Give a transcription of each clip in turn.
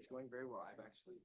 It's going very well. I've actually.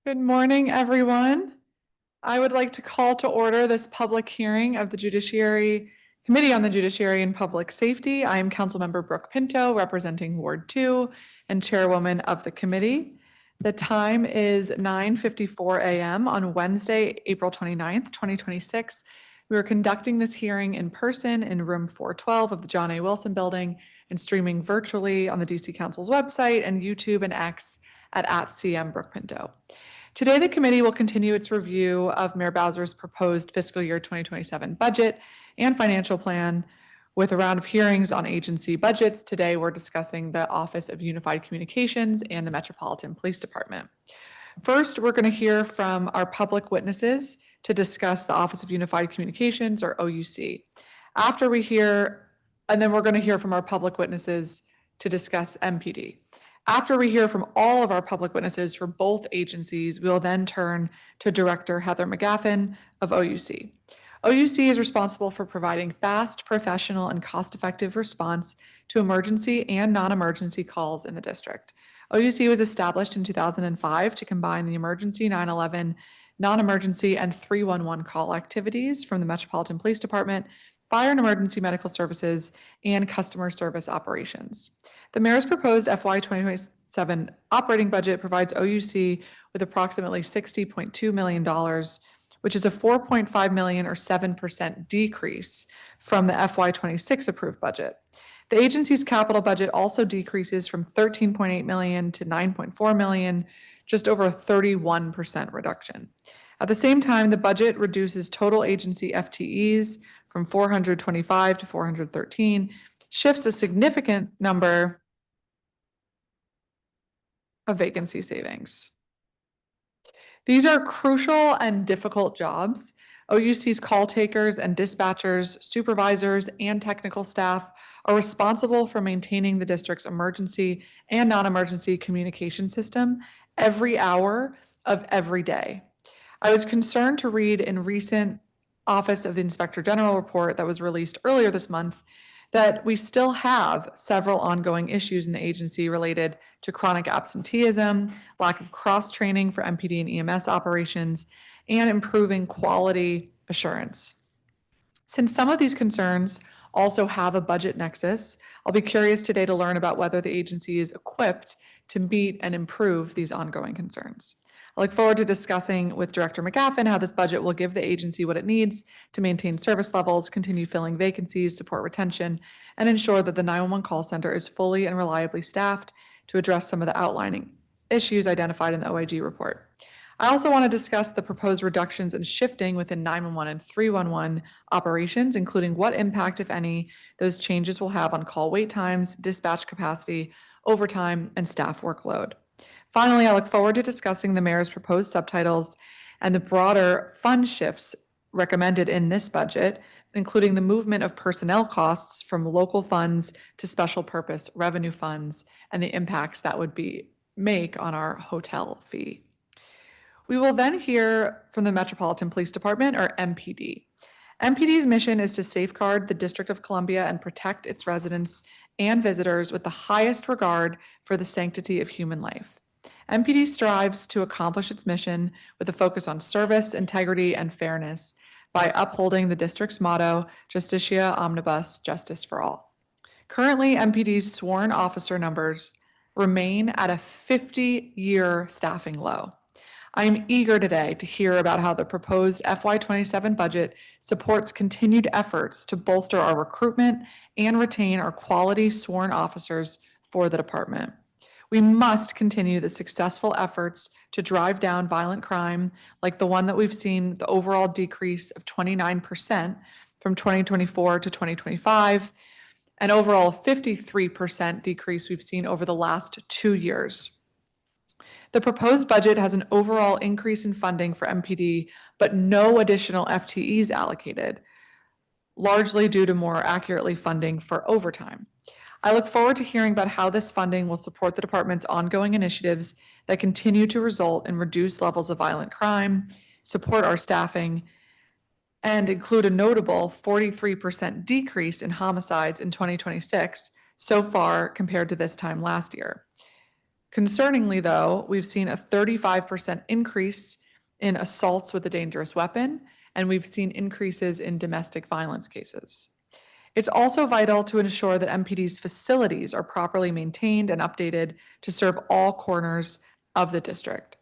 Good morning, everyone. I would like to call to order this public hearing of the Committee on the Judiciary and Public Safety. I am Councilmember Brooke Pinto, representing Ward 2 and Chairwoman of the committee. The time is 9:54 a.m. on Wednesday, April 29th, 2026. We are conducting this hearing in person in room 412 of the Janae Wilson building and streaming virtually on the DC Council's website and YouTube and X at @CM Brooke Pinto. Today, the committee will continue its review of Mayor Bowser's proposed fiscal year 2027 budget and financial plan with a round of hearings on agency budgets. Today, we're discussing the Office of Unified Communications and the Metropolitan Police Department. First, we're going to hear from our public witnesses to discuss the Office of Unified Communications, or OUC. And then we're going to hear from our public witnesses to discuss MPD. After we hear from all of our public witnesses for both agencies, we will then turn to Director Heather McGaffen of OUC. OUC is responsible for providing fast, professional, and cost-effective response to emergency and non-emergency calls in the district. OUC was established in 2005 to combine the emergency 911, non-emergency, and 311 call activities from the Metropolitan Police Department, fire and emergency medical services, and customer service operations. The mayor's proposed FY 2027 operating budget provides OUC with approximately $60.2 million, which is a $4.5 million or 7% decrease from the FY 26 approved budget. The agency's capital budget also decreases from $13.8 million to $9.4 million, just over a 31% reduction. At the same time, the budget reduces total agency FTEs from 425 to 413, shifts a significant number of vacancy savings. These are crucial and difficult jobs. OUC's call takers and dispatchers, supervisors, and technical staff are responsible for maintaining the district's emergency and non-emergency communication system every hour of every day. I was concerned to read in recent Office of the Inspector General report that was released earlier this month that we still have several ongoing issues in the agency related to chronic absenteeism, lack of cross-training for MPD and EMS operations, and improving quality assurance. Since some of these concerns also have a budget nexus, I'll be curious today to learn about whether the agency is equipped to meet and improve these ongoing concerns. I look forward to discussing with Director McGaffen how this budget will give the agency what it needs to maintain service levels, continue filling vacancies, support retention, and ensure that the 911 call center is fully and reliably staffed to address some of the outlining issues identified in the OIG report. I also want to discuss the proposed reductions and shifting within 911 and 311 operations, including what impact, if any, those changes will have on call wait times, dispatch capacity, overtime, and staff workload. Finally, I look forward to discussing the mayor's proposed subtitles and the broader fund shifts recommended in this budget, including the movement of personnel costs from local funds to special purpose revenue funds and the impacts that would make on our hotel fee. We will then hear from the Metropolitan Police Department, or MPD. MPD's mission is to safeguard the District of Columbia and protect its residents and visitors with the highest regard for the sanctity of human life. MPD strives to accomplish its mission with a focus on service, integrity, and fairness by upholding the district's motto, Justitia Omnibus, Justice for All. Currently, MPD's sworn officer numbers remain at a 50-year staffing low. I am eager today to hear about how the proposed FY27 budget supports continued efforts to bolster our recruitment and retain our quality sworn officers for the department. We must continue the successful efforts to drive down violent crime, like the one that we've seen the overall decrease of 29% from 2024 to 2025, and overall 53% decrease we've seen over the last 2 years. The proposed budget has an overall increase in funding for MPD, but no additional FTEs allocated, largely due to more accurately funding for overtime. I look forward to hearing about how this funding will support the department's ongoing initiatives that continue to result in reduced levels of violent crime, support our staffing, and include a notable 43% decrease in homicides in 2026 so far compared to this time last year. Concerningly, though, we've seen a 35% increase in assaults with a dangerous weapon, and we've seen increases in domestic violence cases. It's also vital to ensure that MPD's facilities are properly maintained and updated to serve all corners of the district.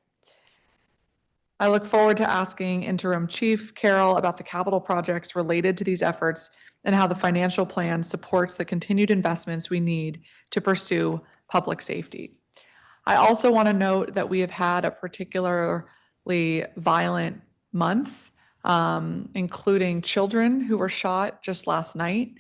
I look forward to asking Interim Chief Carol about the capital projects related to these efforts and how the financial plan supports the continued investments we need to pursue public safety. I also want to note that we have had a particularly violent month, including children who were shot just last night.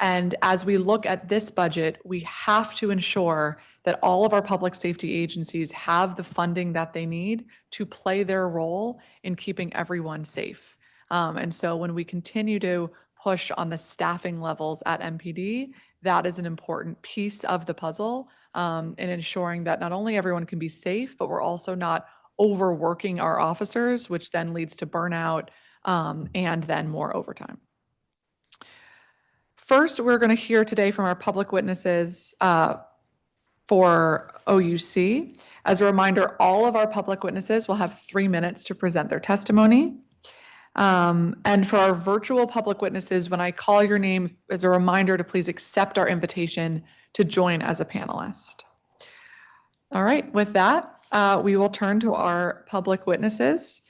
And as we look at this budget, we have to ensure that all of our public safety agencies have the funding that they need to play their role in keeping everyone safe. And so when we continue to push on the staffing levels at MPD, that is an important piece of the puzzle in ensuring that not only everyone can be safe, but we're also not overworking our officers, which then leads to burnout and then more overtime. First, we're going to hear today from our public witnesses for OUC. As a reminder, all of our public witnesses will have 3 minutes to present their testimony. And for our virtual public witnesses, when I call your name, as a reminder to please accept our invitation to join as a panelist. All right, with that, we will turn to our public witnesses.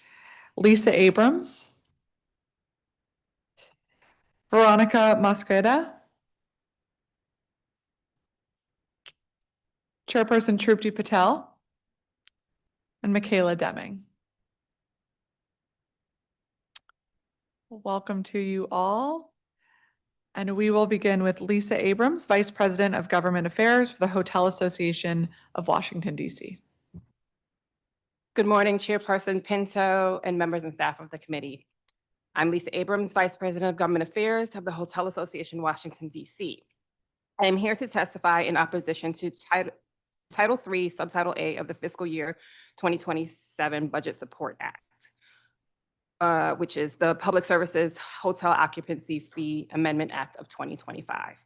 Lisa Abrams, Veronica Mosqueda, Chairperson Trupti Patel, and Michaela Deming. Welcome to you all. And we will begin with Lisa Abrams, Vice President of Government Affairs for the Hotel Association of Washington, D.C. Good morning, Chairperson Pinto and members and staff of the committee. I'm Lisa Abrams, Vice President of Government Affairs of the Hotel Association, Washington, D.C. I am here to testify in opposition to Title III, Subtitle A of the fiscal year 2027 Budget Support Act, which is the Public Services Hotel Occupancy Fee Amendment Act of 2025.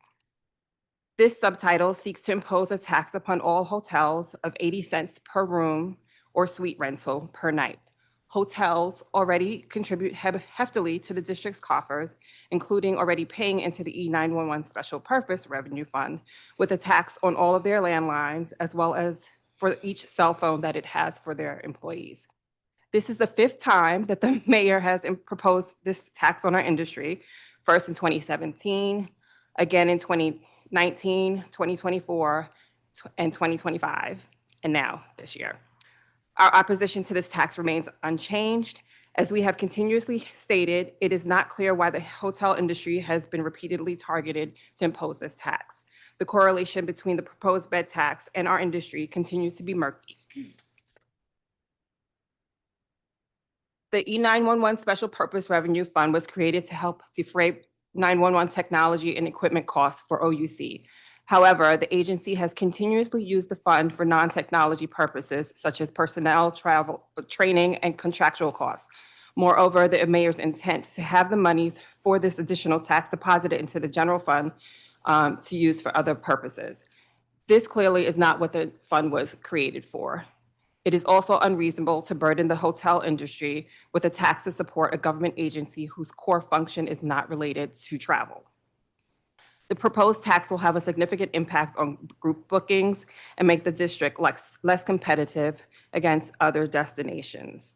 This subtitle seeks to impose a tax upon all hotels of 80 cents per room or suite rental per night. Hotels already contribute heftily to the district's coffers, including already paying into the E911 Special Purpose Revenue Fund with a tax on all of their landlines, as well as for each cell phone that it has for their employees. This is the 5th time that the mayor has proposed this tax on our industry, first in 2017, again in 2019, 2024, and 2025, and now this year. Our opposition to this tax remains unchanged. As we have continuously stated, it is not clear why the hotel industry has been repeatedly targeted to impose this tax. The correlation between the proposed bed tax and our industry continues to be murky. The E911 Special Purpose Revenue Fund was created to help defray 911 technology and equipment costs for OUC. However, the agency has continuously used the fund for non-technology purposes, such as personnel, travel, training, and contractual costs. Moreover, the mayor's intent to have the monies for this additional tax deposited into the general fund to use for other purposes. This clearly is not what the fund was created for. It is also unreasonable to burden the hotel industry with a tax to support a government agency whose core function is not related to travel. The proposed tax will have a significant impact on group bookings and make the district less competitive against other destinations.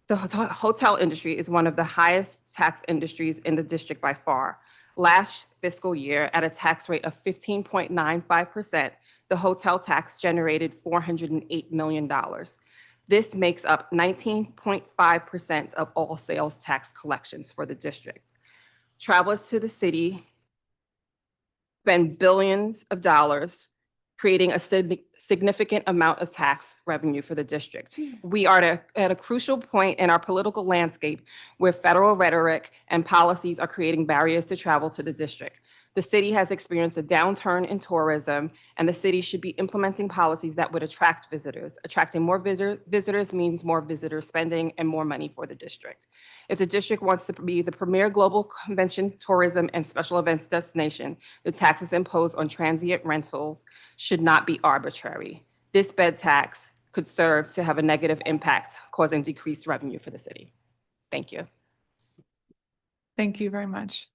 The hotel industry is one of the highest tax industries in the district by far. Last fiscal year, at a tax rate of 15.95%, the hotel tax generated $408 million. This makes up 19.5% of all sales tax collections for the district. Travelers to the city spend billions of dollars, creating a significant amount of tax revenue for the district. We are at a crucial point in our political landscape where federal rhetoric and policies are creating barriers to travel to the district. The city has experienced a downturn in tourism, and the city should be implementing policies that would attract visitors. Attracting more visitors means more visitor spending and more money for the district. If the district wants to be the premier global convention, tourism, and special events destination, the taxes imposed on transient rentals should not be arbitrary. this bed tax could serve to have a negative impact, causing decreased revenue for the city. Thank you. Thank you very much.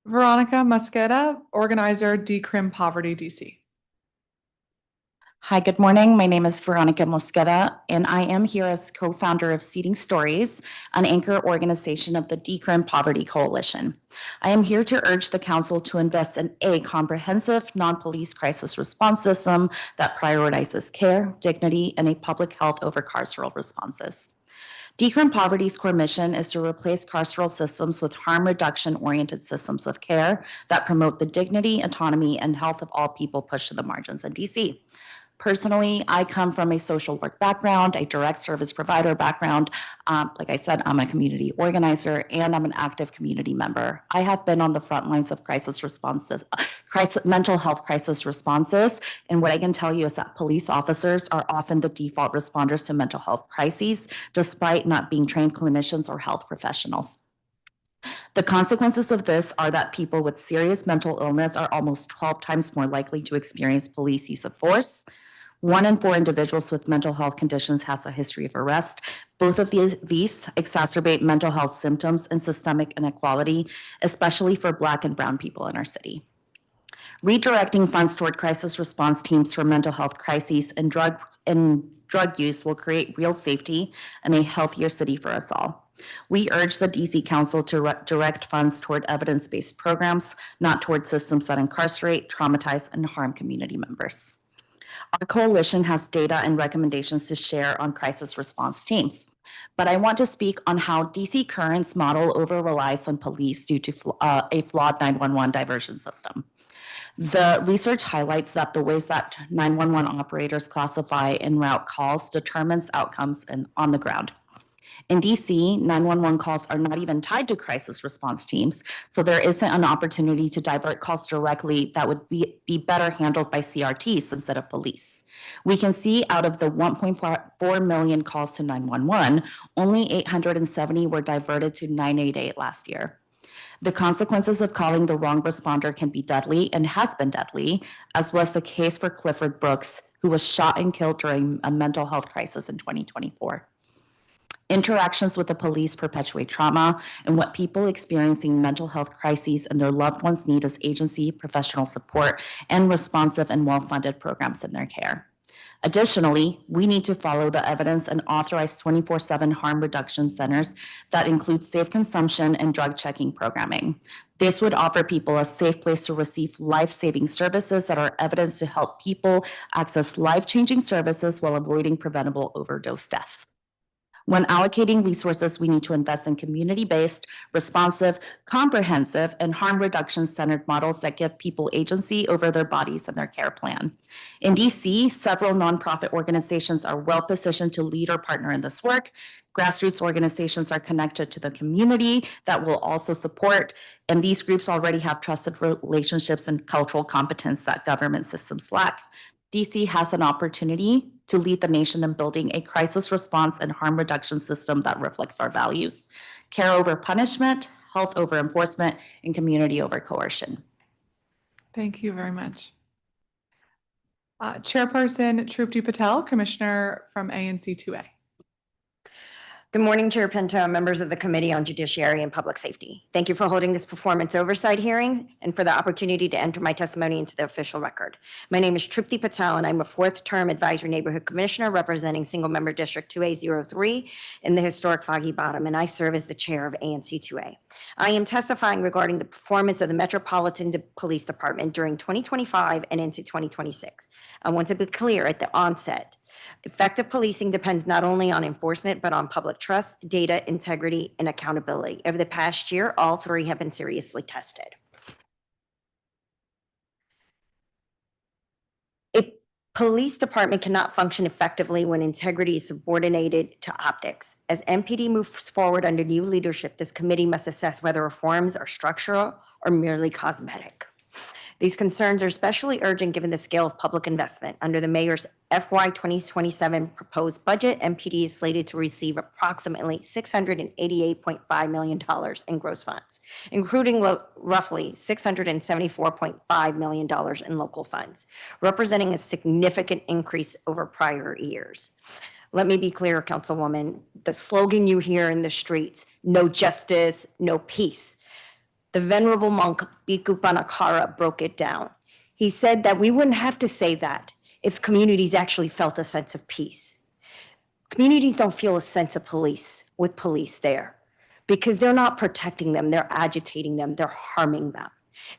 Veronica Mosqueda, organizer, Decrim Poverty DC. Hi, good morning. My name is Veronica Mosqueda, and I am here as co-founder of Seeding Stories, an anchor organization of the Decrim Poverty Coalition. I am here to urge the council to invest in a comprehensive non-police crisis response system that prioritizes care, dignity, and a public health over carceral responses. Decrim Poverty's core mission is to replace carceral systems with harm reduction-oriented systems of care that promote the dignity, autonomy, and health of all people pushed to the margins in DC. Personally, I come from a social work background, a direct service provider background. Like I said, I'm a community organizer and I'm an active community member. I have been on the front lines of crisis responses, mental health crisis responses. And what I can tell you is that police officers are often the default responders to mental health crises, despite not being trained clinicians or health professionals. The consequences of this are that people with serious mental illness are almost 12 times more likely to experience police use of force. 1 in 4 individuals with mental health conditions has a history of arrest. Both of these exacerbate mental health symptoms and systemic inequality, especially for Black and Brown people in our city. Redirecting funds toward crisis response teams for mental health crises and drug use will create real safety and a healthier city for us all. We urge the DC Council to direct funds toward evidence-based programs, not toward systems that incarcerate, traumatize, and harm community members. Our coalition has data and recommendations to share on crisis response teams, but I want to speak on how DC Current's model over-relies on police due to a flawed 911 diversion system. The research highlights that the ways that 911 operators classify and route calls determines outcomes on the ground. In DC, 911 calls are not even tied to crisis response teams, so there isn't an opportunity to divert calls directly that would be better handled by CRTs instead of police. We can see out of the 1.4 million calls to 911, only 870 were diverted to 988 last year. The consequences of calling the wrong responder can be deadly and has been deadly, as was the case for Clifford Brooks, who was shot and killed during a mental health crisis in 2024. Interactions with the police perpetuate trauma, and what people experiencing mental health crises and their loved ones need is agency, professional support, and responsive and well-funded programs in their care. Additionally, we need to follow the evidence and authorize 24/7 harm reduction centers that include safe consumption and drug checking programming. This would offer people a safe place to receive life-saving services that are evidence to help people access life-changing services while avoiding preventable overdose death. When allocating resources, we need to invest in community-based, responsive, comprehensive, and harm reduction-centered models that give people agency over their bodies and their care plan. In DC, several nonprofit organizations are well-positioned to lead or partner in this work. Grassroots organizations are connected to the community that will also support, and these groups already have trusted relationships and cultural competence that government systems lack. DC has an opportunity to lead the nation in building a crisis response and harm reduction system that reflects our values: care over punishment, health over enforcement, and community over coercion. Thank you very much. Chairperson Trupti Patel, Commissioner from ANC 2A. Good morning, Chair Pinto, members of the Committee on Judiciary and Public Safety. Thank you for holding this performance oversight hearing and for the opportunity to enter my testimony into the official record. My name is Trupti Patel, and I'm a 4th-term Advisory Neighborhood Commissioner representing Single-Member District 2A03 in the historic Foggy Bottom, and I serve as the chair of ANC 2A. I am testifying regarding the performance of the Metropolitan Police Department during 2025 and into 2026. I want to be clear at the onset. Effective policing depends not only on enforcement, but on public trust, data, integrity, and accountability. Over the past year, all 3 have been seriously tested. A police department cannot function effectively when integrity is subordinated to optics. As MPD moves forward under new leadership, this committee must assess whether reforms are structural or merely cosmetic. These concerns are especially urgent given the scale of public investment. Under the mayor's FY 2027 proposed budget, MPD is slated to receive approximately $688.5 million in gross funds, including roughly $674.5 million in local funds, representing a significant increase over prior years. Let me be clear, Councilwoman, the slogan you hear in the streets, no justice, no peace. The venerable monk Bhikkhu Banakara broke it down. He said that we wouldn't have to say that if communities actually felt a sense of peace. Communities don't feel a sense of police with police there because they're not protecting them, they're agitating them, they're harming them.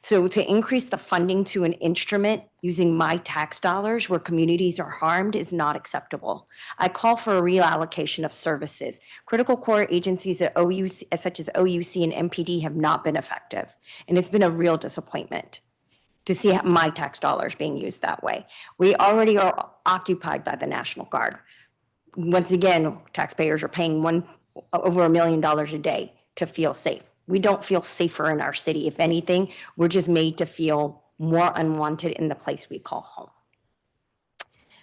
So to increase the funding to an instrument using my tax dollars where communities are harmed is not acceptable. I call for a reallocation of services. Critical core agencies at OUC, such as OUC and MPD, have not been effective. And it's been a real disappointment to see my tax dollars being used that way. We already are occupied by the National Guard. Once again, taxpayers are paying over $1 million a day to feel safe. We don't feel safer in our city. If anything, we're just made to feel more unwanted in the place we call home.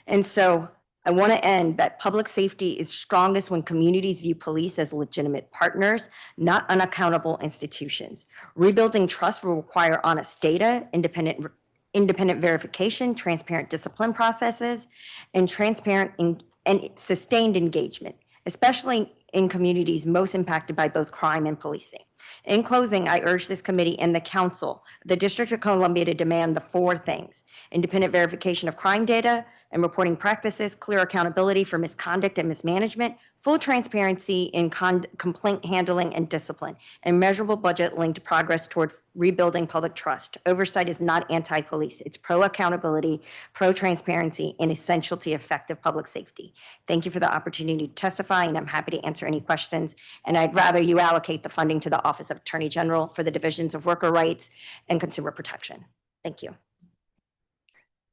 And so I want to end that public safety is strongest when communities view police as legitimate partners, not unaccountable institutions. Rebuilding trust will require honest data, independent verification, transparent discipline processes, and transparent and sustained engagement, especially in communities most impacted by both crime and policing. In closing, I urge this committee and the council, the District of Columbia, to demand the four things: independent verification of crime data and reporting practices, clear accountability for misconduct and mismanagement, full transparency in complaint handling and discipline, and measurable budget linked progress toward rebuilding public trust. Oversight is not anti-police. It's pro-accountability, pro-transparency, and essential to effective public safety. Thank you for the opportunity to testify, and I'm happy to answer any questions. And I'd rather you allocate the funding to the Office of Attorney General for the divisions of worker rights and consumer protection. Thank you.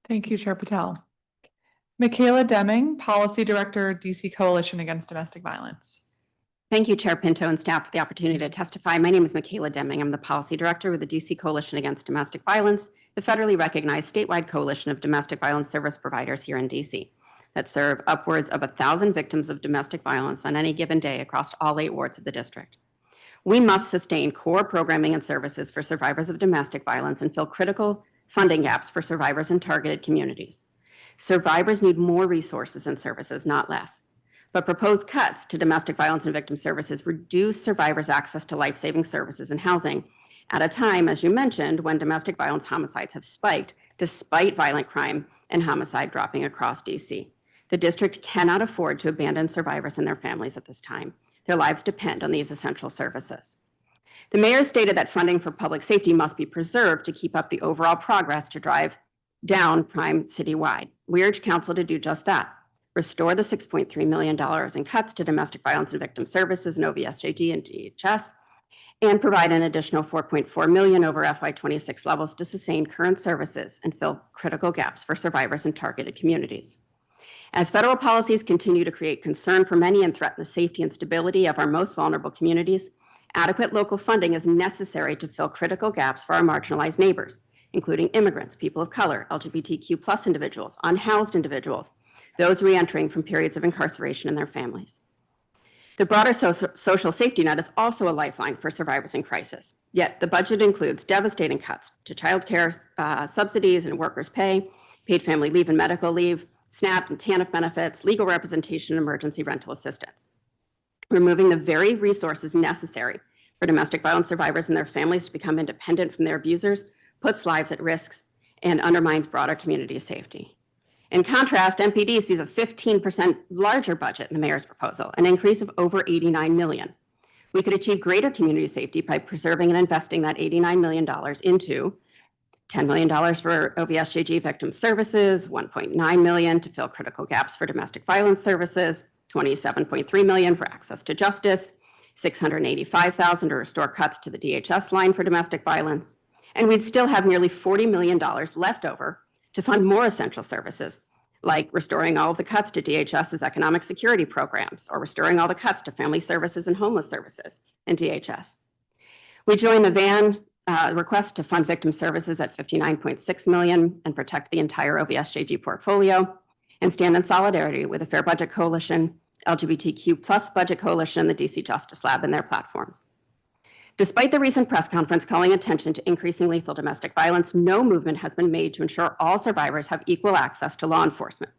Thank you, Chair Patel. Michaela Deming, Policy Director, DC Coalition Against Domestic Violence. Thank you, Chair Pinto and staff, for the opportunity to testify. My name is Michaela Deming. I'm the Policy Director with the DC Coalition Against Domestic Violence, the federally recognized statewide coalition of domestic violence service providers here in DC that serve upwards of 1,000 victims of domestic violence on any given day across all 8 wards of the district. We must sustain core programming and services for survivors of domestic violence and fill critical funding gaps for survivors in targeted communities. Survivors need more resources and services, not less. But proposed cuts to domestic violence and victim services reduce survivors' access to life-saving services and housing at a time, as you mentioned, when domestic violence homicides have spiked despite violent crime and homicide dropping across DC. The district cannot afford to abandon survivors and their families at this time. Their lives depend on these essential services. The mayor stated that funding for public safety must be preserved to keep up the overall progress to drive down crime citywide. We urge council to do just that. Restore the $6.3 million in cuts to domestic violence and victim services in OVSJG and DHS, and provide an additional $4.4 million over FY26 levels to sustain current services and fill critical gaps for survivors in targeted communities. As federal policies continue to create concern for many and threaten the safety and stability of our most vulnerable communities, adequate local funding is necessary to fill critical gaps for our marginalized neighbors, including immigrants, people of color, LGBTQ+ individuals, unhoused individuals, those reentering from periods of incarceration and their families. The broader social safety net is also a lifeline for survivors in crisis. Yet the budget includes devastating cuts to child care subsidies and workers' pay, paid family leave and medical leave, SNAP and TANF benefits, legal representation, and emergency rental assistance, removing the very resources necessary for domestic violence survivors and their families to become independent from their abusers, puts lives at risk, and undermines broader community safety. In contrast, MPD sees a 15% larger budget in the mayor's proposal, an increase of over $89 million. We could achieve greater community safety by preserving and investing that $89 million into $10 million for OVSJG victim services, $1.9 million to fill critical gaps for domestic violence services, $27.3 million for access to justice, $685,000 to restore cuts to the DHS line for domestic violence, and we'd still have nearly $40 million left over to fund more essential services, like restoring all of the cuts to DHS's economic security programs, or restoring all the cuts to family services and homeless services in DHS. We join the request to fund victim services at $59.6 million and protect the entire OVSJG portfolio, and stand in solidarity with the Fair Budget Coalition, LGBTQ+ Budget Coalition, the DC Justice Lab, and their platforms. Despite the recent press conference calling attention to increasing lethal domestic violence, no movement has been made to ensure all survivors have equal access to law enforcement.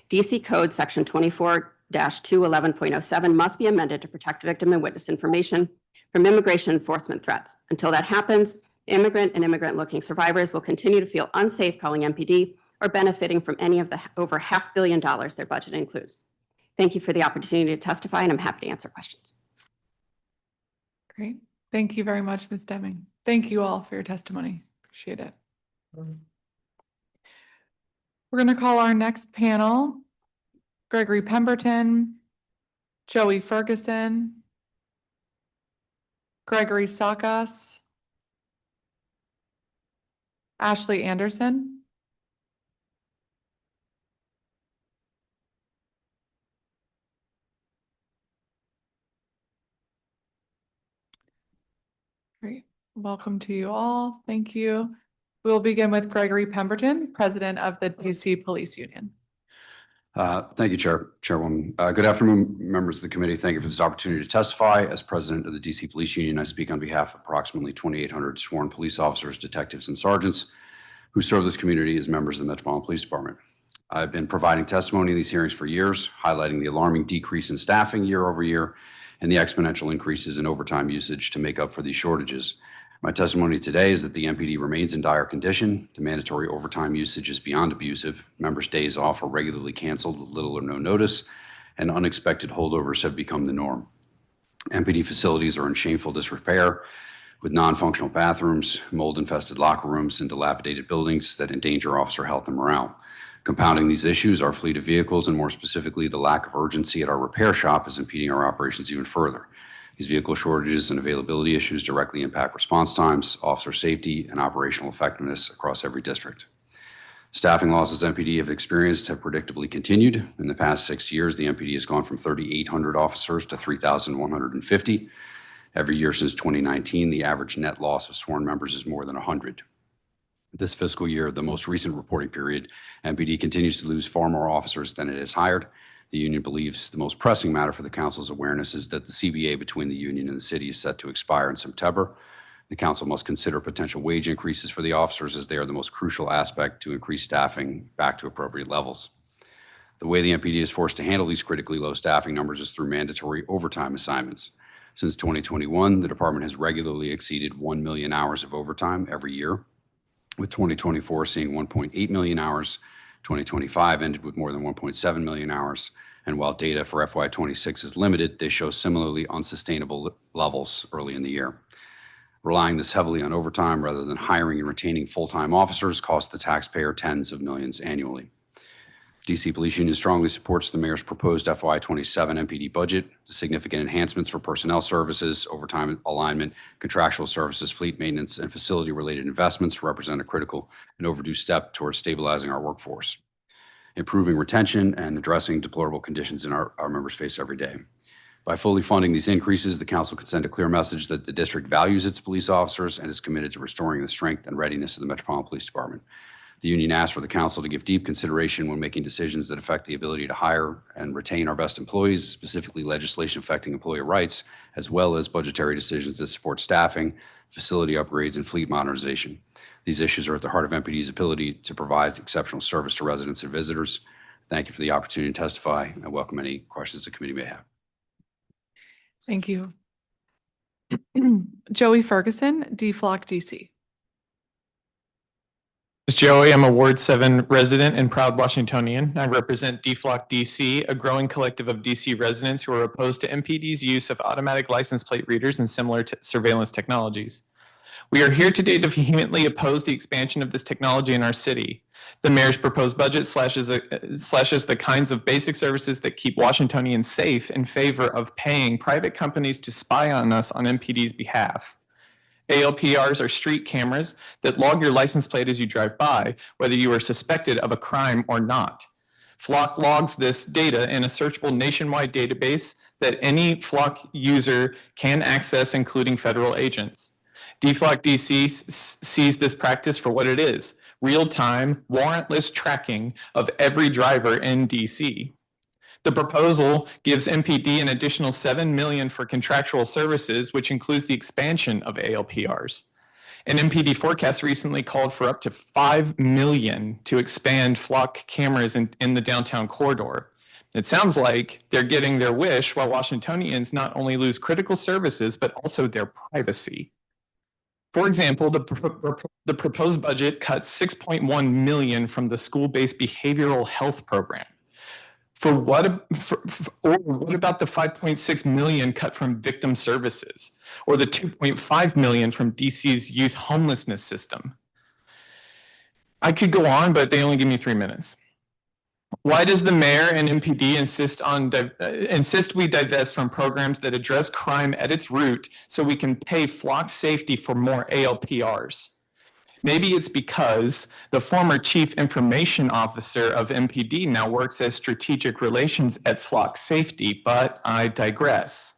DC Code Section 24-211.07 must be amended to protect victim and witness information from immigration enforcement threats. Until that happens, immigrant and immigrant-looking survivors will continue to feel unsafe calling MPD or benefiting from any of the over $500 million their budget includes. Thank you for the opportunity to testify, and I'm happy to answer questions. Great. Thank you very much, Ms. Deming. Thank you all for your testimony. Appreciate it. We're going to call our next panel, Gregory Pemberton, Joey Ferguson, Gregory Sakas, Ashley Anderson, great. Welcome to you all. Thank you. We'll begin with Gregory Pemberton, President of the DC Police Union. Thank you, Chairwoman. Good afternoon, members of the committee. Thank you for this opportunity to testify. As president of the DC Police Union, I speak on behalf of approximately 2,800 sworn police officers, detectives, and sergeants who serve this community as members of the Metropolitan Police Department. I've been providing testimony in these hearings for years, highlighting the alarming decrease in staffing year over year and the exponential increases in overtime usage to make up for these shortages. My testimony today is that the MPD remains in dire condition. The mandatory overtime usage is beyond abusive. Members' days off are regularly canceled with little or no notice, and unexpected holdovers have become the norm. MPD facilities are in shameful disrepair, with non-functional bathrooms, mold-infested locker rooms, and dilapidated buildings that endanger officer health and morale. Compounding these issues, our fleet of vehicles, and more specifically, the lack of urgency at our repair shop, is impeding our operations even further. These vehicle shortages and availability issues directly impact response times, officer safety, and operational effectiveness across every district. Staffing losses MPD have experienced have predictably continued. In the past 6 years, the MPD has gone from 3,800 officers to 3,150. Every year since 2019, the average net loss of sworn members is more than 100. This fiscal year, the most recent reporting period, MPD continues to lose far more officers than it has hired. The union believes the most pressing matter for the council's awareness is that the CBA between the union and the city is set to expire in September. The council must consider potential wage increases for the officers, as they are the most crucial aspect to increase staffing back to appropriate levels. The way the MPD is forced to handle these critically low staffing numbers is through mandatory overtime assignments. Since 2021, the department has regularly exceeded 1 million hours of overtime every year, with 2024 seeing 1.8 million hours. 2025 ended with more than 1.7 million hours, and while data for FY26 is limited, they show similarly unsustainable levels early in the year. Relying this heavily on overtime rather than hiring and retaining full-time officers costs the taxpayer tens of millions annually. DC Police Union strongly supports the mayor's proposed FY27 MPD budget. The significant enhancements for personnel services, overtime alignment, contractual services, fleet maintenance, and facility-related investments represent a critical and overdue step towards stabilizing our workforce, improving retention, and addressing deplorable conditions in our members face every day. By fully funding these increases, the council can send a clear message that the district values its police officers and is committed to restoring the strength and readiness of the Metropolitan Police Department. The union asks for the council to give deep consideration when making decisions that affect the ability to hire and retain our best employees, specifically legislation affecting employee rights, as well as budgetary decisions that support staffing, facility upgrades, and fleet modernization. These issues are at the heart of MPD's ability to provide exceptional service to residents and visitors. Thank you for the opportunity to testify. I welcome any questions the committee may have. Thank you. Joey Ferguson, D-Flock, DC. Ms. Joey, I'm a Ward 7 resident and proud Washingtonian. I represent D-Flock DC, a growing collective of DC residents who are opposed to MPD's use of automatic license plate readers and similar surveillance technologies. We are here today to vehemently oppose the expansion of this technology in our city. The mayor's proposed budget slashes the kinds of basic services that keep Washingtonians safe in favor of paying private companies to spy on us on MPD's behalf. ALPRs are street cameras that log your license plate as you drive by, whether you are suspected of a crime or not. Flock logs this data in a searchable nationwide database that any Flock user can access, including federal agents. DFLOC DC sees this practice for what it is: real-time, warrantless tracking of every driver in DC. The proposal gives MPD an additional $7 million for contractual services, which includes the expansion of ALPRs. An MPD forecast recently called for up to $5 million to expand flock cameras in the downtown corridor. It sounds like they're getting their wish while Washingtonians not only lose critical services, but also their privacy. For example, the proposed budget cuts $6.1 million from the school-based behavioral health program. Or what about the $5.6 million cut from victim services, or the $2.5 million from DC's youth homelessness system? I could go on, but they only give me 3 minutes. Why does the mayor and MPD insist we divest from programs that address crime at its root so we can pay flock safety for more ALPRs? Maybe it's because the former chief information officer of MPD now works as strategic relations at Flock Safety, but I digress.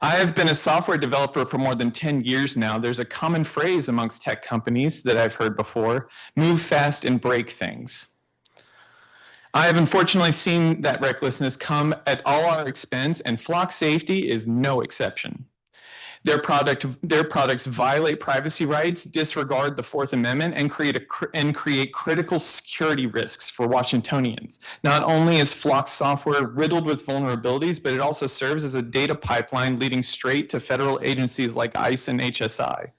I have been a software developer for more than 10 years now. There's a common phrase amongst tech companies that I've heard before: move fast and break things. I have unfortunately seen that recklessness come at all our expense, and Flock Safety is no exception. Their products violate privacy rights, disregard the Fourth Amendment, and create critical security risks for Washingtonians. Not only is Flock software riddled with vulnerabilities, but it also serves as a data pipeline leading straight to federal agencies like ICE and HSI.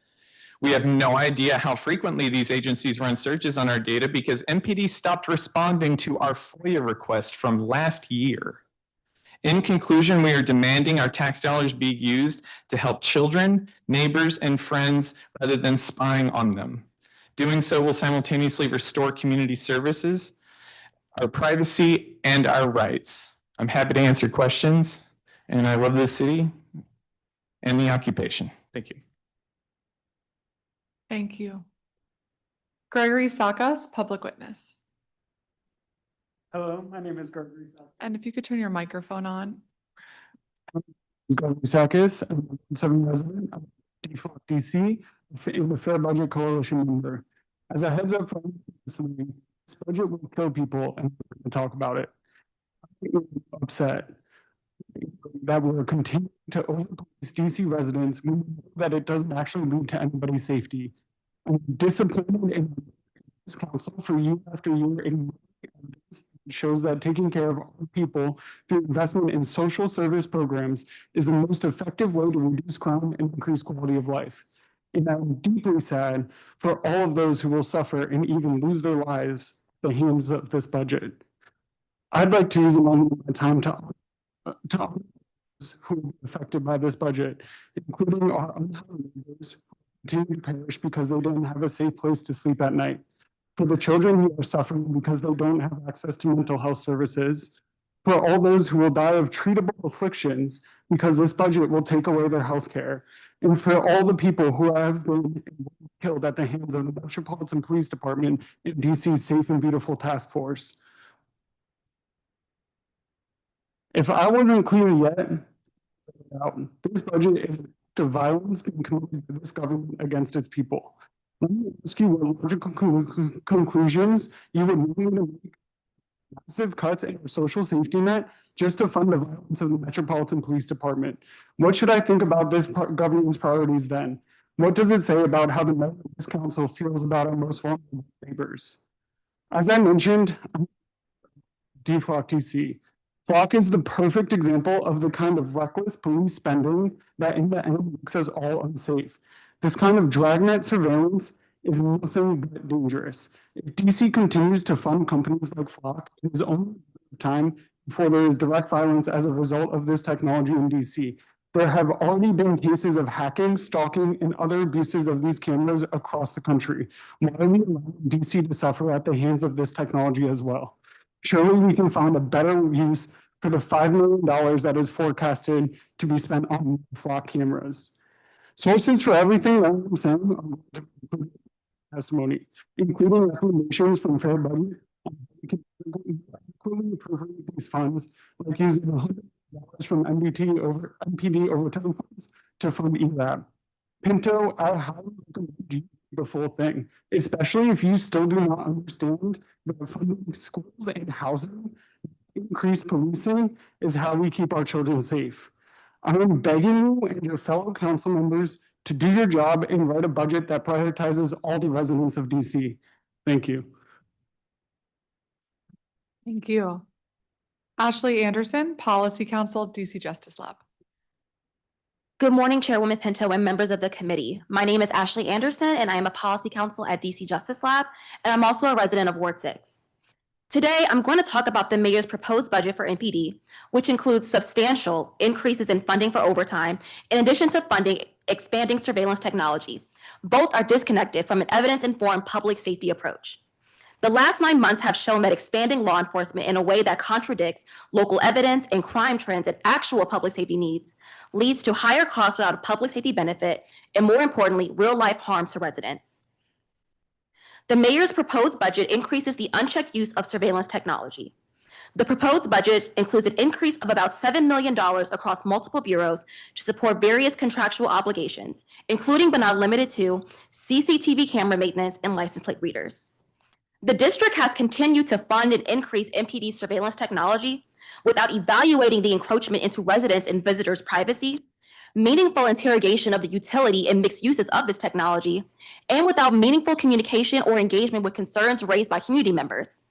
We have no idea how frequently these agencies run searches on our data because MPD stopped responding to our FOIA request from last year. In conclusion, we are demanding our tax dollars be used to help children, neighbors, and friends rather than spying on them. Doing so will simultaneously restore community services, our privacy, and our rights. I'm happy to answer questions, and I love this city and the occupation. Thank you. Thank you. Gregory Sakas, public witness. Hello, my name is Gregory Sakas. And if you could turn your microphone on. This is Gregory Sakas. I'm a 7 resident of DFLOC DC, in the Fair Budget Coalition member. As a heads up for listening, this budget will kill people, and we're going to talk about it. I'm upset that we're continuing to overpolice DC residents, that it doesn't actually lead to anybody's safety. I'm disappointed in this council for year after year ignoring evidence. It shows that taking care of all people through investment in social service programs is the most effective way to reduce crime and increase quality of life. And I'm deeply sad for all of those who will suffer and even lose their lives at the hands of this budget. I'd like to use a moment of my time to honor those who are affected by this budget, including our unhoused neighbors who continue to perish because they don't have a safe place to sleep at night. For the children who are suffering because they don't have access to mental health services, for all those who will die of treatable afflictions because this budget will take away their health care, and for all the people who have been killed at the hands of the Metropolitan Police Department and DC's Safe and Beautiful Task Force. If I wasn't clear yet, this budget is an act of violence being committed by this government against its people. Let me ask you what logical conclusions you would need to make massive cuts in our social safety net just to fund the violence of the Metropolitan Police Department. What should I think about this government's priorities then? What does it say about how the mayor of this council feels about our most vulnerable neighbors? As I mentioned, I'm DFLOC DC. Flock is the perfect example of the kind of reckless police spending that in the end makes us all unsafe. This kind of dragnet surveillance is nothing but dangerous. If DC continues to fund companies like Flock, it is only time before there is direct violence as a result of this technology in DC. There have already been cases of hacking, stalking, and other abuses of these cameras across the country. Why are we allowing DC to suffer at the hands of this technology as well? Surely we can find a better use for the $5 million that is forecasted to be spent on Flock cameras. Sources for everything that I'm saying are testimony, including recommendations from Fair Budget, equally appropriate these funds, like using $100 from MPD overtime funds to fund ELAB. Pinto, I highly recommend you read the full thing, especially if you still do not understand that funding schools and housing, increased policing is how we keep our children safe. I am begging you and your fellow council members to do your job and write a budget that prioritizes all the residents of DC. Thank you. Thank you. Ashley Anderson, Policy Council, DC Justice Lab. Good morning, Chairwoman Pinto and members of the committee. My name is Ashley Anderson, and I am a policy counsel at DC Justice Lab, and I'm also a resident of Ward 6. Today, I'm going to talk about the mayor's proposed budget for MPD, which includes substantial increases in funding for overtime, in addition to funding expanding surveillance technology. Both are disconnected from an evidence-informed public safety approach. The last 9 months have shown that expanding law enforcement in a way that contradicts local evidence and crime trends and actual public safety needs leads to higher costs without a public safety benefit, and more importantly, real-life harm to residents. The mayor's proposed budget increases the unchecked use of surveillance technology. The proposed budget includes an increase of about $7 million across multiple bureaus to support various contractual obligations, including but not limited to CCTV camera maintenance and license plate readers. The district has continued to fund and increase MPD surveillance technology without evaluating the encroachment into residents' and visitors' privacy, meaningful interrogation of the utility and mixed uses of this technology, and without meaningful communication or engagement with concerns raised by community members.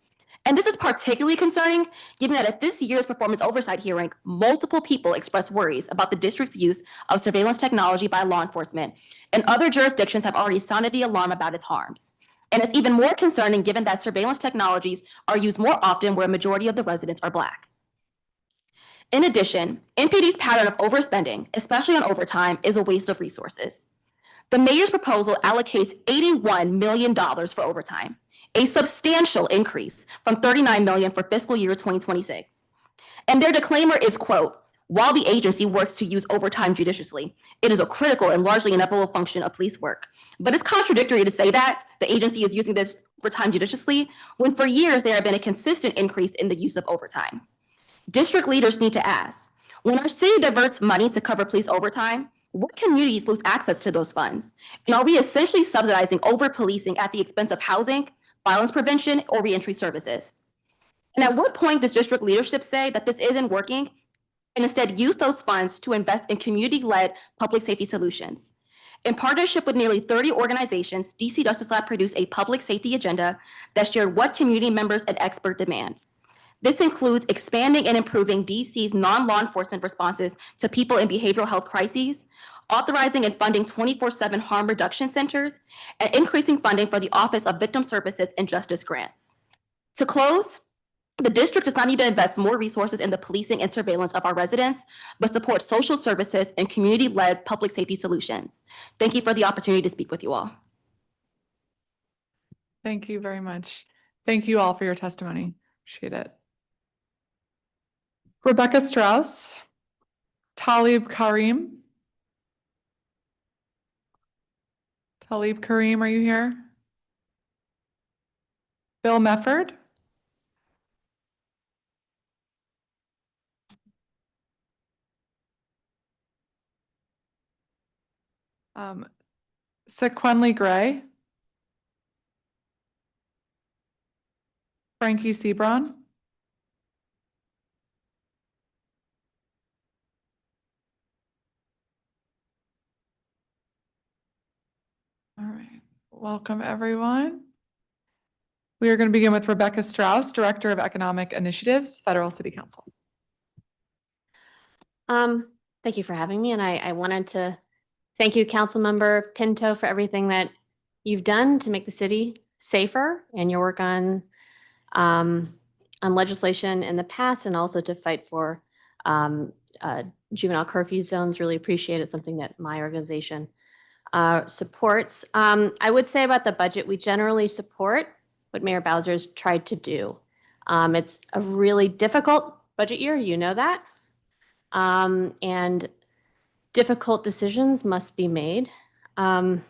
And this is particularly concerning, given that at this year's performance oversight hearing, multiple people expressed worries about the district's use of surveillance technology by law enforcement, and other jurisdictions have already sounded the alarm about its harms. And it's even more concerning given that surveillance technologies are used more often where a majority of the residents are Black. In addition, MPD's pattern of overspending, especially on overtime, is a waste of resources. The mayor's proposal allocates $81 million for overtime, a substantial increase from $39 million for fiscal year 2026. And their disclaimer is, quote, "While the agency works to use overtime judiciously, it is a critical and largely inevitable function of police work." But it's contradictory to say that the agency is using this overtime judiciously when for years there have been a consistent increase in the use of overtime. District leaders need to ask, when our city diverts money to cover police overtime, what communities lose access to those funds? And are we essentially subsidizing over-policing at the expense of housing, violence prevention, or reentry services? And at what point does district leadership say that this isn't working and instead use those funds to invest in community-led public safety solutions? In partnership with nearly 30 organizations, DC Justice Lab produced a public safety agenda that shared what community members and experts demand. This includes expanding and improving DC's non-law enforcement responses to people in behavioral health crises, authorizing and funding 24/7 harm reduction centers, and increasing funding for the Office of Victim Services and Justice Grants. To close, the district does not need to invest more resources in the policing and surveillance of our residents, but support social services and community-led public safety solutions. Thank you for the opportunity to speak with you all. Thank you very much. Thank you all for your testimony. Appreciate it. Rebecca Strauss, Talib Karim. Talib Karim, are you here? Bill Mefford. Sequenly Gray. Frankie Sbron. All right, welcome everyone. We are going to begin with Rebecca Strauss, Director of Economic Initiatives, Federal City Council. Thank you for having me, and I wanted to thank you, Councilmember Pinto, for everything that you've done to make the city safer and your work on legislation in the past, and also to fight for juvenile curfew zones. Really appreciate it. Something that my organization supports. I would say about the budget, we generally support what Mayor Bowser's tried to do. It's a really difficult budget year, you know that. And difficult decisions must be made. What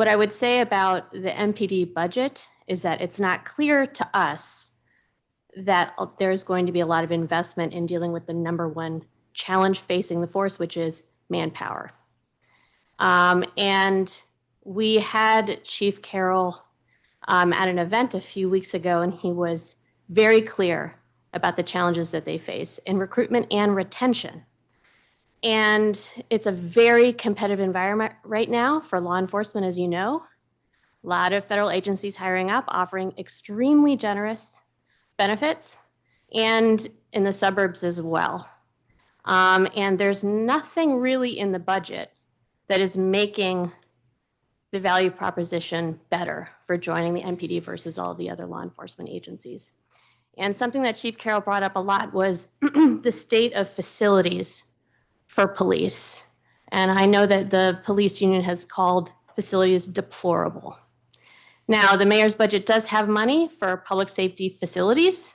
I would say about the MPD budget is that it's not clear to us that there's going to be a lot of investment in dealing with the number one challenge facing the force, which is manpower. And we had Chief Carol at an event a few weeks ago, and he was very clear about the challenges that they face in recruitment and retention. And it's a very competitive environment right now for law enforcement, as you know. A lot of federal agencies hiring up, offering extremely generous benefits, and in the suburbs as well. And there's nothing really in the budget that is making the value proposition better for joining the MPD versus all the other law enforcement agencies. And something that Chief Carol brought up a lot was the state of facilities for police. And I know that the police union has called facilities deplorable. Now, the mayor's budget does have money for public safety facilities,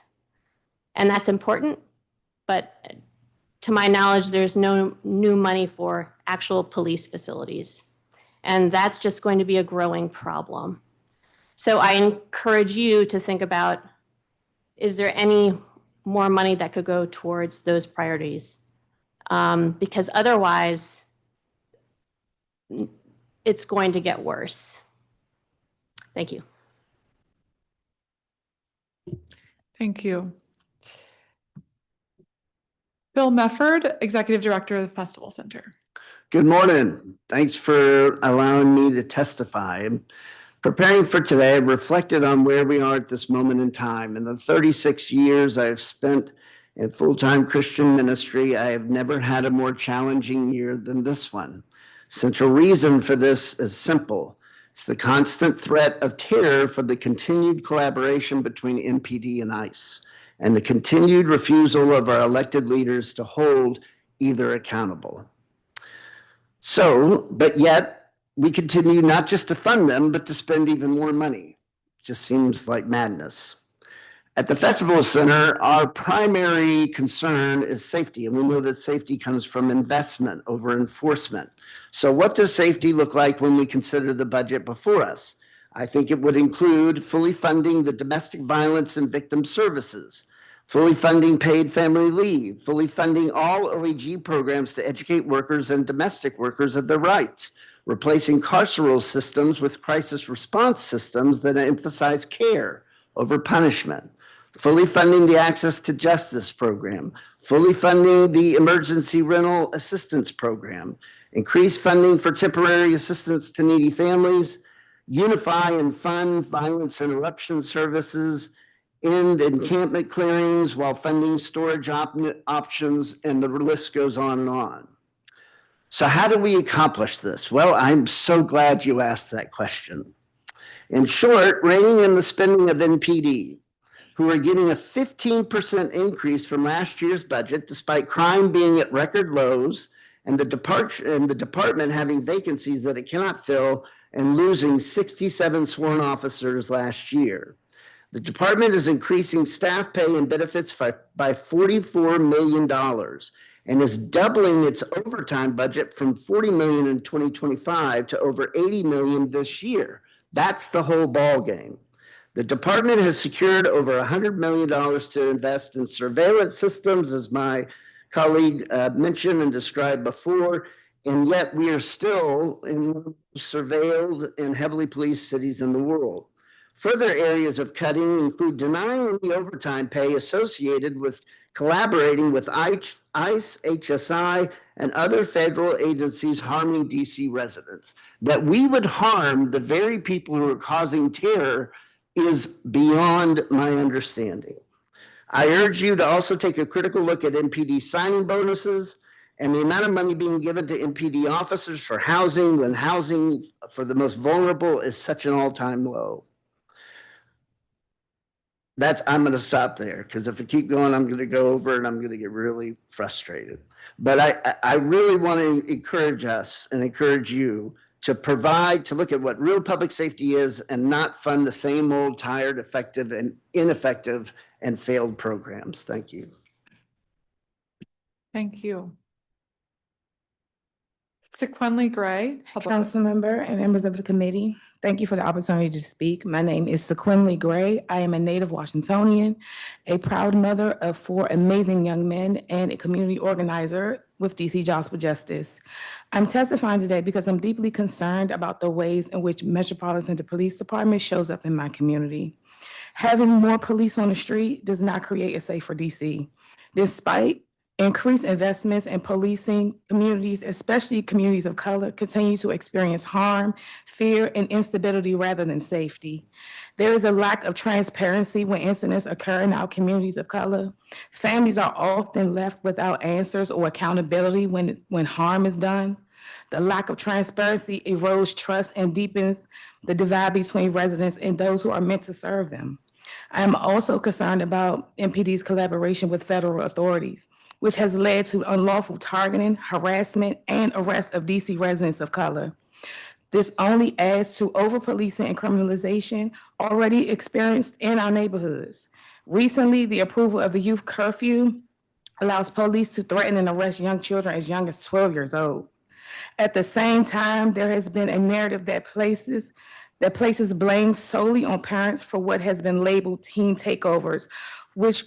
and that's important, but to my knowledge, there's no new money for actual police facilities. And that's just going to be a growing problem. So I encourage you to think about, is there any more money that could go towards those priorities? Because otherwise, it's going to get worse. Thank you. Thank you. Bill Mefford, Executive Director of the Festival Center. Good morning. Thanks for allowing me to testify. Preparing for today, I reflected on where we are at this moment in time. In the 36 years I've spent in full-time Christian ministry, I have never had a more challenging year than this one. Central reason for this is simple. It's the constant threat of terror from the continued collaboration between MPD and ICE, and the continued refusal of our elected leaders to hold either accountable. So, but yet, we continue not just to fund them, but to spend even more money. Just seems like madness. At the Festival Center, our primary concern is safety, and we know that safety comes from investment over enforcement. So what does safety look like when we consider the budget before us? I think it would include fully funding the domestic violence and victim services, fully funding paid family leave, fully funding all OEG programs to educate workers and domestic workers of their rights, replacing carceral systems with crisis response systems that emphasize care over punishment, fully funding the Access to Justice program, fully funding the Emergency Rental Assistance program, increase funding for temporary assistance to needy families, unify and fund violence interruption services, end encampment clearings while funding storage options, and the list goes on and on. So how do we accomplish this? Well, I'm so glad you asked that question. In short, reining in the spending of NPD, who are getting a 15% increase from last year's budget, despite crime being at record lows and the department having vacancies that it cannot fill and losing 67 sworn officers last year. The department is increasing staff pay and benefits by $44 million and is doubling its overtime budget from $40 million in 2025 to over $80 million this year. That's the whole ball game. The department has secured over $100 million to invest in surveillance systems, as my colleague mentioned and described before, and yet we are still in surveilled and heavily policed cities in the world. Further areas of cutting include denying the overtime pay associated with collaborating with ICE, HSI, and other federal agencies harming DC residents. That we would harm the very people who are causing terror is beyond my understanding. I urge you to also take a critical look at MPD signing bonuses and the amount of money being given to MPD officers for housing when housing for the most vulnerable is such an all-time low. I'm going to stop there because if I keep going, I'm going to go over and I'm going to get really frustrated. But I really want to encourage us and encourage you to look at what real public safety is and not fund the same old tired, effective, and ineffective and failed programs. Thank you. Thank you. Sequenly Gray. Council member and members of the committee, Thank you for the opportunity to speak. My name is Sequenly Gray. I am a native Washingtonian, a proud mother of 4 amazing young men, and a community organizer with DC Jobs for Justice. I'm testifying today because I'm deeply concerned about the ways in which Metropolitan Police Department shows up in my community. Having more police on the street does not create a safer DC. Despite increased investments in policing, communities, especially communities of color, continue to experience harm, fear, and instability rather than safety. There is a lack of transparency when incidents occur in our communities of color. Families are often left without answers or accountability when harm is done. The lack of transparency erodes trust and deepens the divide between residents and those who are meant to serve them. I am also concerned about MPD's collaboration with federal authorities, which has led to unlawful targeting, harassment, and arrest of DC residents of color. This only adds to over-policing and criminalization already experienced in our neighborhoods. Recently, the approval of the youth curfew allows police to threaten and arrest young children as young as 12 years old. At the same time, there has been a narrative that places blame solely on parents for what has been labeled teen takeovers, which,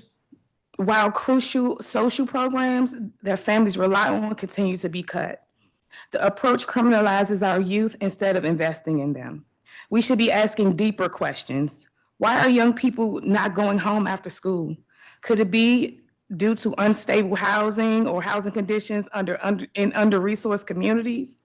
while crucial social programs their families rely on, continue to be cut. The approach criminalizes our youth instead of investing in them. We should be asking deeper questions. Why are young people not going home after school? Could it be due to unstable housing or housing conditions in under-resourced communities?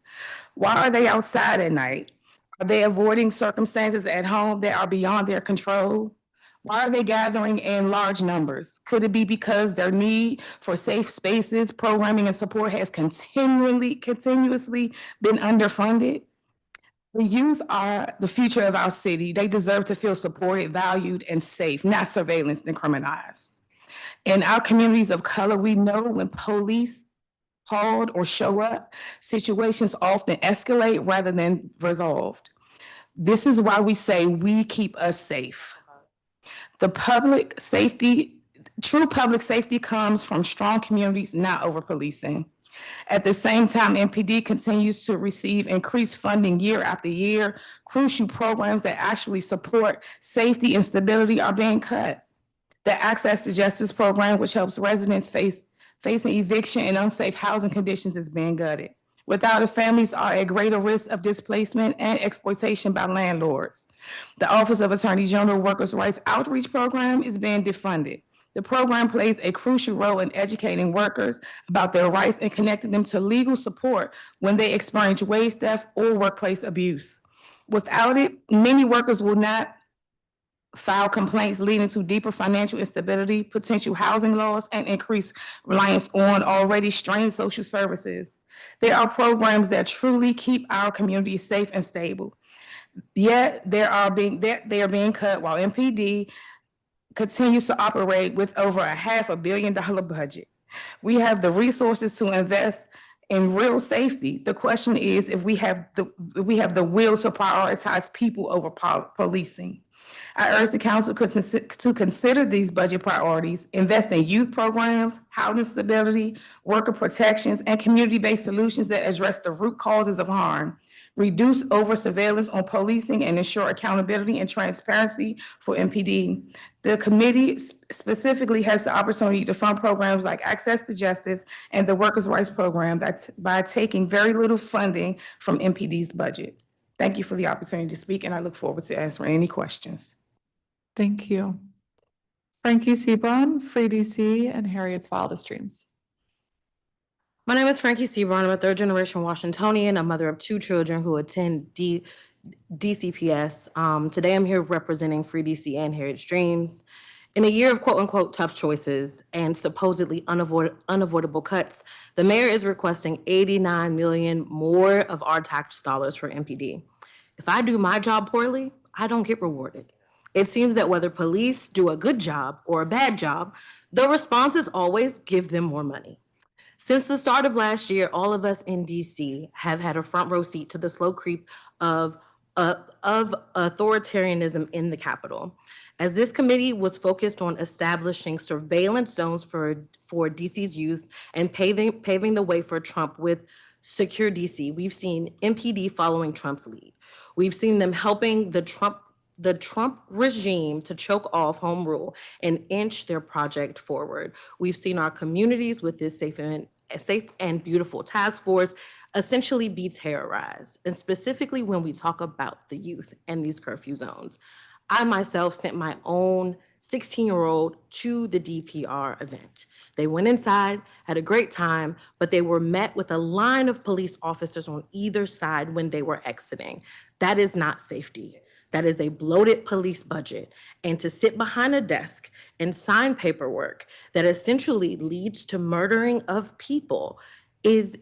Why are they outside at night? Are they avoiding circumstances at home that are beyond their control? Why are they gathering in large numbers? Could it be because their need for safe spaces, programming, and support has continuously been underfunded? The youth are the future of our city. They deserve to feel supported, valued, and safe, not surveillance and criminalized. In our communities of color, we know when police called or show up, situations often escalate rather than resolved. This is why we say we keep us safe. True public safety comes from strong communities, not over policing. At the same time, MPD continues to receive increased funding year after year. Crucial programs that actually support safety and stability are being cut. The Access to Justice program, which helps residents facing eviction and unsafe housing conditions, is being gutted. Without it, families are at greater risk of displacement and exploitation by landlords. The Office of Attorney General Workers' Rights Outreach Program is being defunded. The program plays a crucial role in educating workers about their rights and connecting them to legal support when they experience wage theft or workplace abuse. Without it, many workers will not file complaints, leading to deeper financial instability, potential housing loss, and increased reliance on already strained social services. There are programs that truly keep our communities safe and stable. Yet they are being cut while MPD continues to operate with over a $500 million budget. We have the resources to invest in real safety. The question is if we have the will to prioritize people over policing. I urge the council to consider these budget priorities, invest in youth programs, housing stability, worker protections, and community-based solutions that address the root causes of harm, reduce over surveillance on policing, and ensure accountability and transparency for MPD. The committee specifically has the opportunity to fund programs like Access to Justice and the Workers' Rights Program by taking very little funding from MPD's budget. Thank you for the opportunity to speak, and I look forward to answering any questions. Thank you. Frankie Sbron, Free DC, and Harriet's Wildest Dreams. My name is Frankie Sbron. I'm a third-generation Washingtonian, a mother of 2 children who attend DCPS. Today, I'm here representing Free DC and Harriet's Dreams. In a year of quote-unquote tough choices and supposedly unavoidable cuts, the mayor is requesting $89 million more of our tax dollars for MPD. If I do my job poorly, I don't get rewarded. It seems that whether police do a good job or a bad job, the response is always give them more money. Since the start of last year, all of us in DC have had a front row seat to the slow creep of authoritarianism in the Capitol. As this committee was focused on establishing surveillance zones for DC's youth and paving the way for Trump with secure DC. We've seen MPD following Trump's lead. We've seen them helping the Trump regime to choke off home rule and inch their project forward. We've seen our communities with this safe and beautiful task force essentially be terrorized, and specifically when we talk about the youth and these curfew zones. I myself sent my own 16-year-old to the DPR event. They went inside, had a great time, but they were met with a line of police officers on either side when they were exiting. That is not safety. That is a bloated police budget. And to sit behind a desk and sign paperwork that essentially leads to murdering of people is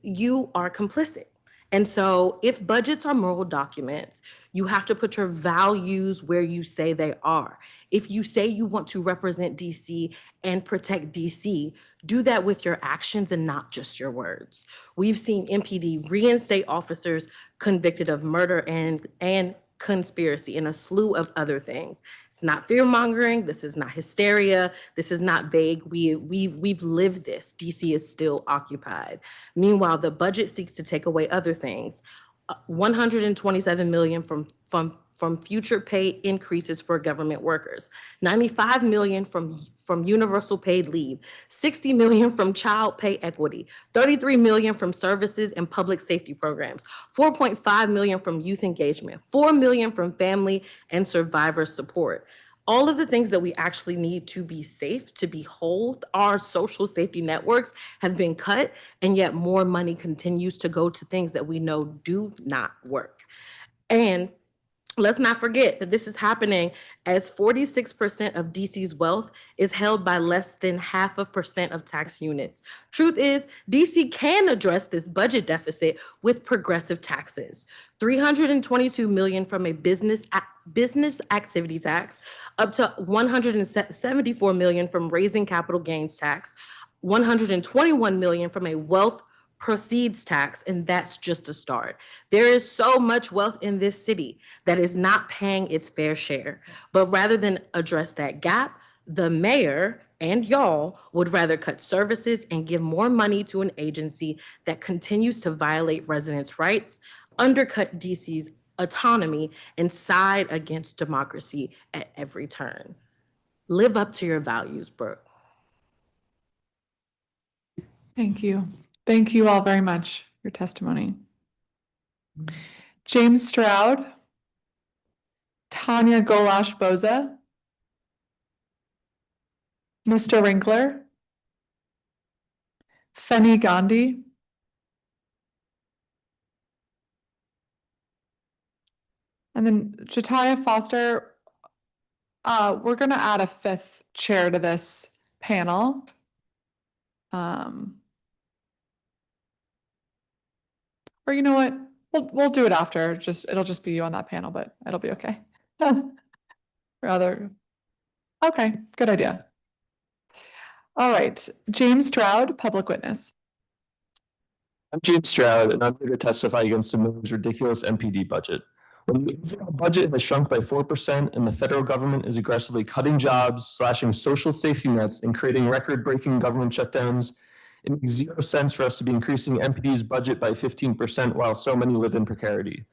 you are complicit. And so if budgets are moral documents, you have to put your values where you say they are. If you say you want to represent DC and protect DC, do that with your actions and not just your words. We've seen MPD reinstate officers convicted of murder and conspiracy and a slew of other things. It's not fear-mongering. This is not hysteria. This is not vague. We've lived this. DC is still occupied. Meanwhile, the budget seeks to take away other things. 127 million from future pay increases for government workers, 95 million from universal paid leave, 60 million from child pay equity, 33 million from services and public safety programs, 4.5 million from youth engagement, 4 million from family and survivor support. All of the things that we actually need to be safe, to be whole, our social safety networks have been cut, and yet more money continues to go to things that we know do not work. And let's not forget that this is happening as 46% of DC's wealth is held by less than 0.5% of tax units. Truth is, DC can address this budget deficit with progressive taxes. 322 million from a business activity tax, up to 174 million from raising capital gains tax, 121 million from a wealth proceeds tax, and that's just a start. There is so much wealth in this city that is not paying its fair share. But rather than address that gap, the mayor and y'all would rather cut services and give more money to an agency that continues to violate residents' rights, undercut DC's autonomy, and side against democracy at every turn. Live up to your values, Brooke. Thank you. Thank you all very much for your testimony. James Stroud, Tanya Golash Boza, Mr. Wrinkler, Fenny Gandhi, and then Jataya Foster. We're going to add a 5th chair to this panel. Or you know what? We'll do it after. It'll just be you on that panel, but it'll be okay. Okay, good idea. All right, James Stroud, public witness. I'm James Stroud, and I'm here to testify against the mayor's ridiculous MPD budget. When the overall budget has shrunk by 4% and the federal government is aggressively cutting jobs, slashing social safety nets, and creating record-breaking government shutdowns, it makes zero sense for us to be increasing MPD's budget by 15% while so many live in precarity.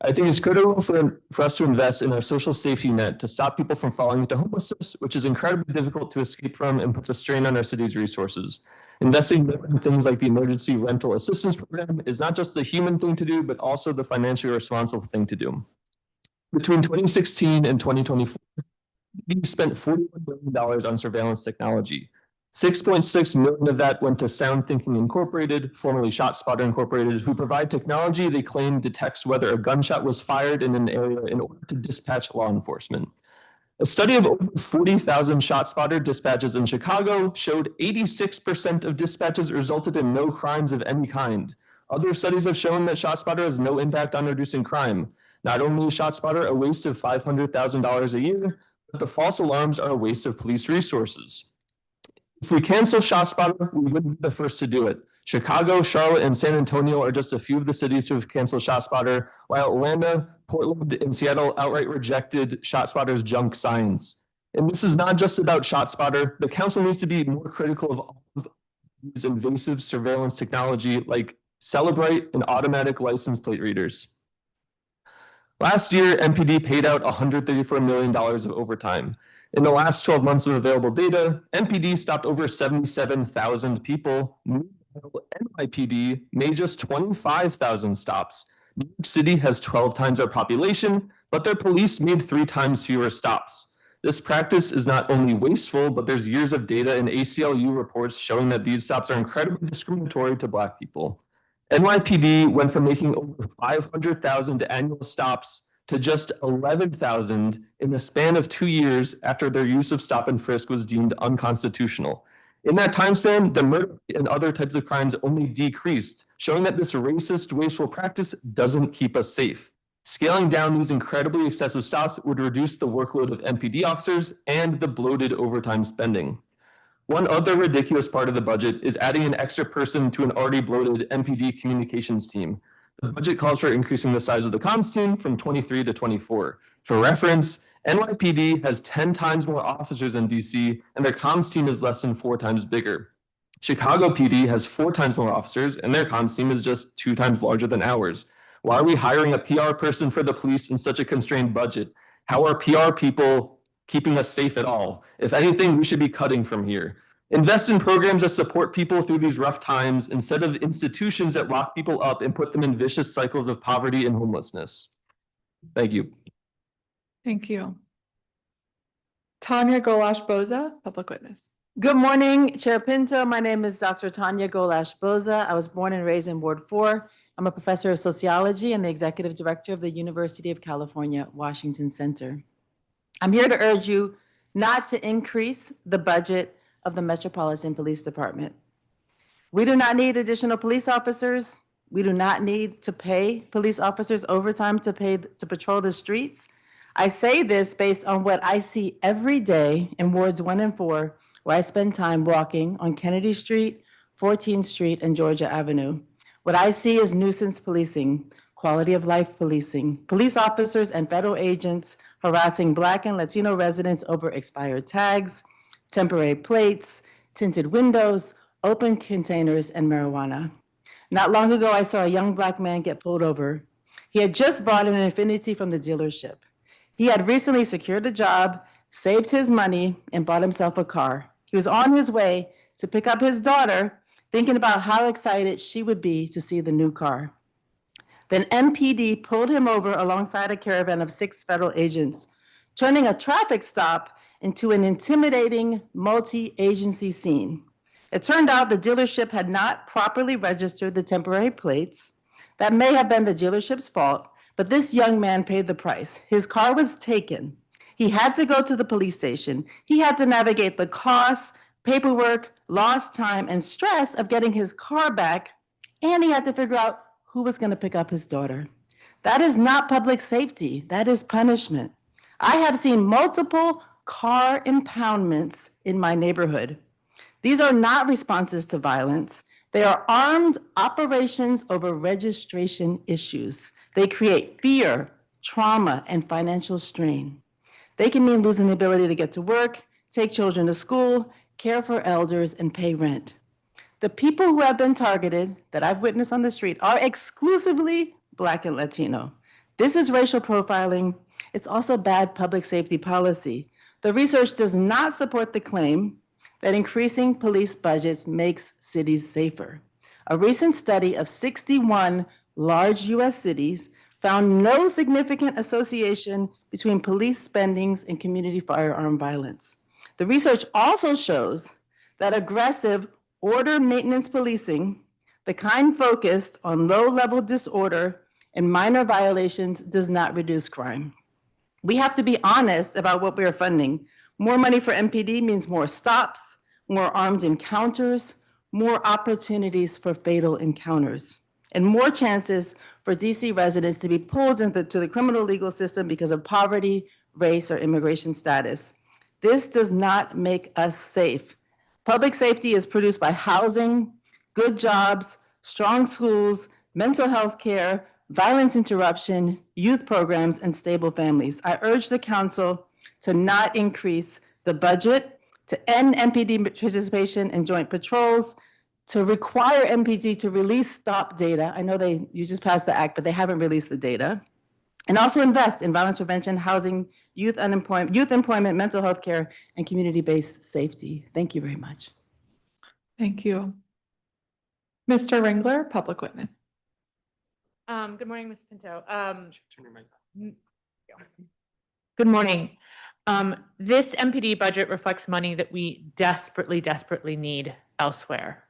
I think it's critical for us to invest in our social safety net to stop people from falling into homelessness, which is incredibly difficult to escape from and puts a strain on our city's resources. Investing in things like the Emergency Rental Assistance Program is not just the human thing to do, but also the financially responsible thing to do. Between 2016 and 2024, we spent $41 billion on surveillance technology. 6.6 million of that went to Sound Thinking Incorporated, formerly ShotSpotter Incorporated, who provide technology they claim detects whether a gunshot was fired in an area in order to dispatch law enforcement. A study of over 40,000 ShotSpotter dispatches in Chicago showed 86% of dispatches resulted in no crimes of any kind. Other studies have shown that ShotSpotter has no impact on reducing crime. Not only is ShotSpotter a waste of $500,000 a year, but the false alarms are a waste of police resources. If we cancel ShotSpotter, we wouldn't be the first to do it. Chicago, Charlotte, and San Antonio are just a few of the cities to have canceled ShotSpotter, while Atlanta, Portland, and Seattle outright rejected ShotSpotter's junk science. And this is not just about ShotSpotter. The council needs to be more critical of all of these invasive surveillance technology like Celebrate, and automatic license plate readers. Last year, MPD paid out $134 million of overtime. In the last 12 months of available data, MPD stopped over 77,000 people. NYPD made just 25,000 stops. New York City has 12 times our population, but their police made 3 times fewer stops. This practice is not only wasteful, but there's years of data in ACLU reports showing that these stops are incredibly discriminatory to Black people. NYPD went from making over 500,000 annual stops to just 11,000 in the span of 2 years after their use of stop and frisk was deemed unconstitutional. In that time span, the murder and other types of crimes only decreased, showing that this racist, wasteful practice doesn't keep us safe. Scaling down these incredibly excessive stops would reduce the workload of MPD officers and the bloated overtime spending. One other ridiculous part of the budget is adding an extra person to an already bloated MPD communications team. The budget calls for increasing the size of the comms team from 23 to 24. For reference, NYPD has 10 times more officers than DC, and their comms team is less than 4 times bigger. Chicago PD has 4 times more officers, and their comms team is just 2 times larger than ours. Why are we hiring a PR person for the police in such a constrained budget? How are PR people keeping us safe at all? If anything, we should be cutting from here. Invest in programs that support people through these rough times instead of institutions that lock people up and put them in vicious cycles of poverty and homelessness. Thank you. Thank you. Tanya Golash Boza, public witness. Good morning, Chair Pinto. My name is Dr. Tanya Golash Boza. I was born and raised in Ward 4. I'm a professor of sociology and the executive director of the University of California, Washington Center. I'm here to urge you not to increase the budget of the Metropolitan Police Department. We do not need additional police officers. We do not need to pay police officers overtime to patrol the streets. I say this based on what I see every day in wards 1 and 4, where I spend time walking on Kennedy Street, 14th Street, and Georgia Avenue. What I see is nuisance policing, quality of life policing, police officers and federal agents harassing Black and Latino residents over expired tags, temporary plates, tinted windows, open containers, and marijuana. Not long ago, I saw a young Black man get pulled over. He had just bought an Infiniti from the dealership. He had recently secured a job, saved his money, and bought himself a car. He was on his way to pick up his daughter, thinking about how excited she would be to see the new car. Then MPD pulled him over alongside a caravan of 6 federal agents, turning a traffic stop into an intimidating multi-agency scene. It turned out the dealership had not properly registered the temporary plates. That may have been the dealership's fault, but this young man paid the price. His car was taken. He had to go to the police station. He had to navigate the costs, paperwork, lost time, and stress of getting his car back, and he had to figure out who was going to pick up his daughter. That is not public safety. That is punishment. I have seen multiple car impoundments in my neighborhood. These are not responses to violence. They are armed operations over registration issues. They create fear, trauma, and financial strain. They can mean losing the ability to get to work, take children to school, care for elders, and pay rent. The people who have been targeted that I've witnessed on the street are exclusively Black and Latino. This is racial profiling. It's also bad public safety policy. The research does not support the claim that increasing police budgets makes cities safer. A recent study of 61 large US cities found no significant association between police spendings and community firearm violence. The research also shows that aggressive order maintenance policing, the kind focused on low-level disorder and minor violations, does not reduce crime. We have to be honest about what we are funding. More money for MPD means more stops, more armed encounters, more opportunities for fatal encounters, and more chances for DC residents to be pulled into the criminal legal system because of poverty, race, or immigration status. This does not make us safe. Public safety is produced by housing, good jobs, strong schools, mental health care, violence interruption, youth programs, and stable families. I urge the council to not increase the budget, to end MPD participation in joint patrols, to require MPD to release stop data. I know you just passed the act, but they haven't released the data. And also invest in violence prevention, housing, youth employment, mental health care, and community-based safety. Thank you very much. Thank you. Mr. Wrinkler, public witness. Good morning, Ms. Pinto. Good morning. This MPD budget reflects money that we desperately need elsewhere.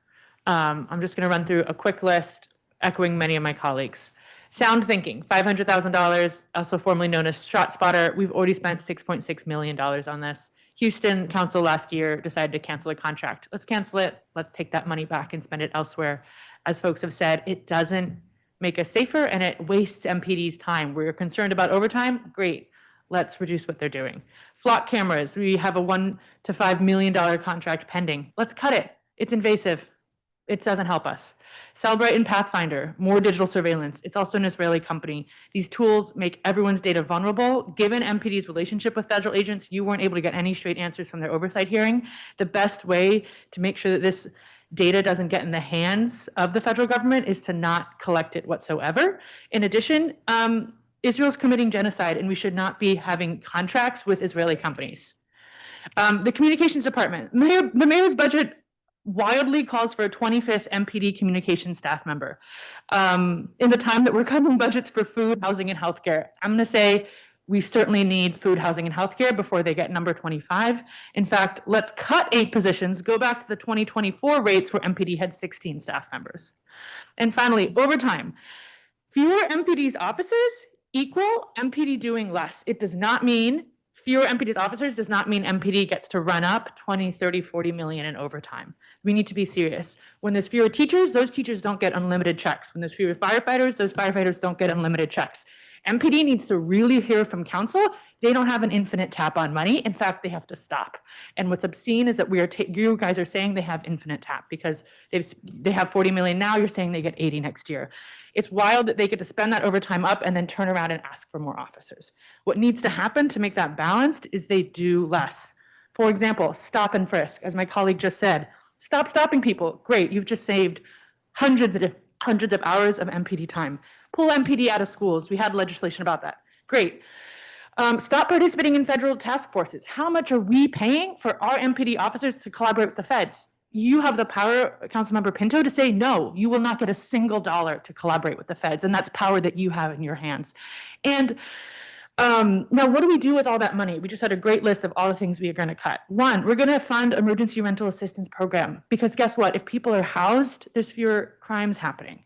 I'm just going to run through a quick list, echoing many of my colleagues. Sound thinking, $500,000, also formerly known as ShotSpotter. We've already spent $6.6 million on this. Houston Council last year decided to cancel a contract. Let's cancel it. Let's take that money back and spend it elsewhere. As folks have said, it doesn't make us safer and it wastes MPD's time. We're concerned about overtime. Great. Let's reduce what they're doing. Flock cameras, we have a $1 to $5 million contract pending. Let's cut it. It's invasive. It doesn't help us. Cellbrite and Pathfinder, more digital surveillance. It's also an Israeli company. These tools make everyone's data vulnerable. Given MPD's relationship with federal agents, you weren't able to get any straight answers from their oversight hearing. The best way to make sure that this data doesn't get in the hands of the federal government is to not collect it whatsoever. In addition, Israel's committing genocide and we should not be having contracts with Israeli companies. The communications department, the mayor's budget wildly calls for a 25th MPD communication staff member. In the time that we're cutting budgets for food, housing, and healthcare, I'm going to say we certainly need food, housing, and healthcare before they get number 25. In fact, let's cut 8 positions, go back to the 2024 rates where MPD had 16 staff members. And finally, overtime. Fewer MPD's officers equal MPD doing less. It does not mean fewer MPD's officers does not mean MPD gets to run up 20, 30, 40 million in overtime. We need to be serious. When there's fewer teachers, those teachers don't get unlimited checks. When there's fewer firefighters, those firefighters don't get unlimited checks. MPD needs to really hear from council. They don't have an infinite tap on money. In fact, they have to stop. And what's obscene is that you guys are saying they have infinite tap because they have 40 million now. You're saying they get 80 next year. It's wild that they get to spend that overtime up and then turn around and ask for more officers. What needs to happen to make that balanced is they do less. For example, stop and frisk, as my colleague just said. Stop stopping people. Great, you've just saved hundreds of hours of MPD time. Pull MPD out of schools. We had legislation about that. Great. Stop participating in federal task forces. How much are we paying for our MPD officers to collaborate with the feds? You have the power, Councilmember Pinto, to say, no, you will not get a single dollar to collaborate with the feds. And that's power that you have in your hands. And now what do we do with all that money? We just had a great list of all the things we are going to cut. One, we're going to fund emergency rental assistance program because guess what? If people are housed, there's fewer crimes happening.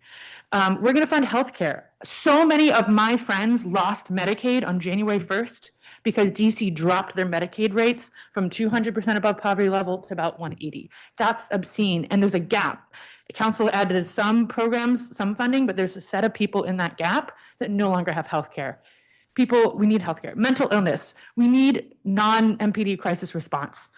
We're going to fund healthcare. So many of my friends lost Medicaid on January 1st because DC dropped their Medicaid rates from 200% above poverty level to about 180. That's obscene, and there's a gap. The council added some programs, some funding, but there's a set of people in that gap that no longer have healthcare. People, we need healthcare. Mental illness, we need non-MPD crisis response.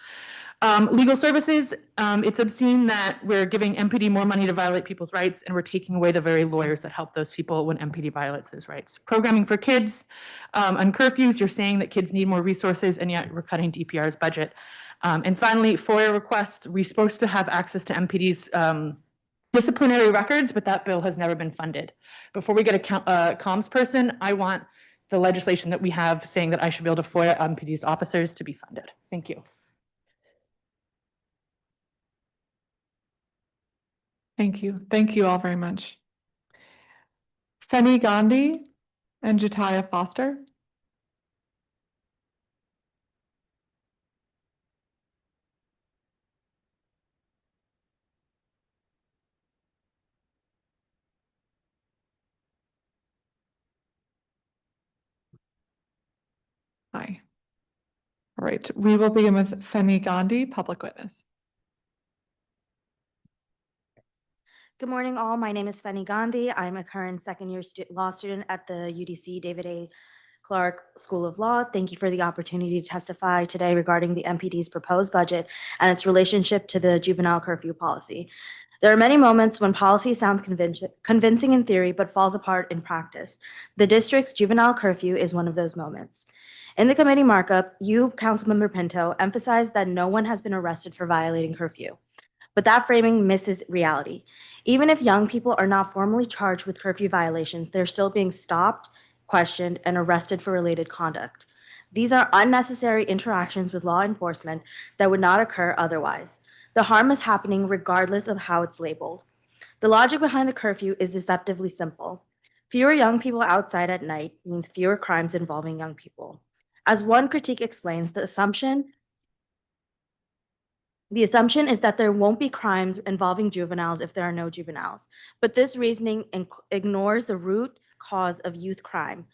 Legal services, it's obscene that we're giving MPD more money to violate people's rights and we're taking away the very lawyers that help those people when MPD violates those rights. Programming for kids, on curfews, you're saying that kids need more resources and yet we're cutting DPR's budget. And finally, FOIA requests, we're supposed to have access to MPD's disciplinary records, but that bill has never been funded. Before we get a comms person, I want the legislation that we have saying that I should be able to FOIA MPD's officers to be funded. Thank you. Thank you. Thank you all very much. Fenny Gandhi and Jataya Foster. Hi. All right, we will begin with Fenny Gandhi, public witness. Good morning, all. My name is Fenny Gandhi. I'm a current second-year law student at the UDC David A. Clark School of Law. Thank you for the opportunity to testify today regarding the MPD's proposed budget and its relationship to the juvenile curfew policy. There are many moments when policy sounds convincing in theory but falls apart in practice. The district's juvenile curfew is one of those moments. In the committee markup, you, Councilmember Pinto, emphasized that no one has been arrested for violating curfew. But that framing misses reality. Even if young people are not formally charged with curfew violations, they're still being stopped, questioned, and arrested for related conduct. These are unnecessary interactions with law enforcement that would not occur otherwise. The harm is happening regardless of how it's labeled. The logic behind the curfew is deceptively simple. Fewer young people outside at night means fewer crimes involving young people. As one critique explains, the assumption is that there won't be crimes involving juveniles if there are no juveniles. But this reasoning ignores the root cause of youth crime: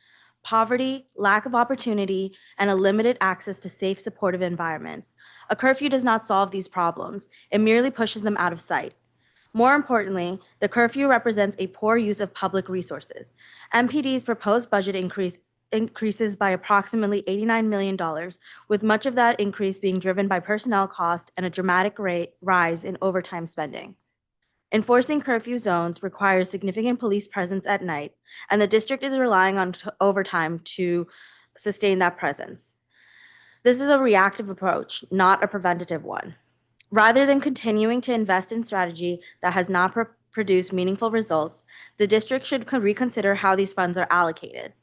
poverty, lack of opportunity, and a limited access to safe, supportive environments. A curfew does not solve these problems. It merely pushes them out of sight. More importantly, the curfew represents a poor use of public resources. MPD's proposed budget increases by approximately $89 million, with much of that increase being driven by personnel cost and a dramatic rise in overtime spending. Enforcing curfew zones requires significant police presence at night, and the district is relying on overtime to sustain that presence. This is a reactive approach, not a preventative one. Rather than continuing to invest in strategy that has not produced meaningful results, the district should reconsider how these funds are allocated.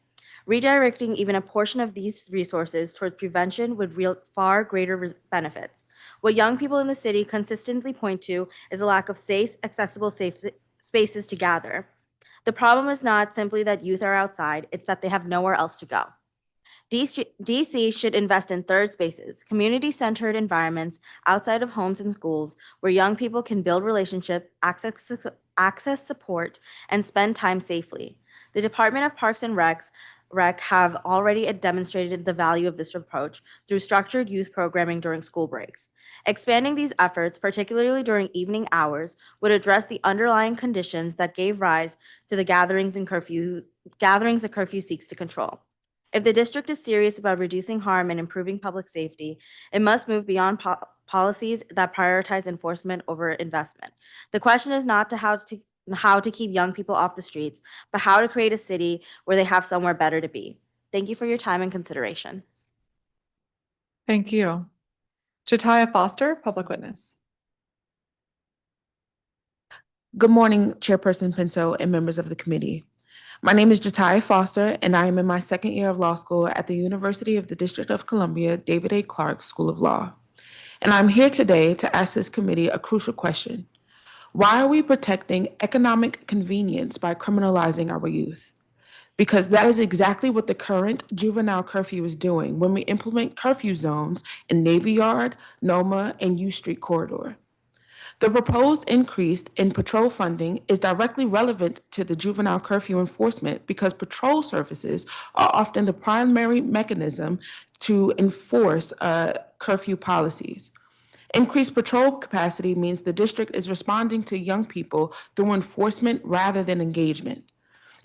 Redirecting even a portion of these resources towards prevention would yield far greater benefits. What young people in the city consistently point to is a lack of safe, accessible spaces to gather. The problem is not simply that youth are outside, it's that they have nowhere else to go. DC should invest in third spaces, community-centered environments outside of homes and schools where young people can build relationships, access support, and spend time safely. The Department of Parks and Rec have already demonstrated the value of this approach through structured youth programming during school breaks. Expanding these efforts, particularly during evening hours, would address the underlying conditions that gave rise to the gatherings the curfew seeks to control. If the district is serious about reducing harm and improving public safety, it must move beyond policies that prioritize enforcement over investment. The question is not how to keep young people off the streets, but how to create a city where they have somewhere better to be. Thank you for your time and consideration. Thank you. Jataya Foster, Public Witness. Good morning, Chairperson Pinto and members of the committee. My name is Jataya Foster, and I am in my second year of law school at the University of the District of Columbia David A. Clark School of Law. And I'm here today to ask this committee a crucial question. Why are we protecting economic convenience by criminalizing our youth? Because that is exactly what the current juvenile curfew is doing when we implement curfew zones in Navy Yard, NOMA, and U Street corridor. The proposed increase in patrol funding is directly relevant to the juvenile curfew enforcement because patrol services are often the primary mechanism to enforce curfew policies. Increased patrol capacity means the district is responding to young people through enforcement rather than engagement.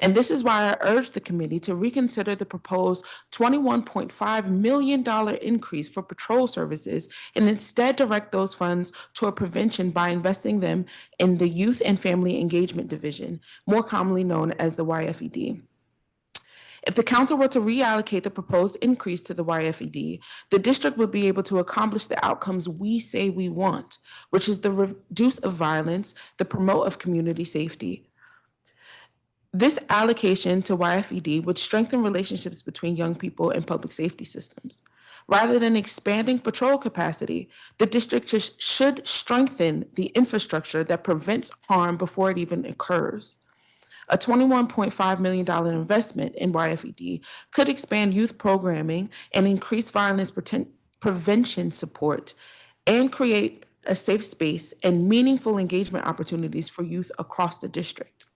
And this is why I urge the committee to reconsider the proposed $21.5 million increase for patrol services and instead direct those funds toward prevention by investing them in the Youth and Family Engagement Division, more commonly known as the YFED. If the council were to reallocate the proposed increase to the YFED, the district would be able to accomplish the outcomes we say we want, which is the reduce of violence, the promote of community safety. This allocation to YFED would strengthen relationships between young people and public safety systems. Rather than expanding patrol capacity, the district should strengthen the infrastructure that prevents harm before it even occurs. A $21.5 million investment in YFED could expand youth programming and increase violence prevention support and create a safe space and meaningful engagement opportunities for youth across the district.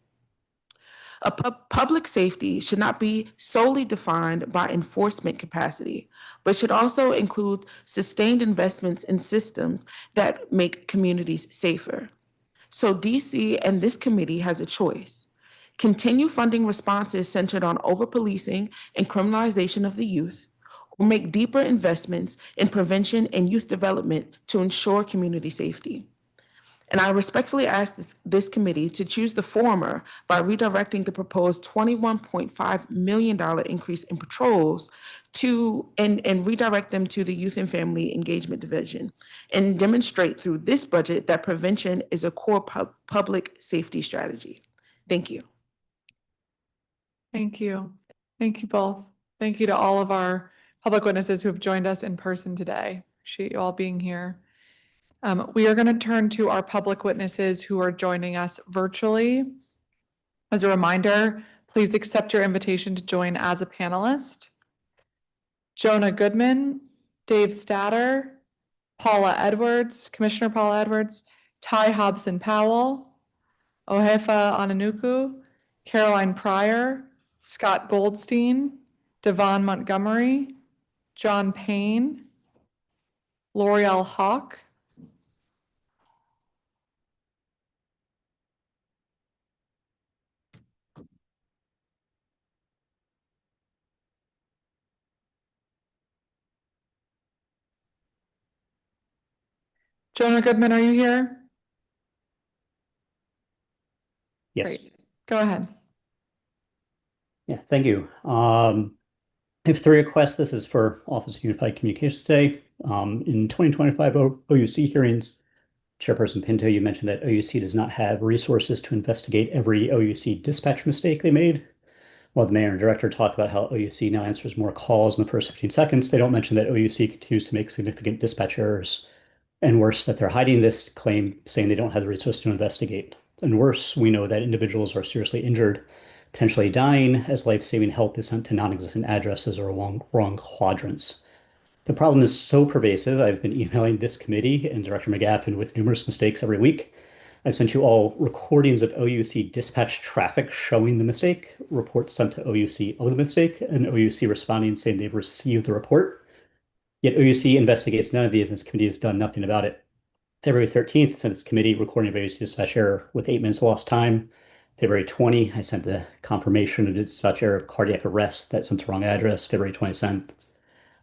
Public safety should not be solely defined by enforcement capacity, but should also include sustained investments in systems that make communities safer. So DC and this committee has a choice. Continue funding responses centered on over-policing and criminalization of the youth, or make deeper investments in prevention and youth development to ensure community safety. And I respectfully ask this committee to choose the former by redirecting the proposed $21.5 million increase in patrols and redirect them to the Youth and Family Engagement Division and demonstrate through this budget that prevention is a core public safety strategy. Thank you. Thank you. Thank you both. Thank you to all of our public witnesses who have joined us in person today. Appreciate you all being here. We are going to turn to our public witnesses who are joining us virtually. As a reminder, please accept your invitation to join as a panelist. Jonah Goodman, Dave Stadder, Paula Edwards, Commissioner Paula Edwards, Ty Hobson Powell, Oifa Anunnuku, Caroline Pryor, Scott Goldstein, Devon Montgomery, John Payne, L'Oreal Hawk, Jonah Goodman, are you here? Yes. Great. Go ahead. Yeah, thank you. I have three requests. This is for Office of Unified Communications today. In 2025 OUC hearings, Chairperson Pinto, you mentioned that OUC does not have resources to investigate every OUC dispatch mistake they made. While the mayor and director talk about how OUC now answers more calls in the first 15 seconds, they don't mention that OUC continues to make significant dispatch errors. And worse, that they're hiding this claim, saying they don't have the resources to investigate. And worse, we know that individuals are seriously injured, potentially dying, as life-saving help is sent to non-existent addresses or wrong quadrants. The problem is so pervasive, I've been emailing this committee and Director McGaffen with numerous mistakes every week. I've sent you all recordings of OUC dispatch traffic showing the mistake, reports sent to OUC of the mistake, and OUC responding saying they've received the report. Yet OUC investigates none of these, and this committee has done nothing about it. February 13th, sent this committee recording of OUC dispatch error with 8 minutes lost time. February 20, I sent the confirmation of dispatch error of cardiac arrest that sent to the wrong address. February 27th,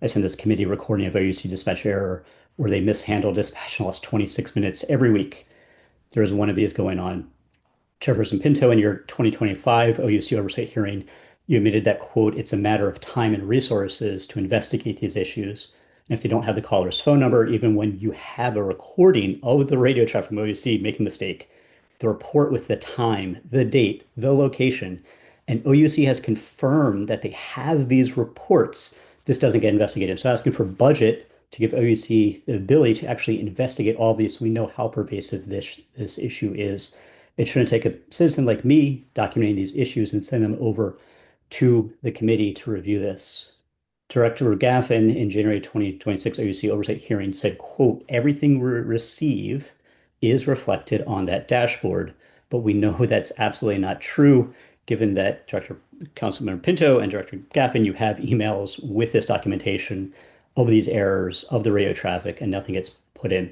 I sent this committee recording of OUC dispatch error where they mishandled dispatch and lost 26 minutes every week. There is one of these going on. Chairperson Pinto, in your 2025 OUC oversight hearing, you admitted that, quote, it's a matter of time and resources to investigate these issues. And if they don't have the caller's phone number, even when you have a recording of the radio traffic from OUC making the mistake, the report with the time, the date, the location, and OUC has confirmed that they have these reports, this doesn't get investigated. So asking for budget to give OUC the ability to actually investigate all of these so we know how pervasive this issue is. It shouldn't take a citizen like me documenting these issues and send them over to the committee to review this. Director McGaffen in January 2026 OUC oversight hearing said, quote, everything we receive is reflected on that dashboard, but we know that's absolutely not true, given that Councilmember Pinto and Director McGaffen, you have emails with this documentation of these errors of the radio traffic and nothing gets put in.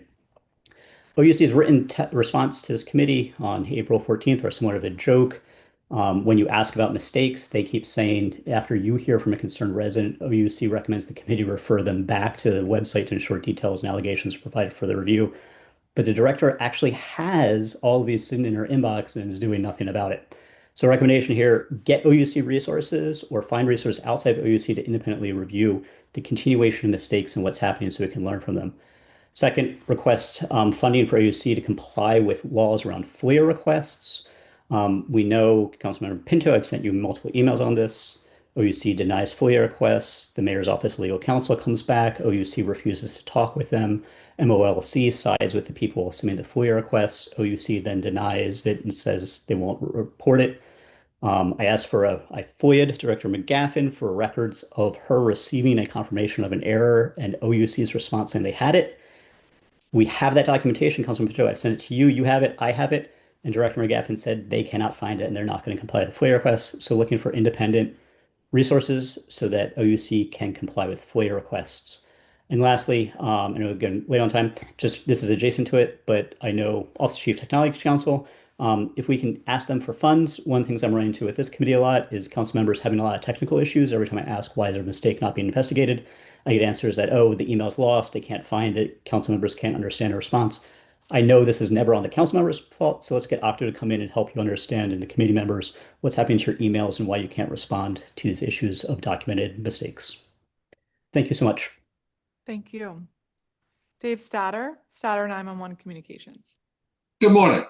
OUC's written response to this committee on April 14th are somewhat of a joke. When you ask about mistakes, they keep saying, after you hear from a concerned resident, OUC recommends the committee refer them back to the website to ensure details and allegations are provided for the review. But the director actually has all of these sitting in her inbox and is doing nothing about it. So recommendation here, get OUC resources or find resources outside of OUC to independently review the continuation of mistakes and what's happening so we can learn from them. Second, request funding for OUC to comply with laws around FOIA requests. We know, Councilmember Pinto, I've sent you multiple emails on this. OUC denies FOIA requests. The Mayor's Office of Legal Counsel comes back. OUC refuses to talk with them. MOLC sides with the people submitting the FOIA requests. OUC then denies it and says they won't report it. I asked for I FOIA'd Director McGaffen for records of her receiving a confirmation of an error and OUC's response saying they had it. We have that documentation, Councilman Pinto. I sent it to you. You have it. I have it. And Director McGaffen said they cannot find it and they're not going to comply with FOIA requests. So looking for independent resources so that OUC can comply with FOIA requests. And lastly, I know again, late on time, just this is adjacent to it, but I know Office of Chief Technology Counsel, if we can ask them for funds, one of the things I'm running into with this committee a lot is council members having a lot of technical issues. Every time I ask why is there a mistake not being investigated, I get answers that, oh, the email's lost, they can't find it, council members can't understand a response. I know this is never on the council members' fault, so let's get Octo to come in and help you understand, and the committee members, what's happening to your emails and why you can't respond to these issues of documented mistakes. Thank you so much. Thank you. Dave Stadder, Stadder 911 Communications. Good morning.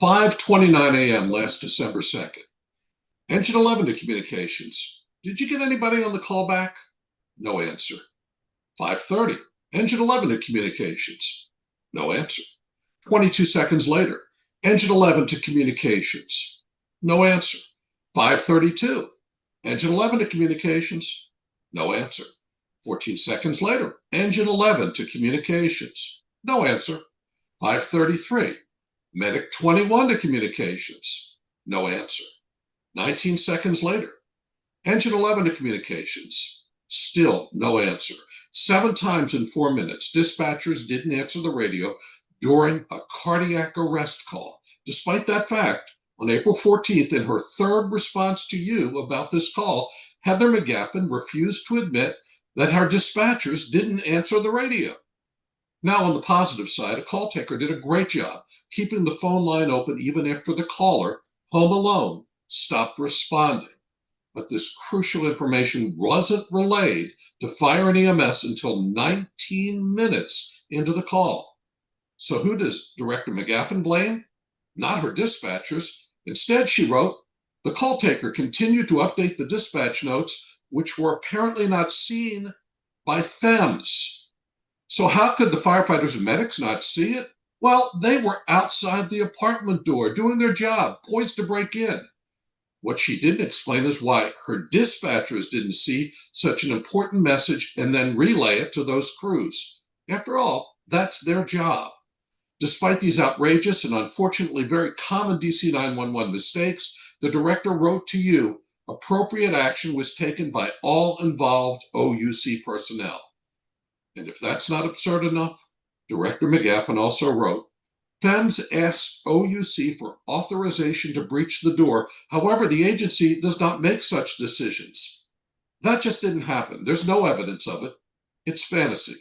5:29 a.m. last December 2nd. Engine 11 to communications. Did you get anybody on the call back? No answer. 5:30. Engine 11 to communications. No answer. 22 seconds later. Engine 11 to communications. No answer. 5:32. Engine 11 to communications. No answer. 14 seconds later. Engine 11 to communications. No answer. 5:33. Medic 21 to communications. No answer. 19 seconds later. Engine 11 to communications. Still no answer. 7 times in 4 minutes, dispatchers didn't answer the radio during a cardiac arrest call. Despite that fact, on April 14th, in her third response to you about this call, Heather McGaffen refused to admit that her dispatchers didn't answer the radio. Now, on the positive side, a call taker did a great job keeping the phone line open even after the caller, home alone, stopped responding. But this crucial information wasn't relayed to fire and EMS until 19 minutes into the call. So who does Director McGaffen blame? Not her dispatchers. Instead, she wrote, the call taker continued to update the dispatch notes, which were apparently not seen by FEMS. So how could the firefighters and medics not see it? Well, they were outside the apartment door doing their job, poised to break in. What she didn't explain is why her dispatchers didn't see such an important message and then relay it to those crews. After all, that's their job. Despite these outrageous and unfortunately very common DC 911 mistakes, the director wrote to you, appropriate action was taken by all involved OUC personnel. And if that's not absurd enough, Director McGaffen also wrote, FEMS asked OUC for authorization to breach the door. However, the agency does not make such decisions. That just didn't happen. There's no evidence of it. It's fantasy.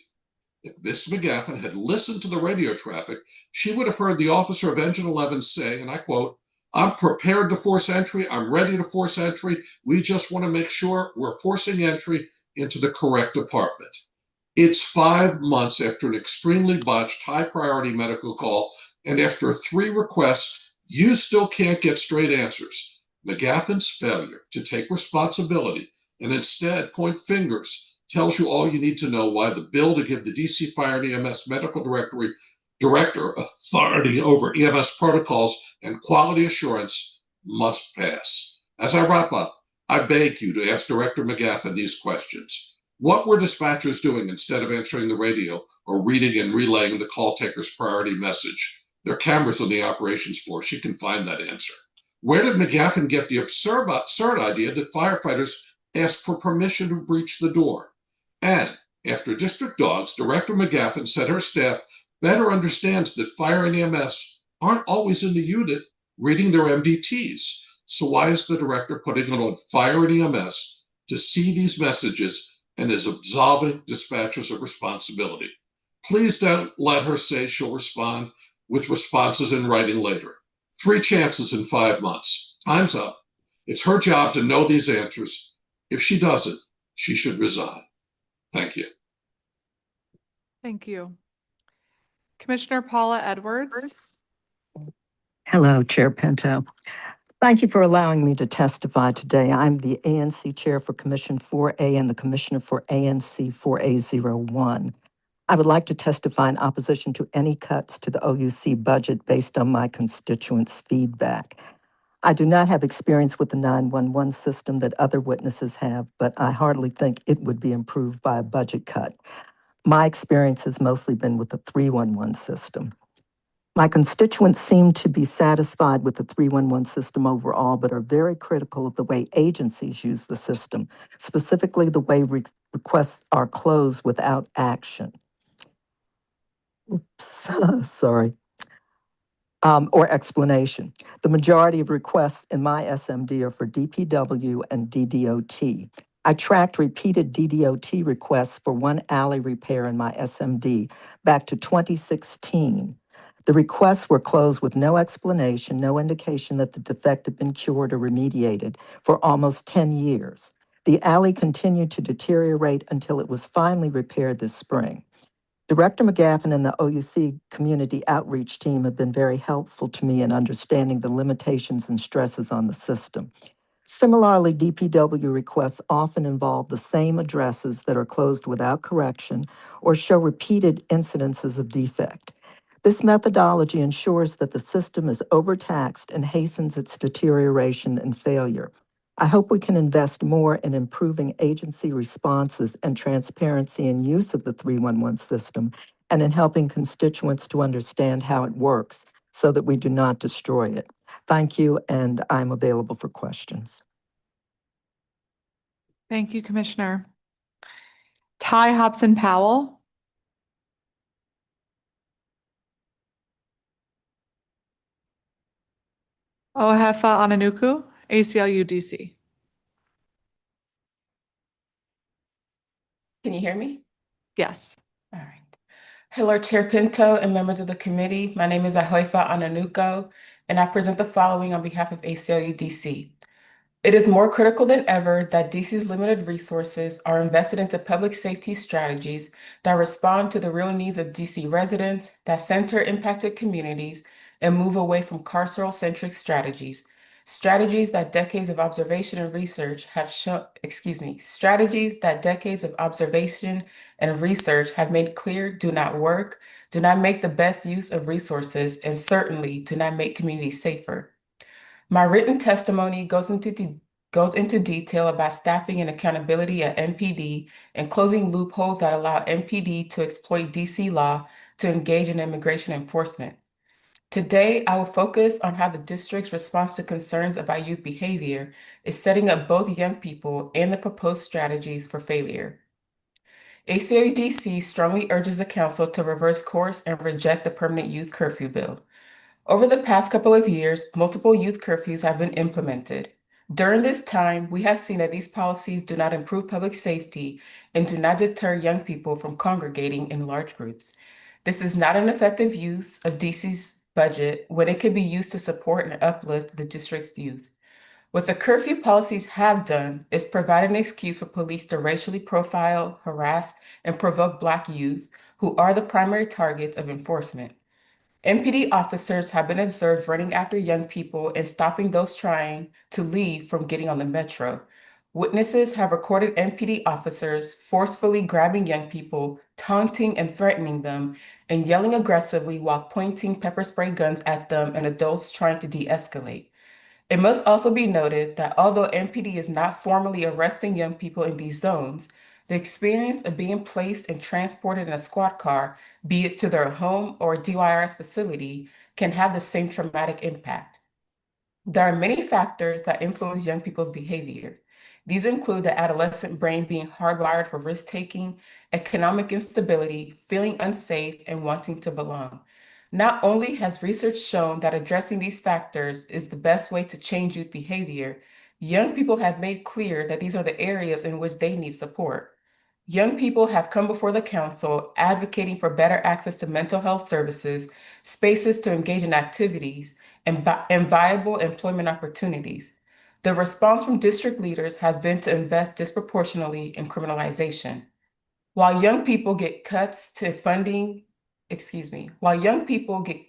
If Miss McGaffen had listened to the radio traffic, she would have heard the officer of Engine 11 say, and I quote, I'm prepared to force entry. I'm ready to force entry. We just want to make sure we're forcing entry into the correct apartment. It's 5 months after an extremely botched, high-priority medical call, and after 3 requests, you still can't get straight answers. McGaffen's failure to take responsibility and instead point fingers tells you all you need to know why the bill to give the DC Fire and EMS Medical Director authority over EMS protocols and quality assurance must pass. As I wrap up, I beg you to ask Director McGaffen these questions. What were dispatchers doing instead of answering the radio or reading and relaying the call taker's priority message? There are cameras on the operations floor. She can find that answer. Where did McGaffen get the absurd idea that firefighters asked for permission to breach the door? And after District Dogs, Director McGaffen said her staff better understands that fire and EMS aren't always in the unit reading their MDTs. So why is the director putting it on fire and EMS to see these messages and is absolving dispatchers of responsibility? Please don't let her say she'll respond with responses in writing later. 3 chances in 5 months. Time's up. It's her job to know these answers. If she doesn't, she should resign. Thank you. Thank you. Commissioner Paula Edwards. Hello, Chair Pinto. Thank you for allowing me to testify today. I'm the ANC Chair for Commission 4A and the Commissioner for ANC 4A01. I would like to testify in opposition to any cuts to the OUC budget based on my constituents' feedback. I do not have experience with the 911 system that other witnesses have, but I hardly think it would be improved by a budget cut. My experience has mostly been with the 311 system. My constituents seem to be satisfied with the 311 system overall, but are very critical of the way agencies use the system, specifically the way requests are closed without action. Oops, sorry. Or explanation. The majority of requests in my SMD are for DPW and DDOT. I tracked repeated DDOT requests for one alley repair in my SMD back to 2016. The requests were closed with no explanation, no indication that the defect had been cured or remediated for almost 10 years. The alley continued to deteriorate until it was finally repaired this spring. Director McGaffen and the OUC community outreach team have been very helpful to me in understanding the limitations and stresses on the system. Similarly, DPW requests often involve the same addresses that are closed without correction or show repeated incidences of defect. This methodology ensures that the system is overtaxed and hastens its deterioration and failure. I hope we can invest more in improving agency responses and transparency in use of the 311 system and in helping constituents to understand how it works so that we do not destroy it. Thank you, and I'm available for questions. Thank you, Commissioner. Ty Hobson Powell. Oifa Anunnuku, ACLU DC. Can you hear me? Yes. All right. Hello, Chair Pinto and members of the committee. My name is Oifa Anunnuku, and I present the following on behalf of ACLU DC. It is more critical than ever that DC's limited resources are invested into public safety strategies that respond to the real needs of DC residents, that center impacted communities, and move away from carceral-centric strategies. Strategies that decades of observation and research have shown, strategies that decades of observation and research have made clear do not work, do not make the best use of resources, and certainly do not make communities safer. My written testimony goes into detail about staffing and accountability at MPD and closing loopholes that allow MPD to exploit DC law to engage in immigration enforcement. Today, I will focus on how the district's response to concerns about youth behavior is setting up both young people and the proposed strategies for failure. ACLU DC strongly urges the council to reverse course and reject the permanent youth curfew bill. Over the past couple of years, multiple youth curfews have been implemented. During this time, we have seen that these policies do not improve public safety and do not deter young people from congregating in large groups. This is not an effective use of DC's budget when it could be used to support and uplift the district's youth. What the curfew policies have done is provide an excuse for police to racially profile, harass, and provoke Black youth who are the primary targets of enforcement. MPD officers have been observed running after young people and stopping those trying to leave from getting on the metro. Witnesses have recorded MPD officers forcefully grabbing young people, taunting and threatening them, and yelling aggressively while pointing pepper spray guns at them and adults trying to de-escalate. It must also be noted that although MPD is not formally arresting young people in these zones, the experience of being placed and transported in a squad car, be it to their home or DYR's facility, can have the same traumatic impact. There are many factors that influence young people's behavior. These include the adolescent brain being hardwired for risk-taking, economic instability, feeling unsafe, and wanting to belong. Not only has research shown that addressing these factors is the best way to change youth behavior, young people have made clear that these are the areas in which they need support. Young people have come before the council advocating for better access to mental health services, spaces to engage in activities, and viable employment opportunities. The response from district leaders has been to invest disproportionately in criminalization. While young people get cuts to funding, while young people get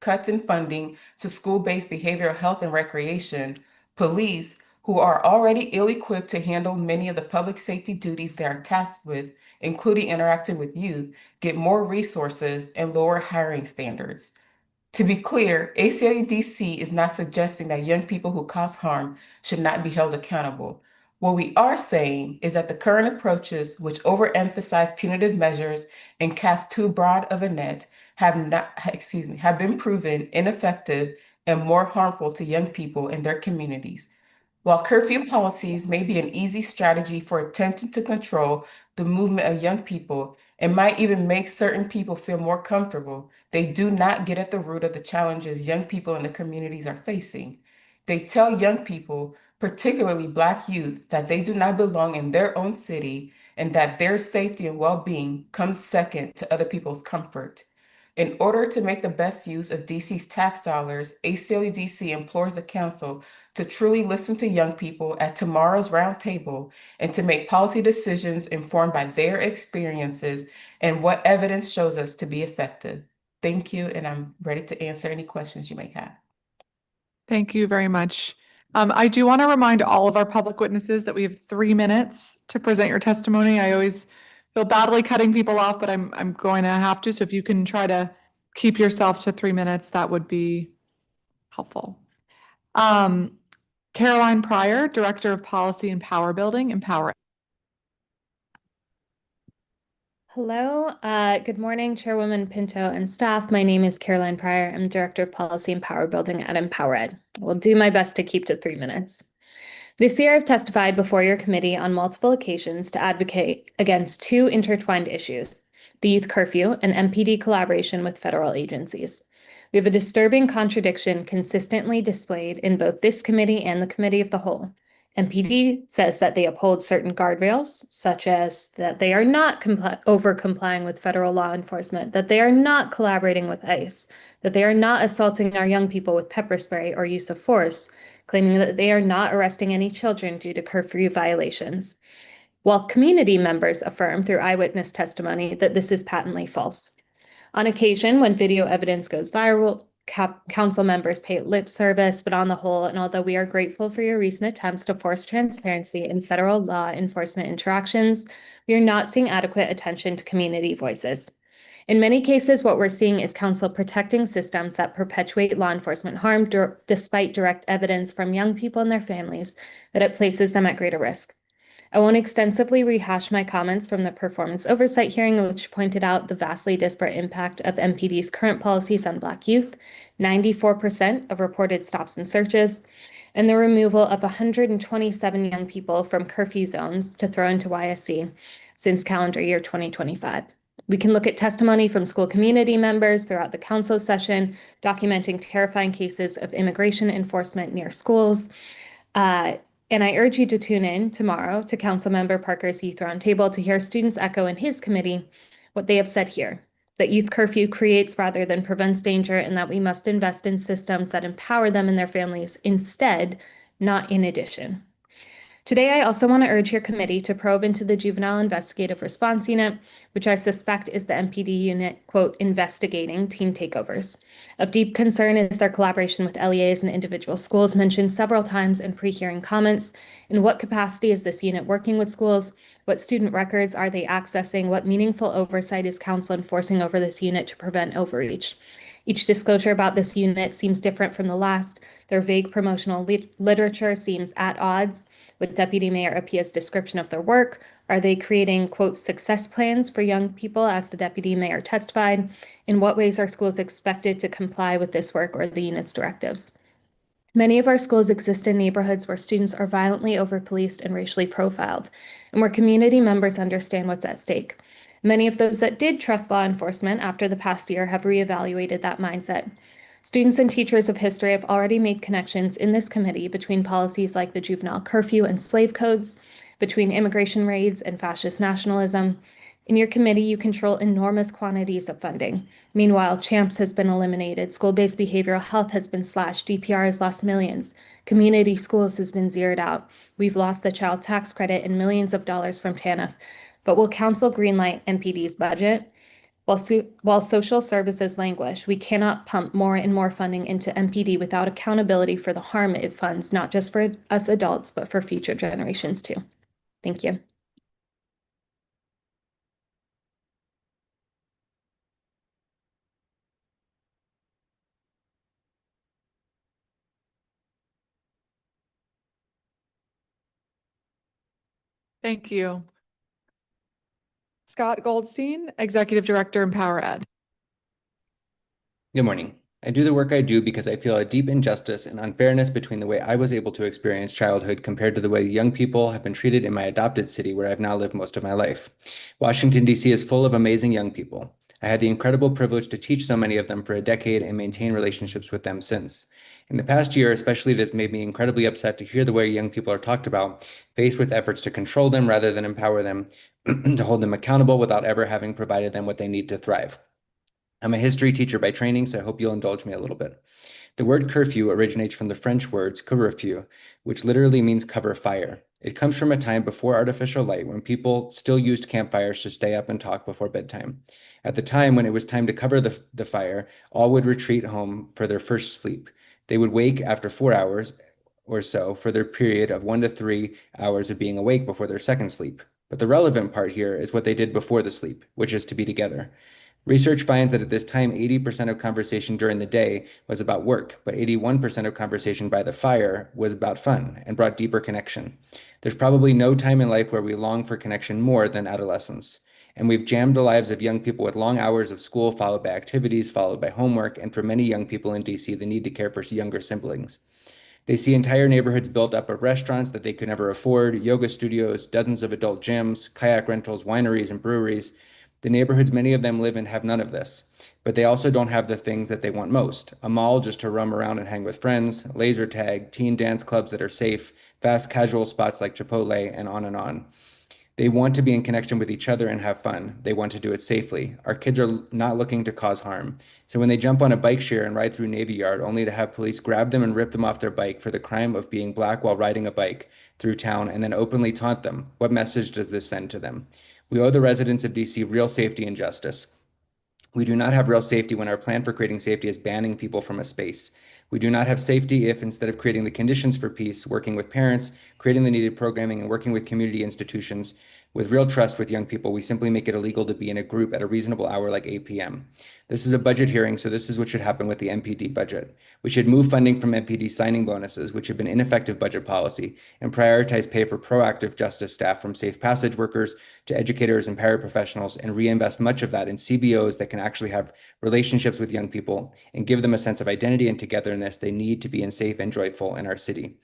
cuts in funding to school-based behavioral health and recreation, police, who are already ill-equipped to handle many of the public safety duties they are tasked with, including interacting with youth, get more resources and lower hiring standards. To be clear, ACLU DC is not suggesting that young people who cause harm should not be held accountable. What we are saying is that the current approaches, which overemphasize punitive measures and cast too broad of a net, have been proven ineffective and more harmful to young people and their communities. While curfew policies may be an easy strategy for attempting to control the movement of young people and might even make certain people feel more comfortable, they do not get at the root of the challenges young people in the communities are facing. They tell young people, particularly Black youth, that they do not belong in their own city and that their safety and well-being comes second to other people's comfort. In order to make the best use of DC's tax dollars, ACLU DC implores the council to truly listen to young people at tomorrow's roundtable and to make policy decisions informed by their experiences and what evidence shows us to be effective. Thank you, and I'm ready to answer any questions you may have. Thank you very much. I do want to remind all of our public witnesses that we have 3 minutes to present your testimony. I always feel badly cutting people off, but I'm going to have to. So if you can try to keep yourself to 3 minutes, that would be helpful. Caroline Pryor, Director of Policy and Power Building, Empower. Hello, good morning, Chairwoman Pinto and staff. My name is Caroline Pryor. I'm Director of Policy and Power Building at Empower Ed. I will do my best to keep to 3 minutes. This year, I've testified before your committee on multiple occasions to advocate against two intertwined issues: the youth curfew and MPD collaboration with federal agencies. We have a disturbing contradiction consistently displayed in both this committee and the committee of the whole. MPD says that they uphold certain guardrails, such as that they are not over-complying with federal law enforcement, that they are not collaborating with ICE, that they are not assaulting our young people with pepper spray or use of force, claiming that they are not arresting any children due to curfew violations, while community members affirm through eyewitness testimony that this is patently false. On occasion, when video evidence goes viral, council members pay lip service, but on the whole, and although we are grateful for your recent attempts to force transparency in federal law enforcement interactions, we are not seeing adequate attention to community voices. In many cases, what we're seeing is council protecting systems that perpetuate law enforcement harm despite direct evidence from young people and their families that it places them at greater risk. I won't extensively rehash my comments from the performance oversight hearing, which pointed out the vastly disparate impact of MPD's current policies on Black youth, 94% of reported stops and searches, and the removal of 127 young people from curfew zones to throw into YSC since calendar year 2025. We can look at testimony from school community members throughout the council session, documenting terrifying cases of immigration enforcement near schools. And I urge you to tune in tomorrow to Councilmember Parker's Youth Roundtable to hear students echo in his committee what they have said here, that youth curfew creates rather than prevents danger, and that we must invest in systems that empower them and their families instead, not in addition. Today, I also want to urge your committee to probe into the Juvenile Investigative Response Unit, which I suspect is the MPD unit, quote, investigating teen takeovers. Of deep concern is their collaboration with LEAs and individual schools mentioned several times in pre-hearing comments. In what capacity is this unit working with schools? What student records are they accessing? What meaningful oversight is council enforcing over this unit to prevent overreach? Each disclosure about this unit seems different from the last. Their vague promotional literature seems at odds with Deputy Mayor Apia's description of their work. Are they creating, quote, success plans for young people, as the Deputy Mayor testified? In what ways are schools expected to comply with this work or the unit's directives? Many of our schools exist in neighborhoods where students are violently over-policed and racially profiled, and where community members understand what's at stake. Many of those that did trust law enforcement after the past year have reevaluated that mindset. Students and teachers of history have already made connections in this committee between policies like the juvenile curfew and slave codes, between immigration raids and fascist nationalism. In your committee, you control enormous quantities of funding. Meanwhile, CHAMPS has been eliminated, school-based behavioral health has been slashed, DPR has lost millions, community schools has been zeroed out. We've lost the child tax credit and millions of dollars from TANF. But will council greenlight MPD's budget? While social services languish, we cannot pump more and more funding into MPD without accountability for the harm it funds, not just for us adults, but for future generations too. Thank you. Thank you. Scott Goldstein, Executive Director, Empower Ed. Good morning. I do the work I do because I feel a deep injustice and unfairness between the way I was able to experience childhood compared to the way young people have been treated in my adopted city where I've now lived most of my life. Washington, D.C. is full of amazing young people. I had the incredible privilege to teach so many of them for a decade and maintain relationships with them since. In the past year, especially, it has made me incredibly upset to hear the way young people are talked about, faced with efforts to control them rather than empower them, to hold them accountable without ever having provided them what they need to thrive. I'm a history teacher by training, so I hope you'll indulge me a little bit. The word curfew originates from the French words couvre-feu, which literally means cover fire. It comes from a time before artificial light when people still used campfires to stay up and talk before bedtime. At the time when it was time to cover the fire, all would retreat home for their first sleep. They would wake after 4 hours or so for their period of 1 to 3 hours of being awake before their second sleep. But the relevant part here is what they did before the sleep, which is to be together. Research finds that at this time, 80% of conversation during the day was about work, but 81% of conversation by the fire was about fun and brought deeper connection. There's probably no time in life where we long for connection more than adolescence. And we've jammed the lives of young people with long hours of school, followed by activities, followed by homework, and for many young people in DC, the need to care for younger siblings. They see entire neighborhoods built up of restaurants that they could never afford, yoga studios, dozens of adult gyms, kayak rentals, wineries, and breweries. The neighborhoods many of them live in have none of this, but they also don't have the things that they want most. A mall just to roam around and hang with friends, laser tag, teen dance clubs that are safe, fast casual spots like Chipotle, and on and on. They want to be in connection with each other and have fun. They want to do it safely. Our kids are not looking to cause harm. So when they jump on a bike share and ride through Navy Yard only to have police grab them and rip them off their bike for the crime of being Black while riding a bike through town and then openly taunt them, what message does this send to them? We owe the residents of DC real safety and justice. We do not have real safety when our plan for creating safety is banning people from a space. We do not have safety if, instead of creating the conditions for peace, working with parents, creating the needed programming, and working with community institutions with real trust with young people, we simply make it illegal to be in a group at a reasonable hour like 8 p.m. This is a budget hearing, so this is what should happen with the MPD budget. We should move funding from MPD signing bonuses, which have been ineffective budget policy, and prioritize pay for proactive justice staff from safe passage workers to educators and paraprofessionals, and reinvest much of that in CBOs that can actually have relationships with young people and give them a sense of identity and togetherness they need to be safe and joyful in our city.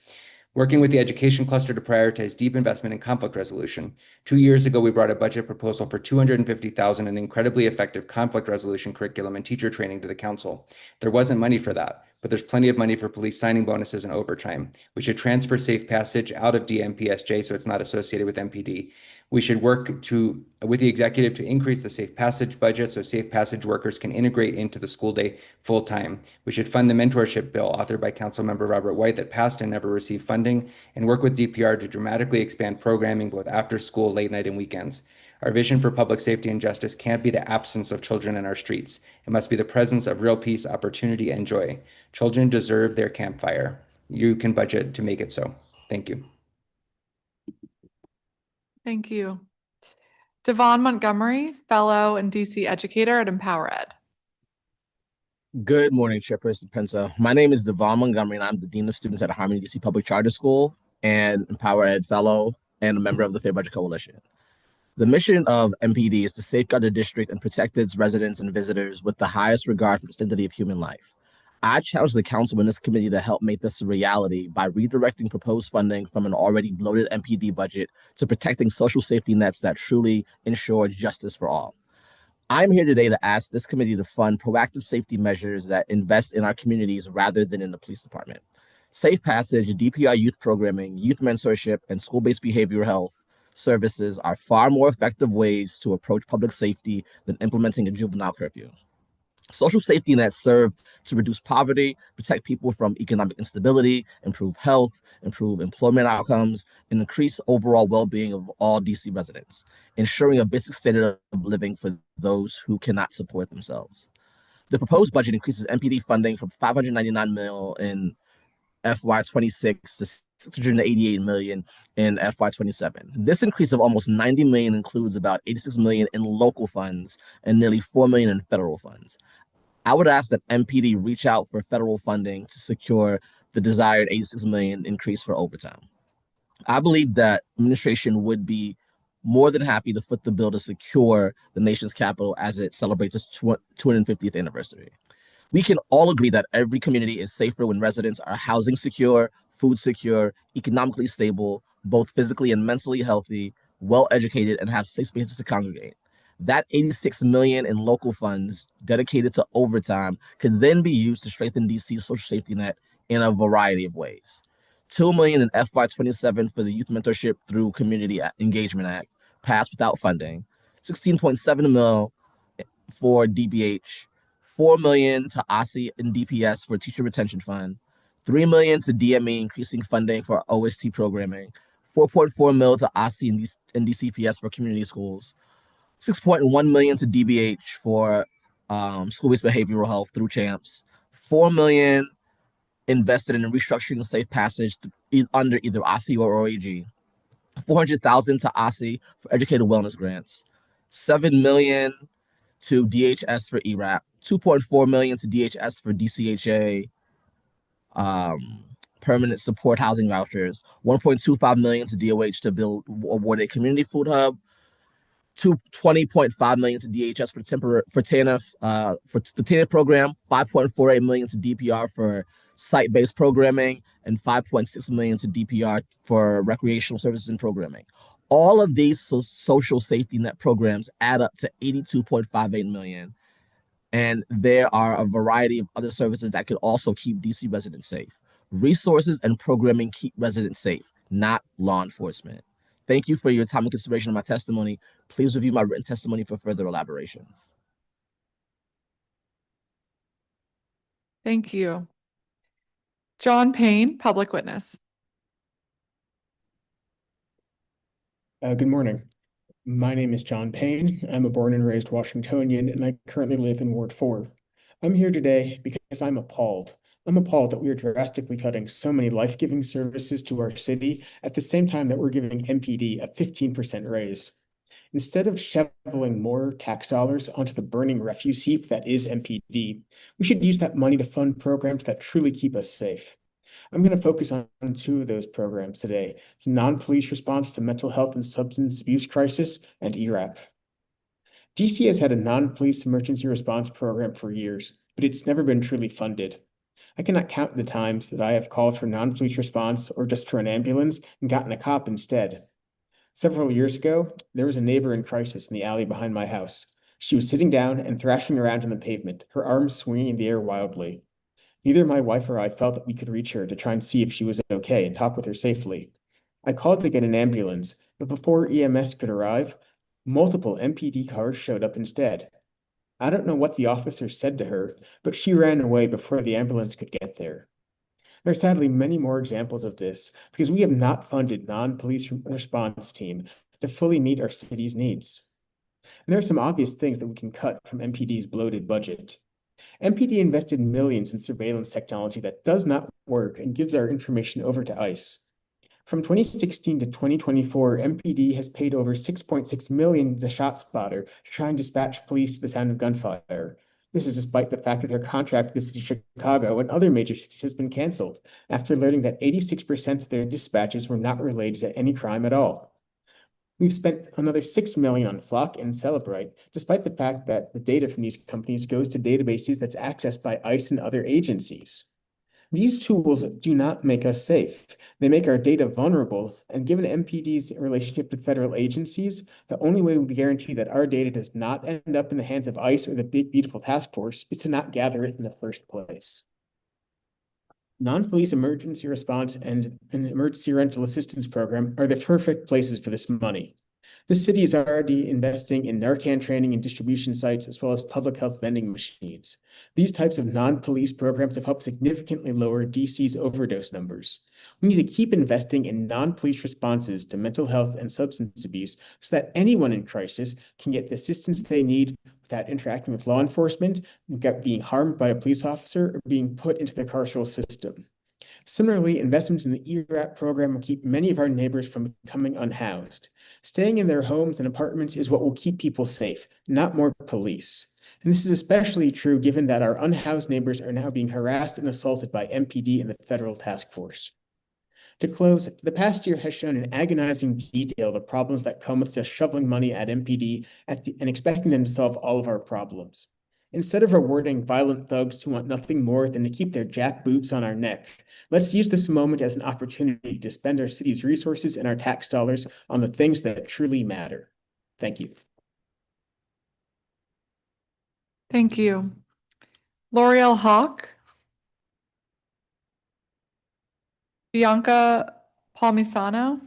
Working with the education cluster to prioritize deep investment in conflict resolution. 2 years ago, we brought a budget proposal for $250,000 in incredibly effective conflict resolution curriculum and teacher training to the council. There wasn't money for that, but there's plenty of money for police signing bonuses and overtime. We should transfer safe passage out of DMPSJ so it's not associated with MPD. We should work with the executive to increase the safe passage budget so safe passage workers can integrate into the school day full time. We should fund the mentorship bill authored by Councilmember Robert White that passed and never received funding, and work with DPR to dramatically expand programming both after school, late night, and weekends. Our vision for public safety and justice can't be the absence of children in our streets. It must be the presence of real peace, opportunity, and joy. Children deserve their campfire. You can budget to make it so. Thank you. Thank you. Devon Montgomery, fellow and DC educator at Empower Ed. Good morning, Chairperson Penza. My name is Devon Montgomery, and I'm the Dean of Students at Harmony DC Public Charter School and Empower Ed Fellow and a member of the Fair Budget Coalition. The mission of MPD is to safeguard the district and protect its residents and visitors with the highest regard for the sanctity of human life. I challenge the council and this committee to help make this a reality by redirecting proposed funding from an already bloated MPD budget to protecting social safety nets that truly ensure justice for all. I'm here today to ask this committee to fund proactive safety measures that invest in our communities rather than in the police department. Safe passage, DPR youth programming, youth mentorship, and school-based behavioral health services are far more effective ways to approach public safety than implementing a juvenile curfew. Social safety nets serve to reduce poverty, protect people from economic instability, improve health, improve employment outcomes, and increase overall well-being of all DC residents, ensuring a basic standard of living for those who cannot support themselves. The proposed budget increases MPD funding from $599 million in FY26 to $688 million in FY27. This increase of almost $90 million includes about $86 million in local funds and nearly $4 million in federal funds. I would ask that MPD reach out for federal funding to secure the desired $86 million increase for overtime. I believe that administration would be more than happy to foot the bill to secure the nation's capital as it celebrates its 250th anniversary. We can all agree that every community is safer when residents are housing secure, food secure, economically stable, both physically and mentally healthy, well-educated, and have safe spaces to congregate. That $86 million in local funds dedicated to overtime could then be used to strengthen DC's social safety net in a variety of ways. $2 million in FY27 for the Youth Mentorship through Community Engagement Act, passed without funding. $16.7 million for DBH $4 million to OSI and DPS for Teacher Retention Fund, $3 million to DME, increasing funding for OST programming, $4.4 million to OSI and DCPS for community schools, $6.1 million to DBH for school-based behavioral health through CHAMPS, $4 million invested in restructuring safe passage under either OSI or OAG, $400,000 to OSI for educator wellness grants, $7 million to DHS for ERAP, $2.4 million to DHS for DCHA permanent support housing vouchers, $1.25 million to DOH to build award a community food hub, $20.5 million to DHS for TANF for the TANF program, $5.48 million to DPR for site-based programming, and $5.6 million to DPR for recreational services and programming. All of these social safety net programs add up to $82.58 million. And there are a variety of other services that could also keep DC residents safe. Resources and programming keep residents safe, not law enforcement. Thank you for your time and consideration of my testimony. Please review my written testimony for further elaborations. Thank you. John Payne, public witness. Good morning. My name is John Payne. I'm a born and raised Washingtonian, and I currently live in Ward 4. I'm here today because I'm appalled. I'm appalled that we are drastically cutting so many life-giving services to our city at the same time that we're giving MPD a 15% raise. Instead of shoveling more tax dollars onto the burning refuse heap that is MPD, we should use that money to fund programs that truly keep us safe. I'm going to focus on two of those programs today. It's non-police response to mental health and substance abuse crisis and ERAP. DC has had a non-police emergency response program for years, but it's never been truly funded. I cannot count the times that I have called for non-police response or just for an ambulance and gotten a cop instead. Several years ago, there was a neighbor in crisis in the alley behind my house. She was sitting down and thrashing around on the pavement, her arms swinging in the air wildly. Neither my wife or I felt that we could reach her to try and see if she was okay and talk with her safely. I called to get an ambulance, but before EMS could arrive, multiple MPD cars showed up instead. I don't know what the officer said to her, but she ran away before the ambulance could get there. There are sadly many more examples of this because we have not funded non-police response team to fully meet our city's needs. And there are some obvious things that we can cut from MPD's bloated budget. MPD invested millions in surveillance technology that does not work and gives our information over to ICE. From 2016 to 2024, MPD has paid over $6.6 million to ShotSpotter to try and dispatch police to the sound of gunfire. This is despite the fact that their contract with the city of Chicago and other major cities has been canceled after learning that 86% of their dispatches were not related to any crime at all. We've spent another $6 million on Flock and Celebrite, despite the fact that the data from these companies goes to databases that's accessed by ICE and other agencies. These tools do not make us safe. They make our data vulnerable, and given MPD's relationship with federal agencies, the only way we guarantee that our data does not end up in the hands of ICE or the Big Beautiful Task Force is to not gather it in the first place. Non-police emergency response and an emergency rental assistance program are the perfect places for this money. The city is already investing in Narcan training and distribution sites, as well as public health vending machines. These types of non-police programs have helped significantly lower DC's overdose numbers. We need to keep investing in non-police responses to mental health and substance abuse so that anyone in crisis can get the assistance they need without interacting with law enforcement, without being harmed by a police officer, or being put into the carceral system. Similarly, investments in the ERAP program will keep many of our neighbors from becoming unhoused. Staying in their homes and apartments is what will keep people safe, not more police. And this is especially true given that our unhoused neighbors are now being harassed and assaulted by MPD and the federal task force. To close, the past year has shown in agonizing detail the problems that come with just shoveling money at MPD and expecting them to solve all of our problems. Instead of rewarding violent thugs who want nothing more than to keep their jack boots on our neck, let's use this moment as an opportunity to spend our city's resources and our tax dollars on the things that truly matter. Thank you. Thank you. L'Oreal Hawk. Bianca Palmisano.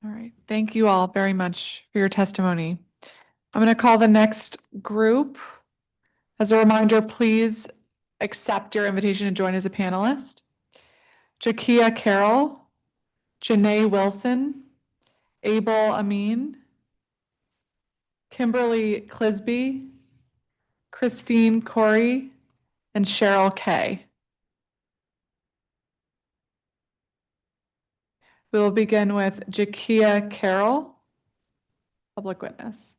All right. Thank you all very much for your testimony. I'm going to call the next group. As a reminder, please accept your invitation to join as a panelist. Jataya Carol, Janae Wilson, Abel Amin, Kimberly Clisby, Christine Corey, and Cheryl Kay. We will begin with Jataya Carol, public witness.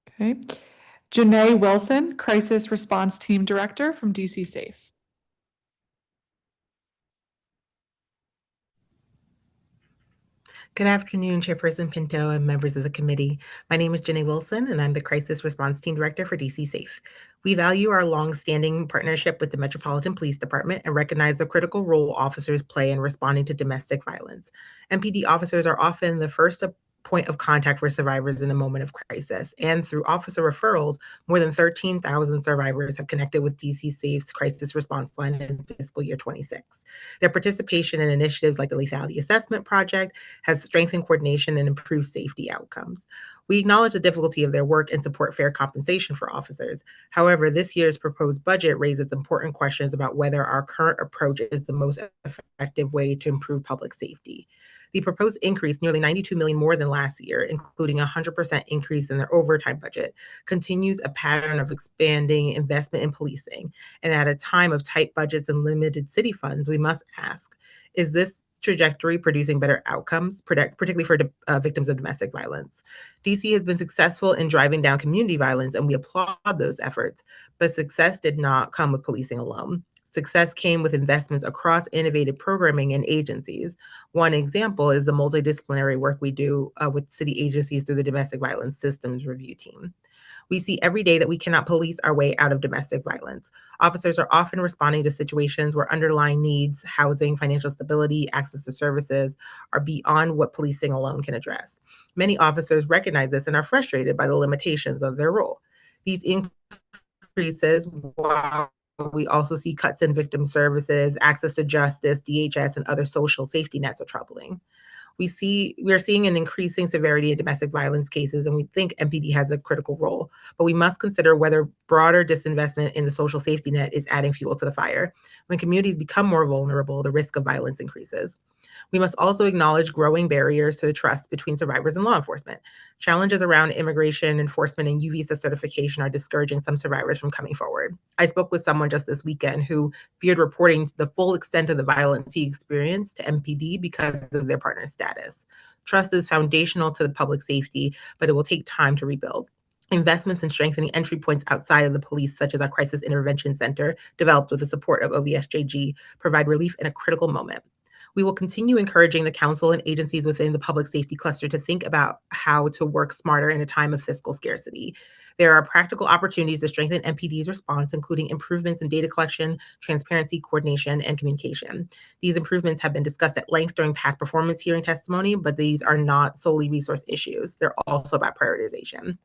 Okay. Janae Wilson, Crisis Response Team Director from DC Safe. Good afternoon, Chairperson Pinto and members of the committee. My name is Janae Wilson, and I'm the Crisis Response Team Director for DC Safe. We value our long-standing partnership with the Metropolitan Police Department and recognize the critical role officers play in responding to domestic violence. MPD officers are often the first point of contact for survivors in a moment of crisis. And through officer referrals, more than 13,000 survivors have connected with DC Safe's crisis response line in fiscal year 26. Their participation in initiatives like the Lethality Assessment Project has strengthened coordination and improved safety outcomes. We acknowledge the difficulty of their work and support fair compensation for officers. However, this year's proposed budget raises important questions about whether our current approach is the most effective way to improve public safety. The proposed increase, nearly $92 million more than last year, including a 100% increase in their overtime budget, continues a pattern of expanding investment in policing. And at a time of tight budgets and limited city funds, we must ask, is this trajectory producing better outcomes, particularly for victims of domestic violence? DC has been successful in driving down community violence, and we applaud those efforts, but success did not come with policing alone. Success came with investments across innovative programming and agencies. One example is the multidisciplinary work we do with city agencies through the Domestic Violence Systems Review Team. We see every day that we cannot police our way out of domestic violence. Officers are often responding to situations where underlying needs, housing, financial stability, access to services are beyond what policing alone can address. Many officers recognize this and are frustrated by the limitations of their role. These increases, while we also see cuts in victim services, access to justice, DHS, and other social safety nets are troubling. We are seeing an increasing severity in domestic violence cases, and we think MPD has a critical role, but we must consider whether broader disinvestment in the social safety net is adding fuel to the fire. When communities become more vulnerable, the risk of violence increases. We must also acknowledge growing barriers to the trust between survivors and law enforcement. Challenges around immigration enforcement and U visa certification are discouraging some survivors from coming forward. I spoke with someone just this weekend who feared reporting the full extent of the violence he experienced to MPD because of their partner's status. Trust is foundational to the public safety, but it will take time to rebuild. Investments in strengthening entry points outside of the police, such as our Crisis Intervention Center, developed with the support of OVSJG, provide relief in a critical moment. We will continue encouraging the council and agencies within the public safety cluster to think about how to work smarter in a time of fiscal scarcity. There are practical opportunities to strengthen MPD's response, including improvements in data collection, transparency, coordination, and communication. These improvements have been discussed at length during past performance hearing testimony, but these are not solely resource issues. They're also about prioritization.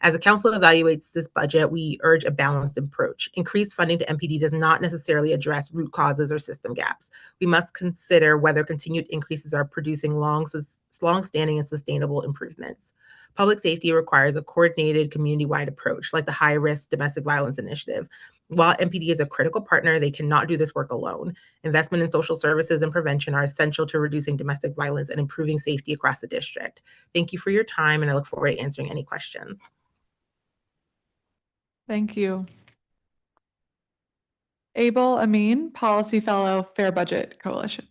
As the council evaluates this budget, we urge a balanced approach. Increased funding to MPD does not necessarily address root causes or system gaps. We must consider whether continued increases are producing long-standing and sustainable improvements. Public safety requires a coordinated community-wide approach, like the High-Risk Domestic Violence Initiative. While MPD is a critical partner, they cannot do this work alone. Investment in social services and prevention are essential to reducing domestic violence and improving safety across the district. Thank you for your time, and I look forward to answering any questions. Thank you. Abel Amin, Policy Fellow, Fair Budget Coalition.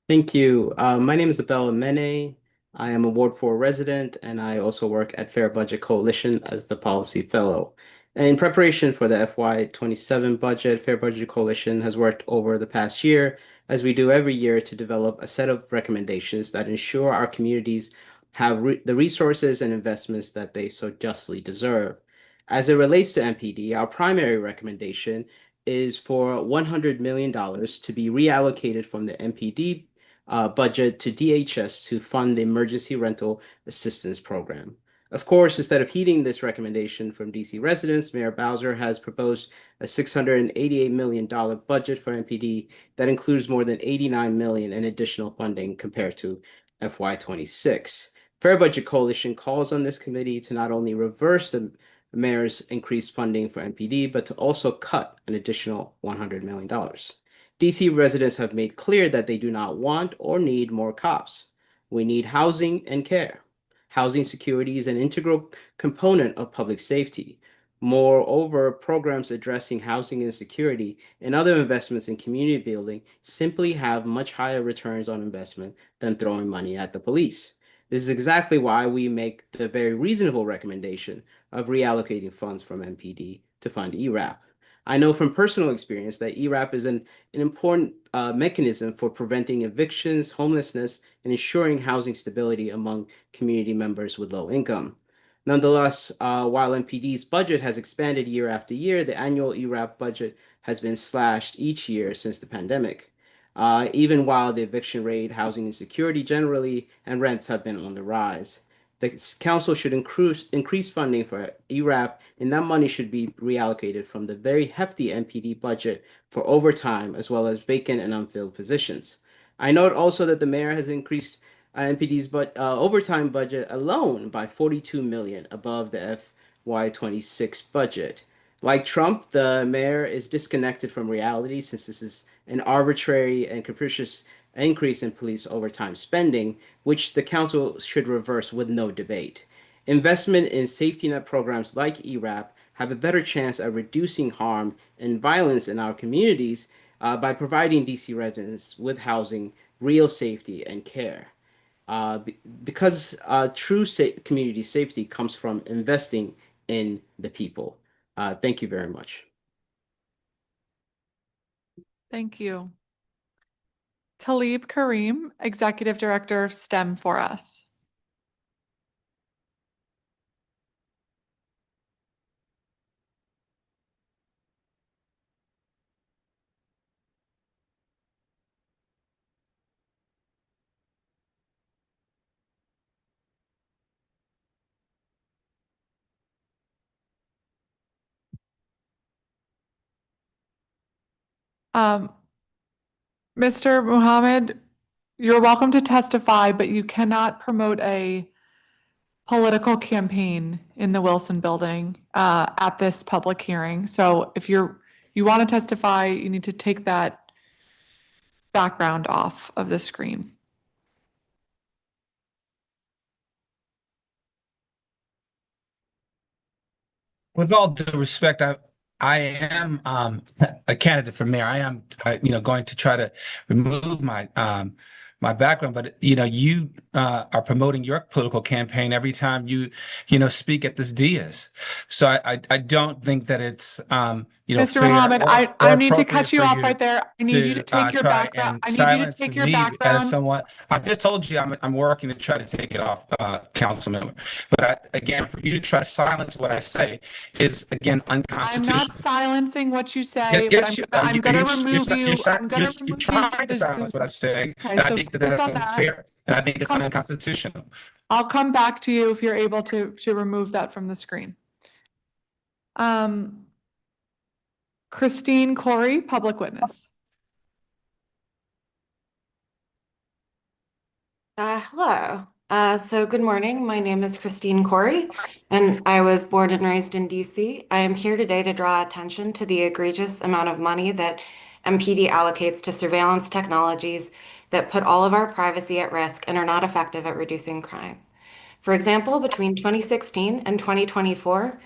Thank you. My name is Abel Amin. I am a Ward 4 resident, and I also work at Fair Budget Coalition as the Policy Fellow. In preparation for the FY27 budget, Fair Budget Coalition has worked over the past year, as we do every year, to develop a set of recommendations that ensure our communities have the resources and investments that they so justly deserve. As it relates to MPD, our primary recommendation is for $100 million to be reallocated from the MPD budget to DHS to fund the Emergency Rental Assistance Program. Of course, instead of heeding this recommendation from DC residents, Mayor Bowser has proposed a $688 million budget for MPD that includes more than $89 million in additional funding compared to FY26. Fair Budget Coalition calls on this committee to not only reverse the mayor's increased funding for MPD, but to also cut an additional $100 million. DC residents have made clear that they do not want or need more cops. We need housing and care. Housing security is an integral component of public safety. Moreover, programs addressing housing insecurity and other investments in community building simply have much higher returns on investment than throwing money at the police. This is exactly why we make the very reasonable recommendation of reallocating funds from MPD to fund ERAP. I know from personal experience that ERAP is an important mechanism for preventing evictions, homelessness, and ensuring housing stability among community members with low income. Nonetheless, while MPD's budget has expanded year after year, the annual ERAP budget has been slashed each year since the pandemic. Even while the eviction rate, housing insecurity generally, and rents have been on the rise. The council should increase funding for ERAP, and that money should be reallocated from the very hefty MPD budget for overtime, as well as vacant and unfilled positions. I note also that the mayor has increased MPD's overtime budget alone by $42 million above the FY26 budget. Like Trump, the mayor is disconnected from reality since this is an arbitrary and capricious increase in police overtime spending, which the council should reverse with no debate. Investment in safety net programs like ERAP have a better chance at reducing harm and violence in our communities by providing DC residents with housing, real safety, and care. Because true community safety comes from investing in the people. Thank you very much. Thank you. Talib Karim, Executive Director of STEM for us. Mr. Muhammad, you're welcome to testify, but you cannot promote a political campaign in the Wilson building at this public hearing. So if you want to testify, you need to take that background off of the screen. With all due respect, I am a candidate for mayor. I am, going to try to remove my my background, but you are promoting your political campaign every time you speak at this dais. So I don't think that it's Mr. fair Muhammad, or I need to cut appropriate you for off right there. I need you to take your try background. and I need you to silence take your me as background. someone. I just told you I'm working to try to take it off, Councilman. But again, for you to try to silence what I say is again I'm unconstitutional. not silencing what you say, Yes, but I'm going to remove you. I'm going to you're remove you trying from to this silence group. what I'm saying. Okay, And I so think that focus that's on that. unfair. And I think it's unconstitutional. I'll come back to you if you're able to remove that from the screen. Christine Corey, public witness. Hello. So good morning. My name is Christine Corey, and I was born and raised in DC. I am here today to draw attention to the egregious amount of money that MPD allocates to surveillance technologies that put all of our privacy at risk and are not effective at reducing crime. For example, between 2016 and 2024,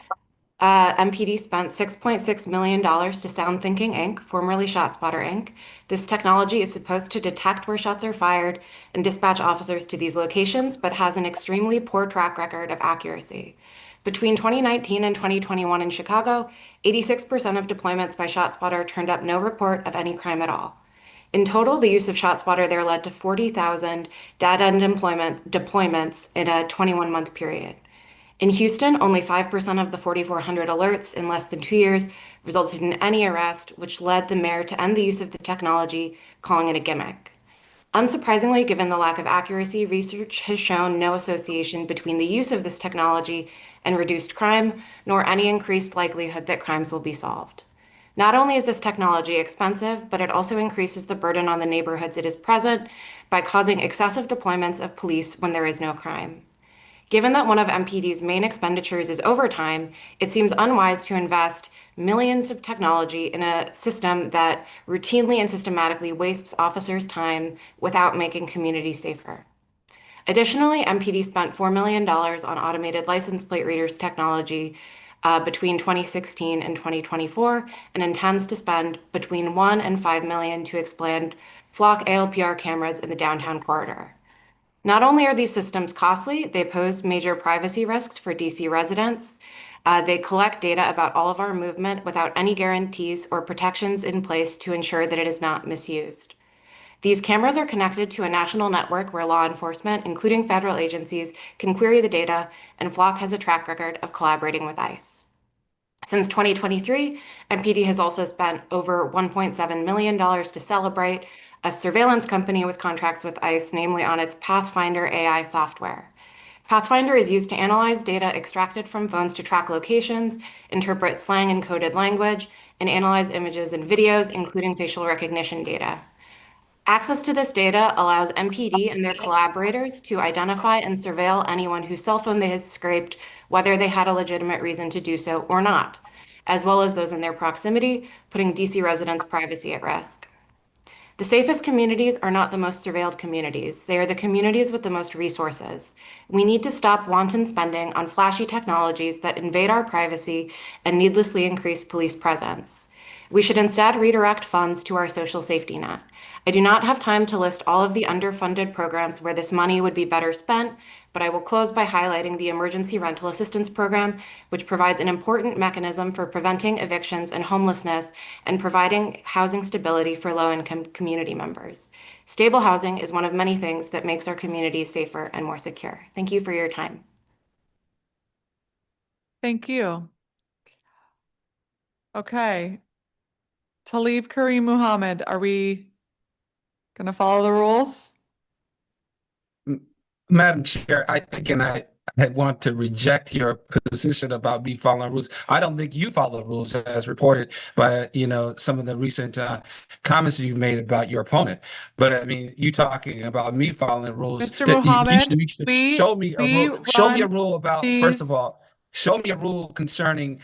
MPD spent $6.6 million to SoundThinking Inc., formerly ShotSpotter Inc. This technology is supposed to detect where shots are fired and dispatch officers to these locations, but has an extremely poor track record of accuracy. Between 2019 and 2021 in Chicago, 86% of deployments by ShotSpotter turned up no report of any crime at all. In total, the use of ShotSpotter there led to 40,000 dead-end deployments in a 21-month period. In Houston, only 5% of the 4,400 alerts in less than 2 years resulted in any arrest, which led the mayor to end the use of the technology, calling it a gimmick. Unsurprisingly, given the lack of accuracy, research has shown no association between the use of this technology and reduced crime, nor any increased likelihood that crimes will be solved. Not only is this technology expensive, but it also increases the burden on the neighborhoods it is present by causing excessive deployments of police when there is no crime. Given that one of MPD's main expenditures is overtime, it seems unwise to invest millions of technology in a system that routinely and systematically wastes officers' time without making communities safer. Additionally, MPD spent $4 million on automated license plate readers technology between 2016 and 2024, and intends to spend between $1 and $5 million to expand flock ALPR cameras in the downtown corridor. Not only are these systems costly, they pose major privacy risks for DC residents. They collect data about all of our movement without any guarantees or protections in place to ensure that it is not misused. These cameras are connected to a national network where law enforcement, including federal agencies, can query the data, and Flock has a track record of collaborating with ICE. Since 2023, MPD has also spent over $1.7 million to Celebrate, a surveillance company with contracts with ICE, namely on its Pathfinder AI software. Pathfinder is used to analyze data extracted from phones to track locations, interpret slang and coded language, and analyze images and videos, including facial recognition data. Access to this data allows MPD and their collaborators to identify and surveil anyone whose cell phone they had scraped, whether they had a legitimate reason to do so or not, as well as those in their proximity, putting DC residents' privacy at risk. The safest communities are not the most surveilled communities. They are the communities with the most resources. We need to stop wanton spending on flashy technologies that invade our privacy and needlessly increase police presence. We should instead redirect funds to our social safety net. I do not have time to list all of the underfunded programs where this money would be better spent, but I will close by highlighting the Emergency Rental Assistance Program, which provides an important mechanism for preventing evictions and homelessness and providing housing stability for low-income community members. Stable housing is one of many things that makes our communities safer and more secure. Thank you for your time. Thank you. Okay. Talib Kareem Muhammad, are we going to follow the rules? Madam Chair, I want to reject your position about me following rules. I don't think you follow rules as reported by, some of the recent comments you made about your opponent. But I mean, you talking about me following rules. Mr. Muhammad, you should show me a rule about, first of all, show me a rule concerning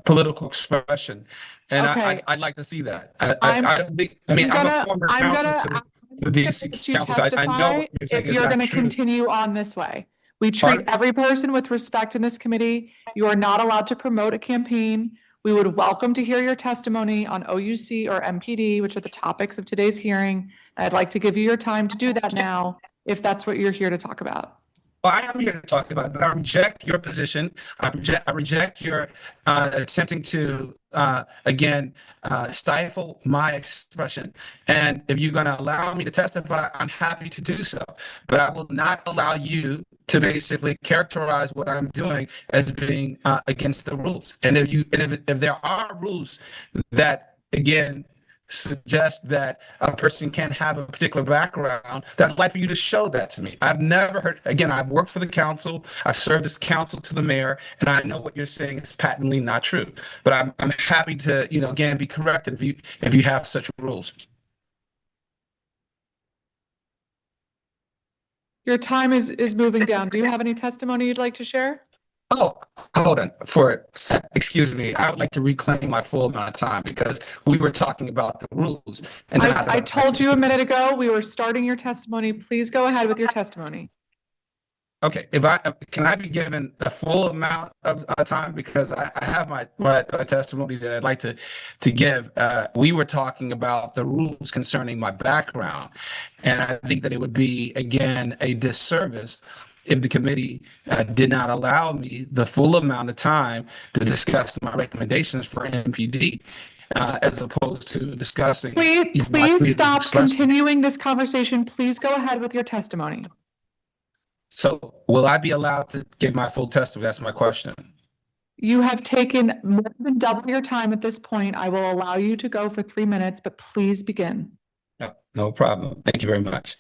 political expression. And okay. I'd like to see that. I'm a former counsel to the DC Council. So I know what you're saying if you're going to continue on this way. We treat every person with respect in this committee. You are not allowed to promote a campaign. We would welcome to hear your testimony on OUC or MPD, which are the topics of today's hearing. I'd like to give you your time to do that now, if that's what you're here to talk about. Well, I am here to talk about it, but I reject your position. I reject your attempting to, stifle my expression. And if you're going to allow me to testify, I'm happy to do so. But I will not allow you to basically characterize what I'm doing as being against the rules. And if there are rules that, again, suggest that a person can have a particular background, then I'd like for you to show that to me. I've never heard, again, I've worked for the council, I've served as counsel to the mayor, and I know what you're saying is patently not true. But I'm happy to, again, be corrected if you have such rules. Your time is moving down. Do you have any testimony you'd like to share? Oh, hold on. Excuse me. I would like to reclaim my full amount of time because we were talking about the rules. And I told you a minute ago we were starting your testimony. Please go ahead with your testimony. Okay. Can I be given a full amount of time because I have my testimony that I'd like to give. We were talking about the rules concerning my background, and I think that it would be, again, a disservice if the committee did not allow me the full amount of time to discuss my recommendations for MPD, as opposed to discussing. Please stop continuing this conversation. Please go ahead with your testimony. So will I be allowed to give my full testimony? That's my question. You have taken more than double your time at this point. I will allow you to go for 3 minutes, but please begin. No problem. Thank you very much.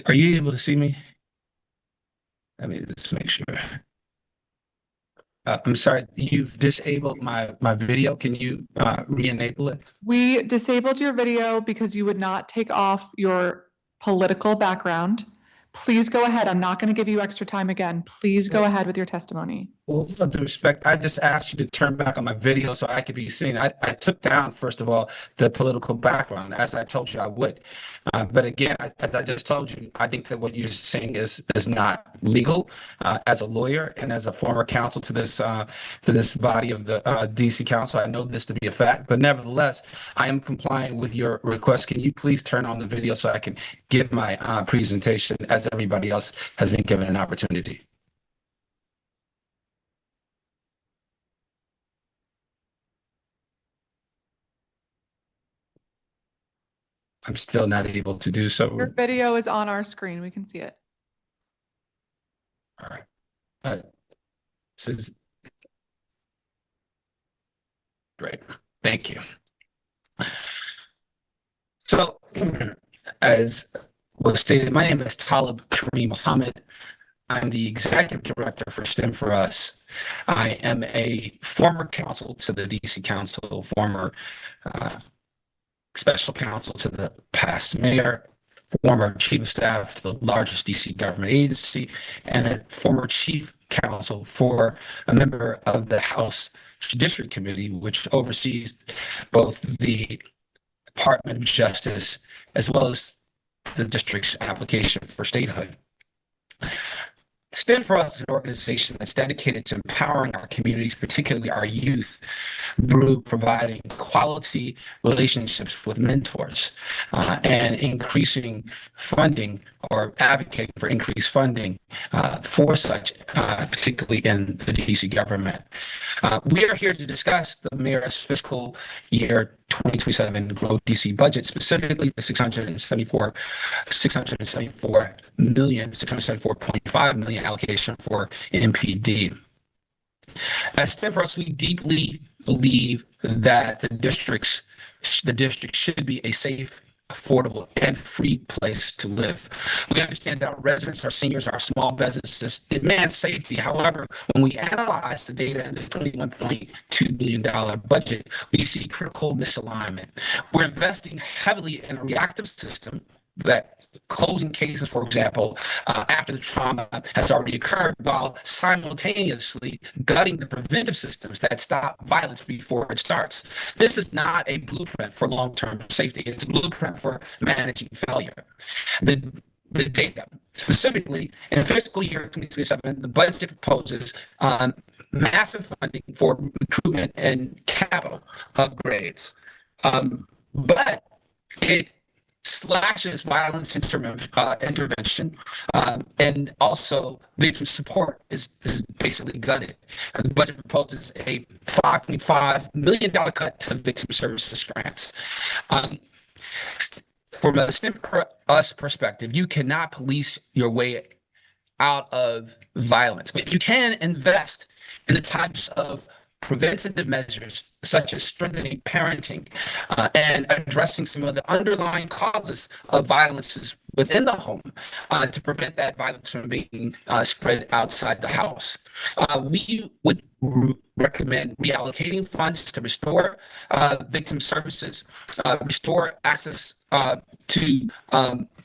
Are you able to see me? Let me just make sure. I'm sorry, you've disabled my video. Can you re-enable it? We disabled your video because you would not take off your political background. Please go ahead. I'm not going to give you extra time again. Please go ahead with your testimony. Well, with all due respect, I just asked you to turn back on my video so I could be seen. I took down, first of all, the political background, as I told you I would. But again, as I just told you, I think that what you're saying is not legal. As a lawyer and as a former counsel to this body of the DC Council, I know this to be a fact. But nevertheless, I am complying with your request. Can you please turn on the video so I can give my presentation as everybody else has been given an opportunity? I'm still not able to do so. Your video is on our screen. We can see it. All right. This is great. Thank you. So, as was stated, my name is Talib Kareem Muhammad. I'm the executive director for STEM for Us. I am a former counsel to the DC Council, former special counsel to the past mayor, former chief of staff to the largest DC government agency, and a former chief counsel for a member of the House Judiciary Committee, which oversees both the Department of Justice as well as the district's application for statehood. STEM for Us is an organization that's dedicated to empowering our communities, particularly our youth, through providing quality relationships with mentors and increasing funding or advocating for increased funding for such, particularly in the DC government. We are here to discuss the mayor's fiscal year 2027 growth DC budget, specifically the $674.5 million allocation for MPD. At STEM for Us, we deeply believe that the district should be a safe, affordable, and free place to live. We understand that our residents, our seniors, our small businesses demand safety. However, when we analyze the data in the $21.2 billion budget, we see critical misalignment. We're investing heavily in a reactive system that closing cases, for example, after the trauma has already occurred, while simultaneously gutting the preventive systems that stop violence before it starts. This is not a blueprint for long-term safety. It's a blueprint for managing failure. The data, specifically in fiscal year 2027, the budget proposes massive funding for recruitment and capital upgrades, but it slashes violence intervention, and also victim support is basically gutted. The budget proposes a $5.5 million cut to victim services grants. From a STEM for Us perspective, you cannot police your way out of violence, but you can invest in the types of preventative measures such as strengthening parenting and addressing some of the underlying causes of violence within the home to prevent that violence from being spread outside the house. We would recommend reallocating funds to restore victim services, restore access to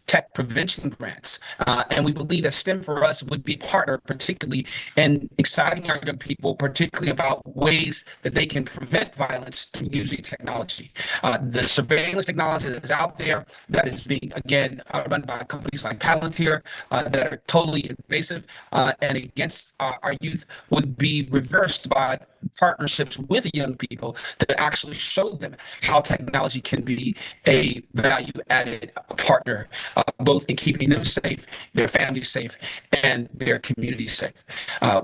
tech prevention grants. And we believe that STEM for Us would be a partner, particularly in exciting our young people, particularly about ways that they can prevent violence through using technology. The surveillance technology that is out there that is being, again, run by companies like Palantir that are totally invasive and against our youth would be reversed by partnerships with young people to actually show them how technology can be a value-added partner, both in keeping them safe, their families safe, and their communities safe.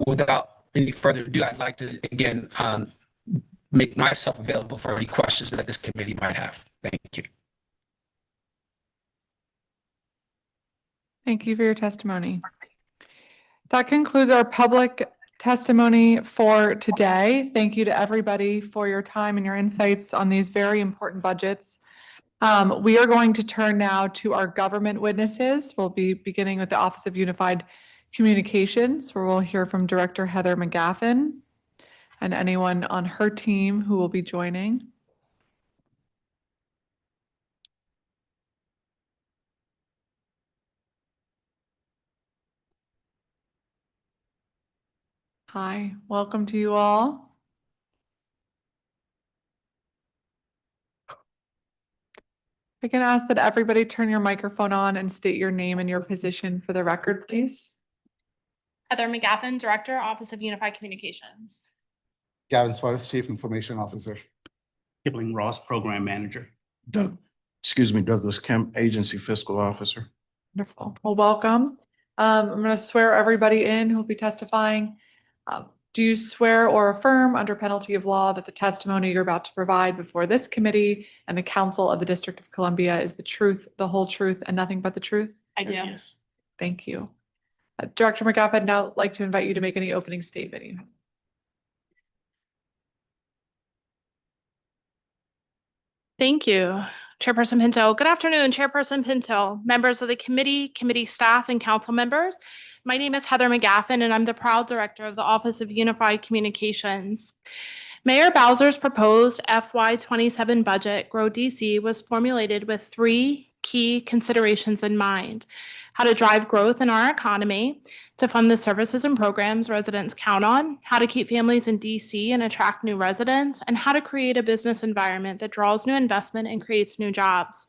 Without any further ado, I'd like to, again, make myself available for any questions that this committee might have. Thank you. Thank you for your testimony. That concludes our public testimony for today. Thank you to everybody for your time and your insights on these very important budgets. We are going to turn now to our government witnesses. We'll be beginning with the Office of Unified Communications, where we'll hear from Director Heather McGaffen and anyone on her team who will be joining. Hi, welcome to you all. I can ask that everybody turn your microphone on and state your name and your position for the record, please. Heather McGaffen, Director, Office of Unified Communications. Gavin Suarez, Chief Information Officer. Kipling Ross, Program Manager. Douglas Kemp, Agency Fiscal Officer. Wonderful. Well, welcome. I'm going to swear everybody in who will be testifying. Do you swear or affirm under penalty of law that the testimony you're about to provide before this committee and the Council of the District of Columbia is the truth, the whole truth, and nothing but the truth? I do. Yes. Thank you. Director McGaffen, I'd now like to invite you to make any opening statement you have. Thank you, Chairperson Pinto. Good afternoon, Chairperson Pinto, members of the committee staff, and council members. My name is Heather McGaffen, and I'm the proud director of the Office of Unified Communications. Mayor Bowser's proposed FY27 budget, Grow DC, was formulated with three key considerations in mind: how to drive growth in our economy, to fund the services and programs residents count on, how to keep families in DC and attract new residents, and how to create a business environment that draws new investment and creates new jobs.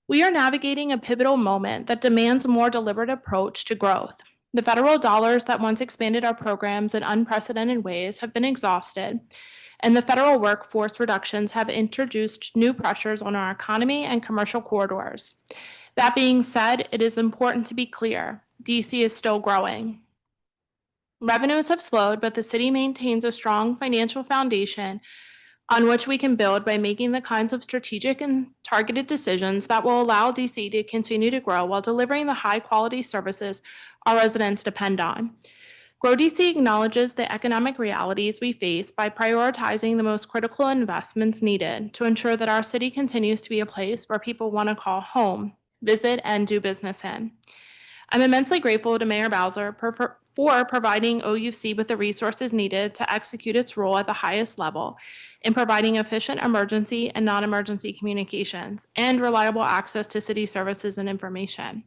We are navigating a pivotal moment that demands a more deliberate approach to growth. The federal dollars that once expanded our programs in unprecedented ways have been exhausted, and the federal workforce reductions have introduced new pressures on our economy and commercial corridors. That being said, it is important to be clear, DC is still growing. Revenues have slowed, but the city maintains a strong financial foundation on which we can build by making the kinds of strategic and targeted decisions that will allow DC to continue to grow while delivering the high-quality services our residents depend on. Grow DC acknowledges the economic realities we face by prioritizing the most critical investments needed to ensure that our city continues to be a place where people want to call home, visit, and do business in. I'm immensely grateful to Mayor Bowser for providing OUC with the resources needed to execute its role at the highest level in providing efficient emergency and non-emergency communications and reliable access to city services and information.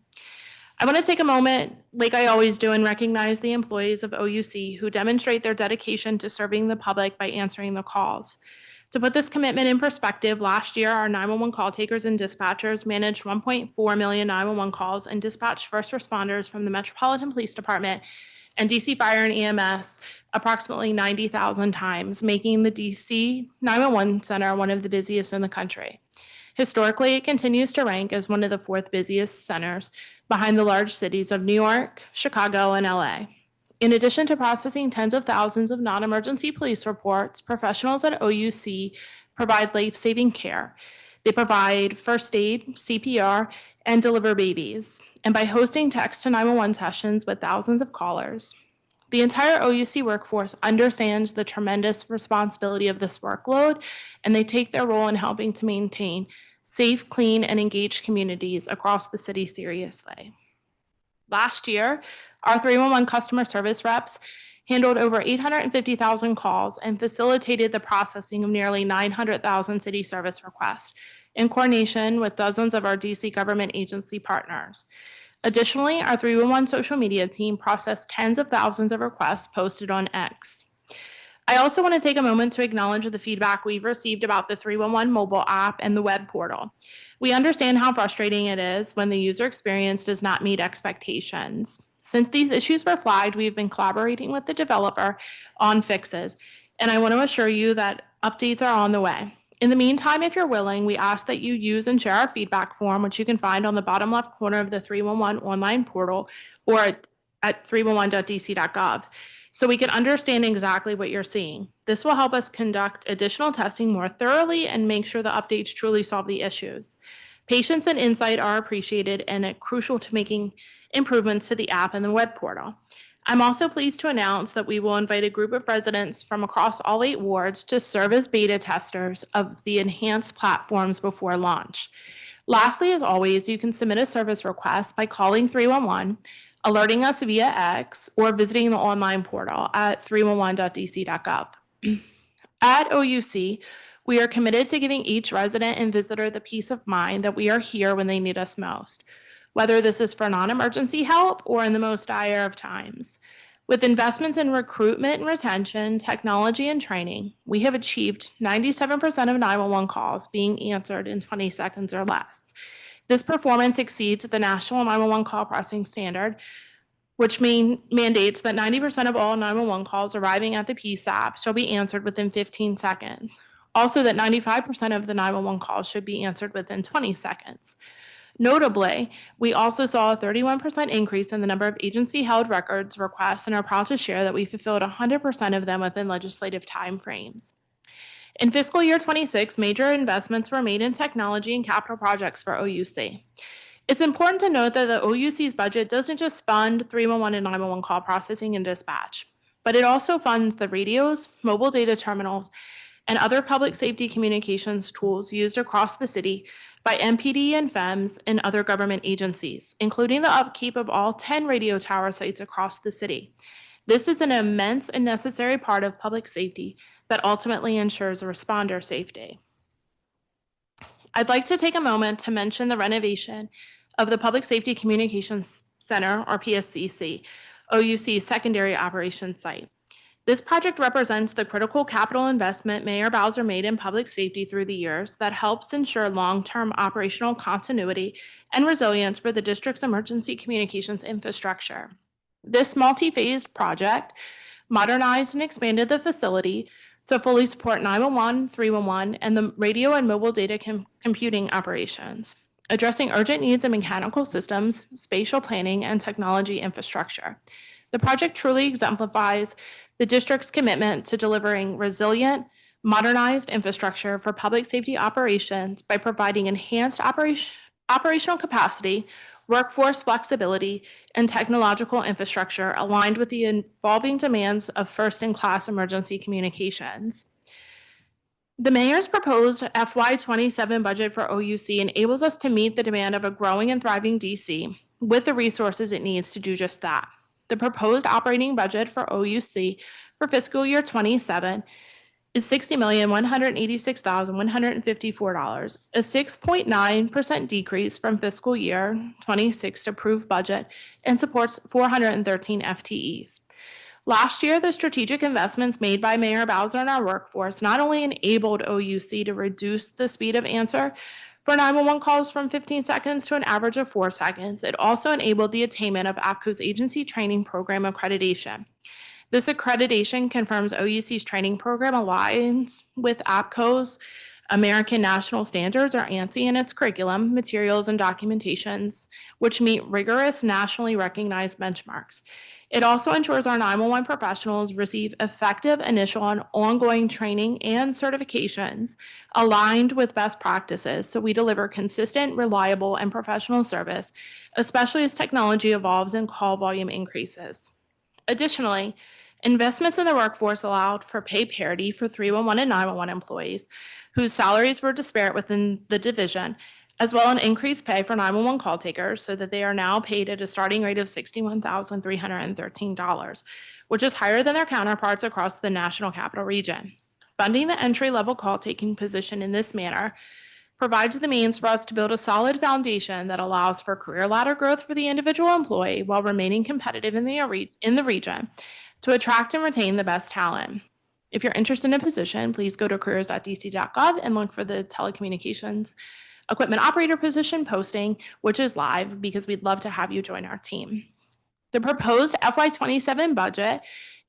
I want to take a moment, like I always do, and recognize the employees of OUC who demonstrate their dedication to serving the public by answering the calls. To put this commitment in perspective, last year, our 911 call takers and dispatchers managed 1.4 million 911 calls and dispatched first responders from the Metropolitan Police Department and DC Fire and EMS approximately 90,000 times, making the DC 911 Center one of the busiest in the country. Historically, it continues to rank as one of the fourth busiest centers behind the large cities of New York, Chicago, and LA. In addition to processing tens of thousands of non-emergency police reports, professionals at OUC provide life-saving care. They provide first aid, CPR, and deliver babies. And by hosting text to 911 sessions with thousands of callers, the entire OUC workforce understands the tremendous responsibility of this workload, and they take their role in helping to maintain safe, clean, and engaged communities across the city seriously. Last year, our 311 customer service reps handled over 850,000 calls and facilitated the processing of nearly 900,000 city service requests in coordination with dozens of our DC government agency partners. Additionally, our 311 social media team processed tens of thousands of requests posted on X. I also want to take a moment to acknowledge the feedback we've received about the 311 mobile app and the web portal. We understand how frustrating it is when the user experience does not meet expectations. Since these issues were flagged, we've been collaborating with the developer on fixes, and I want to assure you that updates are on the way. In the meantime, if you're willing, we ask that you use and share our feedback form, which you can find on the bottom left corner of the 311 online portal or at 311.dc.gov, so we can understand exactly what you're seeing. This will help us conduct additional testing more thoroughly and make sure the updates truly solve the issues. Patience and insight are appreciated and crucial to making improvements to the app and the web portal. I'm also pleased to announce that we will invite a group of residents from across all 8 wards to serve as beta testers of the enhanced platforms before launch. Lastly, as always, you can submit a service request by calling 311, alerting us via X, or visiting the online portal at 311.dc.gov. At OUC, we are committed to giving each resident and visitor the peace of mind that we are here when they need us most, whether this is for non-emergency help or in the most dire of times. With investments in recruitment and retention, technology, and training, we have achieved 97% of 911 calls being answered in 20 seconds or less. This performance exceeds the national 911 call processing standard, which mandates that 90% of all 911 calls arriving at the PSAP shall be answered within 15 seconds. Also, that 95% of the 911 calls should be answered within 20 seconds. Notably, we also saw a 31% increase in the number of agency-held records requests and are proud to share that we fulfilled 100% of them within legislative timeframes. In fiscal year 26, major investments were made in technology and capital projects for OUC. It's important to note that the OUC's budget doesn't just fund 311 and 911 call processing and dispatch, but it also funds the radios, mobile data terminals, and other public safety communications tools used across the city by MPD and FEMS and other government agencies, including the upkeep of all 10 radio tower sites across the city. This is an immense and necessary part of public safety that ultimately ensures responder safety. I'd like to take a moment to mention the renovation of the Public Safety Communications Center, or PSCC, OUC's secondary operations site. This project represents the critical capital investment Mayor Bowser made in public safety through the years that helps ensure long-term operational continuity and resilience for the district's emergency communications infrastructure. This multi-phased project modernized and expanded the facility to fully support 911, 311, and the radio and mobile data computing operations, addressing urgent needs in mechanical systems, spatial planning, and technology infrastructure. The project truly exemplifies the district's commitment to delivering resilient, modernized infrastructure for public safety operations by providing enhanced operational capacity, workforce flexibility, and technological infrastructure aligned with the evolving demands of first-in-class emergency communications. The mayor's proposed FY27 budget for OUC enables us to meet the demand of a growing and thriving DC with the resources it needs to do just that. The proposed operating budget for OUC for fiscal year 27 is $60,186,154, a 6.9% decrease from fiscal year 26 approved budget, and supports 413 FTEs. Last year, the strategic investments made by Mayor Bowser in our workforce not only enabled OUC to reduce the speed of answer for 911 calls from 15 seconds to an average of 4 seconds, it also enabled the attainment of APCO's Agency Training Program accreditation. This accreditation confirms OUC's training program aligns with APCO's American National Standards, or ANSI, in its curriculum, materials, and documentations, which meet rigorous nationally recognized benchmarks. It also ensures our 911 professionals receive effective initial and ongoing training and certifications aligned with best practices so we deliver consistent, reliable, and professional service, especially as technology evolves and call volume increases. Additionally, investments in the workforce allowed for pay parity for 311 and 911 employees whose salaries were disparate within the division, as well as increased pay for 911 call takers so that they are now paid at a starting rate of $61,313, which is higher than their counterparts across the national capital region. Funding the entry-level call-taking position in this manner provides the means for us to build a solid foundation that allows for career ladder growth for the individual employee while remaining competitive in the region to attract and retain the best talent. If you're interested in a position, please go to careers.dc.gov and look for the telecommunications equipment operator position posting, which is live, because we'd love to have you join our team. The proposed FY27 budget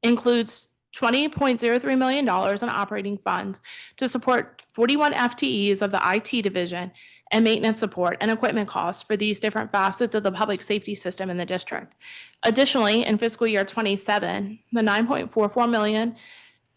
includes $20.03 million in operating funds to support 41 FTEs of the IT division and maintenance support and equipment costs for these different facets of the public safety system in the district. Additionally, in fiscal year 27, the $9.44 million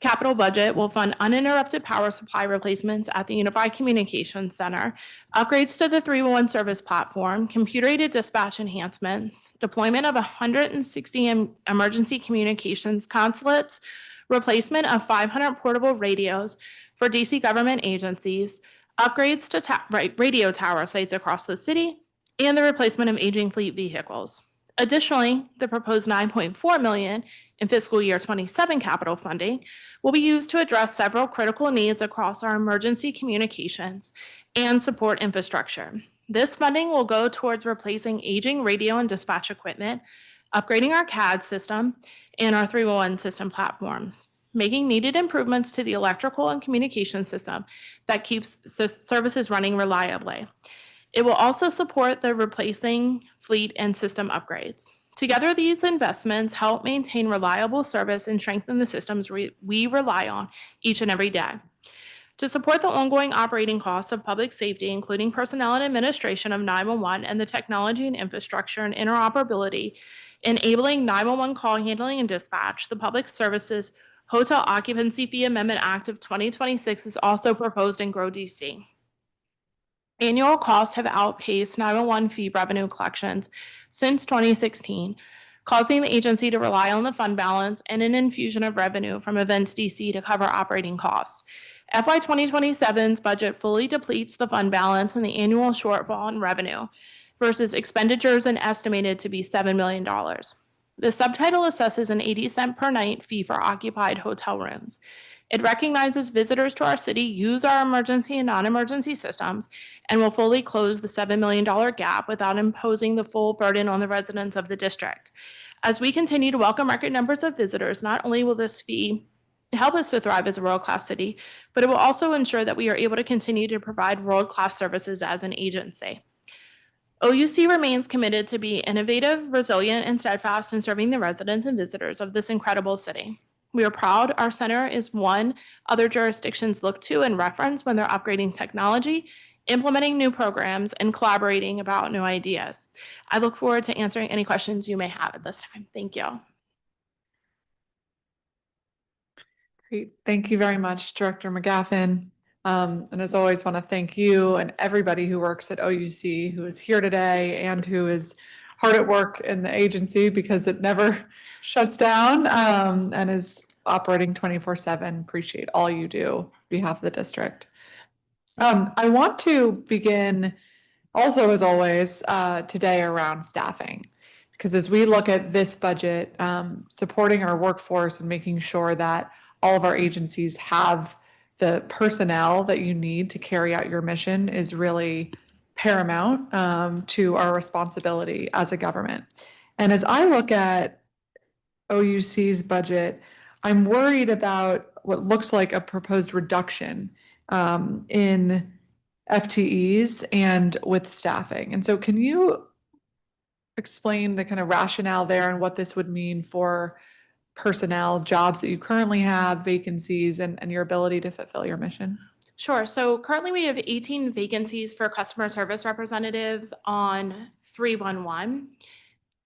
capital budget will fund uninterrupted power supply replacements at the Unified Communications Center, upgrades to the 311 service platform, computer-aided dispatch enhancements, deployment of 160 emergency communications consulates, replacement of 500 portable radios for DC government agencies, upgrades to radio tower sites across the city, and the replacement of aging fleet vehicles. Additionally, the proposed $9.4 million in fiscal year 27 capital funding will be used to address several critical needs across our emergency communications and support infrastructure. This funding will go towards replacing aging radio and dispatch equipment, upgrading our CAD system, and our 311 system platforms, making needed improvements to the electrical and communication system that keeps services running reliably. It will also support the replacing fleet and system upgrades. Together, these investments help maintain reliable service and strengthen the systems we rely on each and every day. To support the ongoing operating costs of public safety, including personnel and administration of 911 and the technology and infrastructure and interoperability, enabling 911 call handling and dispatch, the Public Services Hotel Occupancy Fee Amendment Act of 2026 is also proposed in Grow DC. Annual costs have outpaced 911 fee revenue collections since 2016, causing the agency to rely on the fund balance and an infusion of revenue from Events DC to cover operating costs. FY 2027's budget fully depletes the fund balance and the annual shortfall in revenue versus expenditures and estimated to be $7 million. The subtitle assesses an 80-cent per night fee for occupied hotel rooms. It recognizes visitors to our city use our emergency and non-emergency systems and will fully close the $7 million gap without imposing the full burden on the residents of the district. As we continue to welcome record numbers of visitors, not only will this fee help us to thrive as a world-class city, but it will also ensure that we are able to continue to provide world-class services as an agency. OUC remains committed to be innovative, resilient, and steadfast in serving the residents and visitors of this incredible city. We are proud our center is one other jurisdictions look to and reference when they're upgrading technology, implementing new programs, and collaborating about new ideas. I look forward to answering any questions you may have at this time. Thank you. Great. Thank you very much, Director McGaffen. And as always, want to thank you and everybody who works at OUC who is here today and who is hard at work in the agency because it never shuts down and is operating 24/7. Appreciate all you do on behalf of the district. I want to begin also, as always, today around staffing, because as we look at this budget, supporting our workforce and making sure that all of our agencies have the personnel that you need to carry out your mission is really paramount to our responsibility as a government. And as I look at OUC's budget, I'm worried about what looks like a proposed reduction in FTEs and with staffing. And so can you explain the kind of rationale there and what this would mean for personnel, jobs that you currently have, vacancies, and your ability to fulfill your mission? Sure. So currently we have 18 vacancies for customer service representatives on 311.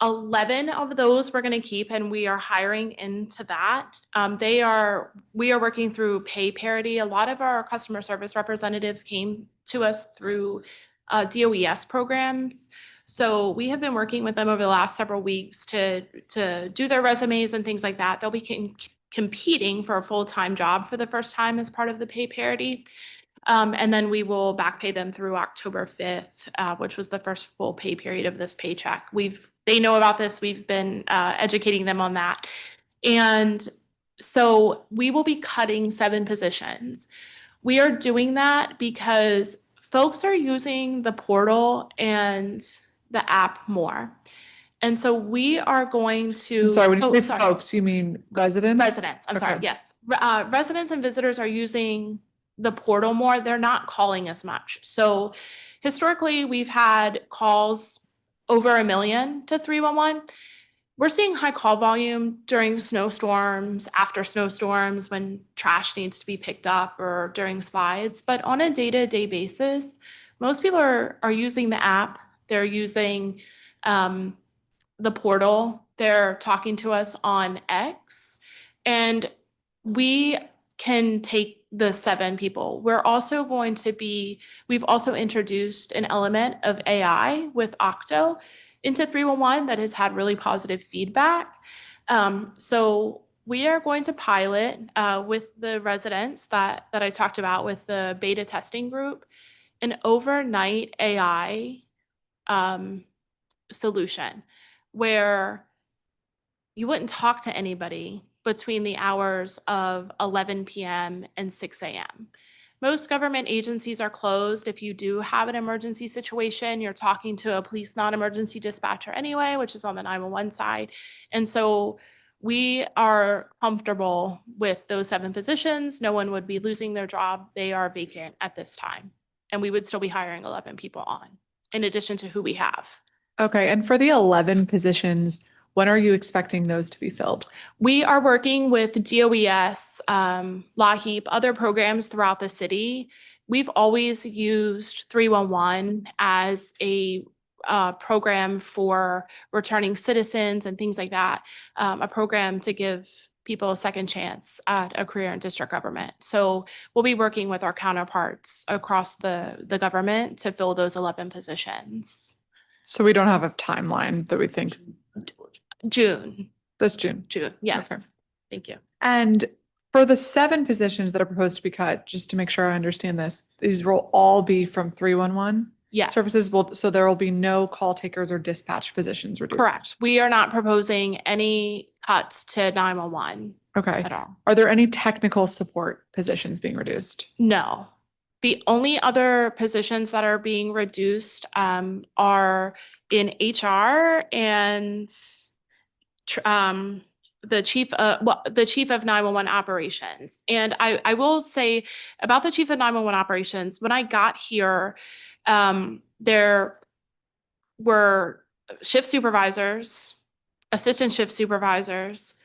11 of those we're going to keep, and we are hiring into that. We are working through pay parity. A lot of our customer service representatives came to us through DOES programs. So we have been working with them over the last several weeks to do their resumes and things like that. They'll be competing for a full-time job for the first time as part of the pay parity. And then we will back pay them through October 5th, which was the first full pay period of this paycheck. They know about this. We've been educating them on that. And so we will be cutting 7 positions. We are doing that because folks are using the portal and the app more. And so we are going to— I'm sorry, when you say folks, you mean residents? Residents, I'm sorry, yes. Residents and visitors are using the portal more. They're not calling as much. So historically, we've had calls over 1 million to 311. We're seeing high call volume during snowstorms, after snowstorms, when trash needs to be picked up, or during slides. But on a day-to-day basis, most people are using the app. They're using the portal. They're talking to us on X. And we can take the 7 people. We've also introduced an element of AI with Octo into 311 that has had really positive feedback. So we are going to pilot with the residents that I talked about with the beta testing group, an overnight AI solution where you wouldn't talk to anybody between the hours of 11 p.m. and 6 a.m. Most government agencies are closed. If you do have an emergency situation, you're talking to a police non-emergency dispatcher anyway, which is on the 911 side. And so we are comfortable with those 7 positions. No one would be losing their job. They are vacant at this time. And we would still be hiring 11 people on, in addition to who we have. Okay, and for the 11 positions, when are you expecting those to be filled? We are working with DOES, LAHEAP, other programs throughout the city. We've always used 311 as a program for returning citizens and things like that, a program to give people a second chance at a career in district government. So we'll be working with our counterparts across the government to fill those 11 positions. So we don't have a timeline that we think. June. This June. June, yes. Okay. Thank you. And for the 7 positions that are proposed to be cut, just to make sure I understand this, these will all be from 311? Yes. Services so there will be no call takers or dispatch positions reduced? Correct. We are not proposing any cuts to 911 Okay. at all. Are there any technical support positions being reduced? No. The only other positions that are being reduced are in HR and the chief of 911 operations. And I will say about the chief of 911 operations, when I got here, there were shift supervisors, assistant shift supervisors,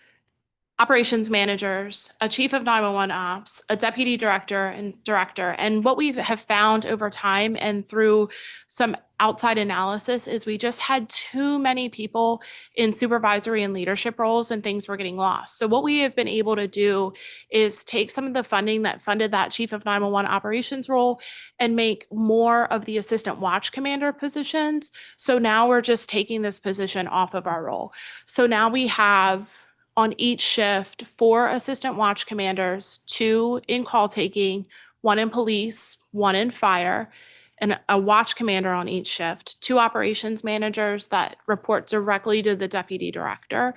operations managers, a chief of 911 ops, a deputy director and director. And what we have found over time and through some outside analysis is we just had too many people in supervisory and leadership roles and things were getting lost. So what we have been able to do is take some of the funding that funded that chief of 911 operations role and make more of the assistant watch commander positions. So now we're just taking this position off of our role. So now we have on each shift 4 assistant watch commanders, 2 in call taking, 1 in police, 1 in fire, and a watch commander on each shift, 2 operations managers that report directly to the deputy director.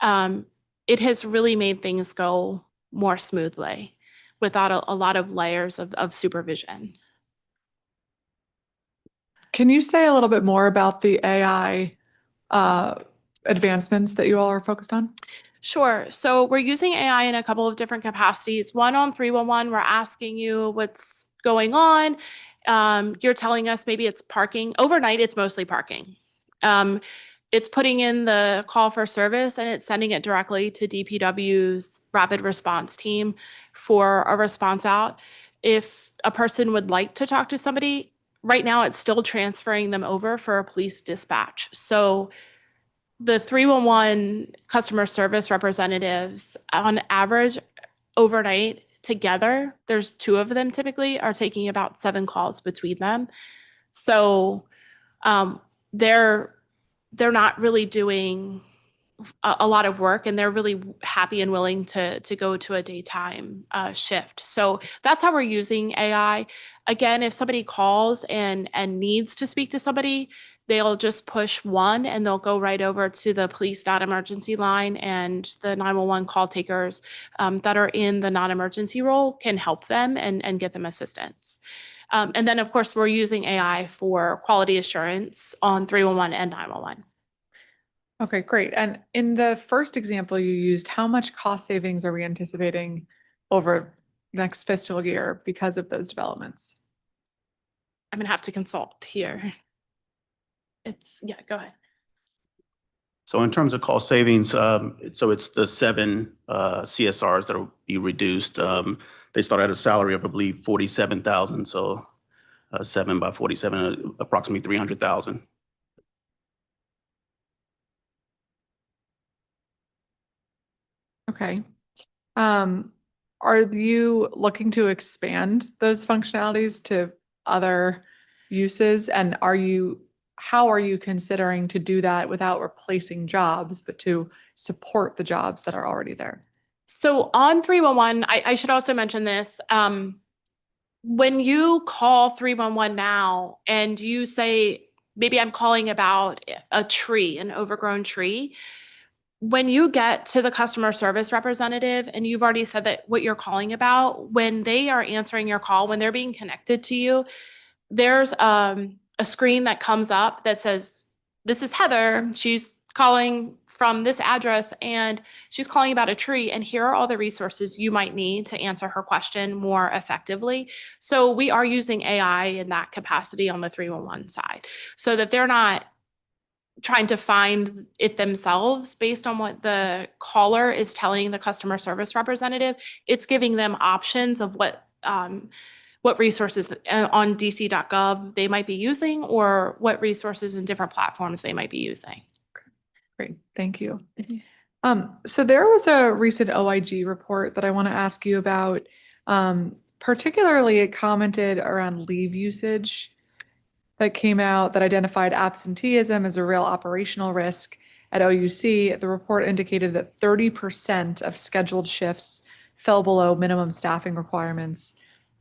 It has really made things go more smoothly without a lot of layers of supervision. Can you say a little bit more about the AI advancements that you all are focused on? Sure. So we're using AI in a couple of different capacities. One on 311, we're asking you what's going on. You're telling us maybe it's parking. Overnight, it's mostly parking. It's putting in the call for service and it's sending it directly to DPW's rapid response team for a response out. If a person would like to talk to somebody, right now it's still transferring them over for a police dispatch. So the 311 customer service representatives on average overnight together, there's 2 of them typically, are taking about 7 calls between them. So they're not really doing a lot of work and they're really happy and willing to go to a daytime shift. So that's how we're using AI. Again, if somebody calls and needs to speak to somebody, they'll just push 1 and they'll go right over to the police non-emergency line, and the 911 call takers that are in the non-emergency role can help them and get them assistance. And then of course we're using AI for quality assurance on 311 and 911. Okay, great. And in the first example you used, how much cost savings are we anticipating over next fiscal year because of those developments? I'm gonna have to consult here. Yeah, go ahead. So in terms of cost savings, so it's the 7 CSRs that will be reduced. They start at a salary of, I believe, 47,000. So 7 by 47, approximately 300,000. Okay. Are you looking to expand those functionalities to other uses? And how are you considering to do that without replacing jobs, but to support the jobs that are already there? So on 311, I should also mention this. When you call 311 now and you say, maybe I'm calling about a tree, an overgrown tree, when you get to the customer service representative and you've already said that what you're calling about, when they are answering your call, when they're being connected to you, there's a screen that comes up that says, this is Heather. She's calling from this address and she's calling about a tree. And here are all the resources you might need to answer her question more effectively. So we are using AI in that capacity on the 311 side so that they're not trying to find it themselves based on what the caller is telling the customer service representative. It's giving them options of what resources on dc.gov they might be using or what resources and different platforms they might be using. Great, thank you. So there was a recent OIG report that I want to ask you about. Particularly, it commented around leave usage that came out that identified absenteeism as a real operational risk at OUC. The report indicated that 30% of scheduled shifts fell below minimum staffing requirements.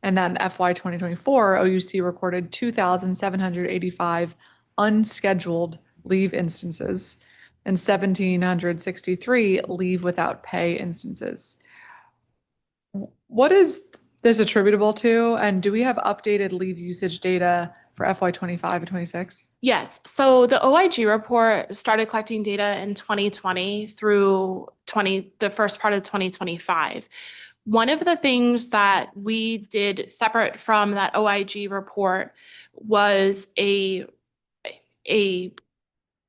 And that in FY 2024, OUC recorded 2,785 unscheduled leave instances and 1,763 leave without pay instances. What is this attributable to? And do we have updated leave usage data for FY 25 and 26? Yes. So the OIG report started collecting data in 2020 through the first part of 2025. One of the things that we did separate from that OIG report was a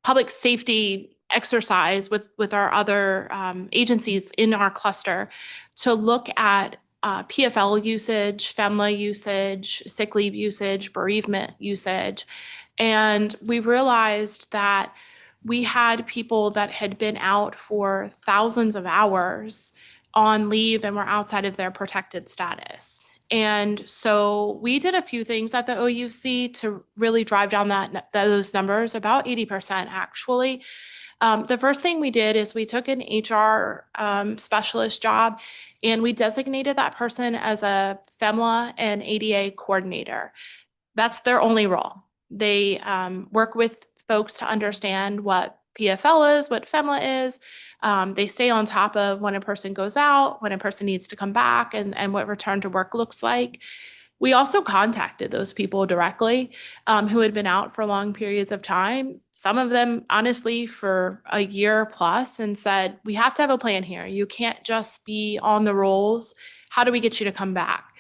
public safety exercise with our other agencies in our cluster to look at PFL usage, FEMLA usage, sick leave usage, bereavement usage. And we realized that we had people that had been out for thousands of hours on leave and were outside of their protected status. And so we did a few things at the OUC to really drive down those numbers, about 80% actually. The first thing we did is we took an HR specialist job and we designated that person as a FEMLA and ADA coordinator. That's their only role. They work with folks to understand what PFL is, what FEMLA is. They stay on top of when a person goes out, when a person needs to come back, and what return to work looks like. We also contacted those people directly who had been out for long periods of time, some of them honestly for a year plus, and said, we have to have a plan here. You can't just be on the rolls. How do we get you to come back?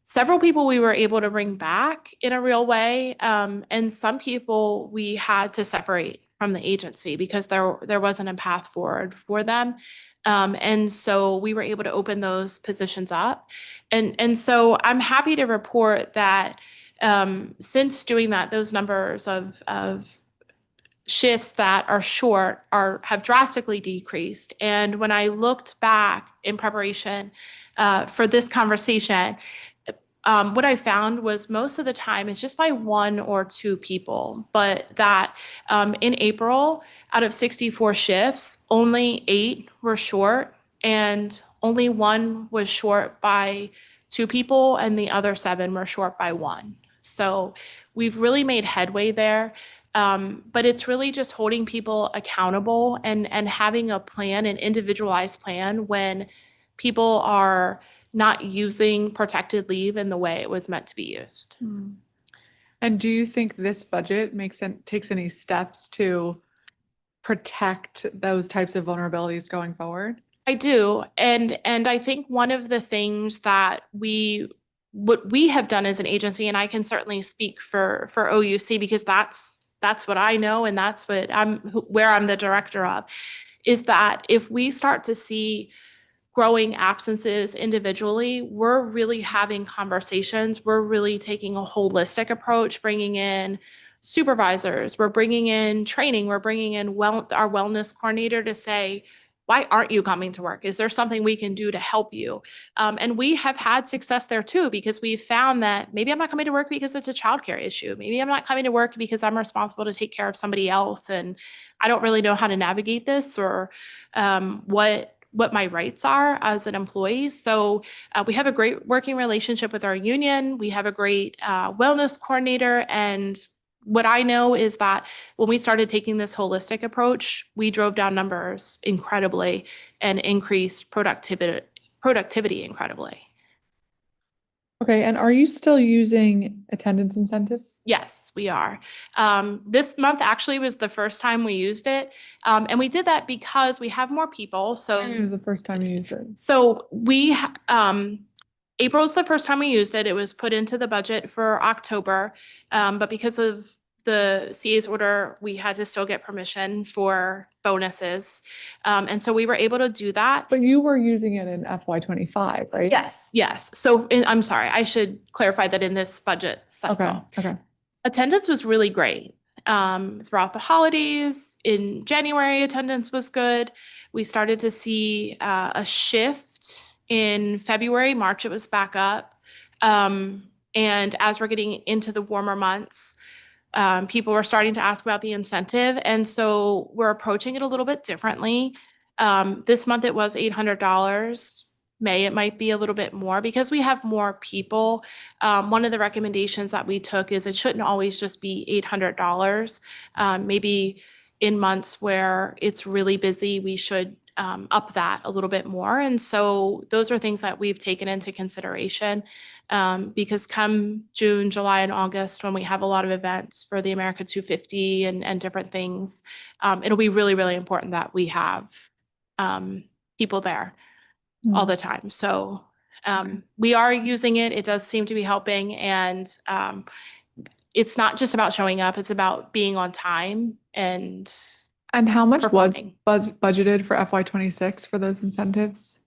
Several people we were able to bring back in a real way, and some people we had to separate from the agency because there wasn't a path forward for them. And so we were able to open those positions up. And so I'm happy to report that since doing that, those numbers of shifts that are short have drastically decreased. And when I looked back in preparation for this conversation, what I found was most of the time it's just by one or two people, but that in April, out of 64 shifts, only 8 were short and only 1 was short by 2 people and the other 7 were short by 1. So we've really made headway there. But it's really just holding people accountable and having a plan, an individualized plan when people are not using protected leave in the way it was meant to be used. And do you think this budget takes any steps to protect those types of vulnerabilities going forward? I do. And I think one of the things that what we have done as an agency, and I can certainly speak for OUC because that's what I know and that's what where I'm the director of, is that if we start to see growing absences individually, we're really having conversations. We're really taking a holistic approach, bringing in supervisors, we're bringing in training, we're bringing in our wellness coordinator to say, why aren't you coming to work? Is there something we can do to help you? And we have had success there too, because we've found that maybe I'm not coming to work because it's a childcare issue. Maybe I'm not coming to work because I'm responsible to take care of somebody else and I don't really know how to navigate this or what my rights are as an employee. So we have a great working relationship with our union. We have a great wellness coordinator. And what I know is that when we started taking this holistic approach, we drove down numbers incredibly and increased productivity incredibly. Okay, and are you still using attendance incentives? Yes, we are. This month actually was the first time we used it. And we did that because we have more people. So When was the first time you used it? So April's the first time we used it. It was put into the budget for October. But because of the CA's order, we had to still get permission for bonuses. And so we were able to do that. But you were using it in FY25, right? Yes. So I'm sorry, I should clarify that in this budget cycle. Okay. Attendance was really great. Throughout the holidays, in January, attendance was good. We started to see a shift in February, March, it was back up. And as we're getting into the warmer months, people were starting to ask about the incentive. And so we're approaching it a little bit differently. This month it was $800. May it might be a little bit more because we have more people. One of the recommendations that we took is it shouldn't always just be $800. Maybe in months where it's really busy, we should up that a little bit more. And so those are things that we've taken into consideration because come June, July, and August, when we have a lot of events for the America 250 and different things, it'll be really, really important that we have people there all the time. So we are using it. It does seem to be helping. And it's not just about showing up. It's about being on time and how much performing. was budgeted for FY26 for those incentives?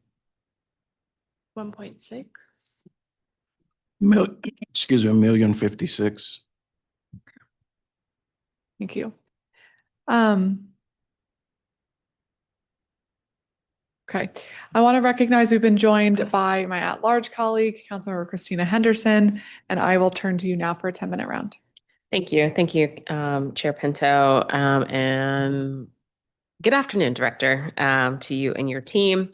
1.6. $1,056,000. Thank you. Okay, I want to recognize we've been joined by my at-large colleague, Councilmember Christina Henderson, and I will turn to you now for a 10-minute round. Thank you, Chair Pinto, and good afternoon, Director, to you and your team.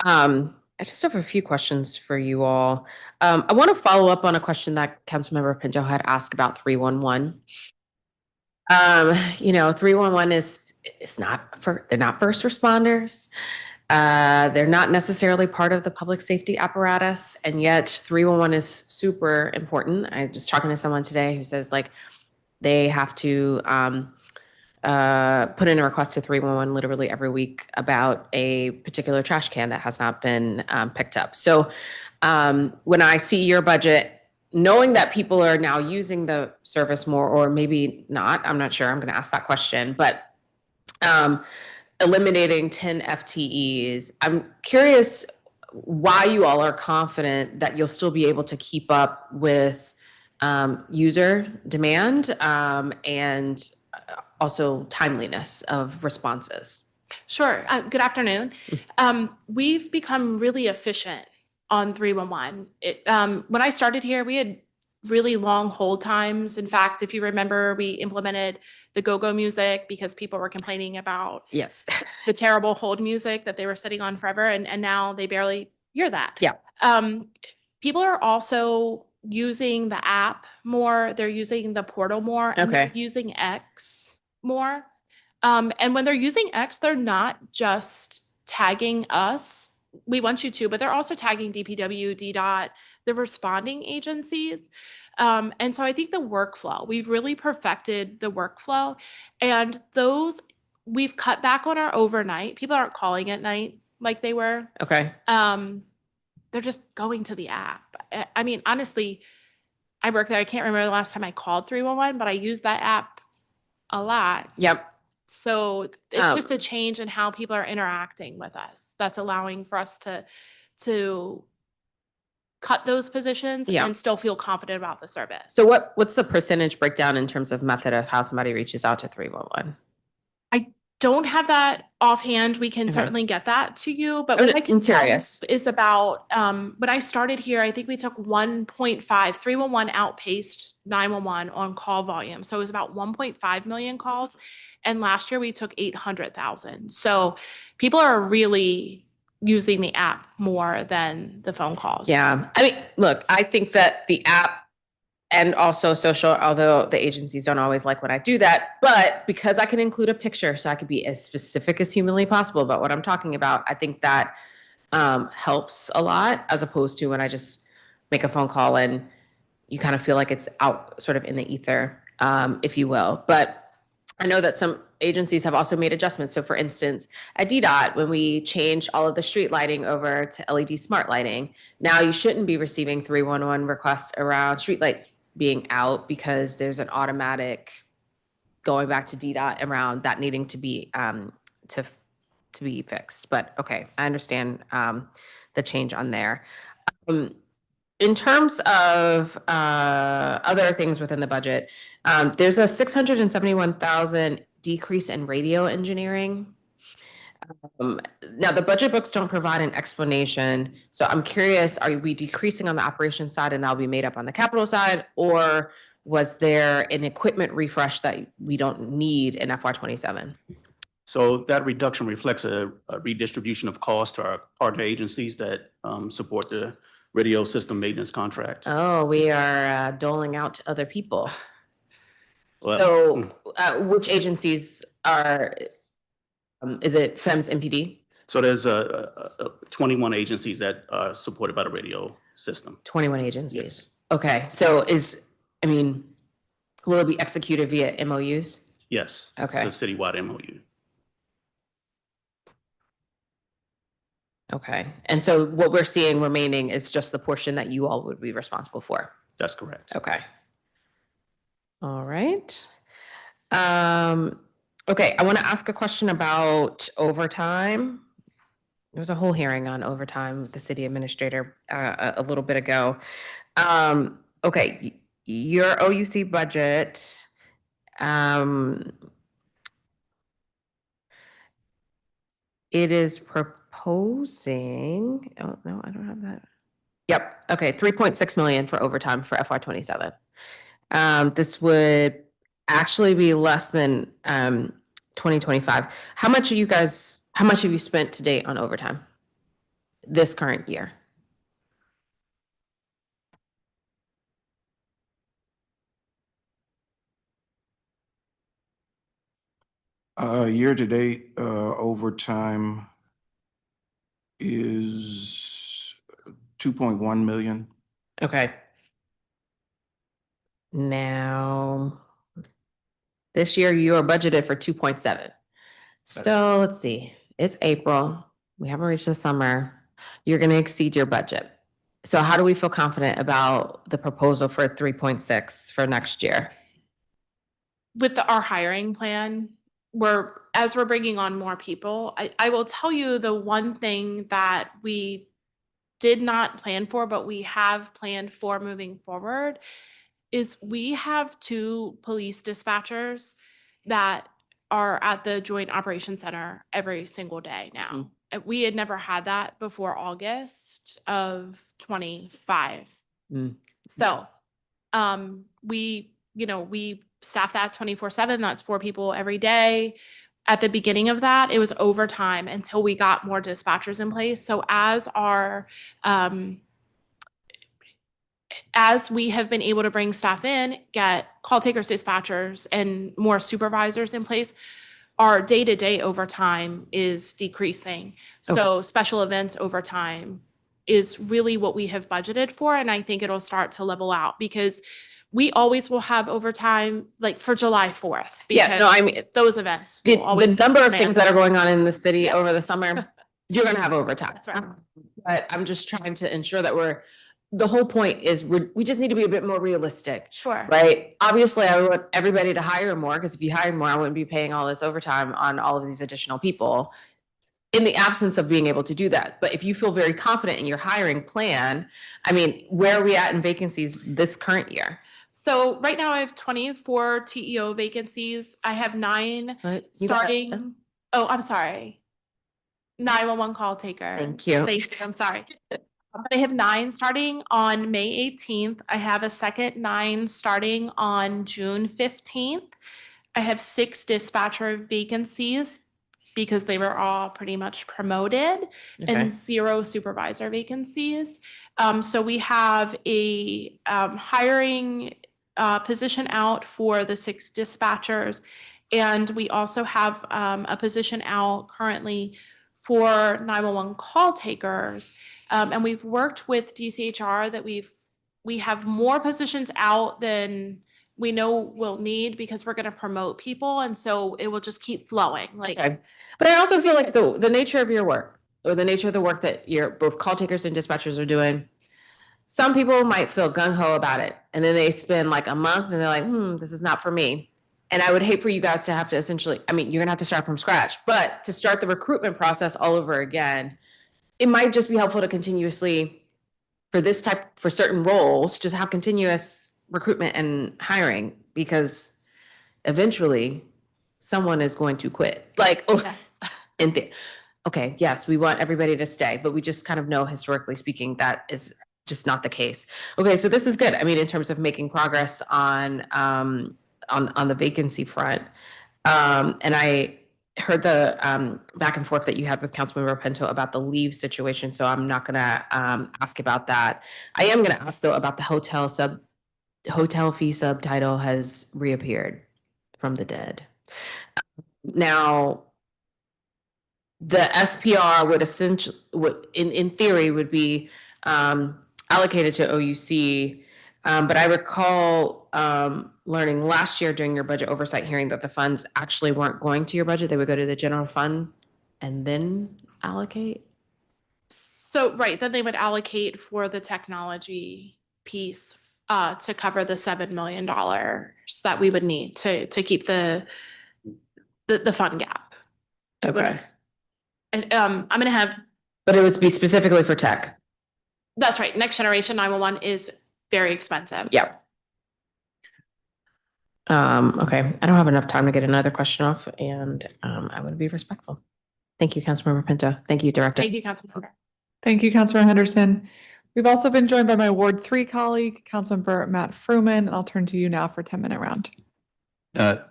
I just have a few questions for you all. I want to follow up on a question that Councilmember Pinto had asked about 311. 311 is not they're not first responders. They're not necessarily part of the public safety apparatus, and yet 311 is super important. I was just talking to someone today who says they have to put in a request to 311 literally every week about a particular trash can that has not been picked up. So when I see your budget, knowing that people are now using the service more, or maybe not, I'm not sure, I'm going to ask that question, but eliminating 10 FTEs, I'm curious why you all are confident that you'll still be able to keep up with user demand and also timeliness of responses. Sure. Good afternoon. We've become really efficient on 311. When I started here, we had really long hold times. In fact, if you remember, we implemented the go-go music because people were complaining about the terrible hold music that they were sitting on forever, and now they barely hear that. Yeah. People are also using the app more. They're using the portal more, and they're using X more. And when they're using X, they're not just tagging us. We want you to, but they're also tagging DPW, DDOT, the responding agencies. And so I think the workflow, we've really perfected the workflow, and we've cut back on our overnight. People aren't calling at night like they were. Okay. They're just going to the app. I mean, honestly, I work there. I can't remember the last time I called 311, but I use that app a lot. Yep. So it's just a change in how people are interacting with us. That's allowing for us to cut those positions and still feel confident about the service. So what's the percentage breakdown in terms of method of how somebody reaches out to 311? don't have that offhand. We can Okay. certainly get that to you, but I'm what I can tell you curious. is about, when I started here, I think we took 1.5, 311 outpaced 911 on call volume. So it was about 1.5 million calls. And last year we took 800,000. So people are really using the app more than the phone calls. Yeah. I mean, look, I think that the app and also social, although the agencies don't always like when I do that, but because I can include a picture so I could be as specific as humanly possible about what I'm talking about, I think that helps a lot, as opposed to when I just make a phone call and you kind of feel like it's out sort of in the ether, if you will. But I know that some agencies have also made adjustments. So for instance, at DDOT, when we changed all of the street lighting over to LED smart lighting, now you shouldn't be receiving 311 requests around streetlights being out, because there's an automatic going back to DDOT around that needing to be to be fixed. But okay, I understand the change on there. In terms of other things within the budget, there's a 671,000 decrease in radio engineering. Now, the budget books don't provide an explanation. So I'm curious, are we decreasing on the operations side and that'll be made up on the capital side? Or was there an equipment refresh that we don't need in FY27? So that reduction reflects a redistribution of costs to our partner agencies that support the radio system maintenance contract. Oh, we are doling out to other people. Well, So which agencies are, is it FEMS MPD? So there's 21 agencies that are supported by the radio system. 21 agencies. Yes. Okay, so will it be executed via MOUs? Yes. Okay. It's a citywide MOU. Okay, and so what we're seeing remaining is just the portion that you all would be responsible for? That's correct. Okay. All right. Okay, I want to ask a question about overtime. There was a whole hearing on overtime with the city administrator a little bit ago. Okay, your OUC budget, it is proposing, oh no, I don't have that. Yep, okay, 3.6 million for overtime for FY27. This would actually be less than 2025. How much have you spent to date on overtime this current year? Year to date, overtime is 2.1 million. Okay. Now, this year you are budgeted for 2.7. So let's see, it's April. We haven't reached the summer. You're going to exceed your budget. So how do we feel confident about the proposal for 3.6 for next year? With our hiring plan, as we're bringing on more people, I will tell you the one thing that we did not plan for, but we have planned for moving forward, is we have 2 police dispatchers that are at the Joint Operations Center every single day now. We had never had that before August of 25. So we staff that 24/7. That's 4 people every day. At the beginning of that, it was overtime until we got more dispatchers in place. So as we have been able to bring staff in, get call takers, dispatchers, and more supervisors in place, our day-to-day overtime is decreasing. So special events overtime is really what we have budgeted for. And I think it'll start to level out, because we always will have overtime, like for July 4th. Yeah, no, I mean, those events. The number of demand things that are that. going on in the city over the summer, you're going to have overtime. That's right. But I'm just trying to ensure that the whole point is we just need to be a bit more realistic. Sure. Right? Obviously, I want everybody to hire more, because if you hired more, I wouldn't be paying all this overtime on all of these additional people in the absence of being able to do that. But if you feel very confident in your hiring plan, I mean, where are we at in vacancies this current year? So right now I have 24 TEO vacancies. I have 9 starting Oh, I'm sorry. 911 call taker. Thank you. I'm sorry. I have 9 starting on May 18th. I have a second 9 starting on June 15th. I have 6 dispatcher vacancies because they were all pretty much promoted, Okay. and 0 supervisor vacancies. So we have a hiring position out for the 6 dispatchers. And we also have a position out currently for 911 call takers. And we've worked with DCHR that we have more positions out than we know we'll need because we're going to promote people. And so it will just keep flowing. Like, Okay. But I also feel like the nature of your work, or the nature of the work that your both call takers and dispatchers are doing, some people might feel gung-ho about it. And then they spend like a month and they're like, this is not for me. And I would hate for you guys to have to essentially, I mean, you're gonna have to start from scratch, but to start the recruitment process all over again, it might just be helpful to continuously, for certain roles, just have continuous recruitment and hiring, because eventually someone is going to quit. Like, okay, yes, we want everybody to stay, but we just kind of know, historically speaking, that is just not the case. Okay, so this is good. I mean, in terms of making progress on the vacancy front. And I heard the back and forth that you had with Councilmember Pinto about the leave situation, so I'm not gonna ask about that. I am gonna ask though about the hotel fee subtitle has reappeared from the dead. Now, the SPR would essentially, in theory, would be allocated to OUC. But I recall learning last year during your budget oversight hearing that the funds actually weren't going to your budget. They would go to the general fund and then allocate. so, right, then they would allocate for the technology piece to cover the $7 million that we would need to keep the fund gap. Okay. And I'm gonna have. But it would be specifically for tech. That's right. Next generation 911 is very expensive. Yeah. Okay, I don't have enough time to get another question off, and I would be respectful. Thank you, Councilmember Pinto. Thank you, Director. Thank you, Councilmember. Thank you, Councilmember Henderson. We've also been joined by my Ward 3 colleague, Councilmember Matt Fruman, and I'll turn to you now for 10-minute round.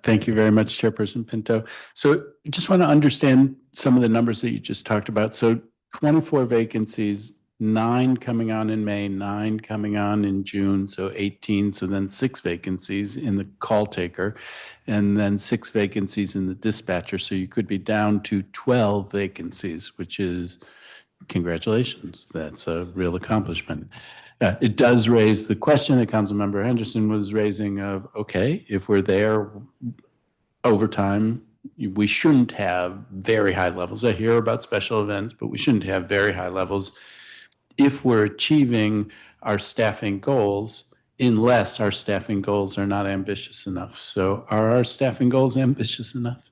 Thank you very much, Chairperson Pinto. So I just want to understand some of the numbers that you just talked about. So 24 vacancies, 9 coming on in May, 9 coming on in June, so 18. So then 6 vacancies in the call taker, and then 6 vacancies in the dispatcher. So you could be down to 12 vacancies, which is, congratulations. That's a real accomplishment. It does raise the question that Councilmember Henderson was raising of, okay, if we're there over time, we shouldn't have very high levels. I hear about special events, but we shouldn't have very high levels if we're achieving our staffing goals, unless our staffing goals are not ambitious enough. So are our staffing goals ambitious enough?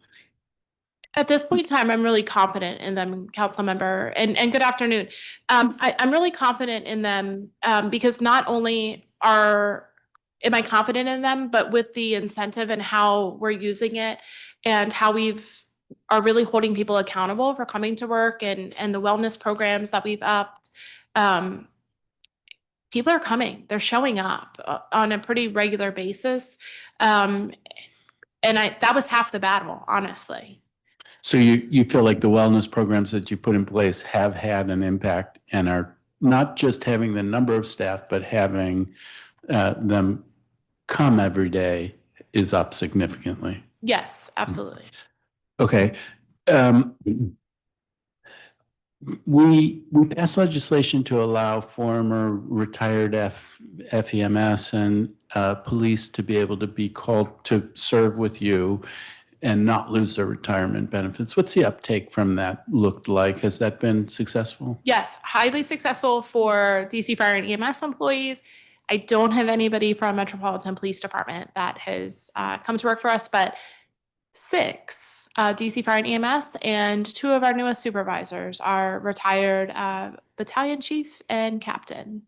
At this point in time, I'm really confident in them, Councilmember, and good afternoon. I'm really confident in them because not only am I confident in them, but with the incentive and how we're using it and how are really holding people accountable for coming to work and the wellness programs that we've upped. People are coming, they're showing up on a pretty regular basis. And that was half the battle, honestly. So you feel like the wellness programs that you put in place have had an impact and are not just having the number of staff, but having them come every day is up significantly? Yes, absolutely. Okay. We passed legislation to allow former retired FEMS and police to be able to be called to serve with you and not lose their retirement benefits. What's the uptake from that looked like? Has that been successful? Yes, highly successful for DC Fire and EMS employees. I don't have anybody from Metropolitan Police Department that has come to work for us, but 6 DC Fire and EMS and 2 of our newest supervisors are retired battalion chief and captain.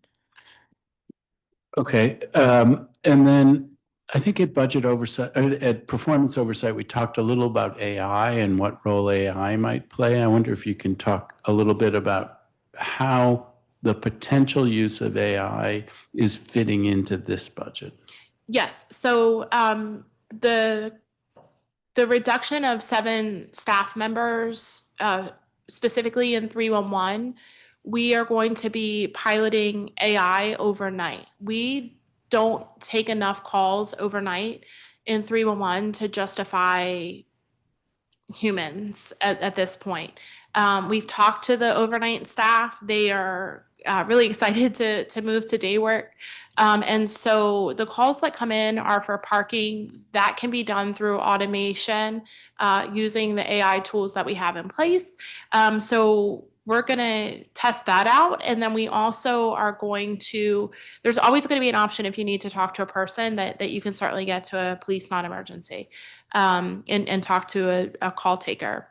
Okay, and then I think at budget oversight, at performance oversight, we talked a little about AI and what role AI might play. I wonder if you can talk a little bit about how the potential use of AI is fitting into this budget. Yes. So the reduction of 7 staff members, specifically in 311, we are going to be piloting AI overnight. We don't take enough calls overnight in 311 to justify humans at this point. We've talked to the overnight staff. They are really excited to move to day work. And so the calls that come in are for parking. That can be done through automation using the AI tools that we have in place. So we're going to test that out. And then we also are going to, there's always going to be an option if you need to talk to a person that you can certainly get to a police non-emergency and talk to a call taker.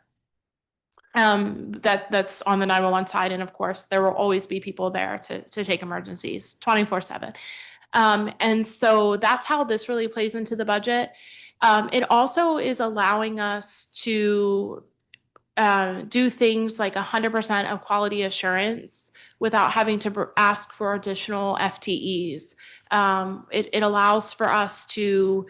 That's on the 911 side. And of course, there will always be people there to take emergencies 24/7. And so that's how this really plays into the budget. It also is allowing us to do things like 100% of quality assurance without having to ask for additional FTEs. It allows for us to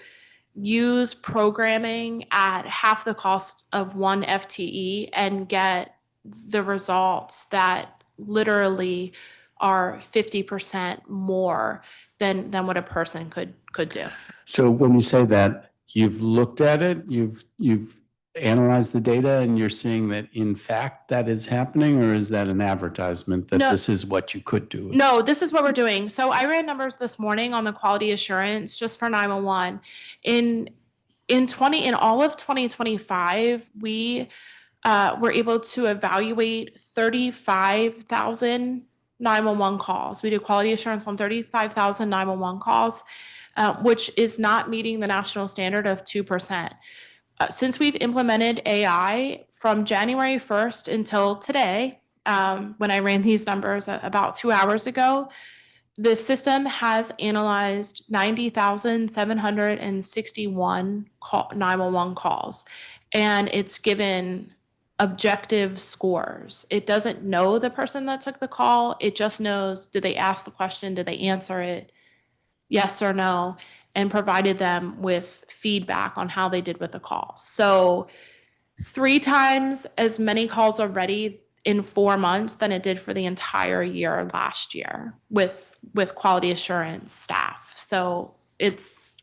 use programming at half the cost of one FTE and get the results that literally are 50% more than what a person could do. So when you say that, you've looked at it, you've analyzed the data, and you're seeing that in fact that is happening, or is that an advertisement that this is what you could do? No, this is what we're doing. So I ran numbers this morning on the quality assurance just for 911. In all of 2025, we were able to evaluate 35,000 911 calls. We did quality assurance on 35,000 911 calls, which is not meeting the national standard of 2%. Since we've implemented AI from January 1st until today, when I ran these numbers about 2 hours ago, the system has analyzed 90,761 911 calls, and it's given objective scores. It doesn't know the person that took the call. It just knows, did they ask the question? Did they answer it? Yes or no? And provided them with feedback on how they did with the call. So 3 times as many calls already in 4 months than it did for the entire year last year with quality assurance staff. So it's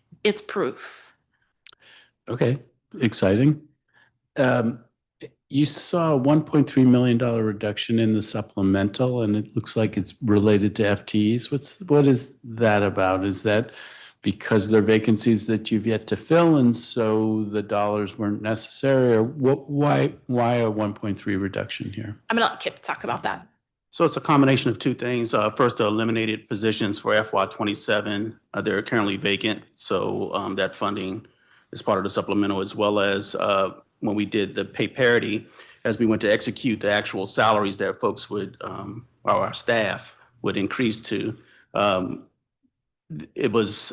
proof. Okay, exciting. You saw a $1.3 million reduction in the supplemental, and it looks like it's related to FTEs. What is that about? Is that because there are vacancies that you've yet to fill, and so the dollars weren't necessary, or why a 1.3 reduction here? I'm gonna let Kip talk about that. So it's a combination of 2 things. First, the eliminated positions for FY27, they're currently vacant. So that funding is part of the supplemental, as well as when we did the pay parity, as we went to execute the actual salaries that folks would, or our staff would increase to, it was,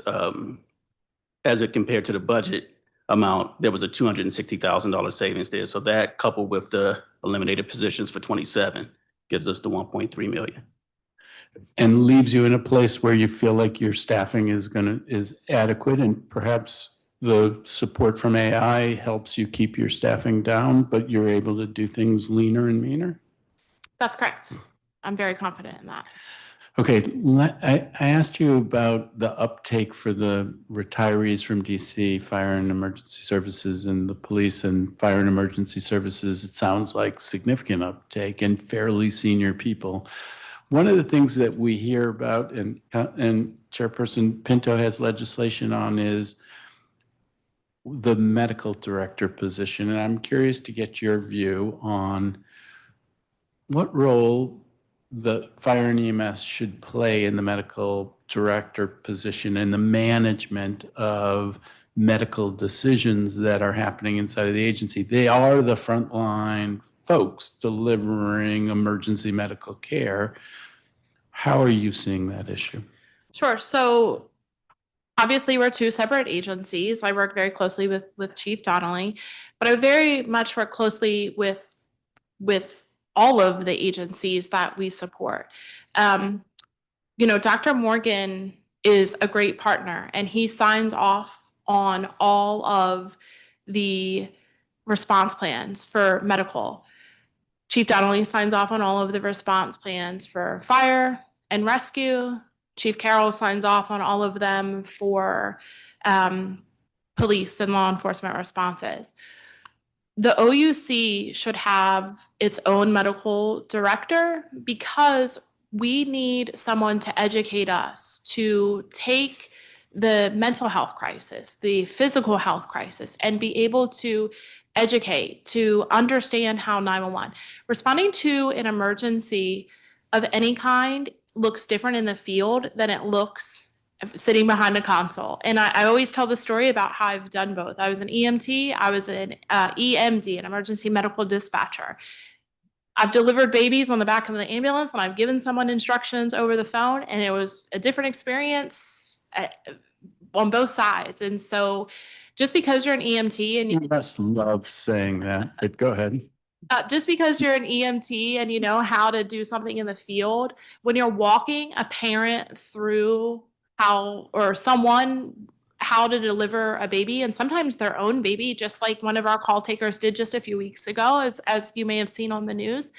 as it compared to the budget amount, there was a $260,000 savings there. So that, coupled with the eliminated positions for 27, gives us the 1.3 million. And leaves you in a place where you feel like your staffing is adequate, and perhaps the support from AI helps you keep your staffing down, but you're able to do things leaner and meaner? That's correct. I'm very confident in that. Okay, I asked you about the uptake for the retirees from DC, Fire and Emergency Services, and the police and Fire and Emergency Services. It sounds like significant uptake and fairly senior people. One of the things that we hear about, and Chairperson Pinto has legislation on, is the medical director position. And I'm curious to get your view on what role the fire and EMS should play in the medical director position and the management of medical decisions that are happening inside of the agency. They are the frontline folks delivering emergency medical care. How are you seeing that issue? Sure. So obviously we're two separate agencies. I work very closely with Chief Donnelly, but I very much work closely with all of the agencies that we support. Dr. Morgan is a great partner, and he signs off on all of the response plans for medical. Chief Donnelly signs off on all of the response plans for fire and rescue. Chief Carol signs off on all of them for police and law enforcement responses. The OUC should have its own medical director because we need someone to educate us to take the mental health crisis, the physical health crisis, and be able to educate, to understand how 911, responding to an emergency of any kind looks different in the field than it looks sitting behind a console. And I always tell the story about how I've done both. I was an EMT, I was an EMD, an emergency medical dispatcher. I've delivered babies on the back of the ambulance, and I've given someone instructions over the phone, and it was a different experience on both sides. And so just because you're an EMT and You must love saying that, but go ahead. just because you're an EMT and you know how to do something in the field, when you're walking a parent through how to deliver a baby, and sometimes their own baby, just like one of our call takers did just a few weeks ago, as you may have seen on the news,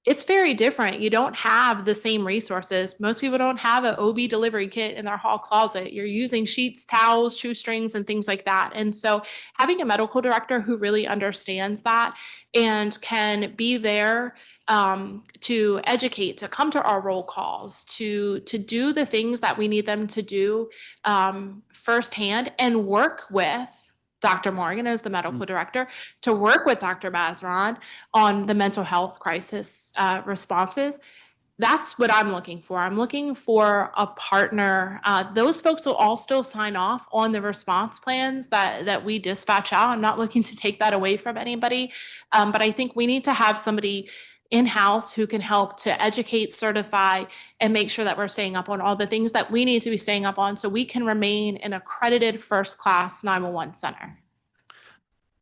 it's very different. You don't have the same resources. Most people don't have an OB delivery kit in their hall closet. You're using sheets, towels, shoestrings, and things like that. And so having a medical director who really understands that and can be there to educate, to come to our roll calls, to do the things that we need them to do firsthand, and work with Dr. Morgan as the medical director, to work with Dr. Basran on the mental health crisis responses. That's what I'm looking for. I'm looking for a partner. Those folks will all still sign off on the response plans that we dispatch out. I'm not looking to take that away from anybody, but I think we need to have somebody in-house who can help to educate, certify, and make sure that we're staying up on all the things that we need to be staying up on so we can remain an accredited first-class 911 center.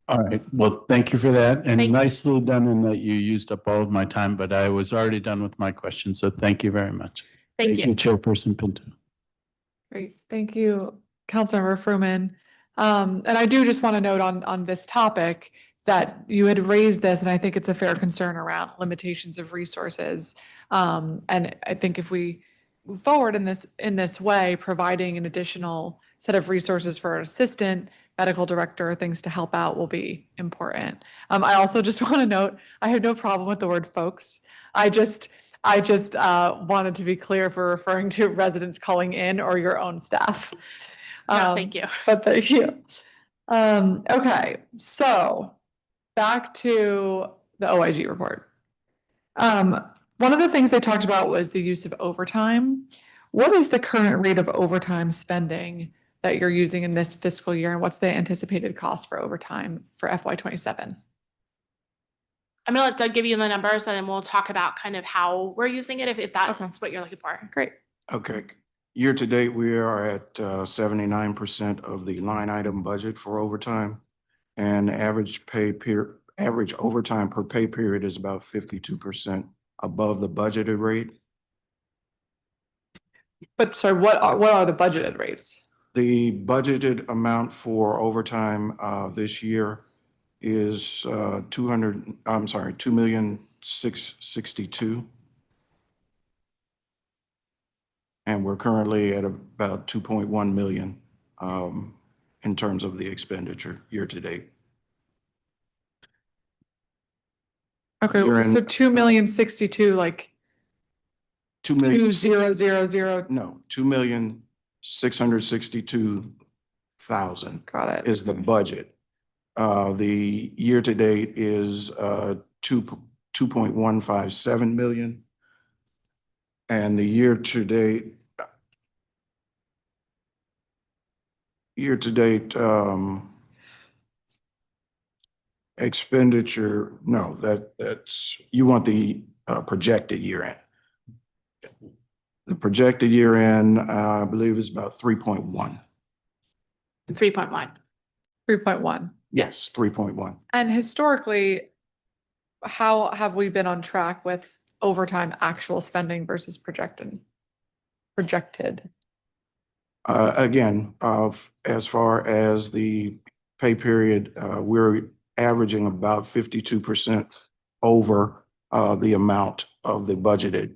All right. Well, thank you for that. And nicely done in that you used up all of my time, but I was already done with my questions. So thank you very much. Thank you. Chairperson Pinto. Great. Thank you, Councilmember Fruman. And I do just want to note on this topic that you had raised this, and I think it's a fair concern around limitations of resources. And I think if we move forward in this way, providing an additional set of resources for an assistant medical director, things to help out will be important. I also just want to note, I have no problem with the word folks. I just wanted to be clear for referring to residents calling in or your own staff. No, thank you. But thank you. Okay, so back to the OIG report. One of the things they talked about was the use of overtime. What is the current rate of overtime spending that you're using in this fiscal year, and what's the anticipated cost for overtime for FY27? I'm gonna let Doug give you the numbers, and then we'll talk about kind of how we're using it, if that's what you're looking for. Great. Okay. Year to date, we are at 79% of the line item budget for overtime, and average overtime per pay period is about 52% above the budgeted rate. But sorry, what are the budgeted rates? The budgeted amount for overtime this year is $2,662,000. And we're currently at about 2.1 million in terms of the expenditure year to date. Okay, so 2,062,000, like 2,000,000. No, 2,662,000. Got it. Is the budget. The year to date is 2.157 million. And the year to date expenditure, no, that's, you want the projected year end. The projected year end, I believe, is about 3.1. 3.1. 3.1. Yes, 3.1. And historically, how have we been on track with overtime actual spending versus projected? Again, as far as the pay period, we're averaging about 52% over the amount of the budgeted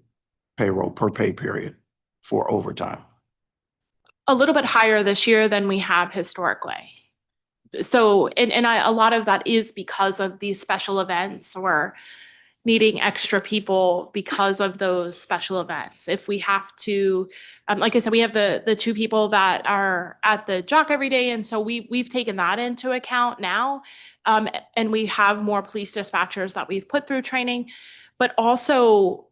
payroll per pay period for overtime. A little bit higher this year than we have historically. So, a lot of that is because of these special events or needing extra people because of those special events. If we have to, like I said, we have the two people that are at the jock every day. And so we've taken that into account now. And we have more police dispatchers that we've put through training, but also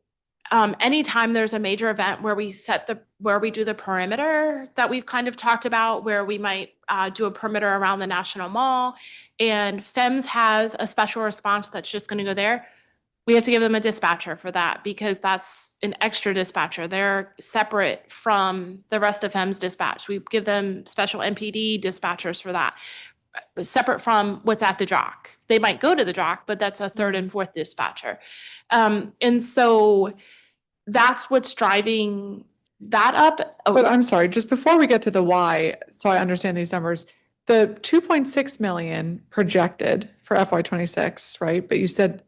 anytime there's a major event where we do the perimeter that we've kind of talked about, where we might do a perimeter around the National Mall, and FEMS has a special response that's just going to go there. We have to give them a dispatcher for that because that's an extra dispatcher. They're separate from the rest of FEMS dispatch. We give them special MPD dispatchers for that, separate from what's at the jock. They might go to the jock, but that's a third and fourth dispatcher. And so that's what's driving that up. But I'm sorry, just before we get to the why, so I understand these numbers, the 2.6 million projected for FY26, right? But you said,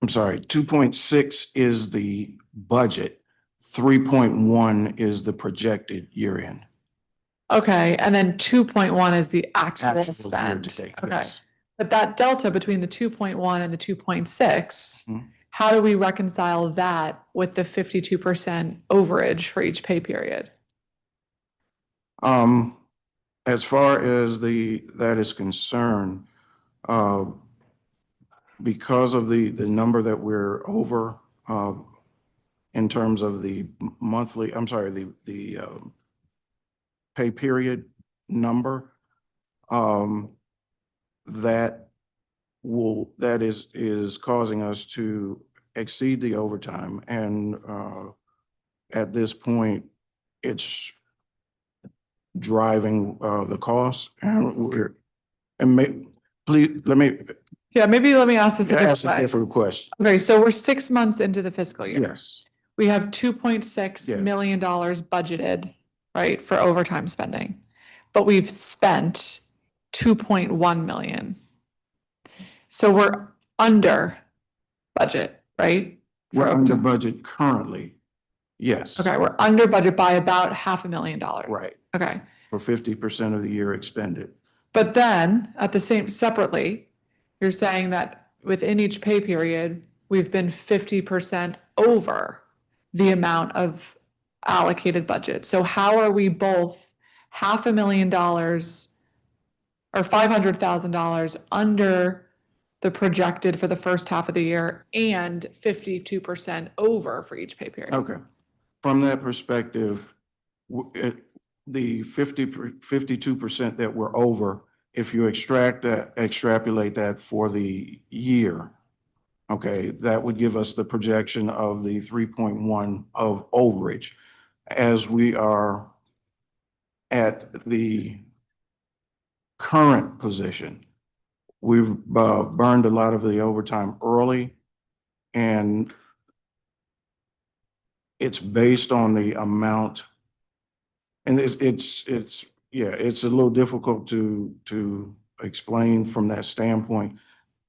I'm sorry, 2.6 is the budget. 3.1 is the projected year end. okay, and then 2.1 is the actual Actual spend. year-to-date, Okay. yes. But that delta between the 2.1 and the 2.6, how do we reconcile that with the 52% overage for each pay period? As far as that is concerned, because of the number that we're over in terms of the monthly, I'm sorry, the pay period number, that is causing us to exceed the overtime, and at this point, it's driving the cost, Yeah, maybe let me ask this a ask a different way. different question. Okay, so we're 6 months into the fiscal year. Yes. We have $2.6 Yes. million budgeted, right, for overtime spending, but we've spent 2.1 million. So we're under budget, right? We're under budget currently. Yes. Okay, we're under budget by about $500,000. Right. Okay, For 50% of the year expended. but then at the same, separately, you're saying that within each pay period, we've been 50% over the amount of allocated budget. So how are we both $500,000 or $500,000 under the projected for the first half of the year and 52% over for each pay period? Okay. From that perspective, the 52% that we're over, if you extrapolate that for the year, okay, that would give us the projection of the 3.1 of overage. As we are at the current position, we've burned a lot of the overtime early, and it's based on the amount, and it's a little difficult to explain from that standpoint.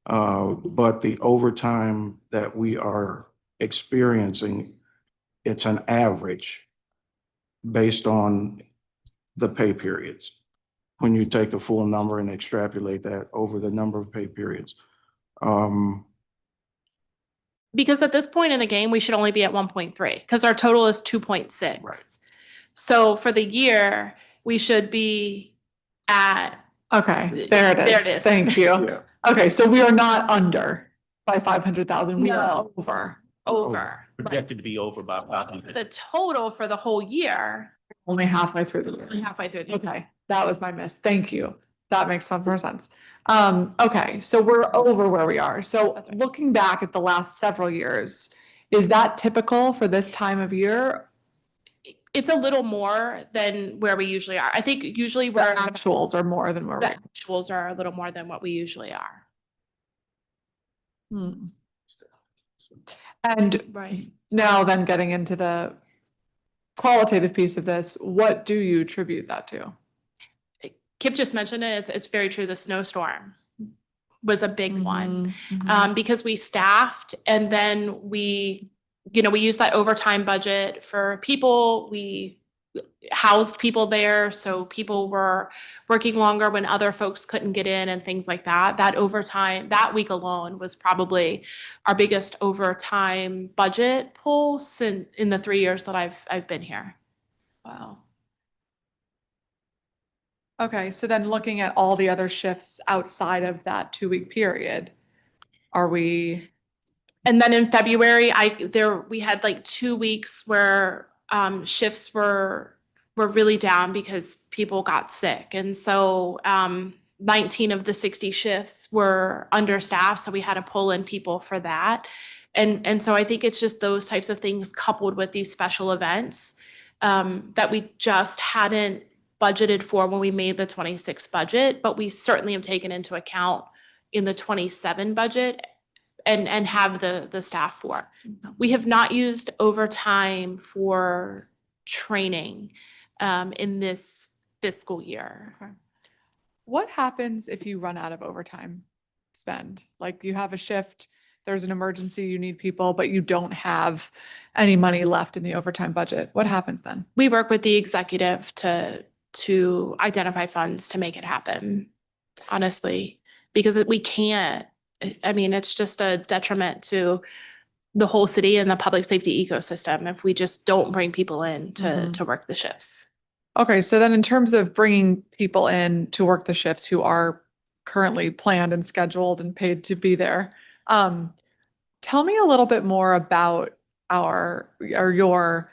But the overtime that we are experiencing, it's an average based on the pay periods. When you take the full number and extrapolate that over the number of pay periods. Because at this point in the game, we should only be at 1.3 because our total is 2.6. Right. So for the year, we should be at. Okay, there it is. Thank you. Yeah. Okay, so we are not under by 500,000. We are over. Over. Projected to be over by 500. The total for the whole year. Only halfway through the year. Halfway through the year. Okay, that was my miss. Thank you. That makes some more sense. Okay, so we're over where we are. So looking back at the last several years, Is that typical for this time of year? It's a little more than where we usually are. I think usually The we're actuals are more than where the actuals are a little more than what we usually are. And Right. now then getting into the qualitative piece of this, what do you attribute that to? Kip just mentioned it. It's very true. The snowstorm was a big one because we staffed and then we used that overtime budget for people. We housed people there. So people were working longer when other folks couldn't get in and things like that. That overtime, that week alone was probably our biggest overtime budget pull in the 3 years that I've been here. Wow. Okay, so then looking at all the other shifts outside of that 2-week period, are we? And then in February, we had like 2 weeks where shifts were really down because people got sick. And so 19 of the 60 shifts were understaffed. So we had to pull in people for that. And so I think it's just those types of things coupled with these special events that we just hadn't budgeted for when we made the 26 budget, but we certainly have taken into account in the 27 budget and have the staff for. We have not used overtime for training in this fiscal year. Okay. What happens if you run out of overtime spend? Like you have a shift, there's an emergency, you need people, but you don't have any money left in the overtime budget. What happens then? We work with the executive to identify funds to make it happen, honestly, because we can't. I mean, it's just a detriment to the whole city and the public safety ecosystem if we just don't bring people in to work the shifts. Okay, so then in terms of bringing people in to work the shifts who are currently planned and scheduled and paid to be there, tell me a little bit more about your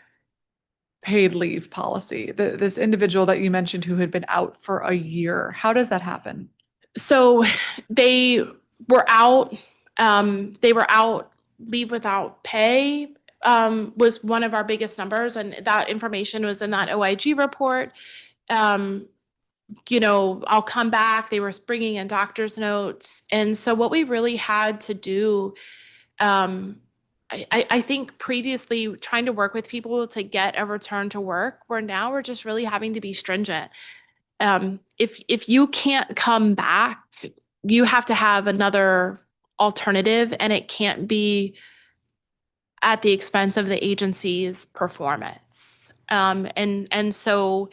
paid leave policy. This individual that you mentioned who had been out for a year, how does that happen? So they were out leave without pay was one of our biggest numbers. And that information was in that OIG report. I'll come back. They were bringing in doctor's notes. And so what we really had to do, I think previously trying to work with people to get a return to work, where now we're just really having to be stringent. If you can't come back, you have to have another alternative, and it can't be at the expense of the agency's performance. And so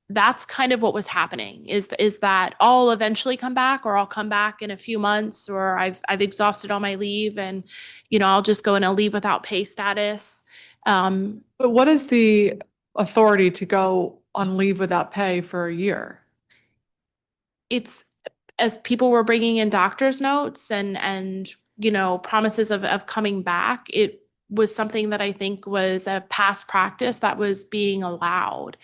that's kind of what was happening is that I'll eventually come back, or I'll come back in a few months, or I've exhausted all my leave and, I'll just go in a leave without pay status. But what is the authority to go on leave without pay for a year? It's as people were bringing in doctor's notes and promises of coming back, it was something that I think was a past practice that was being allowed.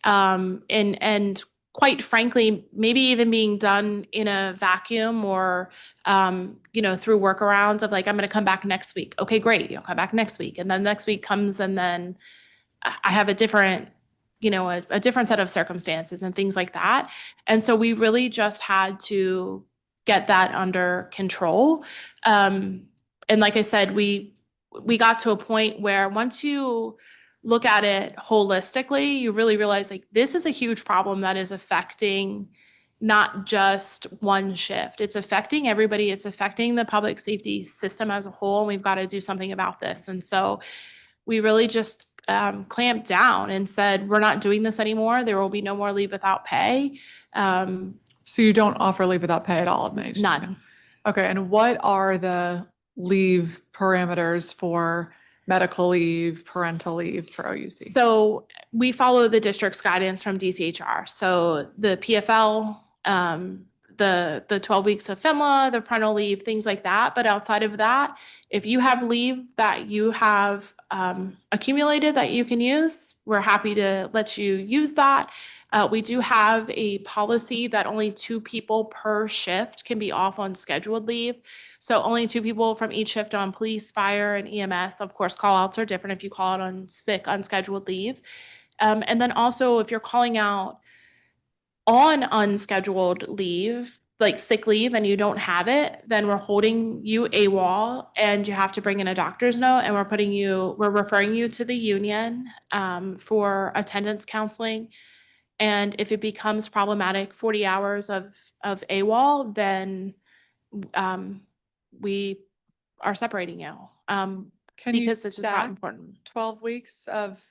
And quite frankly, maybe even being done in a vacuum or, through workarounds of like, I'm going to come back next week. Okay, great. You'll come back next week. And then next week comes and then I have a different, a different set of circumstances and things like that. And so we really just had to get that under control. And like I said, we got to a point where once you look at it holistically, you really realize like this is a huge problem that is affecting not just one shift. It's affecting everybody. It's affecting the public safety system as a whole. And we've got to do something about this. And so we really just clamped down and said, we're not doing this anymore. There will be no more leave without pay. So you don't offer leave without pay at all? None. Okay. And what are the leave parameters for medical leave, parental leave for OUC? So we follow the district's guidance from DCHR. So the PFL, the 12 weeks of FMLA, the parental leave, things like that. But outside of that, if you have leave that you have accumulated that you can use, we're happy to let you use that. We do have a policy that only 2 people per shift can be off on scheduled leave. So only 2 people from each shift on police, fire, and EMS. Of course, call outs are different if you call out on sick, unscheduled leave. And then also if you're calling out on unscheduled leave, like sick leave, and you don't have it, then we're holding you AWOL and you have to bring in a doctor's note, and we're referring you to the union for attendance counseling. And if it becomes problematic, 40 hours of AWOL, then we are separating you. Can you Because it's just not stack important. 12 weeks of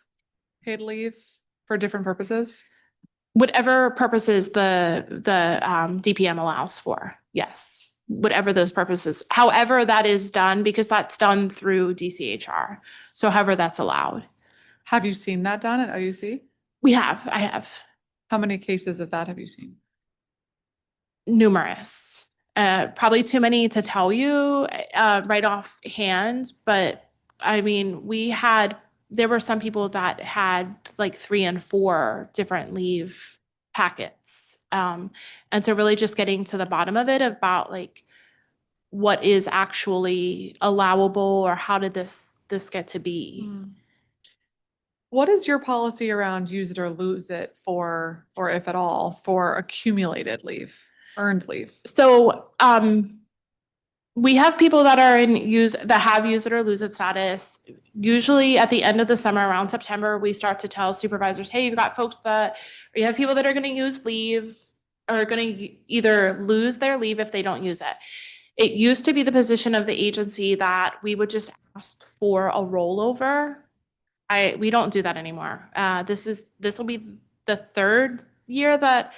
paid leave for different purposes? Whatever purposes the DPM allows for, yes. Whatever those purposes, however that is done, because that's done through DCHR. So however that's allowed. Have you seen that done at OUC? I have. How many cases of that have you seen? Numerous. Probably too many to tell you right off hand, but I mean, there were some people that had like 3 and 4 different leave packets. And so really just getting to the bottom of it about like what is actually allowable, or how did this get to be? What is your policy around use it or lose it for, or if at all, for accumulated leave, earned leave? So we have people that have use it or lose it status. Usually at the end of the summer, around September, we start to tell supervisors, hey, you've got folks or you have people that are going to use leave, or going to either lose their leave if they don't use it. It used to be the position of the agency that we would just ask for a rollover. We don't do that anymore. This will be the 3rd year that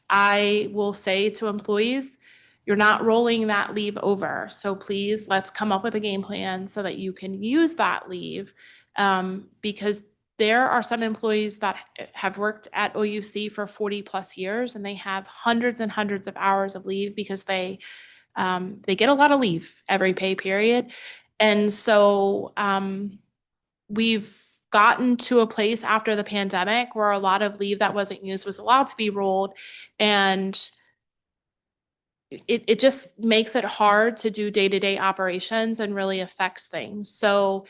I will say to employees, you're not rolling that leave over. So please, let's come up with a game plan so that you can use that leave. Because there are some employees that have worked at OUC for 40 plus years, and they have hundreds and hundreds of hours of leave because they get a lot of leave every pay period. And so we've gotten to a place after the pandemic where a lot of leave that wasn't used was allowed to be rolled, and it just makes it hard to do day-to-day operations and really affects things. So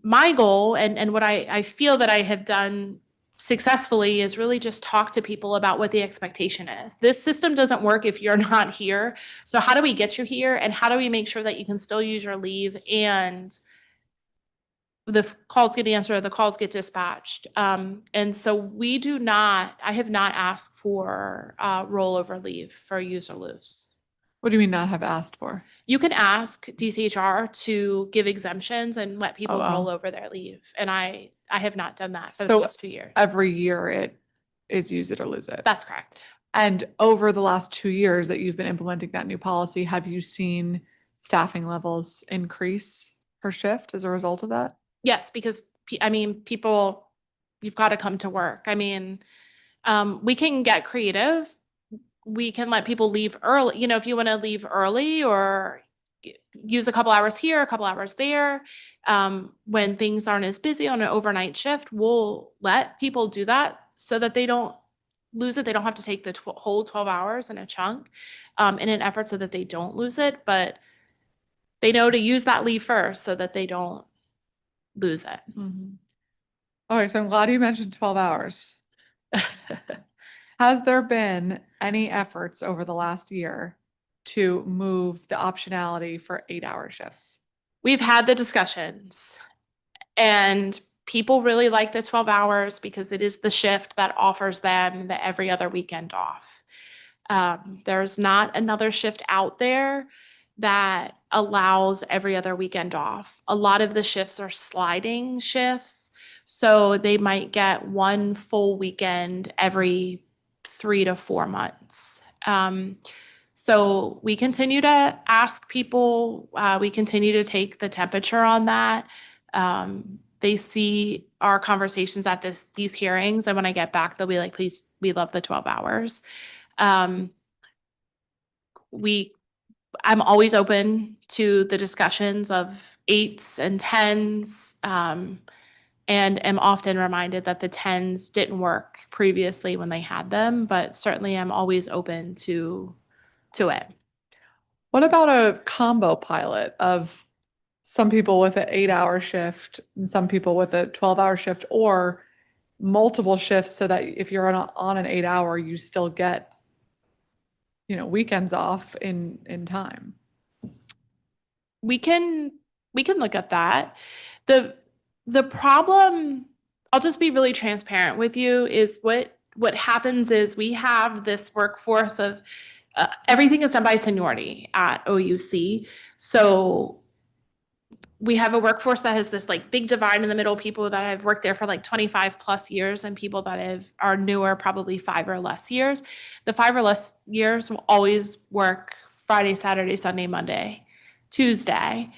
my goal, and what I feel that I have done successfully, is really just talk to people about what the expectation is. This system doesn't work if you're not here. So how do we get you here, and how do we make sure that you can still use your leave and the calls get answered, the calls get dispatched. And so I have not asked for rollover leave for use or lose. What do you mean not have asked for? You can ask DCHR to give exemptions and let people roll over their leave. And I have not done that for the past 2 years. Every year it is use it or lose it. That's correct. And over the last 2 years that you've been implementing that new policy, have you seen staffing levels increase per shift as a result of that? Yes, because people, you've got to come to work. We can get creative. We can let people leave early. If you want to leave early or use a couple hours here, a couple hours there, when things aren't as busy on an overnight shift, we'll let people do that so that they don't lose it. They don't have to take the whole 12 hours in a chunk in an effort so that they don't lose it. But they know to use that leave first so that they don't lose it. Okay, so I'm glad you mentioned 12 hours. Has there been any efforts over the last year to move the optionality for 8-hour shifts? We've had the discussions, and people really like the 12 hours because it is the shift that offers them the every other weekend off. There's not another shift out there that allows every other weekend off. A lot of the shifts are sliding shifts, so they might get 1 full weekend every 3 to 4 months. So we continue to ask people, we continue to take the temperature on that. They see our conversations at these hearings, and when I get back, they'll be like, please, we love the 12 hours. I'm always open to the discussions of 8s and 10s. and am often reminded that the 10s didn't work previously when they had them, but certainly I'm always open to it. What about a combo pilot of some people with an 8-hour shift and some people with a 12-hour shift, or multiple shifts, so that if you're on an 8-hour, you still get, weekends off in time? We can look at that. The problem, I'll just be really transparent with you, is what happens is we have this workforce of everything is done by seniority at OUC. So we have a workforce that has this like big divide in the middle, people that have worked there for like 25 plus years and people that are newer, probably 5 or less years. The 5 or less years will always work Friday, Saturday, Sunday, Monday, Tuesday,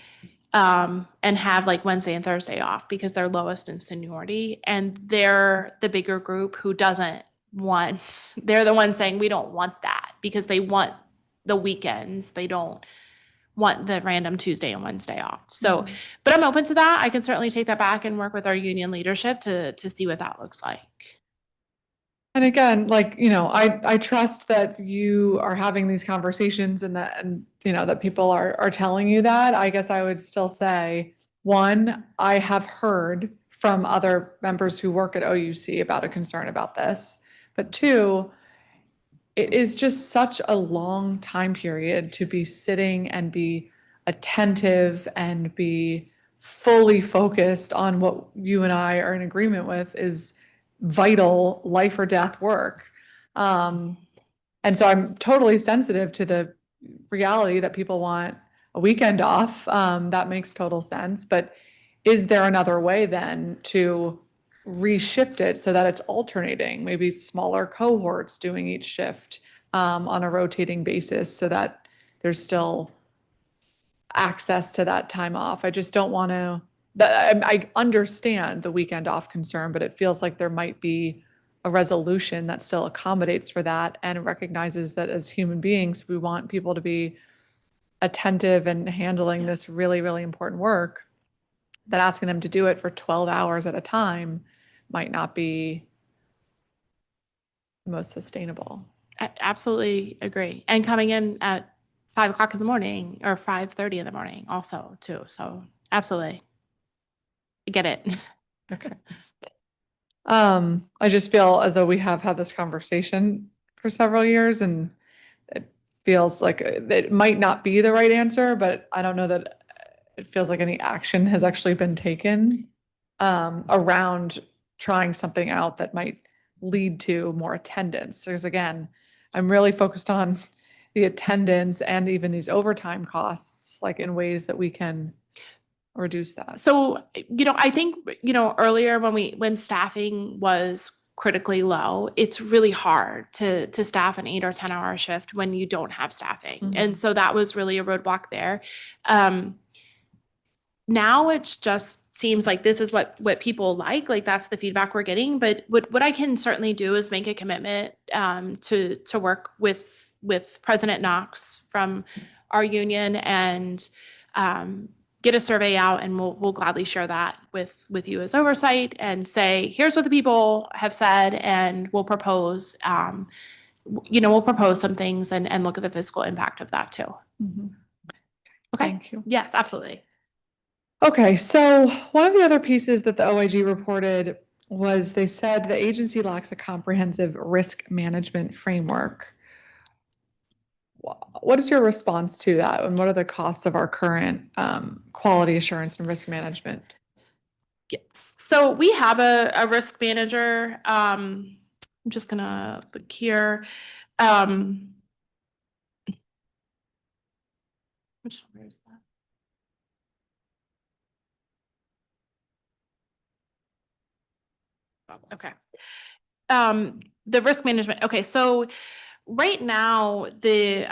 and have like Wednesday and Thursday off because they're lowest in seniority. And they're the bigger group who doesn't want, they're the ones saying we don't want that because they want the weekends. They don't want the random Tuesday and Wednesday off. So, but I'm open to that. I can certainly take that back and work with our union leadership to see what that looks like. And again, I trust that you are having these conversations and that people are telling you that. I guess I would still say, one, I have heard from other members who work at OUC about a concern about this, but two, it is just such a long time period to be sitting and be attentive and be fully focused on what you and I are in agreement with is vital life or death work. And so I'm totally sensitive to the reality that people want a weekend off. That makes total sense. But is there another way then to reshift it so that it's alternating, maybe smaller cohorts doing each shift on a rotating basis so that there's still access to that time off? I just don't want to, I understand the weekend off concern, but it feels like there might be a resolution that still accommodates for that and recognizes that as human beings, we want people to be attentive and handling this really, really important work, that asking them to do it for 12 hours at a time might not be the most sustainable. I absolutely agree. And coming in at 5 o'clock in the morning or 5:30 in the morning also too. So absolutely. I get it. Okay. I just feel as though we have had this conversation for several years and it feels like it might not be the right answer, but I don't know that it feels like any action has actually been taken around trying something out that might lead to more attendance. Because again, I'm really focused on the attendance and even these overtime costs, like in ways that we can reduce that. So, I think, earlier when staffing was critically low, it's really hard to staff an 8 or 10 hour shift when you don't have staffing. Mhm. And so that was really a roadblock there. Now it's just seems like this is what people like that's the feedback we're getting. But what I can certainly do is make a commitment to work with President Knox from our union and get a survey out, and we'll gladly share that with you as oversight and say, here's what the people have said, and we'll propose some things and look at the fiscal impact of that too. Mhm. Okay. Thank you. Yes, absolutely. Okay, so one of the other pieces that the OIG reported was they said the agency lacks a comprehensive risk management framework. What is your response to that? And what are the costs of our current quality assurance and risk management? Yes. So we have a risk manager. I'm just gonna look here. Which number is that? Oh, okay. The risk management. Okay, so right now the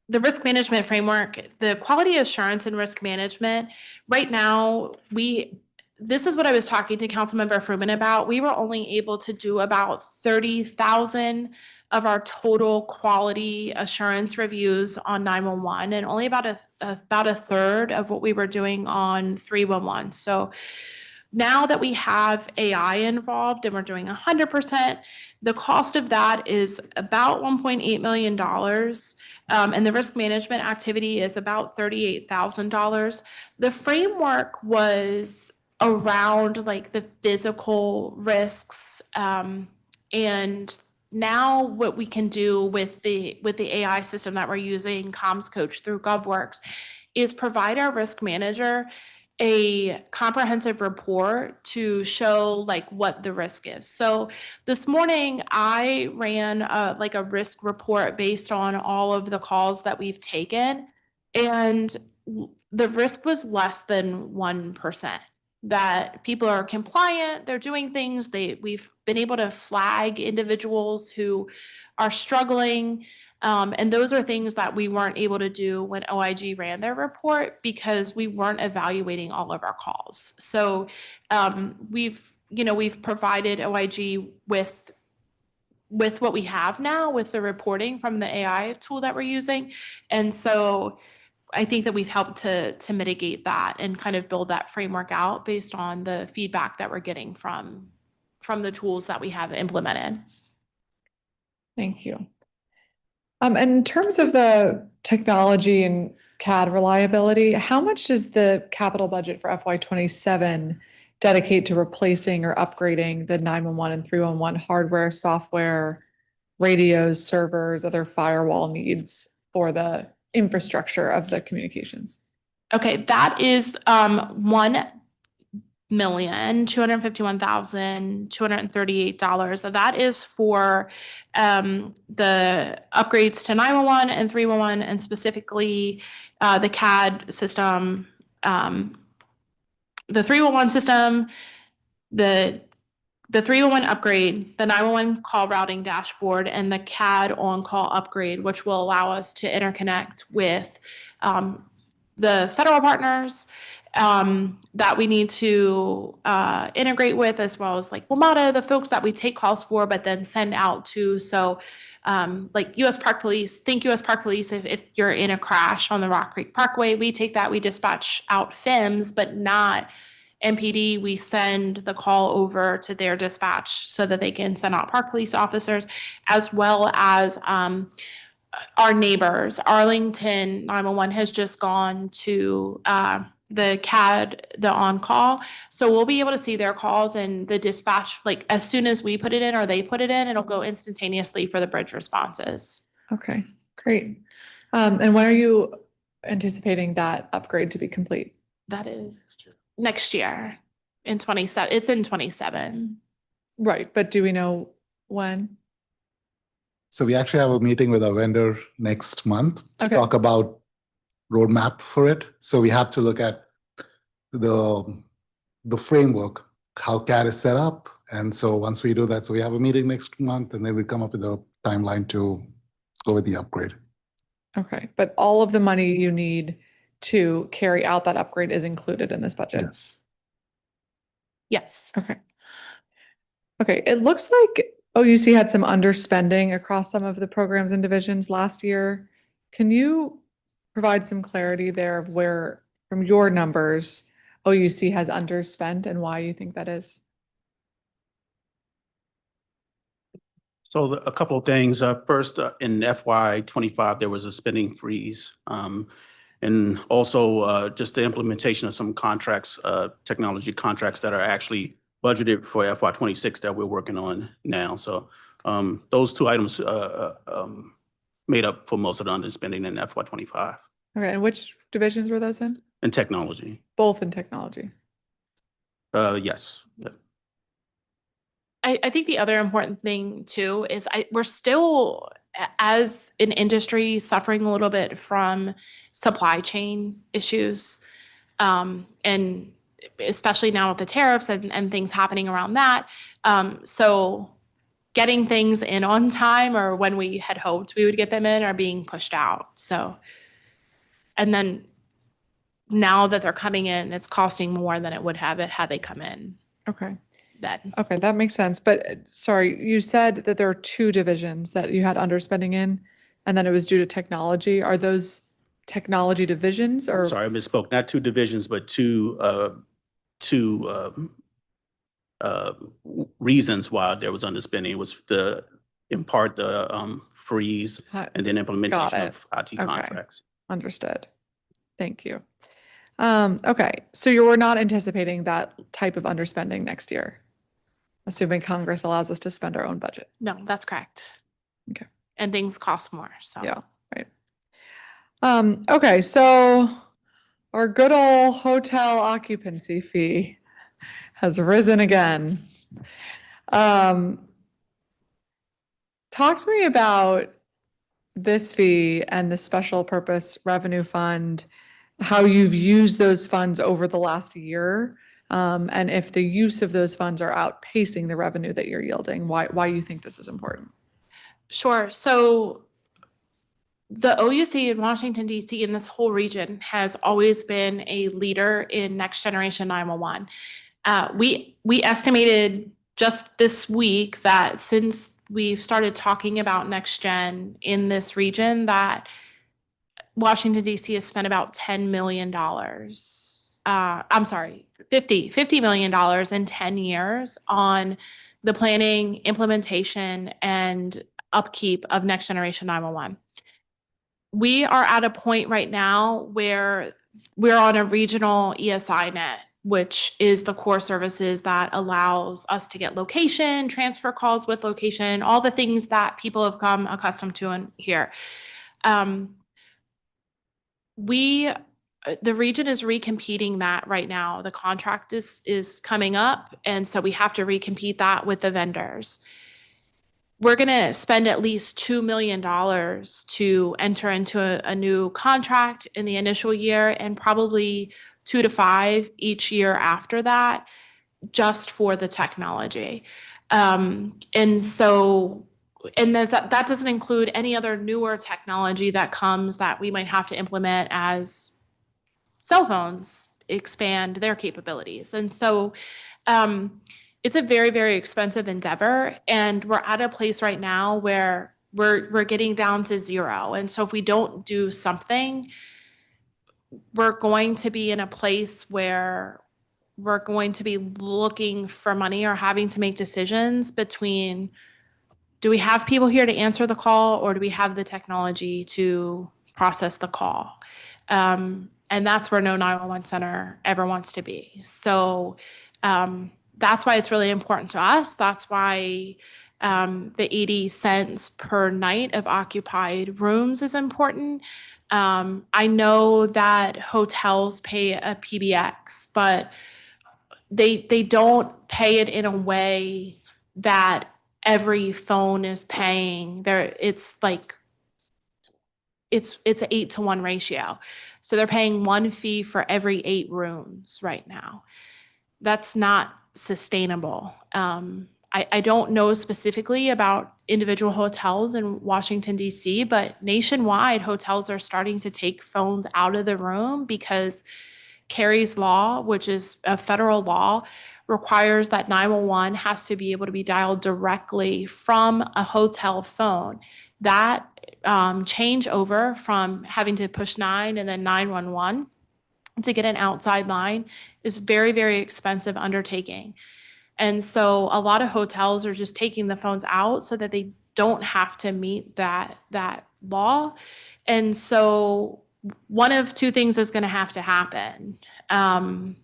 risk management framework, the quality assurance and risk management, right now this is what I was talking to Councilmember Fruman about. We were only able to do about 30,000 of our total quality assurance reviews on 911 and only about a third of what we were doing on 311. So Now that we have AI involved and we're doing 100%, the cost of that is about $1.8 million. And the risk management activity is about $38,000. The framework was around like the physical risks. And now what we can do with the AI system that we're using, Comms Coach through GovWorks, is provide our risk manager a comprehensive report to show like what the risk is. So this morning I ran like a risk report based on all of the calls that we've taken, and the risk was less than 1%. That people are compliant, they're doing things, we've been able to flag individuals who are struggling. And those are things that we weren't able to do when OIG ran their report because we weren't evaluating all of our calls. So we've provided OIG with what we have now with the reporting from the AI tool that we're using. And so I think that we've helped to mitigate that and kind of build that framework out based on the feedback that we're getting from the tools that we have implemented. Thank you. And in terms of the technology and CAD reliability, how much does the capital budget for FY27 dedicate to replacing or upgrading the 911 and 311 hardware, software, radios, servers, other firewall needs for the infrastructure of the communications? Okay, that is $1,251,238. So that is for the upgrades to 911 and 311, and specifically the CAD system, the 311 system, the 311 upgrade, the 911 call routing dashboard, and the CAD on-call upgrade, which will allow us to interconnect with the federal partners that we need to integrate with, as well as like WMATA, the folks that we take calls for, but then send out to. So like US Park Police, think US Park Police, if you're in a crash on the Rock Creek Parkway, we take that, we dispatch out FIMS, but not MPD. We send the call over to their dispatch so that they can send out Park Police officers, as well as our neighbors. Arlington 911 has just gone to the CAD, the on-call. So we'll be able to see their calls and the dispatch, like as soon as we put it in or they put it in, it'll go instantaneously for the bridge responses. Okay, great. And when are you anticipating that upgrade to be complete? That is next year in 27. It's in 27. Right, but do we know when? So we actually have a meeting with our vendor next month to Okay. talk about roadmap for it. So we have to look at the framework, how CAD is set up. And so once we do that, so we have a meeting next month, and then we come up with a timeline to go with the upgrade. Okay, but all of the money you need to carry out that upgrade is included in this budget? Yes. Yes. Okay. Okay, it looks like OUC had some underspending across some of the programs and divisions last year. Can you provide some clarity there of where, from your numbers, OUC has underspent and why you think that is? So a couple of things. First, in FY25, there was a spending freeze. And also just the implementation of some contracts, technology contracts that are actually budgeted for FY26 that we're working on now. So those two items made up for most of the underspending in FY25. Okay, and which divisions were those in? In technology. Both in technology. Yes. Yeah. I think the other important thing too is we're still, as an industry, suffering a little bit from supply chain issues, and especially now with the tariffs and things happening around that. So getting things in on time, or when we had hoped we would get them in, are being pushed out. So, and then now that they're coming in, it's costing more than it would have it had they come in. Okay. Then. Okay, that makes sense. But sorry, you said that there are two divisions that you had underspending in, and then it was due to technology. Are those technology divisions or? Sorry, I misspoke. Not two divisions, but two reasons why there was underspending. It was in part the freeze and then implementation it. of IT Okay. contracts. Understood. Thank you. Okay, so you were not anticipating that type of underspending next year, assuming Congress allows us to spend our own budget. No, that's correct. Okay. And things cost more, so. Yeah, right. Okay, so our good old hotel occupancy fee has risen again. Talk to me about this fee and the special purpose revenue fund, how you've used those funds over the last year, and if the use of those funds are outpacing the revenue that you're yielding, why you think this is important. Sure. So the OUC in Washington, D.C. and this whole region has always been a leader in next generation 911. We estimated just this week that since we've started talking about next gen in this region, that Washington, D.C. has spent about $10 million. I'm sorry, $50 million in 10 years on the planning, implementation, and upkeep of next generation 911. We are at a point right now where we're on a regional ESI net, which is the core services that allows us to get location, transfer calls with location, all the things that people have come accustomed to in here. The region is recompeting that right now. The contract is coming up, and so we have to recompete that with the vendors. We're going to spend at least $2 million to enter into a new contract in the initial year, and probably 2 to 5 each year after that, just for the technology. And that doesn't include any other newer technology that comes that we might have to implement as cell phones expand their capabilities. And so it's a very, very expensive endeavor. And we're at a place right now where we're getting down to zero. And so if we don't do something, we're going to be in a place where we're going to be looking for money or having to make decisions between, do we have people here to answer the call, or do we have the technology to process the call? And that's where no 911 center ever wants to be. So that's why it's really important to us. That's why the 80 cents per night of occupied rooms is important. I know that hotels pay a PBX, but they don't pay it in a way that every phone is paying. It's like it's an 8-to-1 ratio. So they're paying one fee for every 8 rooms right now. That's not sustainable. I don't know specifically about individual hotels in Washington, D.C., but nationwide, hotels are starting to take phones out of the room because Carey's law, which is a federal law, requires that 911 has to be able to be dialed directly from a hotel phone. That changeover from having to push 9 and then 911 to get an outside line is very, very expensive undertaking. And so a lot of hotels are just taking the phones out so that they don't have to meet that law. And so one of two things is going to have to happen. A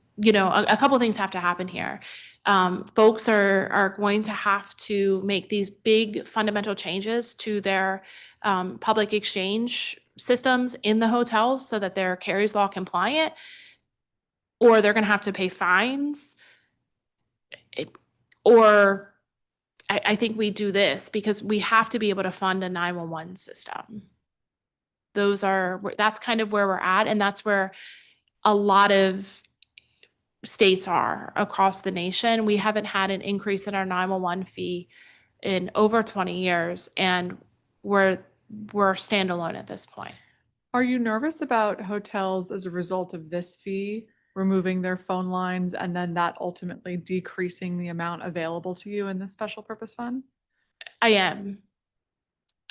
couple of things have to happen here. Folks are going to have to make these big fundamental changes to their public exchange systems in the hotels so that they're Carey's law compliant, or they're going to have to pay fines. Or I think we do this because we have to be able to fund a 911 system. That's kind of where we're at, and that's where a lot of states are across the nation. We haven't had an increase in our 911 fee in over 20 years, and we're standalone at this point. Are you nervous about hotels as a result of this fee removing their phone lines and then that ultimately decreasing the amount available to you in the special purpose fund? I am.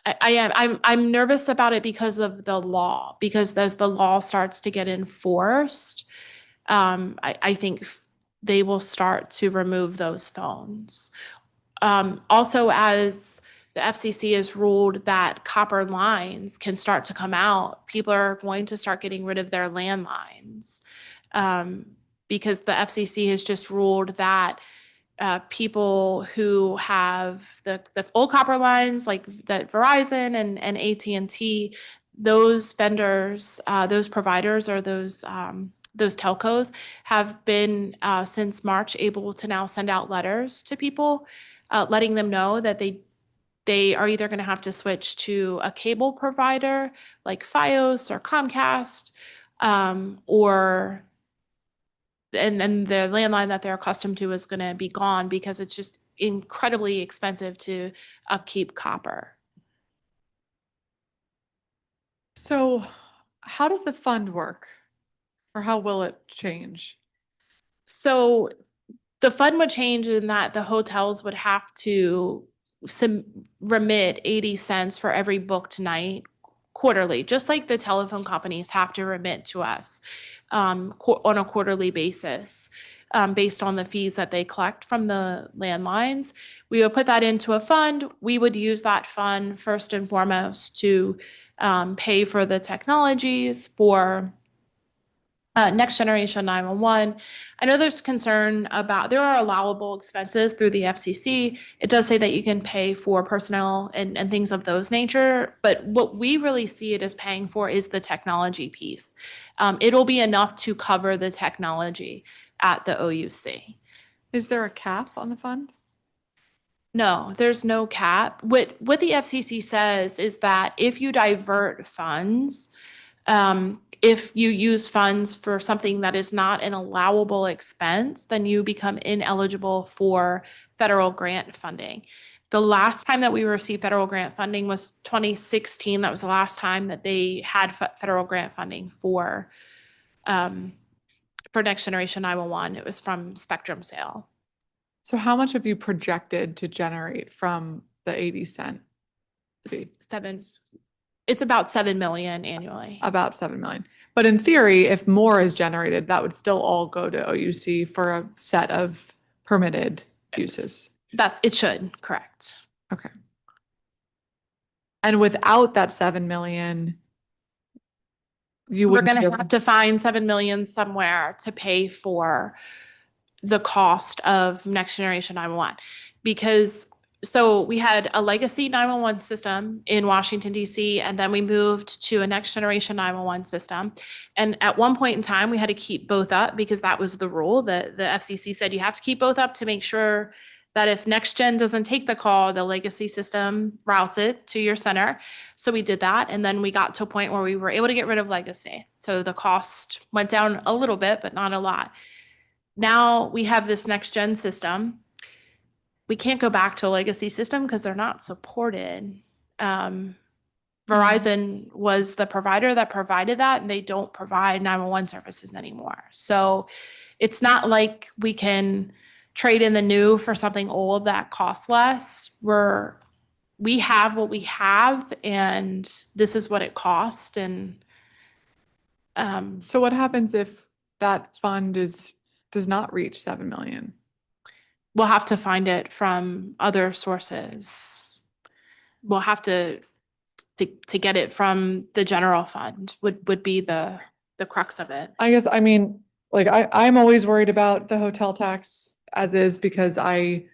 I'm nervous about it because of the law, because as the law starts to get enforced, I think they will start to remove those phones. Also, as the FCC has ruled that copper lines can start to come out, people are going to start getting rid of their landlines, because the FCC has just ruled that people who have the old copper lines, like that Verizon and AT&T, those vendors, those providers, or those telcos have been since March able to now send out letters to people, letting them know that they are either going to have to switch to a cable provider like Fios or Comcast, or and the landline that they're accustomed to is going to be gone because it's just incredibly expensive to upkeep copper. So how does the fund work, or how will it change? So the fund would change in that the hotels would have to remit 80 cents for every booked night quarterly, just like the telephone companies have to remit to us on a quarterly basis, based on the fees that they collect from the landlines. We would put that into a fund. We would use that fund first and foremost to pay for the technologies for next generation 911. I know there's concern about, there are allowable expenses through the FCC. It does say that you can pay for personnel and things of those nature, but what we really see it as paying for is the technology piece. It'll be enough to cover the technology at the OUC. Is there a cap on the fund? No, there's no cap. What the FCC says is that if you divert funds, if you use funds for something that is not an allowable expense, then you become ineligible for federal grant funding. The last time that we received federal grant funding was 2016. That was the last time that they had federal grant funding for Next Generation 911. It was from Spectrum sale. So how much have you projected to generate from the 80 cent fee? It's about 7 million annually. About 7 million. But in theory, if more is generated, that would still all go to OUC for a set of permitted uses. It should, correct. Okay. And without that 7 million, we're going to have to find 7 million somewhere to pay for the cost of Next Generation 911, because so we had a legacy 911 system in Washington, D.C., and then we moved to a Next Generation 911 system. And at one point in time, we had to keep both up because that was the rule. The FCC said you have to keep both up to make sure that if Next Gen doesn't take the call, the legacy system routes it to your center. So we did that. And then we got to a point where we were able to get rid of legacy. So the cost went down a little bit, but not a lot. Now we have this Next Gen system. We can't go back to a legacy system because they're not supported. Verizon was the provider that provided that, and they don't provide 911 services anymore. So it's not like we can trade in the new for something old that costs less. We have what we have, and this is what it costs. And so what happens if that fund does not reach 7 million? We'll have to find it from other sources. We'll have to get it from the general fund would be the crux of it. I guess, I mean, like I'm always worried about the hotel tax as is, because I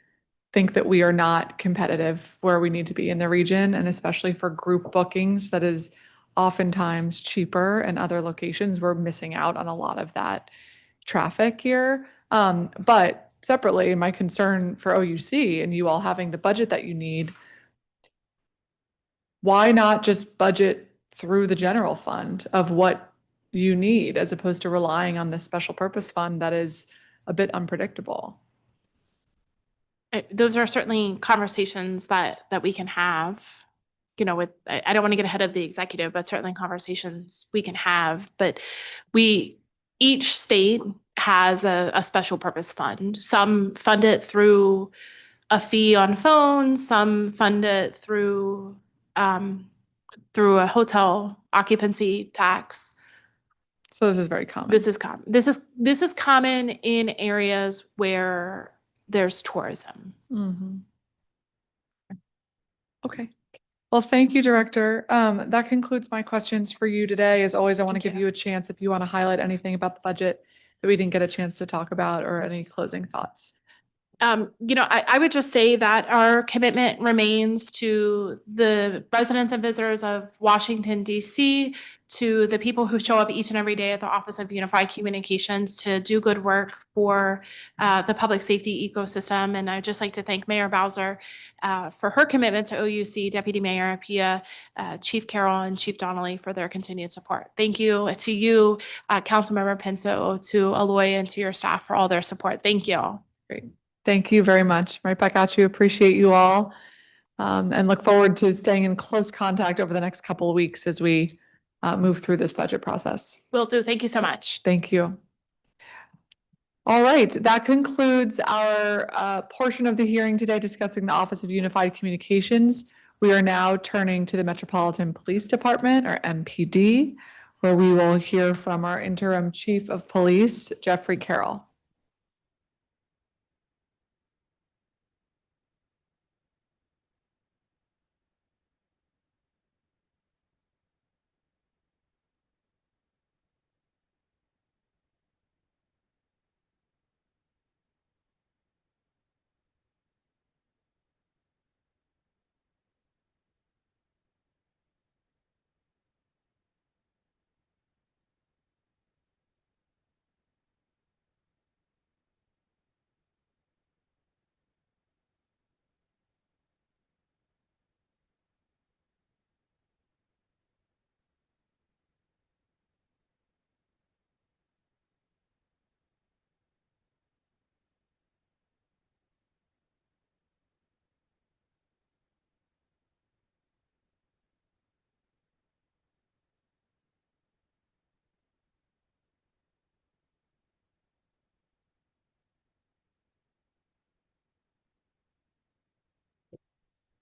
think that we are not competitive where we need to be in the region, and especially for group bookings, that is oftentimes cheaper in other locations. We're missing out on a lot of that traffic here. But separately, my concern for OUC and you all having the budget that you need, why not just budget through the general fund of what you need, as opposed to relying on this special purpose fund that is a bit unpredictable? Those are certainly conversations that we can have, I don't want to get ahead of the executive, but certainly conversations we can have. But each state has a special purpose fund. Some fund it through a fee on phones, some fund it through a hotel occupancy tax. So this is very common. This is common. This is common in areas where there's tourism. Mhm. Okay. Well, thank you, Director. That concludes my questions for you today. As always, I want to give you a chance if you want to highlight anything about the budget that we didn't get a chance to talk about or any closing thoughts. I would just say that our commitment remains to the residents and visitors of Washington, D.C., to the people who show up each and every day at the Office of Unified Communications to do good work for the public safety ecosystem. And I'd just like to thank Mayor Bowser for her commitment to OUC, Deputy Mayor Appiah, Chief Carol, and Chief Donnelly for their continued support. Thank you to you, Councilmember Pinto, to Aloy, and to your staff for all their support. Thank you. Great. Thank you very much. Right back at you. Appreciate you all. And look forward to staying in close contact over the next couple of weeks as we move through this budget process. Will do. Thank you so much. Thank you. All right, that concludes our portion of the hearing today discussing the Office of Unified Communications. We are now turning to the Metropolitan Police Department, or MPD, where we will hear from our interim Chief of Police, Jeffrey Carroll.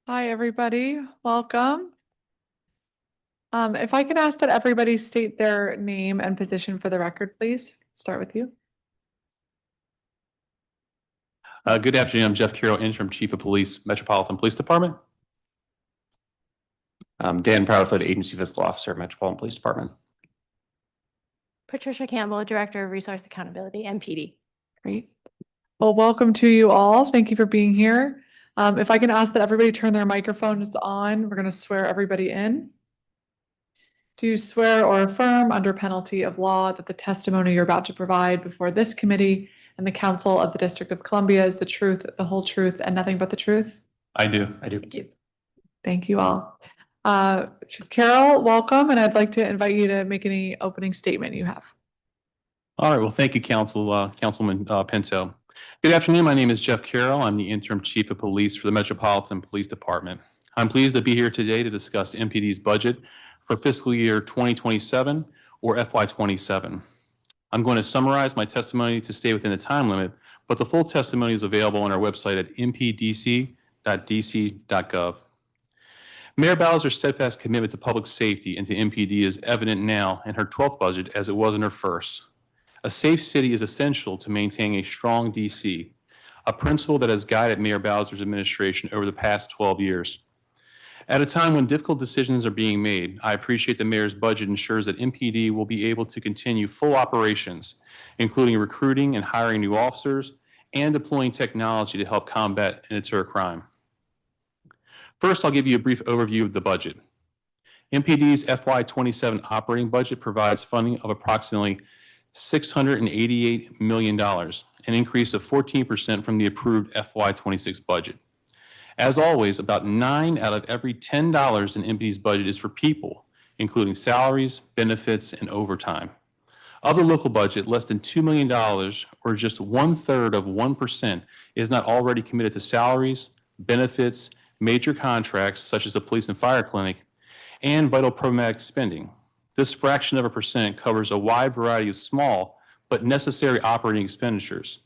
Hi, everybody. Welcome. If I can ask that everybody state their name and position for the record, please. Start with you. Good afternoon. I'm Jeff Carroll, Interim Chief of Police, Metropolitan Police Department. Dan Proudfoot, Agency Fiscal Officer, Metropolitan Police Department. Patricia Campbell, Director of Resource Accountability, MPD. Great. Well, welcome to you all. Thank you for being here. If I can ask that everybody turn their microphones on, we're going to swear everybody in. Do you swear or affirm under penalty of law that the testimony you're about to provide before this committee and the Council of the District of Columbia is the truth, the whole truth, and nothing but the truth? I do. Thank you all. Chief Carol, welcome, and I'd like to invite you to make any opening statement you have. All right. Well, thank you, Councilman Pinto. Good afternoon. My name is Jeff Carroll. I'm the Interim Chief of Police for the Metropolitan Police Department. I'm pleased to be here today to discuss MPD's budget for fiscal year 2027 or FY27. I'm going to summarize my testimony to stay within the time limit, but the full testimony is available on our website at mpdc.dc.gov. Mayor Bowser's steadfast commitment to public safety and to MPD is evident now in her 12th budget as it was in her first. A safe city is essential to maintaining a strong DC, a principle that has guided Mayor Bowser's administration over the past 12 years. At a time when difficult decisions are being made, I appreciate the mayor's budget ensures that MPD will be able to continue full operations, including recruiting and hiring new officers and deploying technology to help combat and deter crime. First, I'll give you a brief overview of the budget. MPD's FY27 operating budget provides funding of approximately $688 million, an increase of 14% from the approved FY26 budget. As always, about 9 out of every $10 in MPD's budget is for people, including salaries, benefits, and overtime. Of the local budget, less than $2 million, or just 1/3 of 1%, is not already committed to salaries, benefits, major contracts such as the police and fire clinic, and vital programmatic spending. This fraction of a percent covers a wide variety of small but necessary operating expenditures,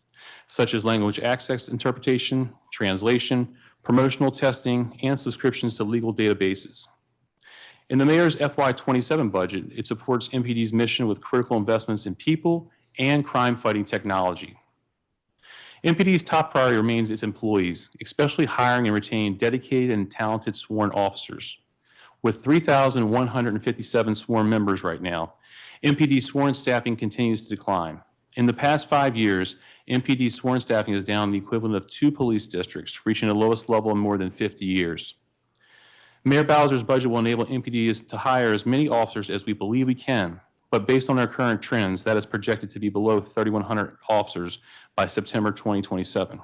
such as language access interpretation, translation, promotional testing, and subscriptions to legal databases. In the mayor's FY27 budget, it supports MPD's mission with critical investments in people and crime-fighting technology. MPD's top priority remains its employees, especially hiring and retaining dedicated and talented sworn officers. With 3,157 sworn members right now, MPD sworn staffing continues to decline. In the past 5 years, MPD sworn staffing is down the equivalent of 2 police districts, reaching the lowest level in more than 50 years. Mayor Bowser's budget will enable MPD to hire as many officers as we believe we can, but based on our current trends, that is projected to be below 3,100 officers by September 2027.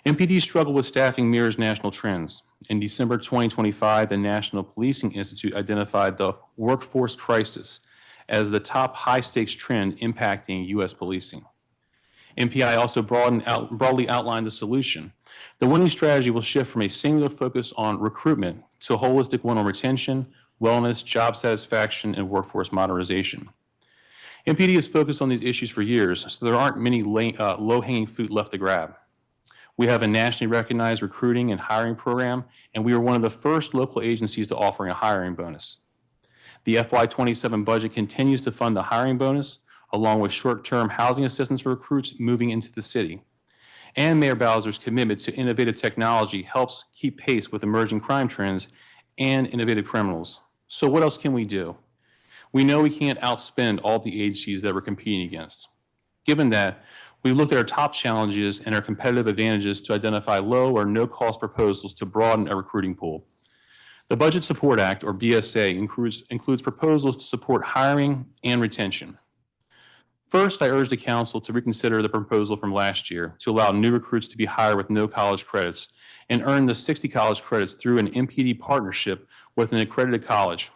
MPD struggle with staffing mirrors national trends. In December 2025, the National Policing Institute identified the workforce crisis as the top high-stakes trend impacting U.S. policing. MPI also broadly outlined the solution. The winning strategy will shift from a singular focus on recruitment to a holistic one on retention, wellness, job satisfaction, and workforce modernization. MPD has focused on these issues for years, so there aren't many low-hanging fruit left to grab. We have a nationally recognized recruiting and hiring program, and we are one of the first local agencies to offering a hiring bonus. The FY27 budget continues to fund the hiring bonus, along with short-term housing assistance for recruits moving into the city. And Mayor Bowser's commitment to innovative technology helps keep pace with emerging crime trends and innovative criminals. So what else can we do? We know we can't outspend all the agencies that we're competing against. Given that, we looked at our top challenges and our competitive advantages to identify low or no-cost proposals to broaden our recruiting pool. The Budget Support Act, or BSA, includes proposals to support hiring and retention. First, I urge the council to reconsider the proposal from last year to allow new recruits to be hired with no college credits and earn the 60 college credits through an MPD partnership with an accredited college.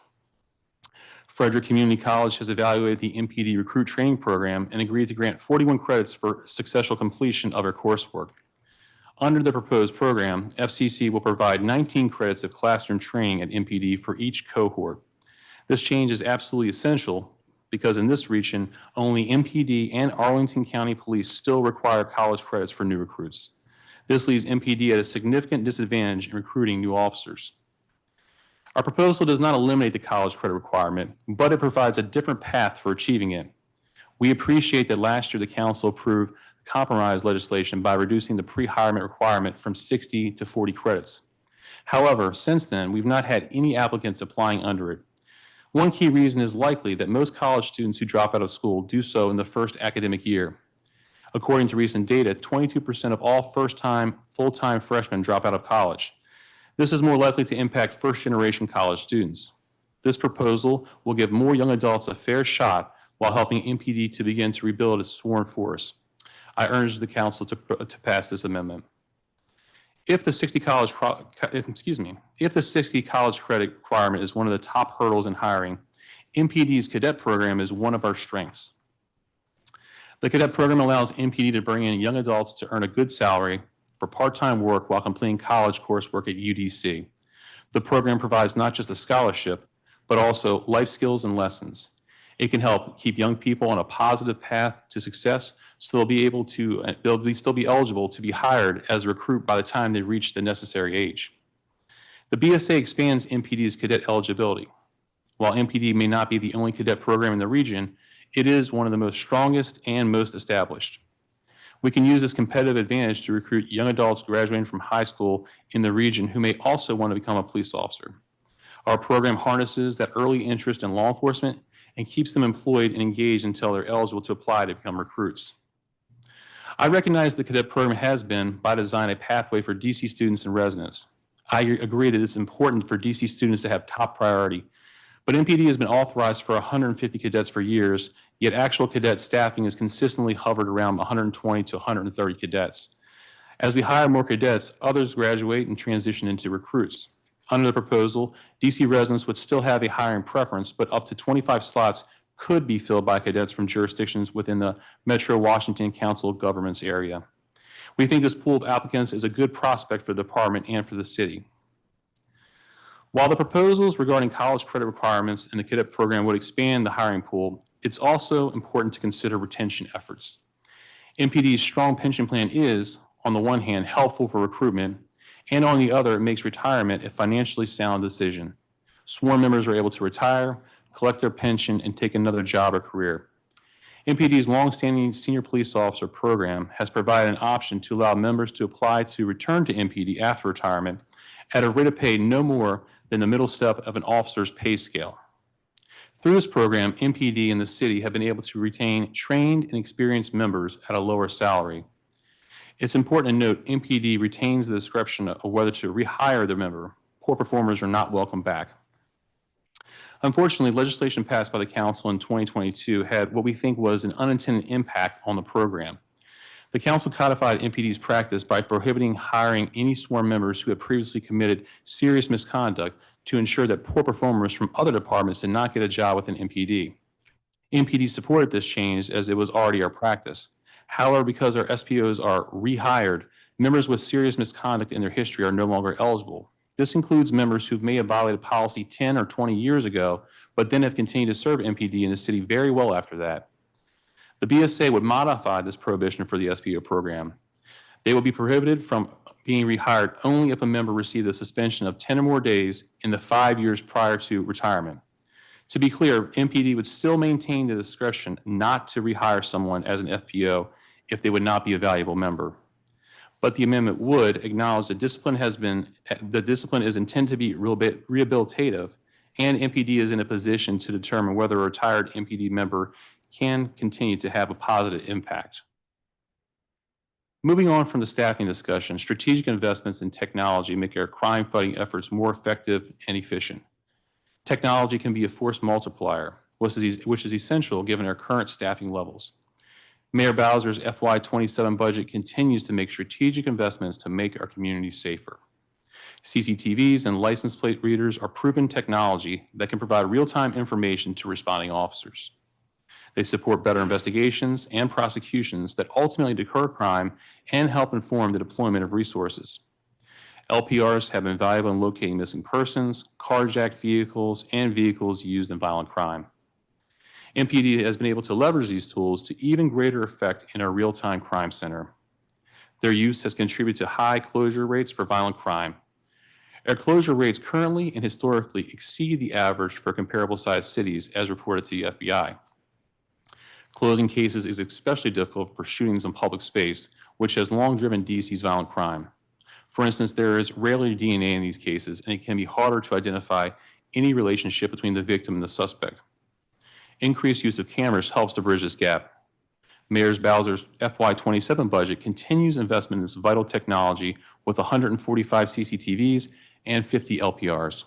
Frederick Community College has evaluated the MPD recruit training program and agreed to grant 41 credits for successful completion of our coursework. Under the proposed program, FCC will provide 19 credits of classroom training at MPD for each cohort. This change is absolutely essential because in this region, only MPD and Arlington County Police still require college credits for new recruits. This leaves MPD at a significant disadvantage in recruiting new officers. Our proposal does not eliminate the college credit requirement, but it provides a different path for achieving it. We appreciate that last year the council approved compromise legislation by reducing the pre-hirement requirement from 60 to 40 credits. However, since then, we've not had any applicants applying under it. One key reason is likely that most college students who drop out of school do so in the first academic year. According to recent data, 22% of all first-time, full-time freshmen drop out of college. This is more likely to impact first-generation college students. This proposal will give more young adults a fair shot while helping MPD to begin to rebuild its sworn force. I urge the council to pass this amendment. If the 60 college credit requirement is one of the top hurdles in hiring, MPD's cadet program is one of our strengths. The cadet program allows MPD to bring in young adults to earn a good salary for part-time work while completing college coursework at UDC. The program provides not just a scholarship, but also life skills and lessons. It can help keep young people on a positive path to success so they'll still be eligible to be hired as a recruit by the time they reach the necessary age. The BSA expands MPD's cadet eligibility. While MPD may not be the only cadet program in the region, it is one of the most strongest and most established. We can use this competitive advantage to recruit young adults graduating from high school in the region who may also want to become a police officer. Our program harnesses that early interest in law enforcement and keeps them employed and engaged until they're eligible to apply to become recruits. I recognize the cadet program has been, by design, a pathway for DC students and residents. I agree that it's important for DC students to have top priority, but MPD has been authorized for 150 cadets for years, yet actual cadet staffing has consistently hovered around 120 to 130 cadets. As we hire more cadets, others graduate and transition into recruits. Under the proposal, DC residents would still have a hiring preference, but up to 25 slots could be filled by cadets from jurisdictions within the Metro Washington Council of Governments area. We think this pool of applicants is a good prospect for the department and for the city. While the proposals regarding college credit requirements in the cadet program would expand the hiring pool, it's also important to consider retention efforts. MPD's strong pension plan is, on the one hand, helpful for recruitment, and on the other, it makes retirement a financially sound decision. Sworn members are able to retire, collect their pension, and take another job or career. MPD's longstanding senior police officer program has provided an option to allow members to apply to return to MPD after retirement at a rate of pay no more than the middle step of an officer's pay scale. Through this program, MPD and the city have been able to retain trained and experienced members at a lower salary. It's important to note MPD retains the discretion of whether to rehire their member. Poor performers are not welcome back. Unfortunately, legislation passed by the council in 2022 had what we think was an unintended impact on the program. The council codified MPD's practice by prohibiting hiring any sworn members who had previously committed serious misconduct to ensure that poor performers from other departments did not get a job within MPD. MPD supported this change as it was already our practice. However, because our SPOs are rehired, members with serious misconduct in their history are no longer eligible. This includes members who may have violated policy 10 or 20 years ago, but then have continued to serve MPD in the city very well after that. The BSA would modify this prohibition for the SPO program. They will be prohibited from being rehired only if a member received a suspension of 10 or more days in the 5 years prior to retirement. To be clear, MPD would still maintain the discretion not to rehire someone as an FPO if they would not be a valuable member. But the amendment would acknowledge that discipline is intended to be rehabilitative, and MPD is in a position to determine whether a retired MPD member can continue to have a positive impact. Moving on from the staffing discussion, strategic investments in technology make our crime fighting efforts more effective and efficient. Technology can be a force multiplier, which is essential given our current staffing levels. Mayor Bowser's FY27 budget continues to make strategic investments to make our communities safer. CCTVs and license plate readers are proven technology that can provide real-time information to responding officers. They support better investigations and prosecutions that ultimately deter crime and help inform the deployment of resources. LPRs have been valuable in locating missing persons, carjacked vehicles, and vehicles used in violent crime. MPD has been able to leverage these tools to even greater effect in our real-time crime center. Their use has contributed to high closure rates for violent crime. Our closure rates currently and historically exceed the average for comparable sized cities as reported to the FBI. Closing cases is especially difficult for shootings in public space, which has long driven DC's violent crime. For instance, there is rarely DNA in these cases, and it can be harder to identify any relationship between the victim and the suspect. Increased use of cameras helps to bridge this gap. Mayor Bowser's FY27 budget continues investment in this vital technology with 145 CCTVs and 50 LPRs.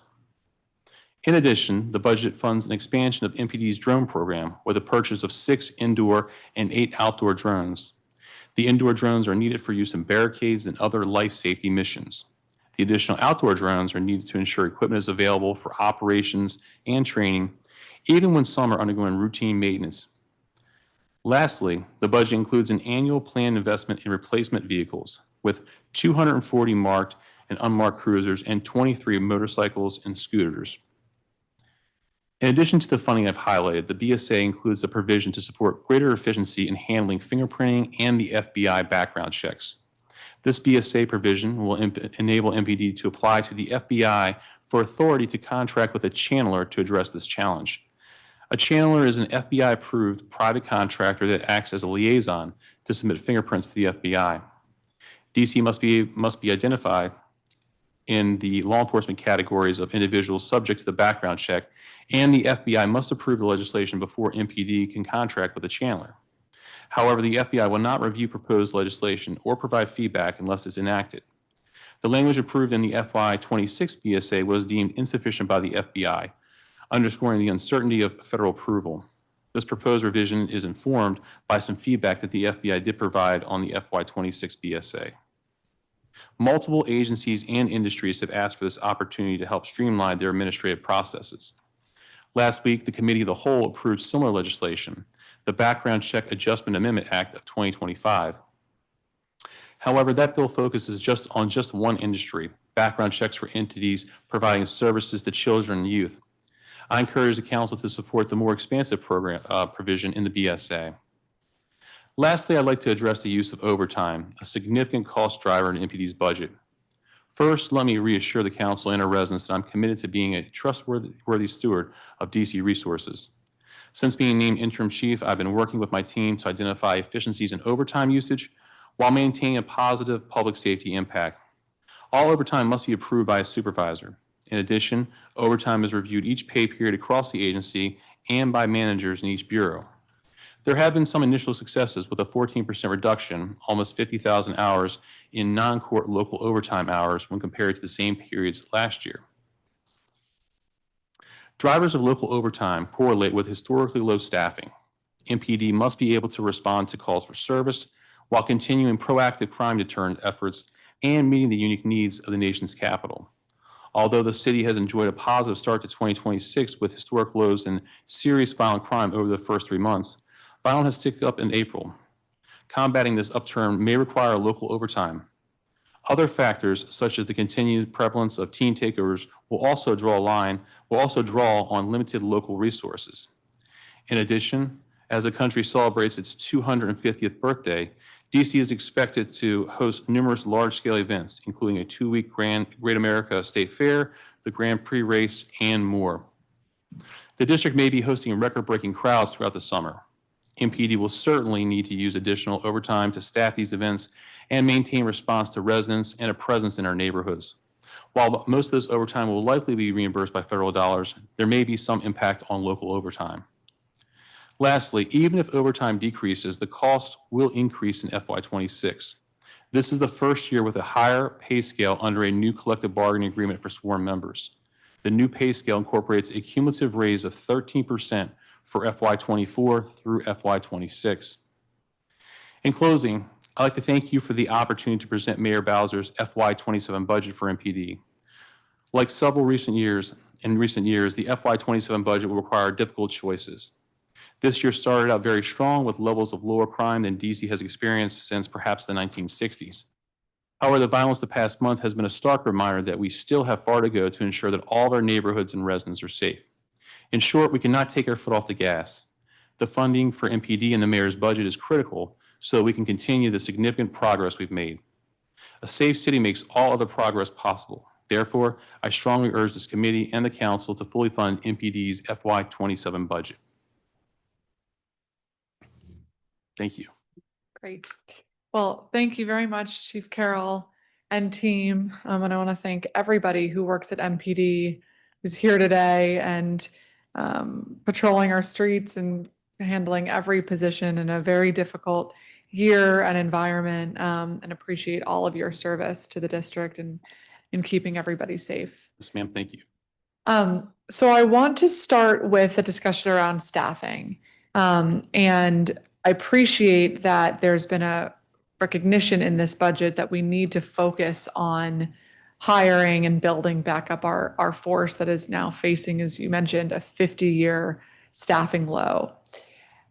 In addition, the budget funds an expansion of MPD's drone program with the purchase of 6 indoor and 8 outdoor drones. The indoor drones are needed for use in barricades and other life safety missions. The additional outdoor drones are needed to ensure equipment is available for operations and training, even when some are undergoing routine maintenance. Lastly, the budget includes an annual planned investment in replacement vehicles with 240 marked and unmarked cruisers and 23 motorcycles and scooters. In addition to the funding I've highlighted, the BSA includes the provision to support greater efficiency in handling fingerprinting and the FBI background checks. This BSA provision will enable MPD to apply to the FBI for authority to contract with a channeler to address this challenge. A channeler is an FBI-approved private contractor that acts as a liaison to submit fingerprints to the FBI. DC must be identified in the law enforcement categories of individuals subject to the background check, and the FBI must approve the legislation before MPD can contract with the channeler. However, the FBI will not review proposed legislation or provide feedback unless it's enacted. The language approved in the FY26 BSA was deemed insufficient by the FBI, underscoring the uncertainty of federal approval. This proposed revision is informed by some feedback that the FBI did provide on the FY26 BSA. Multiple agencies and industries have asked for this opportunity to help streamline their administrative processes. Last week, the Committee of the Whole approved similar legislation, the Background Check Adjustment Amendment Act of 2025. However, that bill focuses on just one industry, background checks for entities providing services to children and youth. I encourage the Council to support the more expansive provision in the BSA. Lastly, I'd like to address the use of overtime, a significant cost driver in MPD's budget. First, let me reassure the council and our residents that I'm committed to being a trustworthy steward of DC resources. Since being named interim chief, I've been working with my team to identify efficiencies in overtime usage while maintaining a positive public safety impact. All overtime must be approved by a supervisor. In addition, overtime is reviewed each pay period across the agency and by managers in each bureau. There have been some initial successes with a 14% reduction, almost 50,000 hours in non-court local overtime hours when compared to the same periods last year. Drivers of local overtime correlate with historically low staffing. MPD must be able to respond to calls for service while continuing proactive crime deterrent efforts and meeting the unique needs of the nation's capital. Although the city has enjoyed a positive start to 2026 with historic lows in serious violent crime over the first 3 months, violence has ticked up in April. Combating this upturn may require local overtime. Other factors, such as the continued prevalence of teen takeovers, will also draw on limited local resources. In addition, as the country celebrates its 250th birthday, DC is expected to host numerous large-scale events, including a 2-week Great America State Fair, the Grand Prix race, and more. The district may be hosting record-breaking crowds throughout the summer. MPD will certainly need to use additional overtime to staff these events and maintain response to residents and a presence in our neighborhoods. While most of this overtime will likely be reimbursed by federal dollars, there may be some impact on local overtime. Lastly, even if overtime decreases, the cost will increase in FY26. This is the first year with a higher pay scale under a new collective bargaining agreement for sworn members. The new pay scale incorporates a cumulative raise of 13% for FY24 through FY26. In closing, I'd like to thank you for the opportunity to present Mayor Bowser's FY27 budget for MPD. Like several recent years, the FY27 budget will require difficult choices. This year started out very strong with levels of lower crime than DC has experienced since perhaps the 1960s. However, the violence the past month has been a stark reminder that we still have far to go to ensure that all of our neighborhoods and residents are safe. In short, we cannot take our foot off the gas. The funding for MPD in the mayor's budget is critical so that we can continue the significant progress we've made. A safe city makes all other progress possible. Therefore, I strongly urge this committee and the council to fully fund MPD's FY27 budget. Thank you. Great. Well, thank you very much, Chief Carol and team. And I want to thank everybody who works at MPD who's here today and patrolling our streets and handling every position in a very difficult year and environment, and appreciate all of your service to the district and in keeping everybody safe. Yes, ma'am. Thank you. So I want to start with a discussion around staffing. And I appreciate that there's been a recognition in this budget that we need to focus on hiring and building back up our force that is now facing, as you mentioned, a 50-year staffing low.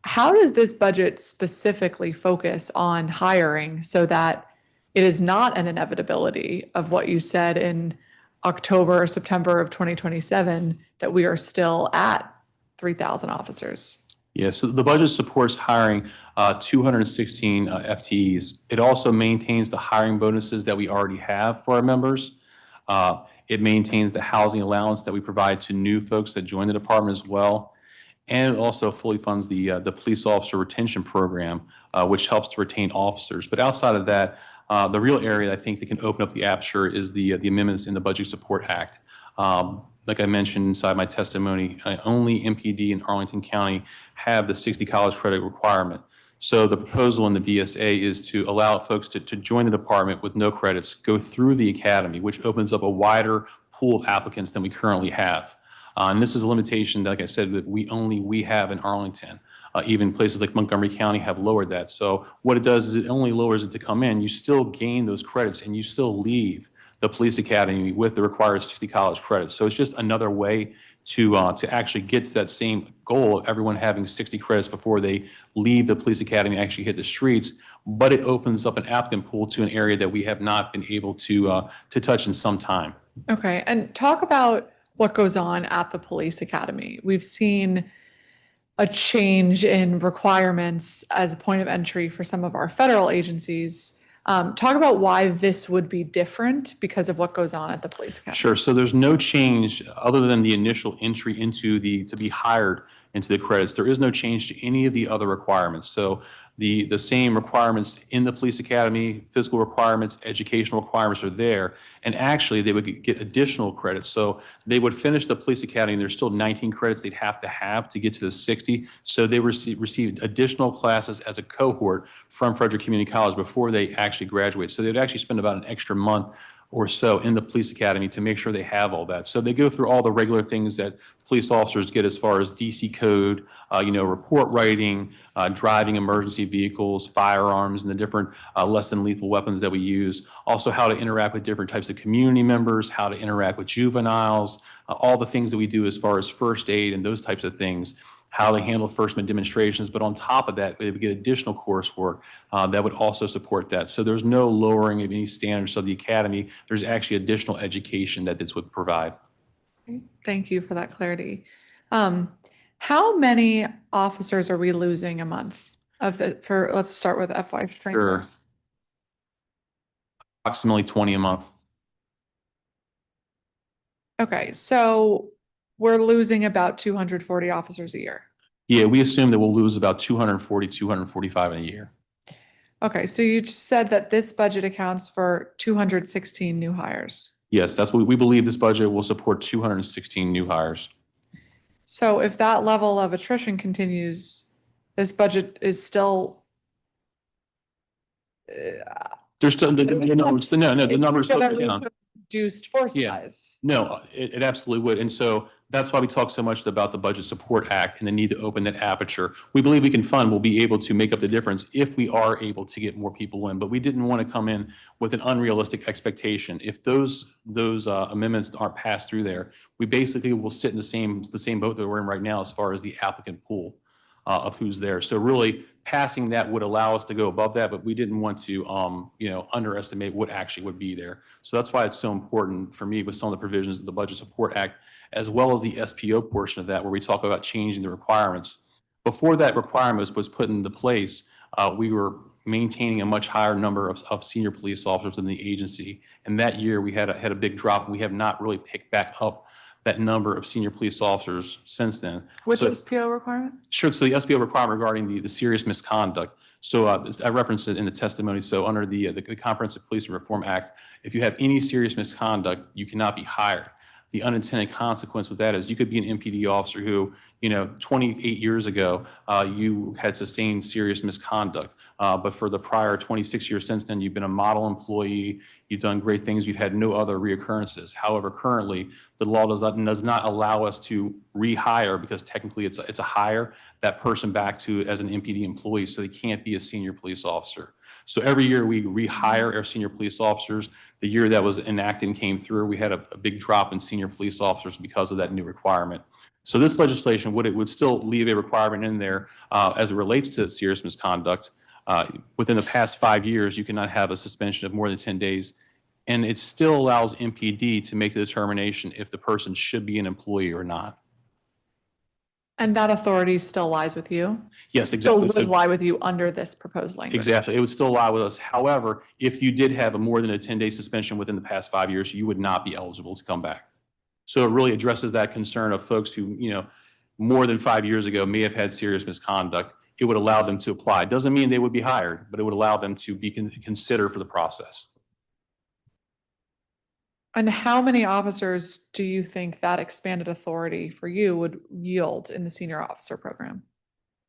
How does this budget specifically focus on hiring so that it is not an inevitability of what you said in October or September of 2027, that we are still at 3,000 officers? Yeah, so the budget supports hiring 216 FTEs. It also maintains the hiring bonuses that we already have for our members. It maintains the housing allowance that we provide to new folks that join the department as well. And it also fully funds the police officer retention program, which helps to retain officers. But outside of that, the real area I think that can open up the aperture is the amendments in the Budget Support Act. Like I mentioned inside my testimony, only MPD in Arlington County have the 60 college credit requirement. So the proposal in the BSA is to allow folks to join the department with no credits, go through the academy, which opens up a wider pool of applicants than we currently have. And this is a limitation, like I said, that we have in Arlington. Even places like Montgomery County have lowered that. So what it does is it only lowers it to come in. You still gain those credits and you still leave the police academy with the required 60 college credits. So it's just another way to actually get to that same goal of everyone having 60 credits before they leave the police academy and actually hit the streets. But it opens up an applicant pool to an area that we have not been able to touch in some time. Okay, and talk about what goes on at the police academy. We've seen a change in requirements as a point of entry for some of our federal agencies. Talk about why this would be different because of what goes on at the police academy. Sure. So there's no change other than the initial entry into to be hired into the credits. There is no change to any of the other requirements. So the same requirements in the police academy, physical requirements, educational requirements are there. And actually they would get additional credits. So they would finish the police academy and there's still 19 credits they'd have to get to the 60. So they received additional classes as a cohort from Frederick Community College before they actually graduate. So they'd actually spend about an extra month or so in the police academy to make sure they have all that. So they go through all the regular things that police officers get as far as DC code, report writing, driving emergency vehicles, firearms, and the different less than lethal weapons that we use. Also how to interact with different types of community members, how to interact with juveniles, all the things that we do as far as first aid and those types of things, how they handle first demonstrations. But on top of that, they would get additional coursework that would also support that. So there's no lowering of any standards of the academy. There's actually additional education that this would provide. Thank you for that clarity. How many officers are we losing a month let's start with FY training. Sure. Approximately 20 a month. Okay, so we're losing about 240 officers a year. Yeah, we assume that we'll lose about 240, 245 in a year. Okay, so you just said that this budget accounts for 216 new hires. Yes, that's what we believe. This budget will support 216 new hires. So if that level of attrition continues, this budget is still. There's still the numbers. The numbers. Reduced force size. No, it absolutely would. And so that's why we talk so much about the Budget Support Act and the need to open that aperture. We believe we can fund, we'll be able to make up the difference if we are able to get more people in, but we didn't want to come in with an unrealistic expectation. If those amendments aren't passed through there, we basically will sit in the same boat that we're in right now as far as the applicant pool of who's there. So really passing that would allow us to go above that, but we didn't want to, underestimate what actually would be there. So that's why it's so important for me with some of the provisions of the Budget Support Act, as well as the SPO portion of that, where we talk about changing the requirements. Before that requirement was put into place, we were maintaining a much higher number of senior police officers in the agency. And that year we had a big drop, and we have not really picked back up that number of senior police officers since then. Which SPO requirement? Sure. So the SPO requirement regarding the serious misconduct. So I referenced it in the testimony. So under the Comprehensive Police Reform Act, if you have any serious misconduct, you cannot be hired. The unintended consequence with that is you could be an MPD officer who, 28 years ago, you had sustained serious misconduct. But for the prior 26 years since then, you've been a model employee, you've done great things, you've had no other reoccurrences. However, currently, the law does not allow us to rehire, because technically it's a hire that person back to as an MPD employee, so they can't be a senior police officer. So every year we rehire our senior police officers. The year that was enacted and came through, we had a big drop in senior police officers because of that new requirement. So this legislation would still leave a requirement in there as it relates to serious misconduct. Within the past 5 years, you cannot have a suspension of more than 10 days. And it still allows MPD to make the determination if the person should be an employee or not. And that authority still lies with you? Yes, exactly. Still would lie with you under this proposed language? Exactly. It would still lie with us. However, if you did have more than a 10-day suspension within the past 5 years, you would not be eligible to come back. So it really addresses that concern of folks who, more than 5 years ago may have had serious misconduct. It would allow them to apply. Doesn't mean they would be hired, but it would allow them to be considered for the process. And how many officers do you think that expanded authority for you would yield in the senior officer program?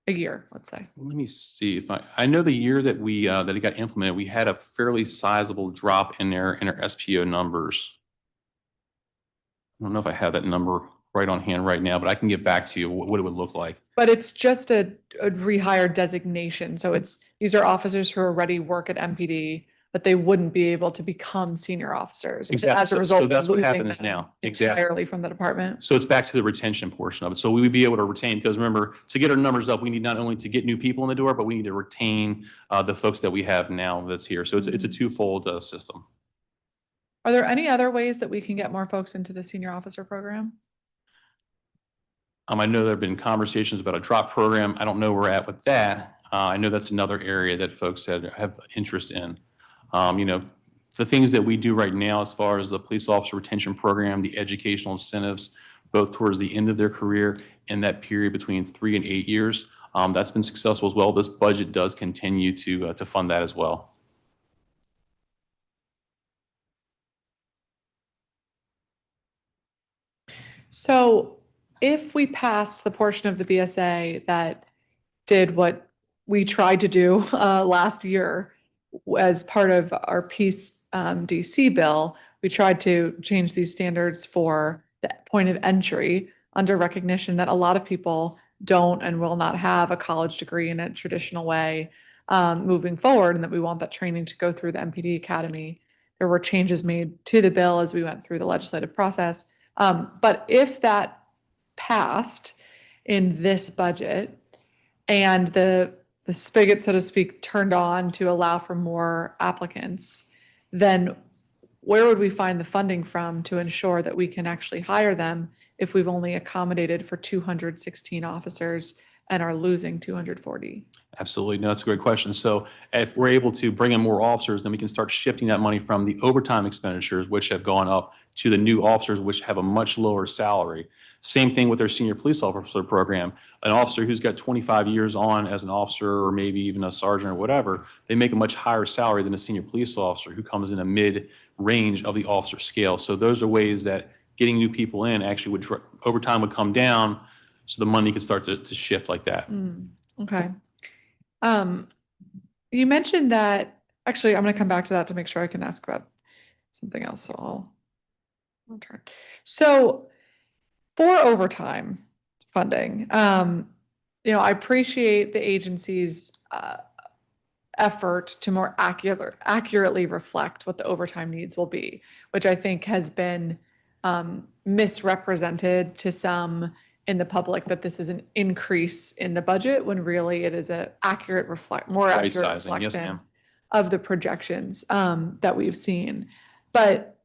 A year, let's say. Let me see if I know the year that that it got implemented, we had a fairly sizable drop in our SPO numbers. I don't know if I have that number right on hand right now, but I can get back to you what it would look like. But it's just a rehire designation. So these are officers who already work at MPD, but they wouldn't be able to become senior officers. Exactly. As a result, so that's what happens now. Exactly. Entirely from the department. So it's back to the retention portion of it. So we would be able to retain, because remember, to get our numbers up, we need not only to get new people in the door, but we need to retain the folks that we have now that's here. So it's a twofold system. Are there any other ways that we can get more folks into the senior officer program? I know there have been conversations about a drop program. I don't know where we're at with that. I know that's another area that folks have interest in. The things that we do right now as far as the police officer retention program, the educational incentives, both towards the end of their career and that period between 3 and 8 years, that's been successful as well. This budget does continue to fund that as well. So if we passed the portion of the BSA that did what we tried to do last year as part of our Peace DC bill, we tried to change these standards for the point of entry under recognition that a lot of people don't and will not have a college degree in a traditional way moving forward, and that we want that training to go through the MPD Academy. There were changes made to the bill as we went through the legislative process. But if that passed in this budget and the spigot, so to speak, turned on to allow for more applicants, then where would we find the funding from to ensure that we can actually hire them if we've only accommodated for 216 officers and are losing 240? Absolutely. No, that's a great question. So if we're able to bring in more officers, then we can start shifting that money from the overtime expenditures, which have gone up, to the new officers, which have a much lower salary. Same thing with our senior police officer program. An officer who's got 25 years on as an officer, or maybe even a sergeant or whatever, they make a much higher salary than a senior police officer who comes in a mid-range of the officer scale. So those are ways that getting new people in actually would, overtime would come down, so the money could start to shift like that. Okay. You mentioned that, actually, I'm going to come back to that to make sure I can ask about something else. So I'll turn. So for overtime funding, I appreciate the agency's effort to more accurately reflect what the overtime needs will be, which I think has been misrepresented to some in the public, that this is an increase in the budget when really it is a more accurate Right-sizing. Yes, reflection ma'am. of the projections that we've seen. But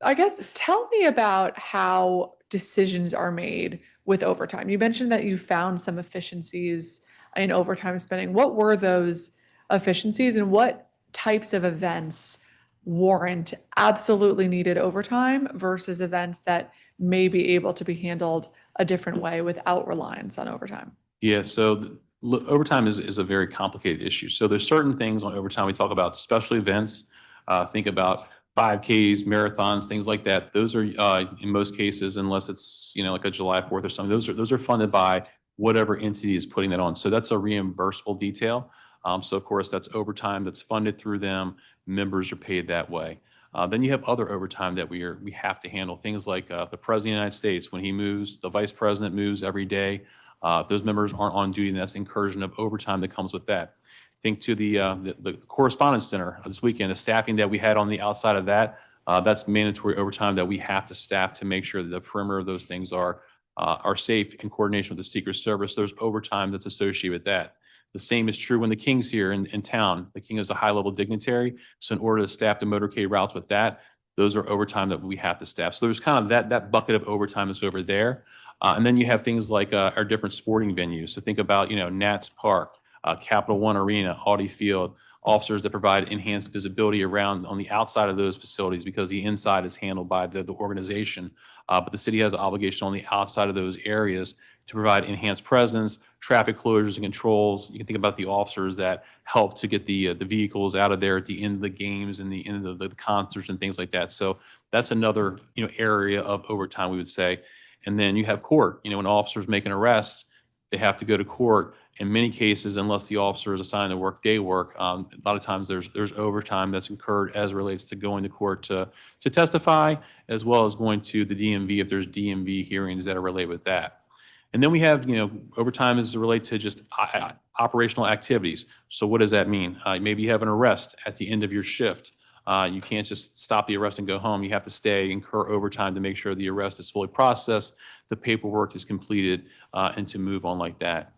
I guess tell me about how decisions are made with overtime. You mentioned that you found some efficiencies in overtime spending. What were those efficiencies, and what types of events warrant absolutely needed overtime versus events that may be able to be handled a different way without reliance on overtime? Yeah, so overtime is a very complicated issue. So there's certain things on overtime. We talk about special events, think about 5Ks, marathons, things like that. Those are in most cases, unless it's like a July 4th or something, those are funded by whatever entity is putting that on. So that's a reimbursable detail. So of course that's overtime that's funded through them. Members are paid that way. Then you have other overtime that we have to handle. Things like the President of the United States, when he moves, the Vice President moves every day. If those members aren't on duty, that's incursion of overtime that comes with that. Think to the Correspondence Center this weekend, the staffing that we had on the outside of that, that's mandatory overtime that we have to staff to make sure that the perimeter of those things are safe in coordination with the Secret Service. There's overtime that's associated with that. The same is true when the King's here in town. The King is a high-level dignitary, so in order to staff the motorcade routes with that, those are overtime that we have to staff. So there's kind of that bucket of overtime that's over there. And then you have things like our different sporting venues. So think about, Nats Park, Capital One Arena, Audi Field, officers that provide enhanced visibility around on the outside of those facilities, because the inside is handled by the organization. But the city has an obligation on the outside of those areas to provide enhanced presence, traffic closures and controls. You can think about the officers that help to get the vehicles out of there at the end of the games and the end of the concerts and things like that. So that's another area of overtime, we would say. And then you have court. When officers make an arrest, they have to go to court. In many cases, unless the officer is assigned to work day work, a lot of times there's overtime that's incurred as it relates to going to court to testify, as well as going to the DMV if there's DMV hearings that are related with that. And then we have, overtime is related to just operational activities. So what does that mean? Maybe you have an arrest at the end of your shift. You can't just stop the arrest and go home. You have to stay, incur overtime to make sure the arrest is fully processed, the paperwork is completed, and to move on like that.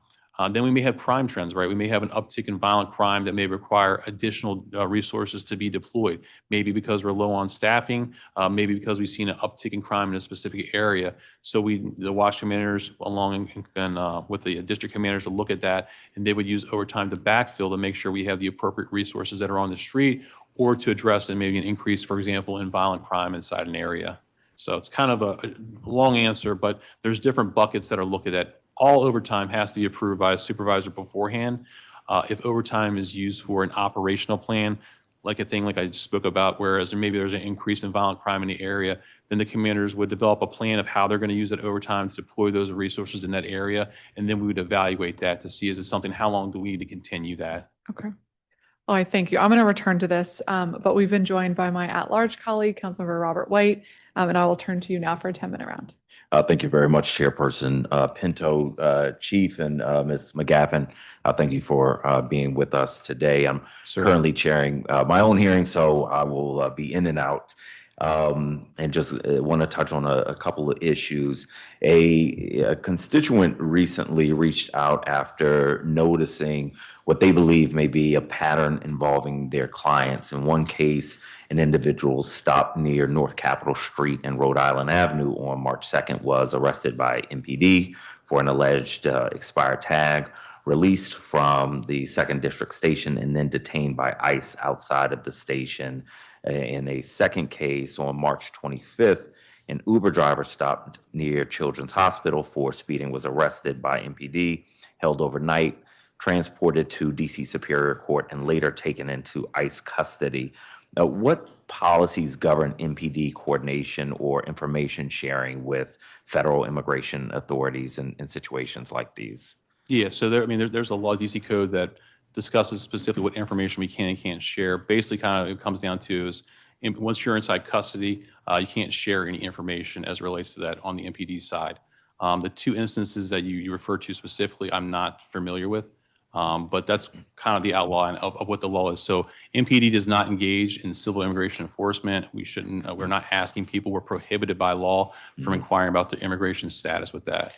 Then we may have crime trends, right? We may have an uptick in violent crime that may require additional resources to be deployed. Maybe because we're low on staffing, maybe because we've seen an uptick in crime in a specific area. So the watch commanders, along and with the district commanders, to look at that, and they would use overtime to backfill to make sure we have the appropriate resources that are on the street, or to address and maybe an increase, for example, in violent crime inside an area. So it's kind of a long answer, but there's different buckets that are looked at. All overtime has to be approved by a supervisor beforehand. If overtime is used for an operational plan, like a thing like I just spoke about, whereas maybe there's an increase in violent crime in the area, then the commanders would develop a plan of how they're going to use that overtime to deploy those resources in that area. And then we would evaluate that to see, is it something, how long do we need to continue that? Okay. Well, I thank you. I'm going to return to this, but we've been joined by my at-large colleague, Councilmember Robert White, and I will turn to you now for a 10-minute round. Thank you very much, Chairperson Pinto, Chief, and Ms. McGaffen. Thank you for being with us today. I'm currently chairing my own hearing, so I will be in and out. And just want to touch on a couple of issues. A constituent recently reached out after noticing what they believe may be a pattern involving their clients. In one case, an individual stopped near North Capitol Street and Rhode Island Avenue on March 2nd was arrested by MPD for an alleged expired tag, released from the 2nd District Station, and then detained by ICE outside of the station. In a second case on March 25th, an Uber driver stopped near Children's Hospital for speeding, was arrested by MPD, held overnight, transported to DC Superior Court, and later taken into ICE custody. What policies govern MPD coordination or information sharing with federal immigration authorities in situations like these? Yeah, so there's a law, DC code, that discusses specifically what information we can and can't share. Basically, kind of it comes down to is once you're inside custody, you can't share any information as it relates to that on the MPD side. The two instances that you refer to specifically, I'm not familiar with, but that's kind of the outline of what the law is. So MPD does not engage in civil immigration enforcement. We shouldn't, we're not asking people, we're prohibited by law from inquiring about their immigration status with that.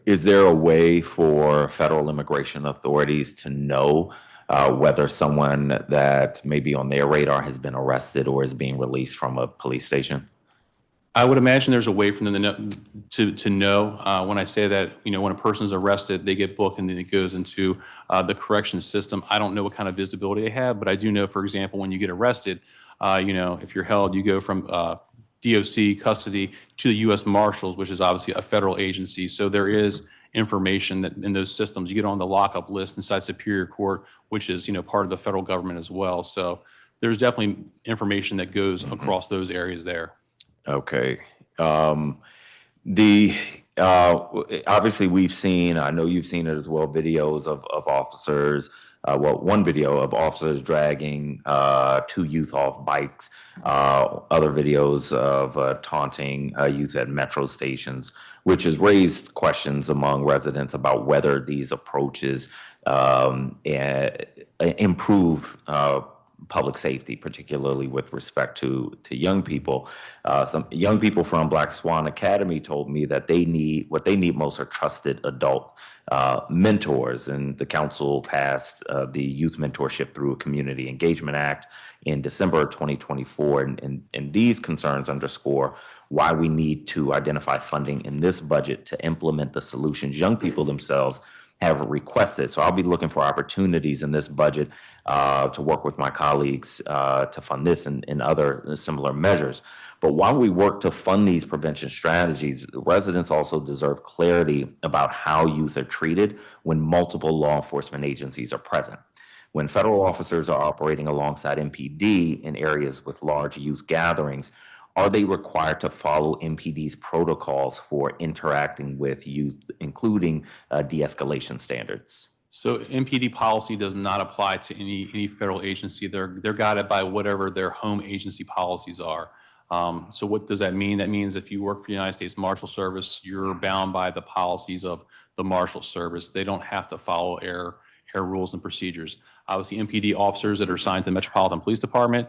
Is there a way for federal immigration authorities to know whether someone that may be on their radar has been arrested or is being released from a police station? I would imagine there's a way for them to know. When I say that, when a person's arrested, they get booked and then it goes into the corrections system. I don't know what kind of visibility they have, but I do know, for example, when you get arrested, if you're held, you go from DOC custody to the U.S. Marshals, which is obviously a federal agency. So there is information that in those systems, you get on the lockup list inside Superior Court, which is, part of the federal government as well. So there's definitely information that goes across those areas there. Okay. Obviously we've seen, I know you've seen it as well, videos of officers, one video of officers dragging two youth off bikes, other videos of taunting youth at metro stations, which has raised questions among residents about whether these approaches improve public safety, particularly with respect to young people. Some young people from Black Swan Academy told me that what they need most are trusted adult mentors, and the council passed the Youth Mentorship Through a Community Engagement Act in December of 2024, and these concerns underscore why we need to identify funding in this budget to implement the solutions young people themselves have requested. So I'll be looking for opportunities in this budget to work with my colleagues to fund this and other similar measures. But while we work to fund these prevention strategies, residents also deserve clarity about how youth are treated when multiple law enforcement agencies are present. When federal officers are operating alongside MPD in areas with large youth gatherings, are they required to follow MPD's protocols for interacting with youth, including de-escalation standards? So MPD policy does not apply to any federal agency. They're guided by whatever their home agency policies are. So what does that mean? That means if you work for the United States Marshal Service, you're bound by the policies of the Marshal Service. They don't have to follow her rules and procedures. Obviously, MPD officers that are assigned to the Metropolitan Police Department,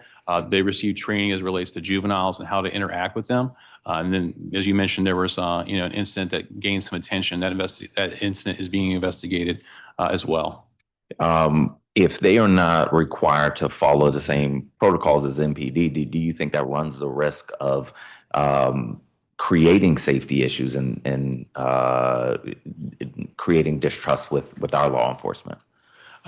they receive training as it relates to juveniles and how to interact with them. And then, as you mentioned, there was an incident that gained some attention. That incident is being investigated as well. If they are not required to follow the same protocols as MPD, do you think that runs the risk of creating safety issues and creating distrust with our law enforcement?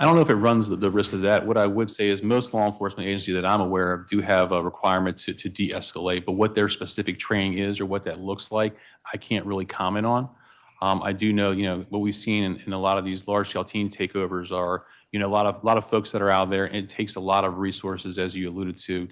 I don't know if it runs the risk of that. What I would say is most law enforcement agencies that I'm aware of do have a requirement to de-escalate, but what their specific training is or what that looks like, I can't really comment on. I do know, what we've seen in a lot of these large-scale teen takeovers are, a lot of folks that are out there, and it takes a lot of resources, as you alluded to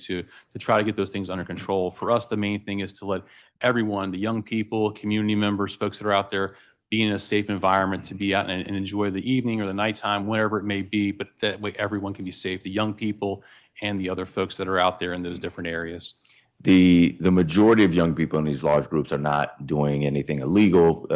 try to get those things under control. For us, the main thing is to let everyone, the young people, community members, folks that are out there, be in a safe environment to be out and enjoy the evening or the nighttime, wherever it may be, but that way everyone can be safe, the young people and the other folks that are out there in those different areas. The majority of young people in these large groups are not doing anything illegal,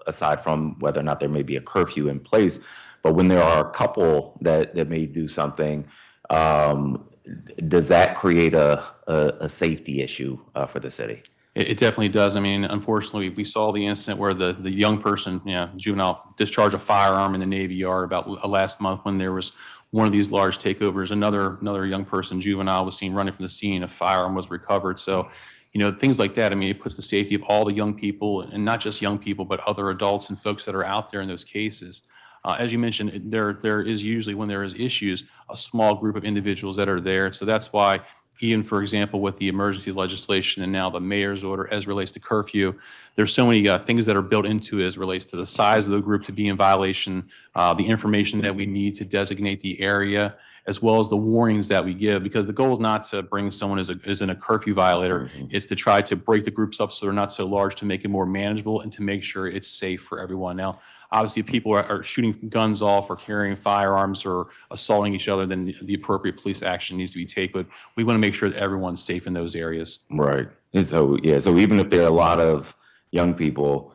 aside from whether or not there may be a curfew in place. But when there are a couple that may do something, does that create a safety issue for the city? It definitely does. I mean, unfortunately, we saw the incident where the young person, juvenile, discharged a firearm in the Navy Yard about last month when there was one of these large takeovers. Another young person, juvenile, was seen running from the scene. A firearm was recovered. So, things like that. I mean, it puts the safety of all the young people, and not just young people, but other adults and folks that are out there in those cases. As you mentioned, there is usually, when there is issues, a small group of individuals that are there. So that's why, even, for example, with the emergency legislation and now the mayor's order as relates to curfew, there's so many things that are built into it as relates to the size of the group to be in violation, the information that we need to designate the area, as well as the warnings that we give, because the goal is not to bring someone as in a curfew violator. It's to try to break the groups up so they're not so large, to make it more manageable and to make sure it's safe for everyone. Now, obviously, if people are shooting guns off or carrying firearms or assaulting each other, then the appropriate police action needs to be taken. But we want to make sure that everyone's safe in those areas. Right. And so, so even if there are a lot of young people,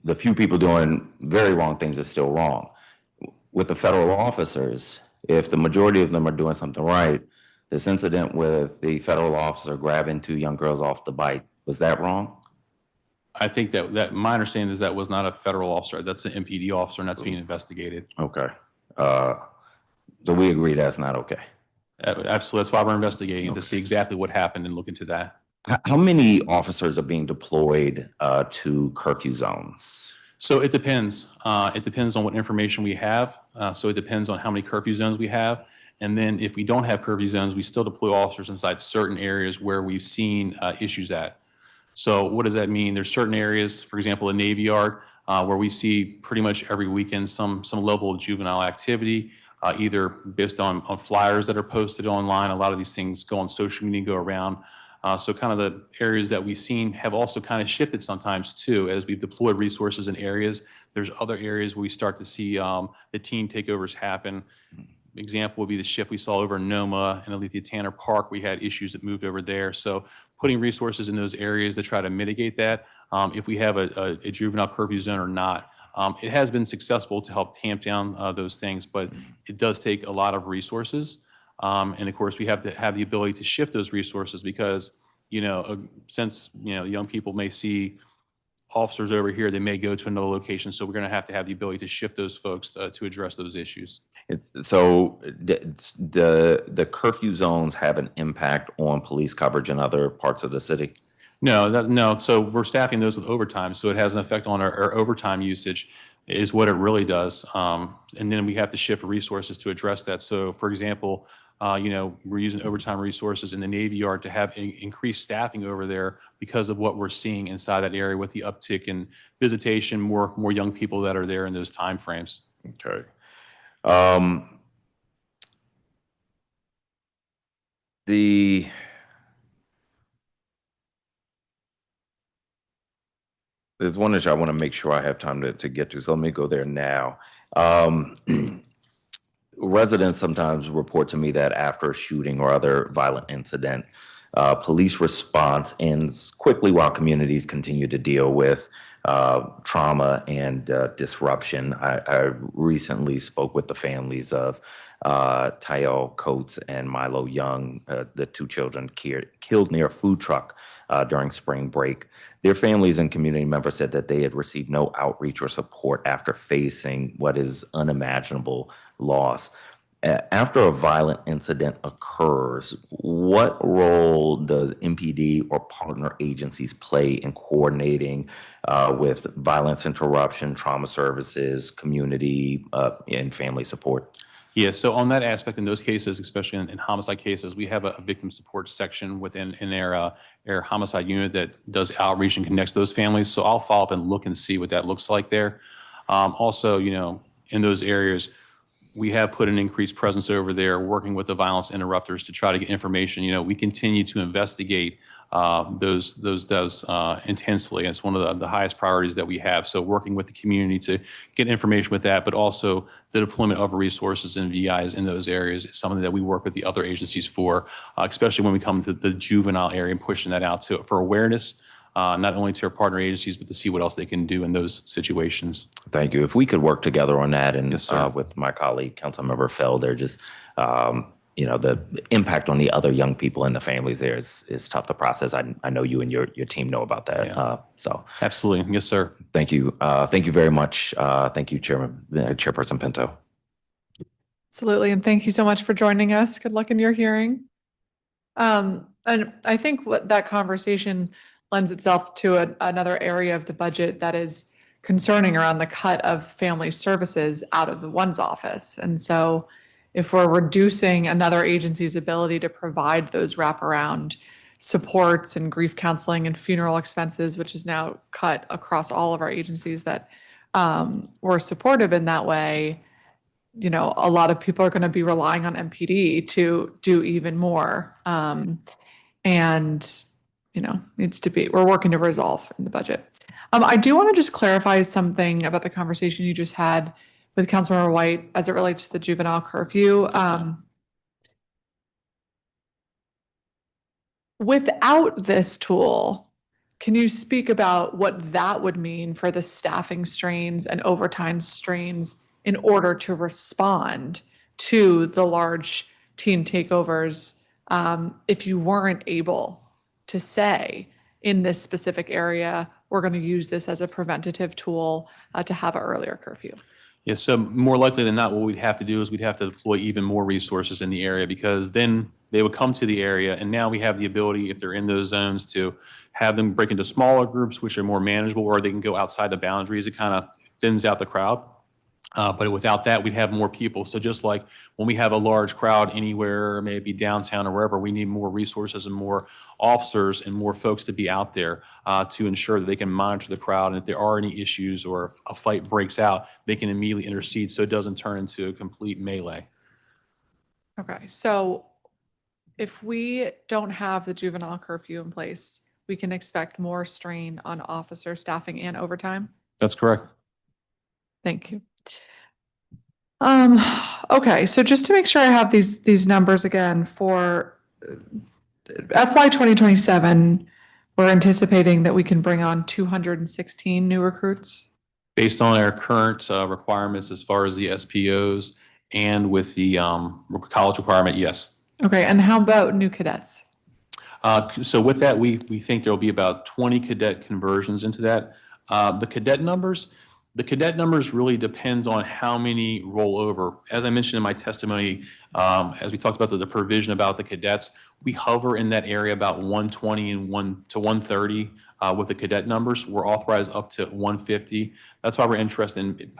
the few people doing very wrong things are still wrong. With the federal officers, if the majority of them are doing something right, this incident with the federal officer grabbing two young girls off the bike, was that wrong? I think that my understanding is that was not a federal officer. That's an MPD officer, and that's being investigated. Okay. So we agree that's not okay. Absolutely. That's why we're investigating, to see exactly what happened and look into that. How many officers are being deployed to curfew zones? So it depends. It depends on what information we have. So it depends on how many curfew zones we have. And then if we don't have curfew zones, we still deploy officers inside certain areas where we've seen issues at. So what does that mean? There's certain areas, for example, the Navy Yard, where we see pretty much every weekend some level of juvenile activity, either based on flyers that are posted online. A lot of these things go on social media, go around. So kind of the areas that we've seen have also kind of shifted sometimes too, as we've deployed resources in areas. There's other areas where we start to see the teen takeovers happen. Example would be the shift we saw over in Noma and Alethea Tanner Park. We had issues that moved over there. So putting resources in those areas to try to mitigate that, if we have a juvenile curfew zone or not. It has been successful to help tamp down those things, but it does take a lot of resources. And of course, we have to have the ability to shift those resources because, since, young people may see officers over here, they may go to another location. So we're going to have the ability to shift those folks to address those issues. So the curfew zones have an impact on police coverage in other parts of the city? No. So we're staffing those with overtime. So it has an effect on our overtime usage is what it really does. And then we have to shift resources to address that. So for example, we're using overtime resources in the Navy Yard to have increased staffing over there because of what we're seeing inside that area with the uptick in visitation, more young people that are there in those time frames. Okay. There's one issue I want to make sure I have time to get to, so let me go there now. Residents sometimes report to me that after a shooting or other violent incident, police response ends quickly while communities continue to deal with trauma and disruption. I recently spoke with the families of Tyel Coates and Milo Young, the two children killed near a food truck during spring break. Their families and community members said that they had received no outreach or support after facing what is unimaginable loss. After a violent incident occurs, what role does MPD or partner agencies play in coordinating with violence interruption, trauma services, community, and family support? Yeah, so on that aspect, in those cases, especially in homicide cases, we have a victim support section within our homicide unit that does outreach and connects those families. So I'll follow up and look and see what that looks like there. Also, in those areas, we have put an increased presence over there working with the violence interrupters to try to get information. We continue to investigate those deaths intensely. It's one of the highest priorities that we have. So working with the community to get information with that, but also the deployment of resources and VIs in those areas is something that we work with the other agencies for, especially when we come to the juvenile area and pushing that out for awareness. Not only to our partner agencies, but to see what else they can do in those situations. Thank you. If we could work together on that and Yes, sir. with my colleague, Councilmember Felder, just, the impact on the other young people and the families there is tough to process. I know you and your team know about that. Yeah. Absolutely. Yes, sir. Thank you. Thank you very much. Thank you, Chairperson Pinto. Absolutely. And thank you so much for joining us. Good luck in your hearing. And I think what that conversation lends itself to another area of the budget that is concerning around the cut of family services out of the one's office. And so if we're reducing another agency's ability to provide those wraparound supports and grief counseling and funeral expenses, which is now cut across all of our agencies that were supportive in that way, a lot of people are going to be relying on MPD to do even more. We're working to resolve in the budget. I do want to just clarify something about the conversation you just had with Councilmember White as it relates to the juvenile curfew. Without this tool, can you speak about what that would mean for the staffing strains and overtime strains in order to respond to the large team takeovers if you weren't able to say in this specific area, we're going to use this as a preventative tool to have an earlier curfew? Yeah, so more likely than not, what we'd have to do is we'd have to deploy even more resources in the area, because then they would come to the area, and now we have the ability, if they're in those zones, to have them break into smaller groups, which are more manageable, or they can go outside the boundaries. It kind of thins out the crowd. But without that, we'd have more people. So just like when we have a large crowd anywhere, maybe downtown or wherever, we need more resources and more officers and more folks to be out there to ensure that they can monitor the crowd. And if there are any issues or if a fight breaks out, they can immediately intercede so it doesn't turn into a complete melee. Okay, so if we don't have the juvenile curfew in place, we can expect more strain on officer staffing and overtime? That's correct. Thank you. Okay, so just to make sure I have these numbers again for FY 2027, we're anticipating that we can bring on 216 new recruits. Based on our current requirements as far as the SPOs and with the college requirement, yes. Okay, and how about new cadets? So with that, we think there'll be about 20 cadet conversions into that. The cadet numbers really depend on how many roll over. As I mentioned in my testimony, as we talked about the provision about the cadets, we hover in that area about 120 and 130 with the cadet numbers. We're authorized up to 150. That's why we're interested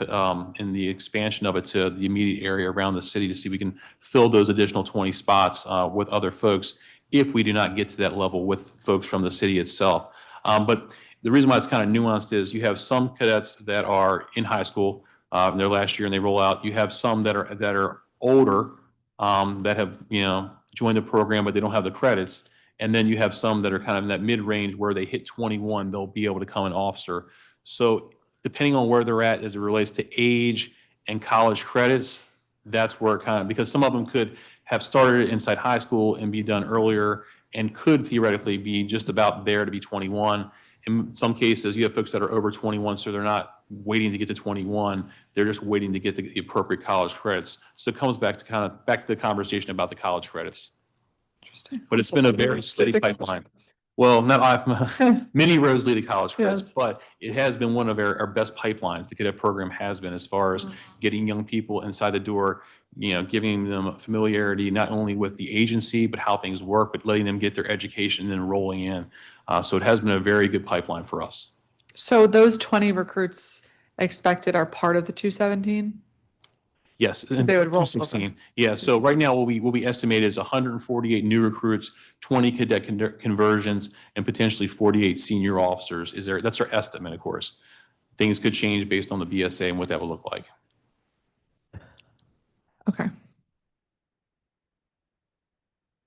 in the expansion of it to the immediate area around the city to see if we can fill those additional 20 spots with other folks if we do not get to that level with folks from the city itself. But the reason why it's kind of nuanced is you have some cadets that are in high school in their last year and they roll out. You have some that are older that have joined the program but they don't have the credits, and then you have some that are kind of in that mid-range where they hit 21, they'll be able to become an officer. So depending on where they're at as it relates to age and college credits, that's where it kind of, because some of them could have started inside high school and be done earlier, and could theoretically be just about there to be 21. In some cases, you have folks that are over 21, so they're not waiting to get to 21. They're just waiting to get the appropriate college credits. So it comes back to the conversation about the college credits. Interesting. But it's been a very steady pipeline. Well, many roads lead to college credits, Yes. but it has been one of our best pipelines. The cadet program has been, as far as getting young people inside the door, giving them familiarity not only with the agency, but how things work, but letting them get their education and then rolling in. So it has been a very good pipeline for us. So those 20 recruits expected are part of the 217? Yes, they would roll over. 216. Yeah, so right now what we estimate is 148 new recruits, 20 cadet conversions, and potentially 48 senior officers. That's our estimate, of course. Things could change based on the BSA and what that would look like. Okay.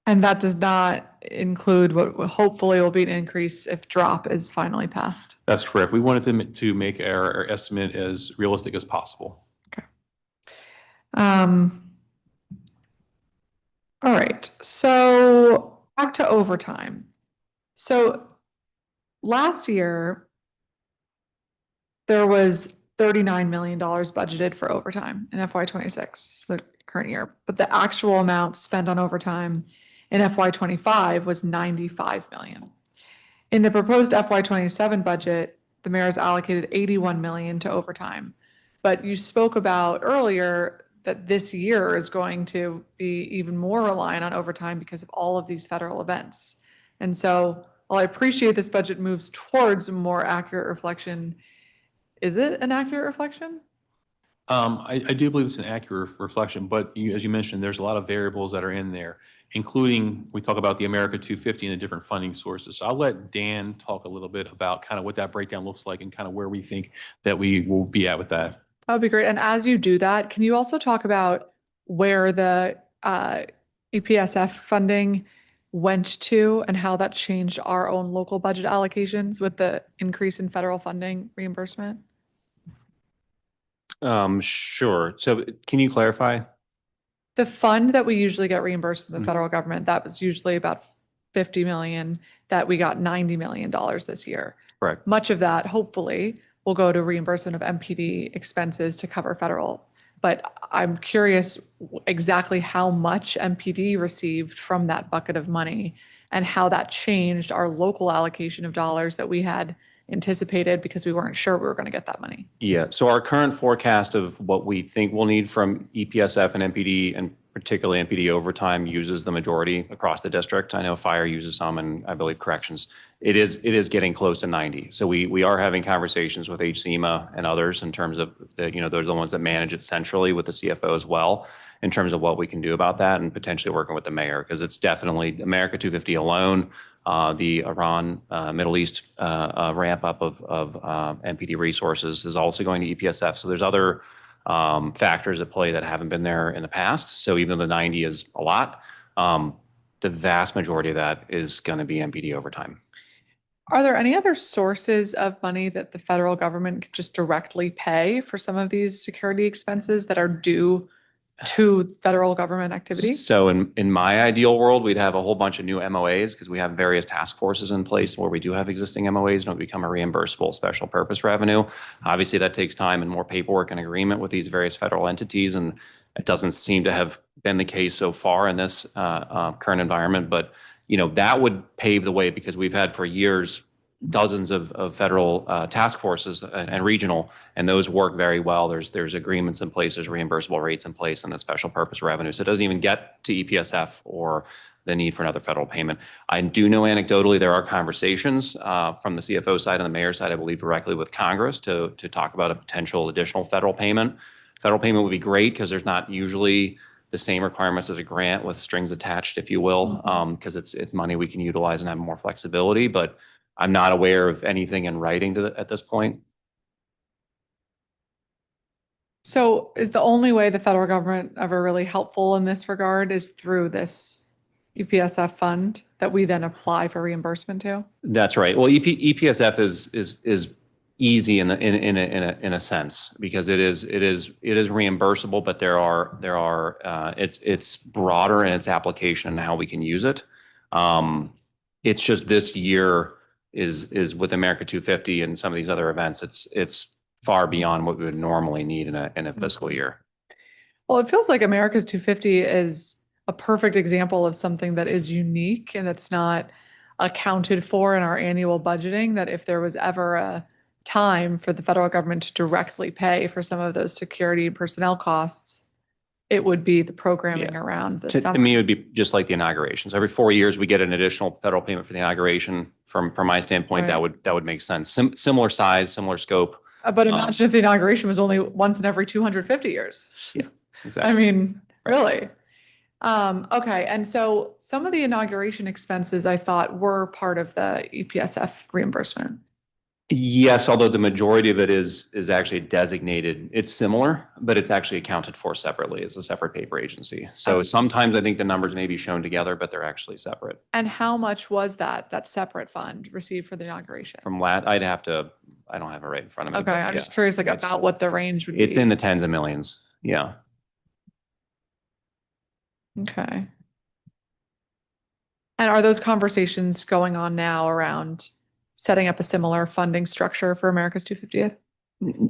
And that does not include what hopefully will be an increase if drop is finally passed. That's correct. We wanted to make our estimate as realistic as possible. All right, so back to overtime. So last year, there was $39 million budgeted for overtime in FY26, the current year, but the actual amount spent on overtime in FY25 was $95 million. In the proposed FY27 budget, the mayor has allocated $81 million to overtime. But you spoke about earlier that this year is going to be even more reliant on overtime because of all of these federal events. And so while I appreciate this budget moves towards a more accurate reflection, is it an accurate reflection? I do believe it's an accurate reflection, but as you mentioned, there's a lot of variables that are in there, including we talk about the America 250 and the different funding sources. So I'll let Dan talk a little bit about kind of what that breakdown looks like and kind of where we think that we will be at with that. That would be great. And as you do that, can you also talk about where the EPSF funding went to and how that changed our own local budget allocations with the increase in federal funding reimbursement? Sure. So can you clarify? The fund that we usually get reimbursed from the federal government, that was usually about 50 million, that we got $90 million this year. Correct. Much of that, hopefully, will go to reimbursement of MPD expenses to cover federal. But I'm curious exactly how much MPD received from that bucket of money and how that changed our local allocation of dollars that we had anticipated because we weren't sure we were going to get that money. Yeah. So our current forecast of what we think we'll need from EPSF and MPD, and particularly MPD overtime, uses the majority across the district. I know fire uses some, and I believe corrections. It is getting close to 90. So we are having conversations with HCMA and others in terms of those are the ones that manage it centrally with the CFO as well, in terms of what we can do about that, and potentially working with the mayor, because it's definitely America 250 alone. The Iran, Middle East ramp up of MPD resources is also going to EPSF. So there's other factors at play that haven't been there in the past. So even though the 90 is a lot, the vast majority of that is going to be MPD overtime. Are there any other sources of money that the federal government could just directly pay for some of these security expenses that are due to federal government activity? So in my ideal world, we'd have a whole bunch of new MOAs because we have various task forces in place where we do have existing MOAs and it would become a reimbursable special purpose revenue. Obviously, that takes time and more paperwork and agreement with these various federal entities, and it doesn't seem to have been the case so far in this current environment. But that would pave the way, because we've had for years dozens of federal task forces and regional, and those work very well. There's agreements in place, there's reimbursable rates in place, and the special purpose revenue. So it doesn't even get to EPSF or the need for another federal payment. I do know anecdotally there are conversations from the CFO side and the mayor's side, I believe, directly with Congress to talk about a potential additional federal payment. Federal payment would be great because there's not usually the same requirements as a grant with strings attached, if you will, because it's money we can utilize and have more flexibility. But I'm not aware of anything in writing at this point. So is the only way the federal government ever really helpful in this regard is through this EPSF fund that we then apply for reimbursement to? That's right. Well, EPSF is easy in a sense, because it is reimbursable, but it's broader in its application and how we can use it. It's just this year is with America 250 and some of these other events, it's far beyond what we would normally need in a fiscal year. Well, it feels like America's 250 is a perfect example of something that is unique and that's not accounted for in our annual budgeting, that if there was ever a time for the federal government to directly pay for some of those security and personnel costs, it would be the programming around the To summer. me, it would be just like the inaugurations. Every 4 years, we get an additional federal payment for the inauguration. From my standpoint, Right. that would make sense. Similar size, similar scope. But imagine if the inauguration was only once in every 250 years. Yeah, exactly. I mean, really. Okay, and so some of the inauguration expenses I thought were part of the EPSF reimbursement. Yes, although the majority of it is actually designated. It's similar, but it's actually accounted for separately as a separate paper agency. So sometimes I think the numbers may be shown together, but they're actually separate. And how much was that separate fund received for the inauguration? From I don't have it right in front of me. Okay, but I'm yeah, just curious it's- about what the range would It's be. in the tens of millions. Yeah. Okay. And are those conversations going on now around setting up a similar funding structure for America's 250th?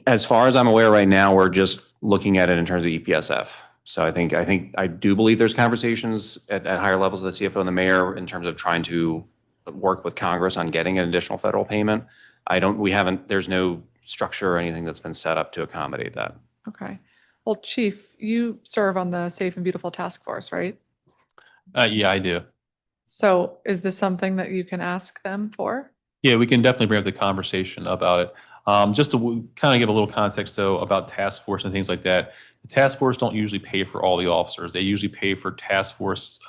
As far as I'm aware right now, we're just looking at it in terms of EPSF. So I do believe there's conversations at higher levels with the CFO and the mayor in terms of trying to work with Congress on getting an additional federal payment. There's no structure or anything that's been set up to accommodate that. Okay. Well, Chief, you serve on the Safe and Beautiful Task Force, right? Yeah, I do. So is this something that you can ask them for? Yeah, we can definitely bring up the conversation about it. Just to kind of give a little context, though, about task force and things like that. The task force don't usually pay for all the officers. They usually pay for task force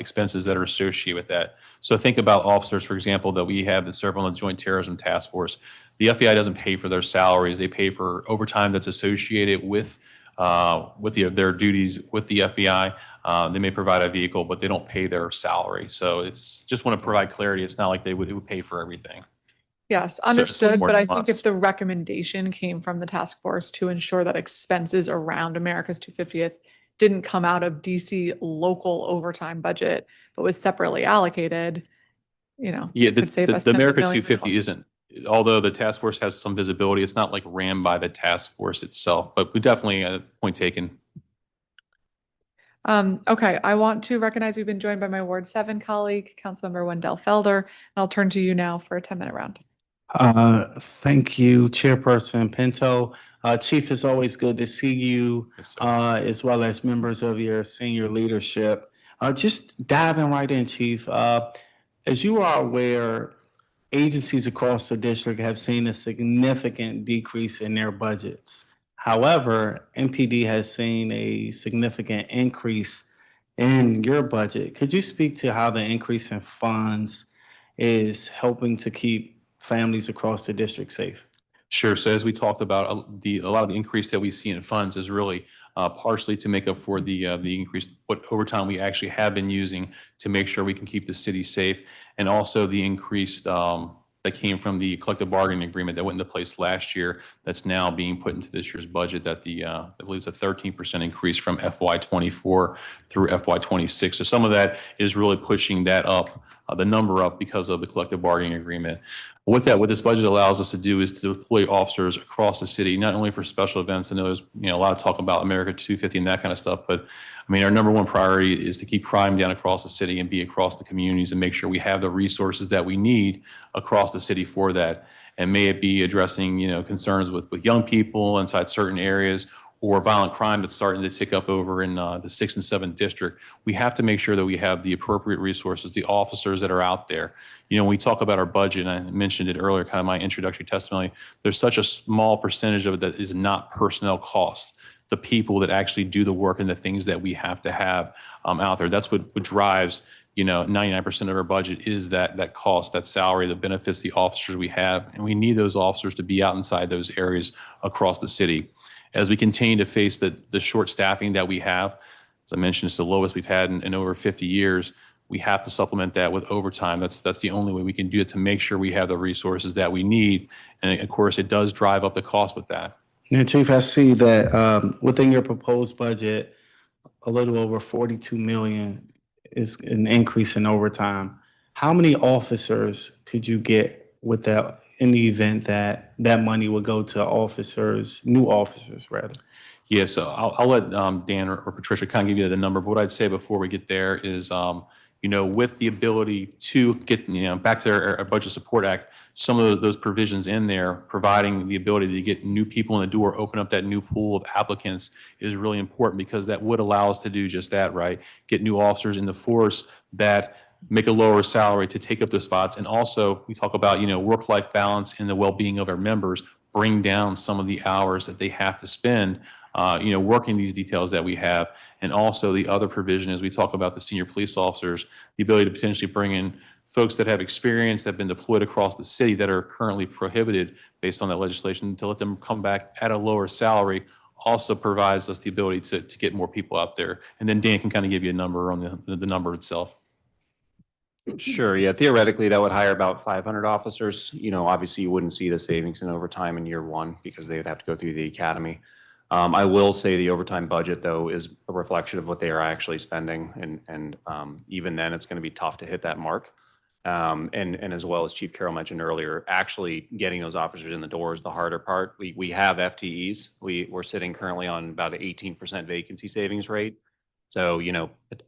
expenses that are associated with that. So think about officers, for example, that we have that serve on the Joint Terrorism Task Force. The FBI doesn't pay for their salaries. They pay for overtime that's associated with their duties with the FBI. They may provide a vehicle, but they don't pay their salary. So it's just want to provide clarity. It's not like it would pay for everything. Yes, it's understood, more but I than think us. if the recommendation came from the task force to ensure that expenses around America's 250th didn't come out of DC local overtime budget, but was separately allocated, Yeah, could save us the tens of America millions of 250 isn't, although the task force has some visibility, it's not like ran by the task force itself, but we definitely, point taken. Okay, I want to recognize we've been joined by my Ward 7 colleague, Councilmember Wendell Felder, and I'll turn to you now for a 10-minute round. Thank you, Chairperson Pinto. Chief, it's always good to see you, as well as members of your senior leadership. Just diving right in, Chief. As you are aware, agencies across the district have seen a significant decrease in their budgets. However, MPD has seen a significant increase in your budget. Could you speak to how the increase in funds is helping to keep families across the district safe? Sure. So as we talked about, a lot of the increase that we see in funds is really partially to make up for the increased overtime we actually have been using to make sure we can keep the city safe, and also the increased that came from the collective bargaining agreement that went into place last year that's now being put into this year's budget, that I believe it's a 13% increase from FY24 through FY26. So some of that is really pushing that up, the number up, because of the collective bargaining agreement. With that, what this budget allows us to do is to deploy officers across the city, not only for special events. I know there's a lot of talk about America 250 and that kind of stuff, but I mean, our number one priority is to keep crime down across the city and be across the communities and make sure we have the resources that we need across the city for that. And may it be addressing, concerns with young people inside certain areas, or violent crime that's starting to tick up over in the 6th and 7th district. We have to make sure that we have the appropriate resources, the officers that are out there. When we talk about our budget, and I mentioned it earlier, kind of my introductory testimony, there's such a small percentage of it that is not personnel costs. The people that actually do the work and the things that we have to have out there. That's what drives 99% of our budget is that cost, that salary, the benefits, the officers we have. And we need those officers to be out inside those areas across the city. As we continue to face the short staffing that we have, as I mentioned, it's the lowest we've had in over 50 years. We have to supplement that with overtime. That's the only way we can do it, to make sure we have the resources that we need. And of course, it does drive up the cost with that. And Chief, I see that within your proposed budget, a little over 42 million is an increase in overtime. How many officers could you get with that in the event that that money would go to officers, new officers rather? Yeah, so I'll let Dan or Patricia kind of give you the number, but what I'd say before we get there is, with the ability to get, back to our Budget Support Act, some of those provisions in there, providing the ability to get new people in the door, open up that new pool of applicants is really important because that would allow us to do just that, right? Get new officers in the force that make a lower salary to take up those spots. And also, we talk about, work-life balance and the well-being of our members, bring down some of the hours that they have to spend working these details that we have. And also the other provision as we talk about the senior police officers, the ability to potentially bring in folks that have experience, that have been deployed across the city that are currently prohibited based on that legislation, to let them come back at a lower salary also provides us the ability to get more people out there. And then Dan can kind of give you a number on the number itself. Sure. Yeah. Theoretically, that would hire about 500 officers. Obviously you wouldn't see the savings in overtime in year one because they would have to go through the academy. I will say the overtime budget, though, is a reflection of what they are actually spending. And even then, it's going to be tough to hit that mark. And as well as Chief Carol mentioned earlier, actually getting those officers in the door is the harder part. We have FTEs. We're sitting currently on about an 18% vacancy savings rate. So,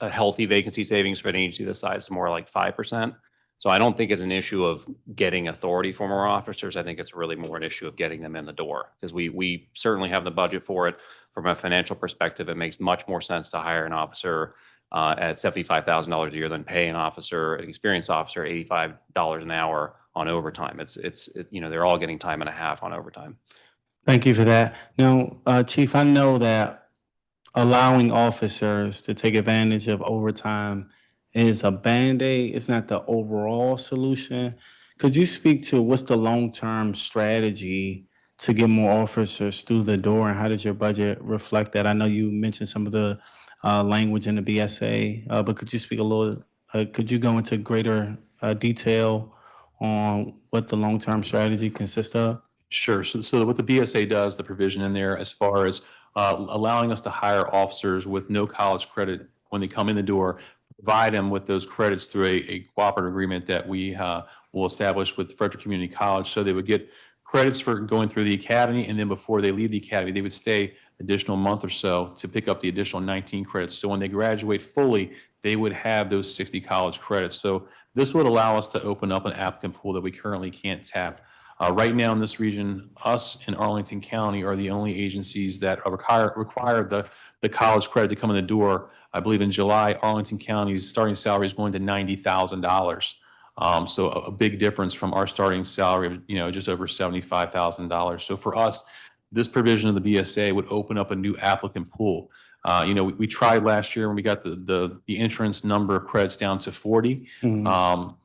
a healthy vacancy savings for an agency this size is more like 5%. So I don't think it's an issue of getting authority for more officers. I think it's really more an issue of getting them in the door because we certainly have the budget for it. From a financial perspective, it makes much more sense to hire an officer at $75,000 a year than pay an experienced officer, $85 an hour on overtime. They're all getting time and a half on overtime. Thank you for that. Now, Chief, I know that allowing officers to take advantage of overtime is a Band-Aid. It's not the overall solution. Could you speak to what's the long-term strategy to get more officers through the door, and how does your budget reflect that? I know you mentioned some of the language in the BSA, but could you speak could you go into greater detail on what the long-term strategy consists of? Sure. So what the BSA does, the provision in there as far as allowing us to hire officers with no college credit when they come in the door, provide them with those credits through a cooperative agreement that we will establish with Frederick Community College. So they would get credits for going through the academy, and then before they leave the academy, they would stay additional month or so to pick up the additional 19 credits. So when they graduate fully, they would have those 60 college credits. So this would allow us to open up an applicant pool that we currently can't tap. Right now in this region, us and Arlington County are the only agencies that require the college credit to come in the door. I believe in July, Arlington County's starting salary is going to $90,000. So a big difference from our starting salary of just over $75,000. So for us, this provision of the BSA would open up a new applicant pool. We tried last year when we got the entrance number of credits down to 40,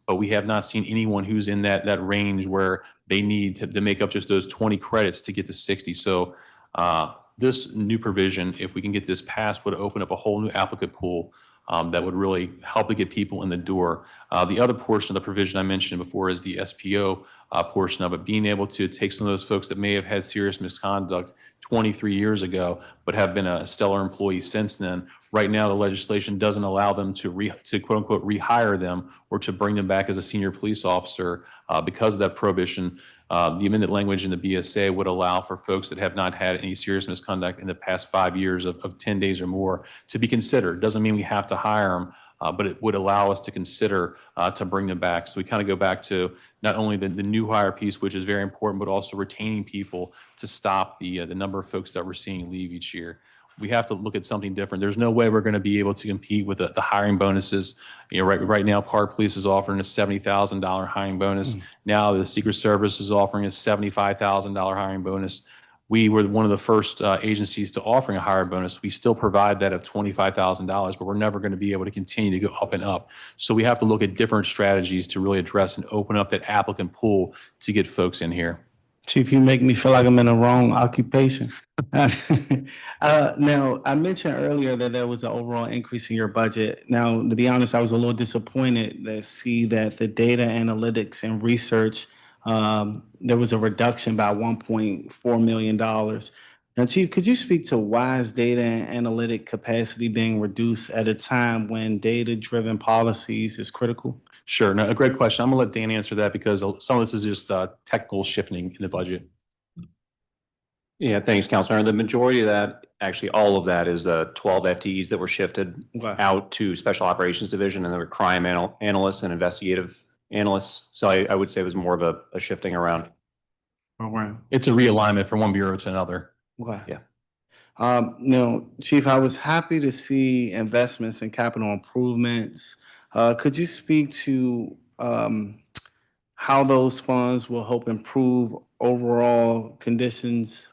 but we have not seen anyone who's in that range where they need to make up just those 20 credits to get to 60. So this new provision, if we can get this passed, would open up a whole new applicant pool that would really help to get people in the door. The other portion of the provision I mentioned before is the SPO portion of it, being able to take some of those folks that may have had serious misconduct 23 years ago, but have been a stellar employee since then. Right now, the legislation doesn't allow them to quote unquote rehire them or to bring them back as a senior police officer because of that prohibition. The amended language in the BSA would allow for folks that have not had any serious misconduct in the past 5 years of 10 days or more to be considered. Doesn't mean we have to hire them, but it would allow us to consider to bring them back. So we kind of go back to not only the new hire piece, which is very important, but also retaining people to stop the number of folks that we're seeing leave each year. We have to look at something different. There's no way we're going to be able to compete with the hiring bonuses. Right now, Park Police is offering a $70,000 hiring bonus. Now the Secret Service is offering a $75,000 hiring bonus. We were one of the first agencies to offering a hiring bonus. We still provide that of $25,000, but we're never going to be able to continue to go up and up. So we have to look at different strategies to really address and open up that applicant pool to get folks in here. Chief, you make me feel like I'm in the wrong occupation. Now, I mentioned earlier that there was an overall increase in your budget. Now, to be honest, I was a little disappointed to see that the data analytics and research, there was a reduction by $1.4 million. Now, Chief, could you speak to why is data and analytic capacity being reduced at a time when data-driven policies is critical? Sure. No, a great question. I'm gonna let Dan answer that because some of this is just technical shifting in the budget. Yeah, thanks, Councilor. The majority of that, actually all of that is 12 FTEs that were shifted out to Special Operations Division, and there were crime analysts and investigative analysts. So I would say it was more of a shifting around. It's a realignment from one bureau to another. Okay. Yeah. No, Chief, I was happy to see investments in capital improvements. Could you speak to how those funds will help improve overall conditions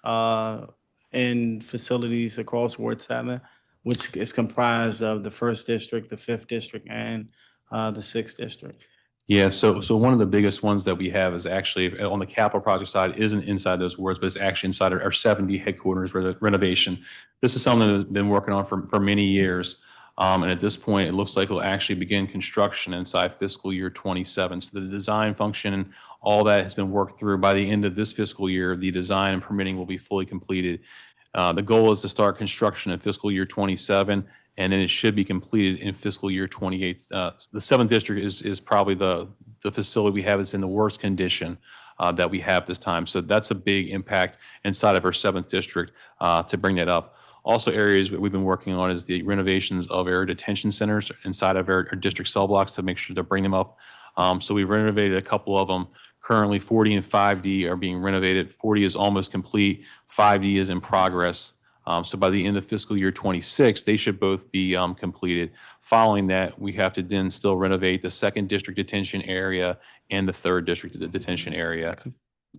in facilities across Ward 7, which is comprised of the 1st District, the 5th District, and the 6th District? Yeah, so one of the biggest ones that we have is actually on the capital project side isn't inside those wards, but it's actually inside our 70 headquarters renovation. This is something that has been working on for many years. And at this point, it looks like we'll actually begin construction inside fiscal year 27. So the design function and all that has been worked through. By the end of this fiscal year, the design and permitting will be fully completed. The goal is to start construction in fiscal year 27, and then it should be completed in fiscal year 28. The 7th District is probably the facility we have that's in the worst condition that we have this time. So that's a big impact inside of our 7th District to bring that up. Also, areas that we've been working on is the renovations of our detention centers inside of our district cell blocks to make sure to bring them up. So we've renovated a couple of them. Currently, 40 and 5D are being renovated. 40 is almost complete. 5D is in progress. So by the end of fiscal year 26, they should both be completed. Following that, we have to then still renovate the 2nd District detention area and the 3rd District detention area.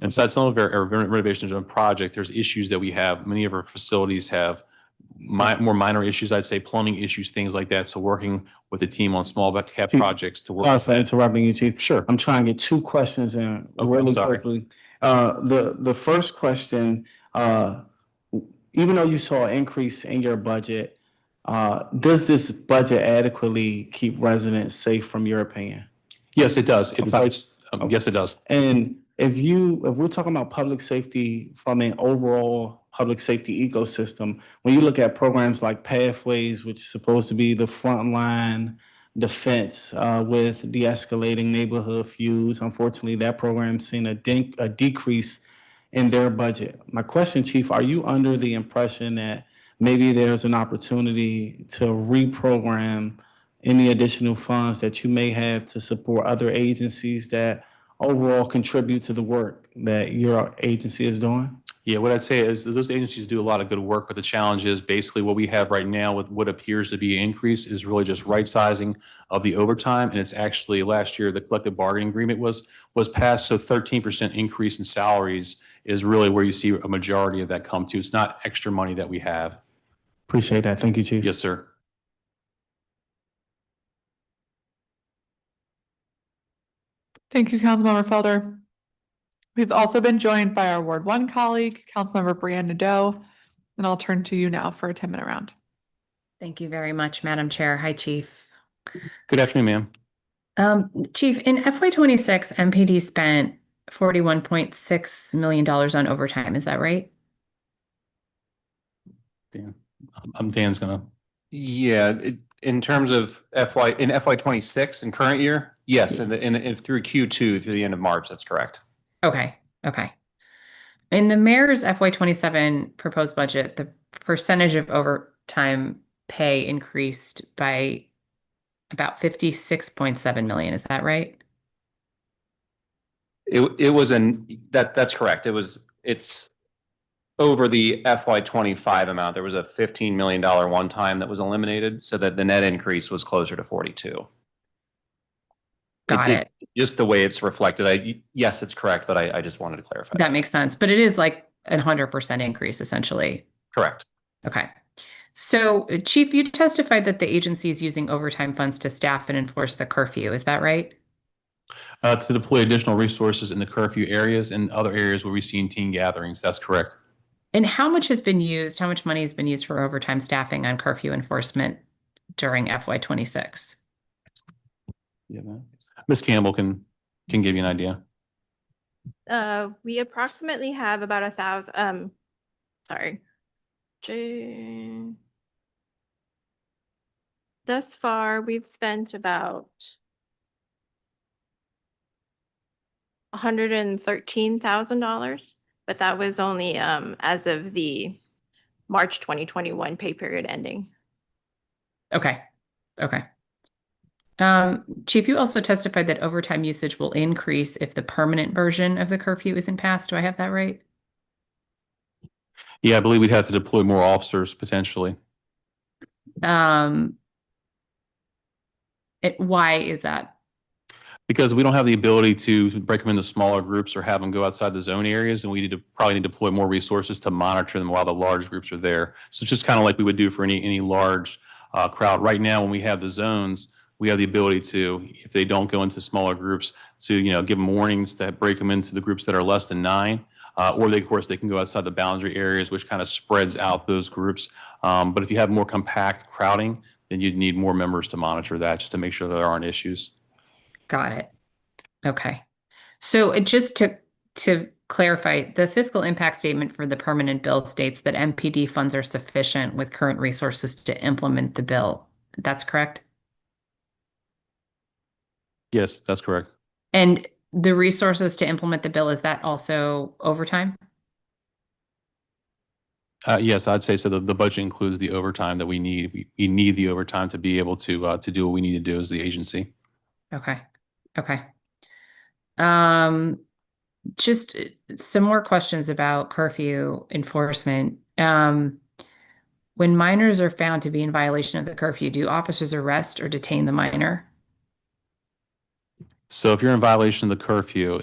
Inside some of our renovations on project, there's issues that we have. Many of our facilities have more minor issues, I'd say plumbing issues, things like that. So working with the team on small cap projects to work. Sorry for interrupting you, Chief. Sure. I'm trying to get 2 questions in really quickly. The first question, even though you saw an increase in your budget, does this budget adequately keep residents safe from your opinion? Yes, it does. Yes, it does. And if we're talking about public safety from an overall public safety ecosystem, when you look at programs like Pathways, which is supposed to be the frontline defense with de-escalating neighborhood feuds, unfortunately, that program's seen a decrease in their budget. My question, Chief, are you under the impression that maybe there's an opportunity to reprogram any additional funds that you may have to support other agencies that overall contribute to the work that your agency is doing? Yeah, what I'd say is those agencies do a lot of good work, but the challenge is basically what we have right now with what appears to be an increase is really just right sizing of the overtime. And it's actually last year, the collective bargaining agreement was passed. So 13% increase in salaries is really where you see a majority of that come to. It's not extra money that we have. Appreciate that. Thank you, Chief. Yes, sir. Thank you, Councilmember Felder. We've also been joined by our Ward 1 colleague, Councilmember Brianne Nadeau, and I'll turn to you now for a 10-minute round. Thank you very much, Madam Chair. Hi, Chief. Good afternoon, ma'am. Chief, in FY26, MPD spent $41.6 million on overtime. Is that right? Dan. Dan's gonna. Yeah, in terms of FY26 in current year, yes, and through Q2 through the end of March, that's correct. Okay. In the mayor's FY27 proposed budget, the percentage of overtime pay increased by about $56.7 million. Is that right? That's correct. It's over the FY25 amount. There was a $15 million one time that was eliminated, so that the net increase was closer to 42. Got it. Just the way it's reflected. Yes, it's correct, but I just wanted to clarify. That makes sense. But it is like a 100% increase, essentially. Correct. Okay. So, Chief, you testified that the agency is using overtime funds to staff and enforce the curfew. Is that right? To deploy additional resources in the curfew areas and other areas where we've seen teen gatherings. That's correct. And how much has been used? How much money has been used for overtime staffing on curfew enforcement during FY26? Yeah, Ms. Campbell can give you an idea. We approximately have about 1,000. Thus far, we've spent about $113,000, but that was only as of the March 2021 pay period ending. Okay. Okay. Chief, you also testified that overtime usage will increase if the permanent version of the curfew isn't passed. Do I have that right? Yeah, I believe we'd have to deploy more officers potentially. Why is that? Because we don't have the ability to break them into smaller groups or have them go outside the zone areas, and we need to probably need to deploy more resources to monitor them while the large groups are there. So it's just kind of like we would do for any large crowd. Right now, when we have the zones, we have the ability to, if they don't go into smaller groups, to give them warnings to break them into the groups that are less than 9. Or of course, they can go outside the boundary areas, which kind of spreads out those groups. But if you have more compact crowding, then you'd need more members to monitor that just to make sure that there aren't issues. Got it. Okay. So just to clarify, the fiscal impact statement for the permanent bill states that MPD funds are sufficient with current resources to implement the bill. That's correct? Yes, that's correct. And the resources to implement the bill, is that also overtime? Yes, I'd say so. The budget includes the overtime that we need. We need the overtime to be able to do what we need to do as the agency. Okay. Okay. Just some more questions about curfew enforcement. When minors are found to be in violation of the curfew, do officers arrest or detain the minor? So if you're in violation of the curfew,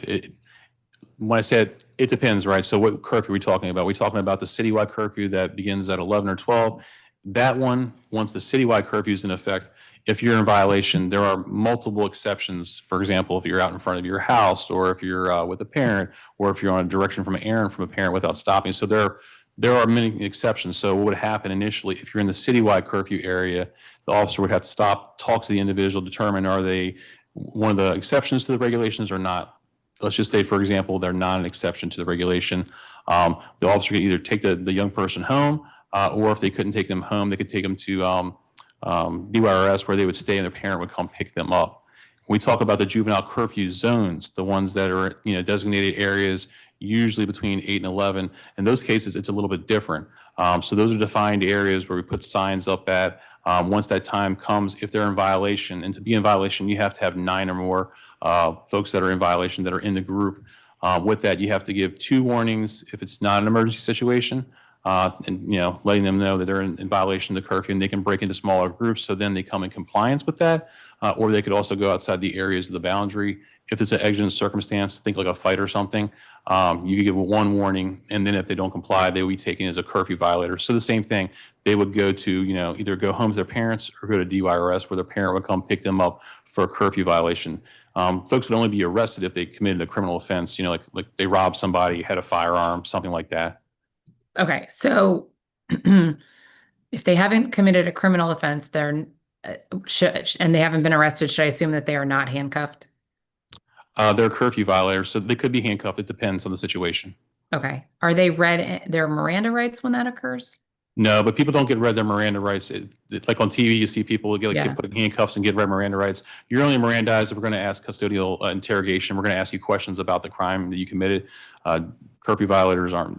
when I said it depends, right? So what curfew are we talking about? We're talking about the citywide curfew that begins at 11 or 12. That one, once the citywide curfew is in effect, if you're in violation, there are multiple exceptions. For example, if you're out in front of your house, or if you're with a parent, or if you're on a direction from an errand from a parent without stopping. So there are many exceptions. So what would happen initially, if you're in the citywide curfew area, the officer would have to stop, talk to the individual, determine are they one of the exceptions to the regulations or not. Let's just say, for example, they're not an exception to the regulation. The officer could either take the young person home, or if they couldn't take them home, they could take them to DYRS, where they would stay and their parent would come pick them up. When we talk about the juvenile curfew zones, the ones that are designated areas, usually between 8 and 11, in those cases, it's a little bit different. So those are defined areas where we put signs up at. Once that time comes, if they're in violation, and to be in violation, you have to have 9 or more folks that are in violation that are in the group. With that, you have to give 2 warnings if it's not an emergency situation, and letting them know that they're in violation of the curfew, and they can break into smaller groups. So then they come in compliance with that, or they could also go outside the areas of the boundary. If it's an exigent circumstance, think like a fight or something, you could give 1 warning, and then if they don't comply, they will be taken as a curfew violator. So the same thing, they would go to either go home to their parents or go to DYRS, where their parent would come pick them up for a curfew violation. Folks would only be arrested if they committed a criminal offense, like they robbed somebody, had a firearm, something like that. Okay, so if they haven't committed a criminal offense, and they haven't been arrested, should I assume that they are not handcuffed? They're curfew violators, so they could be handcuffed. It depends on the situation. Okay. Are they read their Miranda rights when that occurs? No, but people don't get read their Miranda rights. It's like on TV, you see people get put in handcuffs and get read Miranda rights. You're only Mirandized if we're going to ask custodial interrogation. We're going to ask you questions about the crime that you committed. Curfew violators aren't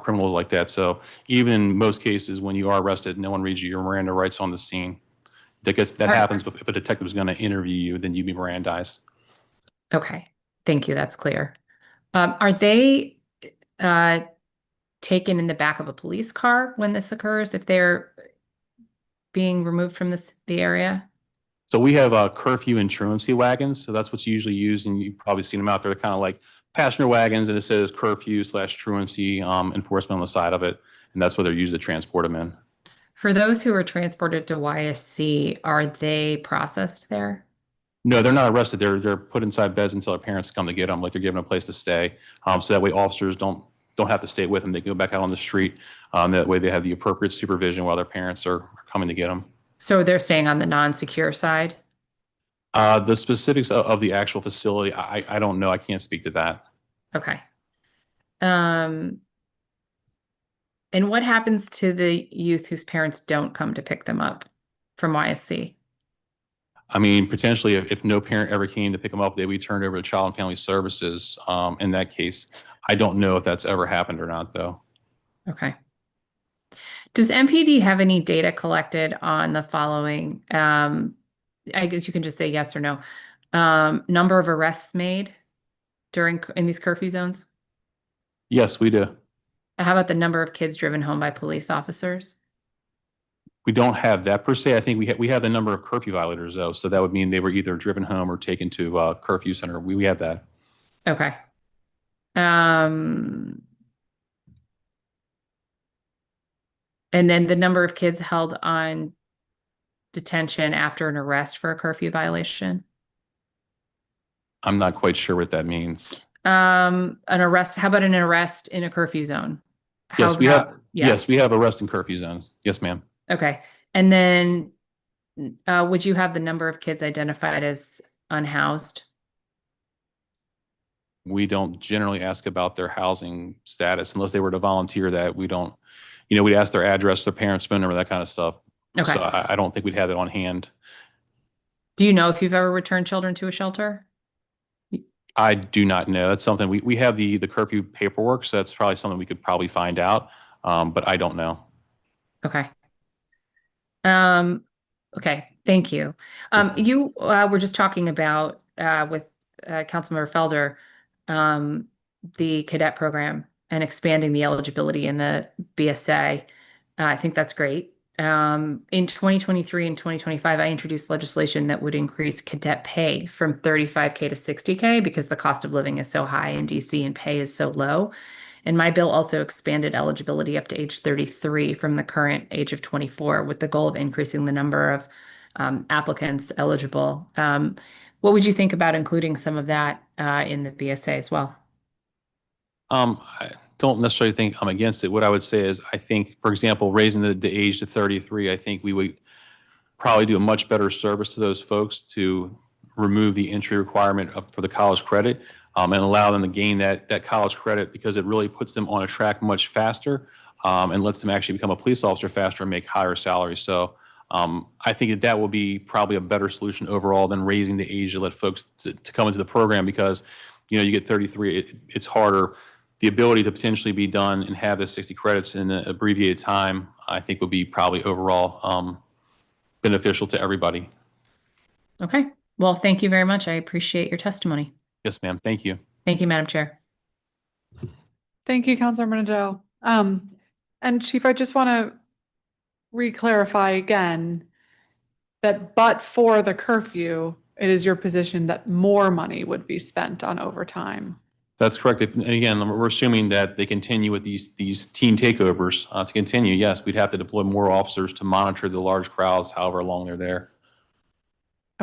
criminals like that. So even in most cases, when you are arrested, no one reads you your Miranda rights on the scene. That happens if a detective is going to interview you, then you'd be Mirandized. Okay, thank you. That's clear. Are they taken in the back of a police car when this occurs, if they're being removed from the area? So we have curfew and truancy wagons. So that's what's usually used, and you've probably seen them out there. They're kind of like passenger wagons, and it says curfew/truancy enforcement on the side of it, and that's what they're used to transport them in. For those who are transported to YSC, are they processed there? No, they're not arrested. They're put inside beds until their parents come to get them, like they're given a place to stay. So that way officers don't have to stay with them. They can go back out on the street. That way they have the appropriate supervision while their parents are coming to get them. So they're staying on the non-secure side? The specifics of the actual facility, I don't know. I can't speak to that. Okay. And what happens to the youth whose parents don't come to pick them up from YSC? I mean, potentially, if no parent ever came to pick them up, they'd be turned over to Child and Family Services. In that case, I don't know if that's ever happened or not, though. Okay. Does MPD have any data collected on the following? I guess you can just say yes or no. Number of arrests made in these curfew zones? Yes, we do. How about the number of kids driven home by police officers? We don't have that per se. I think we have the number of curfew violators, though. So that would mean they were either driven home or taken to curfew center. We have that. Okay. And then the number of kids held on detention after an arrest for a curfew violation? I'm not quite sure what that means. An arrest, how about an arrest in a curfew zone? Yes, we have arrest in curfew zones. Yes, ma'am. Okay. And then would you have the number of kids identified as unhoused? We don't generally ask about their housing status unless they were to volunteer that. We don't, we'd ask their address, their parents' phone number, that kind of stuff. Okay. So I don't think we'd have it on hand. Do you know if you've ever returned children to a shelter? I do not know. That's something we have the curfew paperwork, so that's probably something we could probably find out. But I don't know. Okay. Okay. Thank you. You were just talking about with Councilmember Felder the cadet program and expanding the eligibility in the BSA. I think that's great. In 2023 and 2025, I introduced legislation that would increase cadet pay from $35K to $60K because the cost of living is so high in DC and pay is so low. And my bill also expanded eligibility up to age 33 from the current age of 24 with the goal of increasing the number of applicants eligible. What would you think about including some of that in the BSA as well? I don't necessarily think I'm against it. What I would say is I think, for example, raising the age to 33, I think we would probably do a much better service to those folks to remove the entry requirement for the college credit and allow them to gain that college credit because it really puts them on a track much faster and lets them actually become a police officer faster and make higher salaries. So I think that will be probably a better solution overall than raising the age to let folks to come into the program because, you get 33, it's harder. The ability to potentially be done and have the 60 credits in an abbreviated time, I think would be probably overall beneficial to everybody. Okay. Well, thank you very much. I appreciate your testimony. Yes, ma'am. Thank you. Thank you, Madam Chair. Thank you, Councilor Nadeau. And Chief, I just want to re-clarify again that but for the curfew, it is your position that more money would be spent on overtime. That's correct. And again, we're assuming that they continue with these teen takeovers to continue. Yes, we'd have to deploy more officers to monitor the large crowds, however long they're there.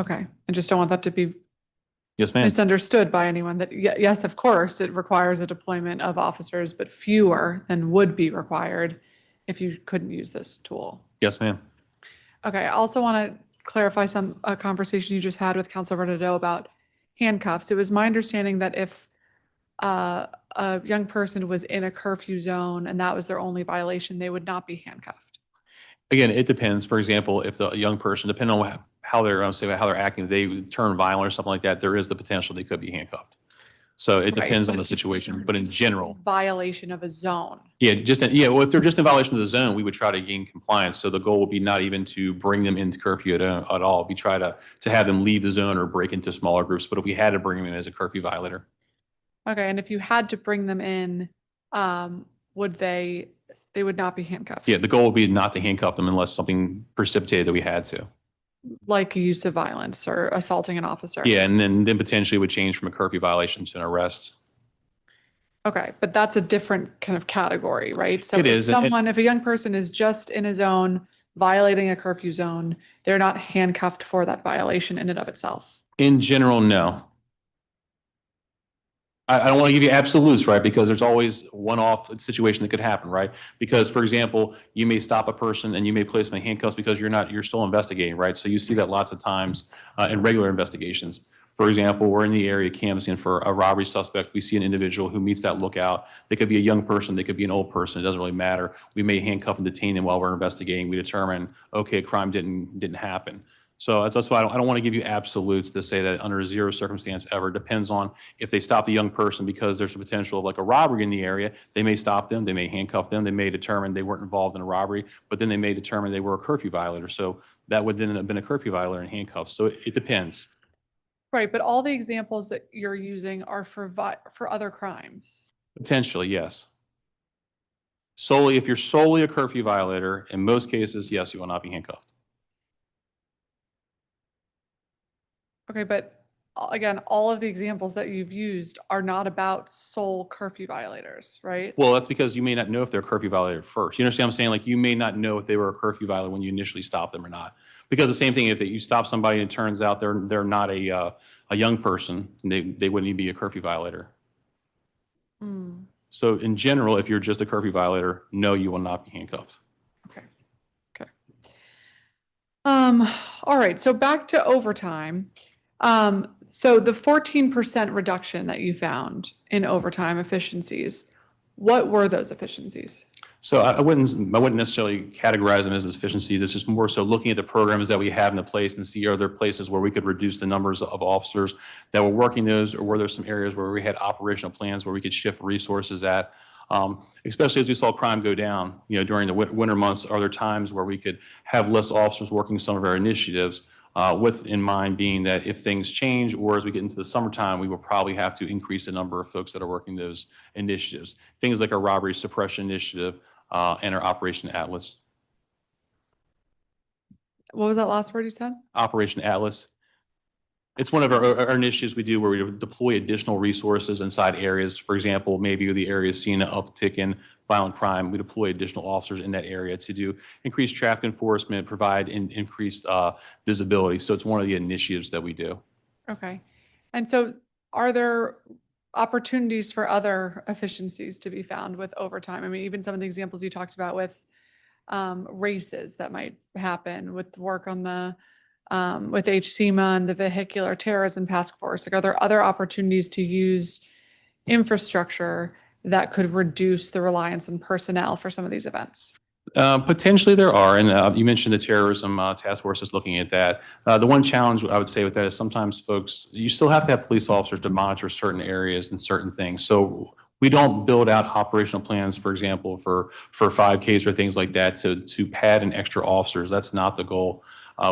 Okay. I just don't want that to be Yes, ma'am. misunderstood by anyone that, yes, of course, it requires a deployment of officers, but fewer than would be required if you couldn't use this tool. Yes, ma'am. Okay. I also want to clarify a conversation you just had with Councilor Nadeau about handcuffs. It was my understanding that if a young person was in a curfew zone and that was their only violation, they would not be handcuffed. Again, it depends. For example, if the young person, depending on how they're acting, if they turn violent or something like that, there is the potential they could be handcuffed. So it depends on the situation, but in general. Violation of a zone. Yeah, well, if they're just in violation of the zone, we would try to gain compliance. So the goal would be not even to bring them into curfew at all. We try to have them leave the zone or break into smaller groups. But if we had to bring them in as a curfew violator. Okay, and if you had to bring them in, would they would not be handcuffed? Yeah, the goal would be not to handcuff them unless something precipitated that we had to. Like use of violence or assaulting an officer. Yeah, and then potentially would change from a curfew violation to an arrest. Okay, but that's a different kind of category, right? So It is, and- if a young person is just in a zone violating a curfew zone, they're not handcuffed for that violation in and of itself. In general, no. I don't want to give you absolutes, right? Because there's always one-off situation that could happen, right? Because, for example, you may stop a person and you may place them in handcuffs because you're still investigating, right? So you see that lots of times in regular investigations. For example, we're in the area canvassing for a robbery suspect. We see an individual who meets that lookout. They could be a young person, they could be an old person, it doesn't really matter. We may handcuff and detain them while we're investigating. We determine, okay, crime didn't happen. So that's why I don't want to give you absolutes to say that under zero circumstance ever. It depends on if they stop the young person because there's a potential of like a robbery in the area. They may stop them, they may handcuff them, they may determine they weren't involved in a robbery, but then they may determine they were a curfew violator. So that would then have been a curfew violator in handcuffs. So it depends. Right, but all the examples that you're using are for other crimes. Potentially, yes. If you're solely a curfew violator, in most cases, yes, you will not be handcuffed. Okay, but again, all of the examples that you've used are not about sole curfew violators, right? Well, that's because you may not know if they're a curfew violator first. You understand what I'm saying? Like you may not know if they were a curfew violator when you initially stopped them or not. Because the same thing, if you stop somebody and it turns out they're not a young person, they wouldn't even be a curfew violator. Mm. So in general, if you're just a curfew violator, no, you will not be handcuffed. Okay. All right, so back to overtime. So the 14% reduction that you found in overtime efficiencies, what were those efficiencies? So I wouldn't necessarily categorize them as efficiencies. It's just more so looking at the programs that we have in the place and see are there places where we could reduce the numbers of officers that were working those, or were there some areas where we had operational plans where we could shift resources at. Especially as we saw crime go down, during the winter months, are there times where we could have less officers working some of our initiatives, with in mind being that if things change or as we get into the summertime, we will probably have to increase the number of folks that are working those initiatives. Things like our robbery suppression initiative and our Operation Atlas. What was that last word you said? Operation Atlas. It's one of our initiatives we do where we deploy additional resources inside areas. For example, maybe the area is seeing an uptick in violent crime. We deploy additional officers in that area to do increased traffic enforcement, provide increased visibility. So it's one of the initiatives that we do. Okay. And so are there opportunities for other efficiencies to be found with overtime? I mean, even some of the examples you talked about with races that might happen with work on the with HCMA and the Vehicular Terrorism Task Force. Like, are there other opportunities to use infrastructure that could reduce the reliance on personnel for some of these events? Potentially there are, and you mentioned the terrorism task force is looking at that. The one challenge I would say with that is sometimes folks, you still have to have police officers to monitor certain areas and certain things. So we don't build out operational plans, for example, for 5Ks or things like that to pad in extra officers. That's not the goal.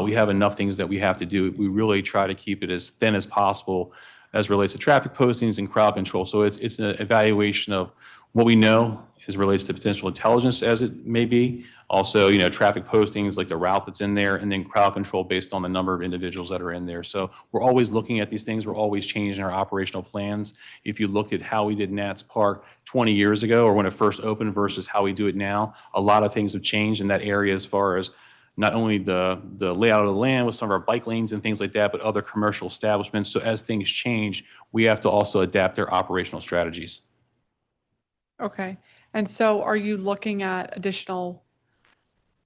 We have enough things that we have to do. We really try to keep it as thin as possible as relates to traffic postings and crowd control. So it's an evaluation of what we know as relates to potential intelligence as it may be. Also, traffic postings like the route that's in there, and then crowd control based on the number of individuals that are in there. So we're always looking at these things. We're always changing our operational plans. If you looked at how we did Nats Park 20 years ago or when it first opened versus how we do it now, a lot of things have changed in that area as far as not only the layout of the land with some of our bike lanes and things like that, but other commercial establishments. So as things change, we have to also adapt their operational strategies. Okay. And so are you looking at additional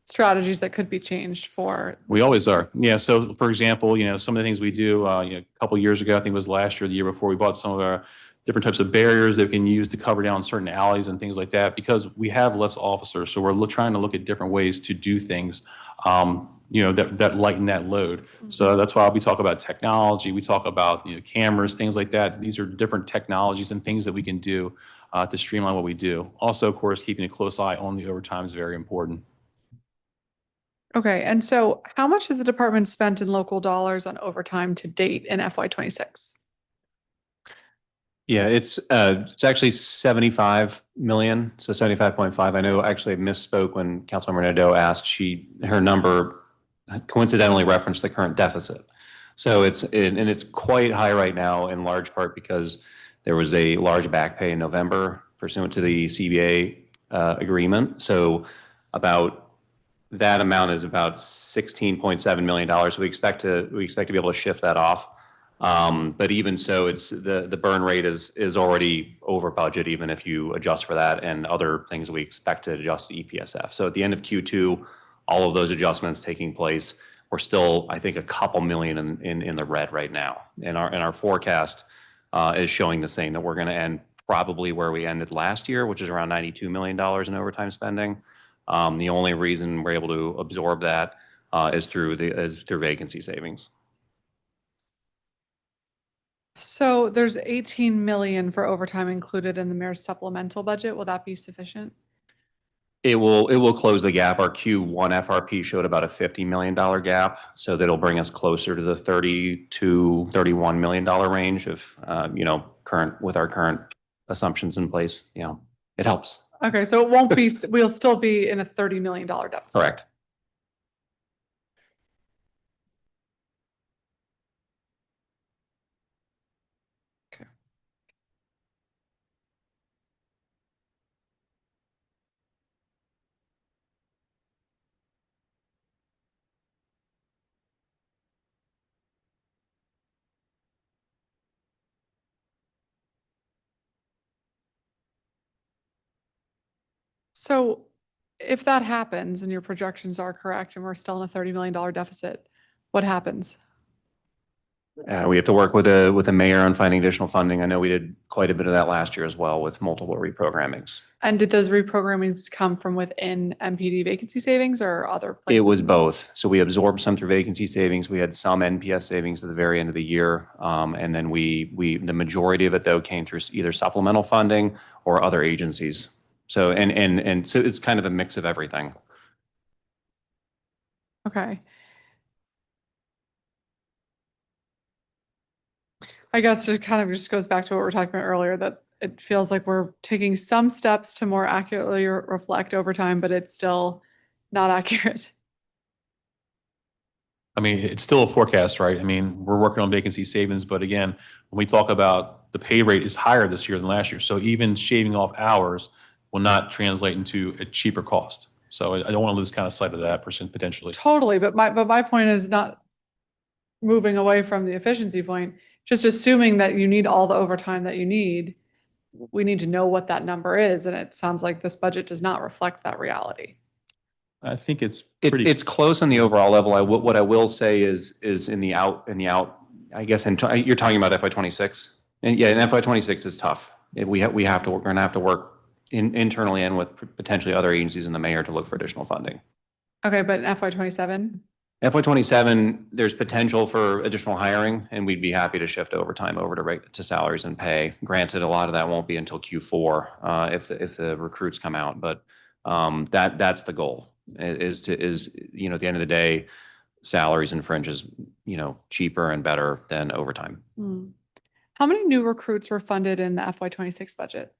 strategies that could be changed for? We always are. Yeah. So for example, some of the things we do, a couple of years ago, I think it was last year, or the year before, we bought some of our different types of barriers that we can use to cover down certain alleys and things like that because we have less officers. So we're trying to look at different ways to do things, that lighten that load. Mm-hmm. So that's why we talk about technology. We talk about, cameras, things like that. These are different technologies and things that we can do to streamline what we do. Also, of course, keeping a close eye on the overtime is very important. Okay. And so how much has the department spent in local dollars on overtime to date in FY26? Yeah, it's actually 75 million, so 75.5. I know actually I misspoke when Councilmember Nadeau asked. Her number coincidentally referenced the current deficit. So it's quite high right now in large part because there was a large back pay in November pursuant to the CBA agreement. So about that amount is about $16.7 million. So we expect to be able to shift that off. But even so, it's the burn rate is already over budget, even if you adjust for that and other things that we expect to adjust to EPSF. So at the end of Q2, all of those adjustments taking place, we're still, I think, a couple million in the red right now. And our forecast is showing the same, that we're going to end probably where we ended last year, which is around $92 million in overtime spending. The only reason we're able to absorb that is through vacancy savings. So there's 18 million for overtime included in the mayor's supplemental budget. Will that be sufficient? It will close the gap. Our Q1 FRP showed about a $50 million gap, so that'll bring us closer to the $30 to $31 million range if with our current assumptions in place. It helps. Okay, so it won't be, we'll still be in a $30 million deficit. Correct. So if that happens and your projections are correct and we're still in a $30 million deficit, what happens? We have to work with the mayor on finding additional funding. I know we did quite a bit of that last year as well with multiple reprogrammings. And did those reprogrammings come from within MPD vacancy savings or other places? It was both. So we absorbed some through vacancy savings. We had some NPS savings at the very end of the year. And then the majority of it though came through either supplemental funding or other agencies. So, and so it's kind of a mix of everything. Okay. I guess it kind of just goes back to what we were talking about earlier, that it feels like we're taking some steps to more accurately reflect overtime, but it's still not accurate. I mean, it's still a forecast, right? I mean, we're working on vacancy savings, but again, when we talk about the pay rate is higher this year than last year. So even shaving off hours will not translate into a cheaper cost. So I don't want to lose kind of sight of that potentially. Totally, but my point is not moving away from the efficiency point, just assuming that you need all the overtime that you need. We need to know what that number is, and it sounds like this budget does not reflect that reality. I think it's close on the overall level. What I will say is in the out, I guess, you're talking about FY26, and yeah, in FY26 is tough. We're going to have to work internally and with potentially other agencies and the mayor to look for additional funding. Okay, but in FY27? FY27, there's potential for additional hiring, and we'd be happy to shift overtime over to salaries and pay. Granted, a lot of that won't be until Q4 if the recruits come out, but that's the goal. Is at the end of the day, salaries and fringes, cheaper and better than overtime. How many new recruits were funded in the FY26 budget?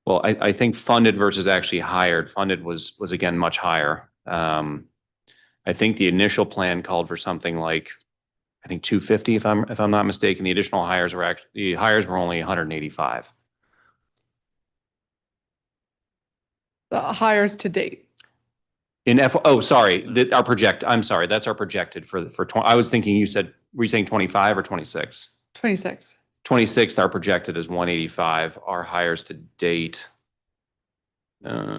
Well, I think funded versus actually hired. Funded was again much higher. I think the initial plan called for something like, I think 250 if I'm not mistaken. The additional hires were only 185. The hires to date. I'm sorry, that's our projected for I was thinking were you saying 25 or 26? 26. 26th, our projected is 185. Our hires to date. For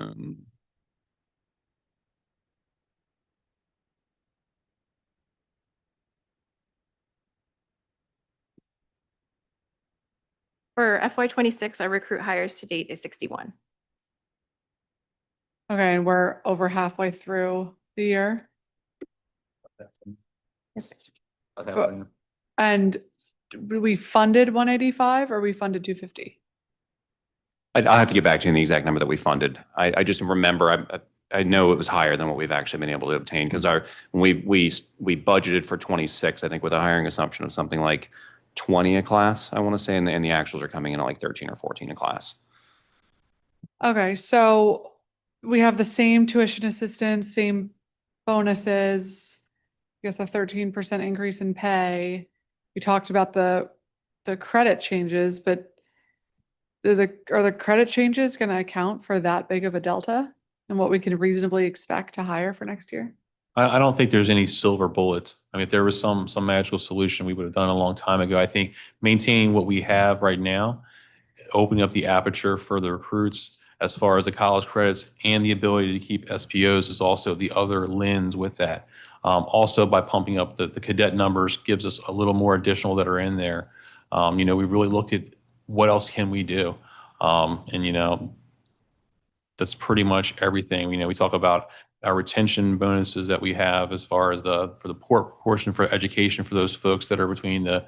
FY26, our recruit hires to date is 61. Okay, and we're over halfway through the year. And we funded 185 or we funded 250? I'll have to get back to you on the exact number that we funded. I just remember, I know it was higher than what we've actually been able to obtain, because we budgeted for 26, I think, with a hiring assumption of something like 20 a class, I want to say, and the actuals are coming in at like 13 or 14 a class. Okay, so we have the same tuition assistance, same bonuses, I guess a 13% increase in pay. We talked about the credit changes, but are the credit changes going to account for that big of a delta and what we can reasonably expect to hire for next year? I don't think there's any silver bullet. I mean, if there was some magical solution, we would have done it a long time ago. I think maintaining what we have right now, opening up the aperture for the recruits, as far as the college credits and the ability to keep SPOs is also the other lens with that. Also, by pumping up the cadet numbers gives us a little more additional that are in there. We really looked at what else can we do, and that's pretty much everything. We talk about our retention bonuses that we have as far as for the portion for education for those folks that are between the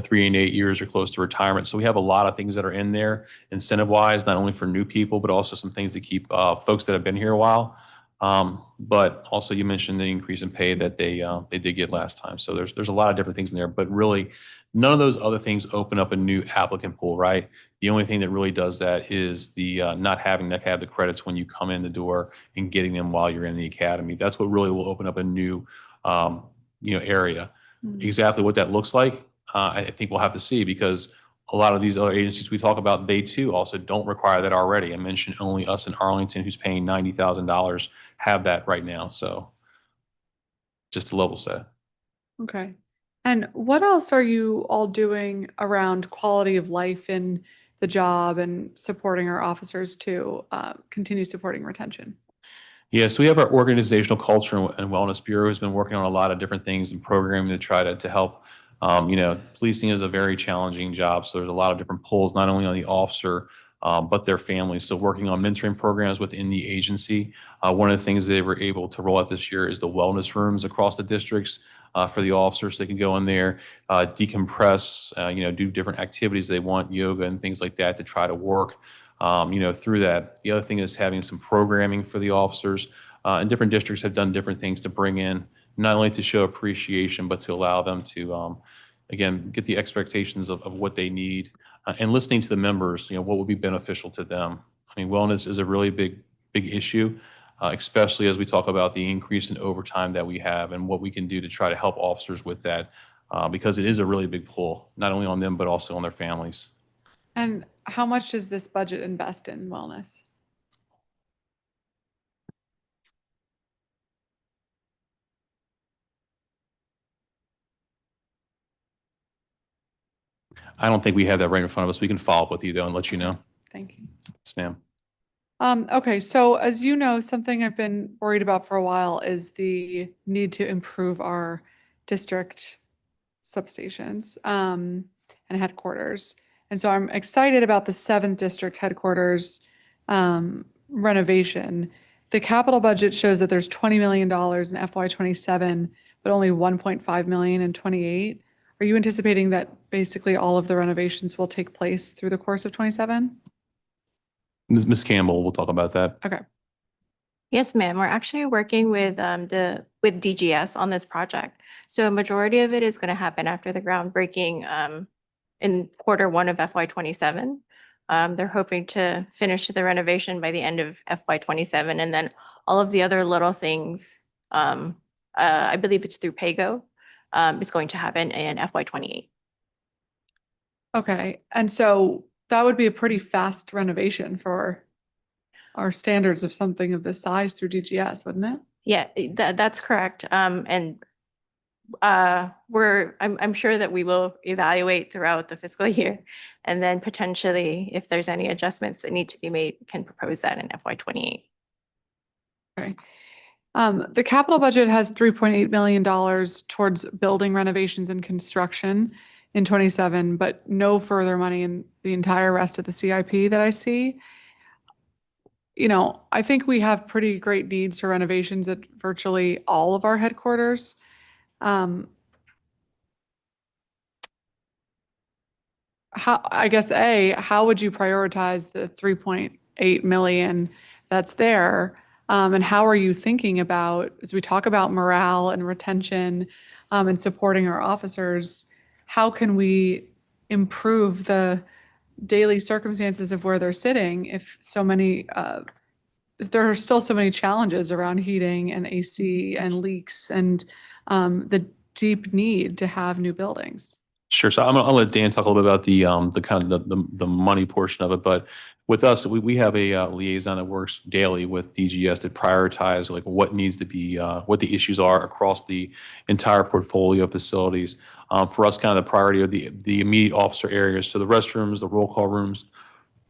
3 and 8 years or close to retirement. So we have a lot of things that are in there incentive-wise, not only for new people, but also some things to keep folks that have been here a while. But also you mentioned the increase in pay that they did get last time. So there's a lot of different things in there, but really none of those other things open up a new applicant pool, right? The only thing that really does that is the not having to have the credits when you come in the door and getting them while you're in the academy. That's what really will open up a new area. Mm. Exactly what that looks like, I think we'll have to see, because a lot of these other agencies we talk about, they too also don't require that already. I mentioned only us in Arlington, who's paying $90,000, have that right now. So just to level set. Okay. And what else are you all doing around quality of life in the job and supporting our officers to continue supporting retention? Yeah, so we have our organizational culture and wellness bureau has been working on a lot of different things and programming to try to help. Policing is a very challenging job, so there's a lot of different pulls, not only on the officer, but their families. So working on mentoring programs within the agency. One of the things they were able to roll out this year is the wellness rooms across the districts for the officers. So they can go in there, decompress, do different activities they want, yoga and things like that, to try to work through that. The other thing is having some programming for the officers. And different districts have done different things to bring in, not only to show appreciation, but to allow them to, again, get the expectations of what they need and listening to the members, what would be beneficial to them. I mean, wellness is a really big issue, especially as we talk about the increase in overtime that we have and what we can do to try to help officers with that, because it is a really big pull, not only on them, but also on their families. And how much does this budget invest in wellness? I don't think we have that right in front of us. We can follow up with you though and let you know. Thank you. Yes, ma'am. Okay, so as you know, something I've been worried about for a while is the need to improve our district substations and headquarters. And so I'm excited about the 7th district headquarters renovation. The capital budget shows that there's $20 million in FY27, but only $1.5 million in 28. Are you anticipating that basically all of the renovations will take place through the course of 27? Ms. Campbell, we'll talk about that. Okay. Yes, ma'am. We're actually working with DGS on this project. So a majority of it is going to happen after the groundbreaking in Q1 of FY27. They're hoping to finish the renovation by the end of FY27, and then all of the other little things, I believe it's through PAYGO, is going to happen in FY28. Okay, and so that would be a pretty fast renovation for our standards of something of this size through DGS, wouldn't it? Yeah, that's correct. I'm sure that we will evaluate throughout the fiscal year, and then potentially, if there's any adjustments that need to be made, we can propose that in FY28. Okay. The capital budget has $3.8 million towards building renovations and construction in 27, but no further money in the entire rest of the CIP that I see. I think we have pretty great needs for renovations at virtually all of our headquarters. How would you prioritize the 3.8 million that's there? And how are you thinking about, as we talk about morale and retention and supporting our officers, how can we improve the daily circumstances of where they're sitting if if there are still so many challenges around heating and AC and leaks and the deep need to have new buildings? Sure. So I'll let Dan talk a little bit about the kind of the money portion of it. But with us, we have a liaison that works daily with DGS to prioritize like what needs to be, what the issues are across the entire portfolio of facilities. For us, kind of the priority of the immediate officer areas. So the restrooms, the roll call rooms,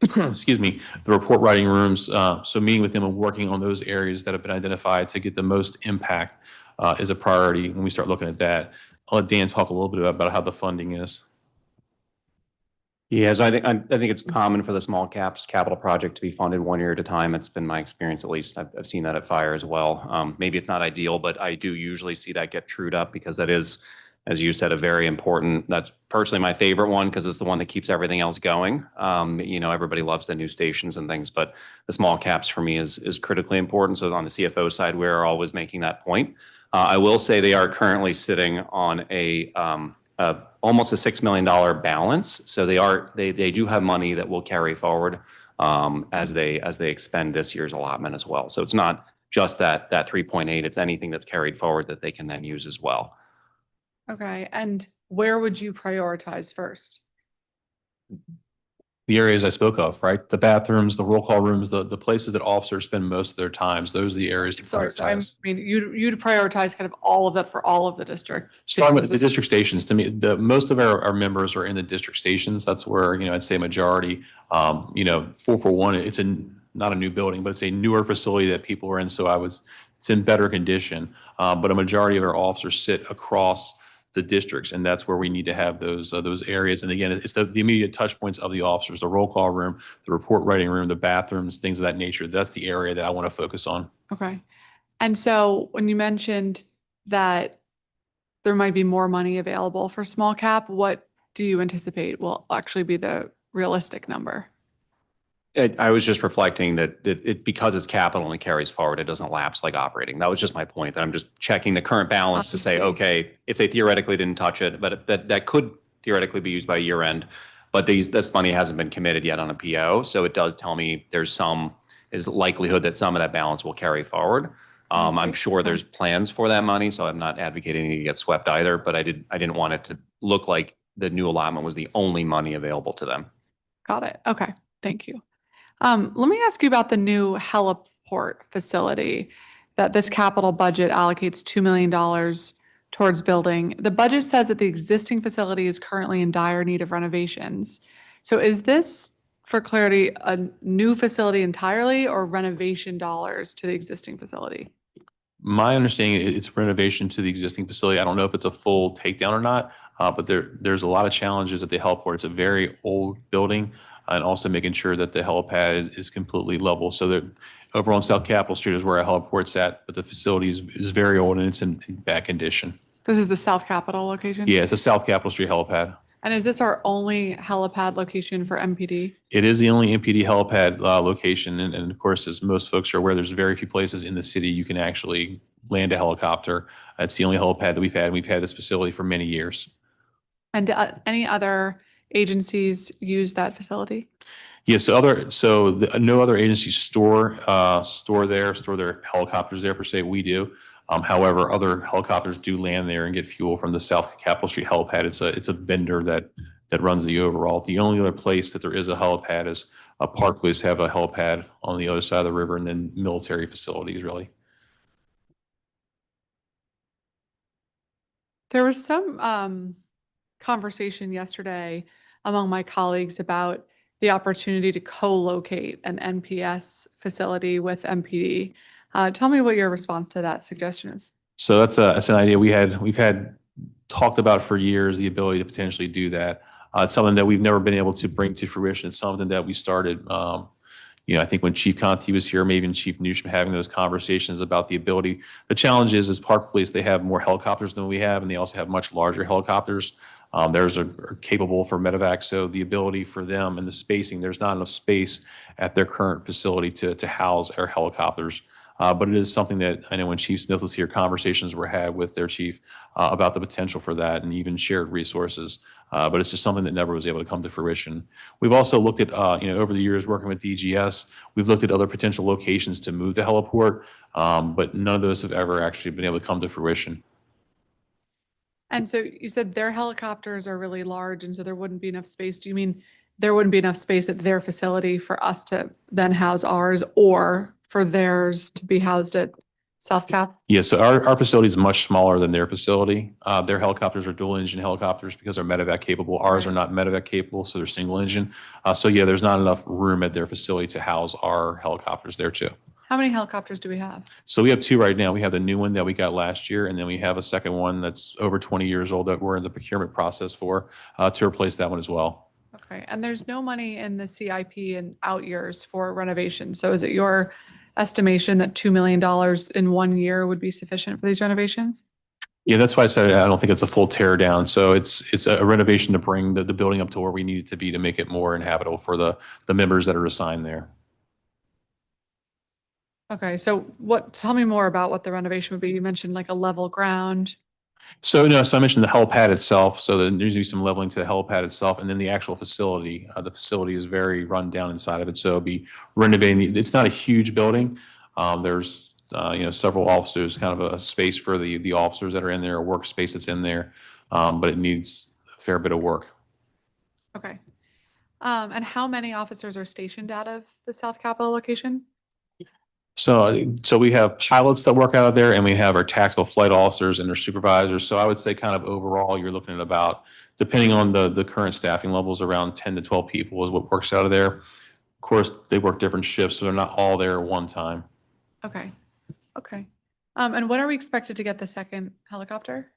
excuse me, the report writing rooms. So meeting with them and working on those areas that have been identified to get the most impact is a priority when we start looking at that. I'll let Dan talk a little bit about how the funding is. Yeah, so I think it's common for the small caps capital project to be funded 1 year at a time. It's been my experience, at least. I've seen that at Fire as well. Maybe it's not ideal, but I do usually see that get trued up because that is, as you said, a very important. That's personally my favorite one because it's the one that keeps everything else going. Everybody loves the new stations and things, but the small caps for me is critically important. So on the CFO side, we're always making that point. I will say they are currently sitting on almost a $6 million balance. So they do have money that will carry forward as they expend this year's allotment as well. So it's not just that 3.8, it's anything that's carried forward that they can then use as well. Okay, and where would you prioritize first? The areas I spoke of, right? The bathrooms, the roll call rooms, the places that officers spend most of their times. Those are the areas to Sorry, prioritize. I mean, you'd prioritize kind of all of that for all of the districts. Starting with the district stations, to me, most of our members are in the district stations. That's where, I'd say majority, 441, it's not a new building, but it's a newer facility that people are in. So it's in better condition. But a majority of our officers sit across the districts, and that's where we need to have those areas. And again, it's the immediate touch points of the officers, the roll call room, the report writing room, the bathrooms, things of that nature. That's the area that I want to focus on. Okay. And so when you mentioned that there might be more money available for small cap, what do you anticipate will actually be the realistic number? I was just reflecting that because it's capital and it carries forward, it doesn't lapse like operating. That was just my point, that I'm just checking the current balance to say, okay, if they theoretically didn't touch it, but that could theoretically be used by year end, but this money hasn't been committed yet on a PO. So it does tell me there's likelihood that some of that balance will carry forward. I'm sure there's plans for that money, so I'm not advocating it get swept either, but I didn't want it to look like the new allotment was the only money available to them. Got it. Okay. Thank you. Let me ask you about the new heliport facility that this capital budget allocates $2 million towards building. The budget says that the existing facility is currently in dire need of renovations. So is this, for clarity, a new facility entirely or renovation dollars to the existing facility? My understanding, it's renovation to the existing facility. I don't know if it's a full takedown or not, but there's a lot of challenges at the heliport. It's a very old building, and also making sure that the helipad is completely level. So over on South Capitol Street is where our heliport's at, but the facility is very old and it's in bad condition. This is the South Capitol location? Yeah, it's a South Capitol Street helipad. And is this our only helipad location for MPD? It is the only MPD helipad location. And of course, as most folks are aware, there's very few places in the city you can actually land a helicopter. It's the only helipad that we've had. We've had this facility for many years. And any other agencies use that facility? Yes, no other agencies store their helicopters there per se. We do. However, other helicopters do land there and get fuel from the South Capitol Street helipad. It's a vendor that runs the overall. The only other place that there is a helipad is Park Place have a helipad on the other side of the river, and then military facilities really. There was some conversation yesterday among my colleagues about the opportunity to co-locate an NPS facility with MPD. Tell me what your response to that suggestion is. So that's an idea we've had talked about for years, the ability to potentially do that. It's something that we've never been able to bring to fruition. It's something that we started, I think when Chief Conti was here, maybe even Chief Newsham, having those conversations about the ability. The challenge is Park Police, they have more helicopters than we have, and they also have much larger helicopters. Theirs are capable for medevac, so the ability for them and the spacing, there's not enough space at their current facility to house our helicopters. But it is something that I know when Chief Smith was here, conversations were had with their chief about the potential for that and even shared resources. But it's just something that never was able to come to fruition. We've also looked at, over the years working with DGS, we've looked at other potential locations to move the heliport, but none of those have ever actually been able to come to fruition. And so you said their helicopters are really large, and so there wouldn't be enough space. Do you mean there wouldn't be enough space at their facility for us to then house ours, or for theirs to be housed at Self-cap? Yeah, so our facility is much smaller than their facility. Their helicopters are dual engine helicopters because they're medevac capable. Ours are not medevac capable, so they're single engine. So yeah, there's not enough room at their facility to house our helicopters there too. How many helicopters do we have? So we have two right now. We have the new one that we got last year, and then we have a second one that's over 20 years old that we're in the procurement process for to replace that one as well. Okay, and there's no money in the CIP in out years for renovation. So is it your estimation that $2 million in 1 year would be sufficient for these renovations? Yeah, that's why I said I don't think it's a full tear down. So it's a renovation to bring the building up to where we need it to be to make it more inhabitable for the members that are assigned there. Okay, so tell me more about what the renovation would be. You mentioned like a level ground. So no, so I mentioned the helipad itself. So there needs to be some leveling to the helipad itself, and then the actual facility. The facility is very run down inside of it, so it'll be renovating. It's not a huge building. There's several officers, kind of a space for the officers that are in there, a workspace that's in there, but it needs a fair bit of work. Okay, and how many officers are stationed out of the South Capitol location? So we have pilots that work out of there, and we have our tactical flight officers and their supervisors. So I would say kind of overall, you're looking at about, depending on the current staffing levels, around 10 to 12 people is what works out of there. Of course, they work different shifts, so they're not all there at one time. Okay, okay. And when are we expected to get the second helicopter?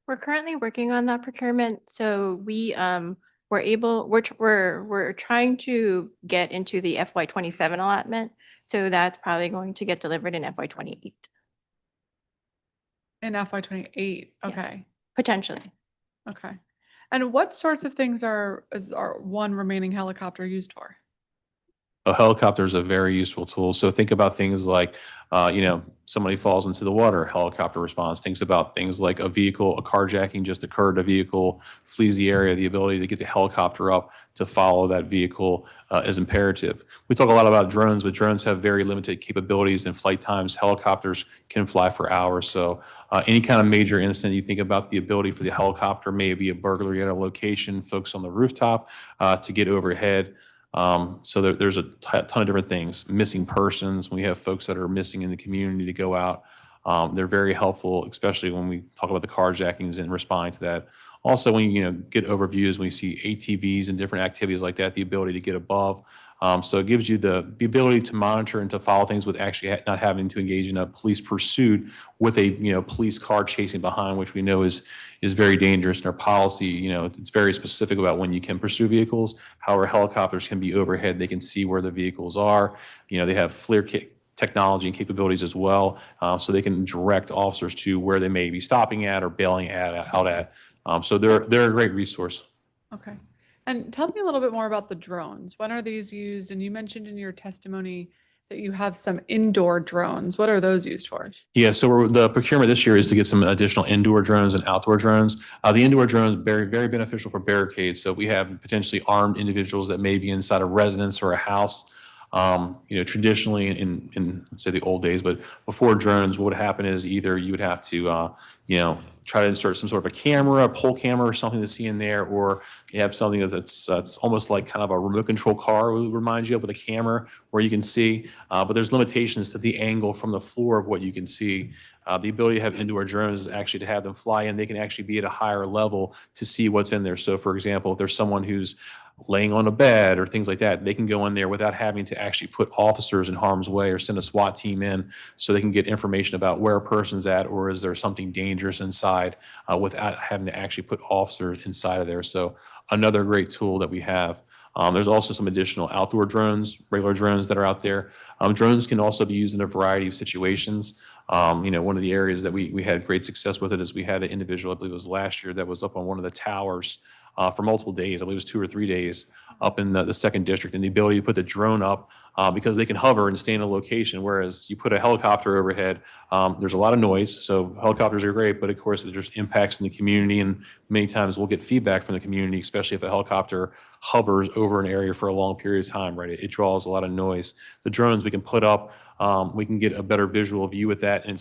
We're currently working on that procurement, so we're trying to get into the FY27 allotment, so that's probably going to get delivered in FY28. In FY28, okay. Potentially. Okay. And what sorts of things is our one remaining helicopter used for? A helicopter is a very useful tool. So think about things like, somebody falls into the water, helicopter response. Think about things like a carjacking just occurred, a vehicle flees the area, the ability to get the helicopter up to follow that vehicle is imperative. We talk a lot about drones, but drones have very limited capabilities and flight times. Helicopters can fly for hours. So any kind of major incident, you think about the ability for the helicopter, maybe a burglary at a location, folks on the rooftop to get overhead. So there's a ton of different things. Missing persons. We have folks that are missing in the community to go out. They're very helpful, especially when we talk about the carjackings and responding to that. Also, when you get overviews, when you see ATVs and different activities like that, the ability to get above. So it gives you the ability to monitor and to follow things with actually not having to engage in a police pursuit with a police car chasing behind, which we know is very dangerous. In our policy, it's very specific about when you can pursue vehicles. However, helicopters can be overhead; they can see where the vehicles are. They have FLIR technology and capabilities as well, so they can direct officers to where they may be stopping at or bailing out at. So they're a great resource. Okay. And tell me a little bit more about the drones. When are these used? And you mentioned in your testimony that you have some indoor drones. What are those used for? Yeah, so the procurement this year is to get some additional indoor drones and outdoor drones. The indoor drones are very, very beneficial for barricades. So we have potentially armed individuals that may be inside a residence or a house. Traditionally in say the old days, but before drones, what would happen is either you would have to, try to insert some sort of a camera, a pole camera or something to see in there, or you have something that's almost like kind of a remote control car, will remind you of, with a camera where you can see, but there's limitations to the angle from the floor of what you can see. The ability to have indoor drones is actually to have them fly in. They can actually be at a higher level to see what's in there. So for example, if there's someone who's laying on a bed or things like that, they can go in there without having to actually put officers in harm's way or send a SWAT team in, so they can get information about where a person's at, or is there something dangerous inside without having to actually put officers inside of there. So another great tool that we have. There's also some additional outdoor drones, regular drones that are out there. Drones can also be used in a variety of situations. One of the areas that we had great success with it is we had an individual, I believe it was last year, that was up on one of the towers for multiple days. I believe it was 2 or 3 days up in the second district, and the ability to put the drone up because they can hover and stay in a location, whereas you put a helicopter overhead, there's a lot of noise. So helicopters are great, but of course there's impacts in the community, and many times we'll get feedback from the community, especially if a helicopter hovers over an area for a long period of time, right? It draws a lot of noise. The drones we can put up, we can get a better visual view with that and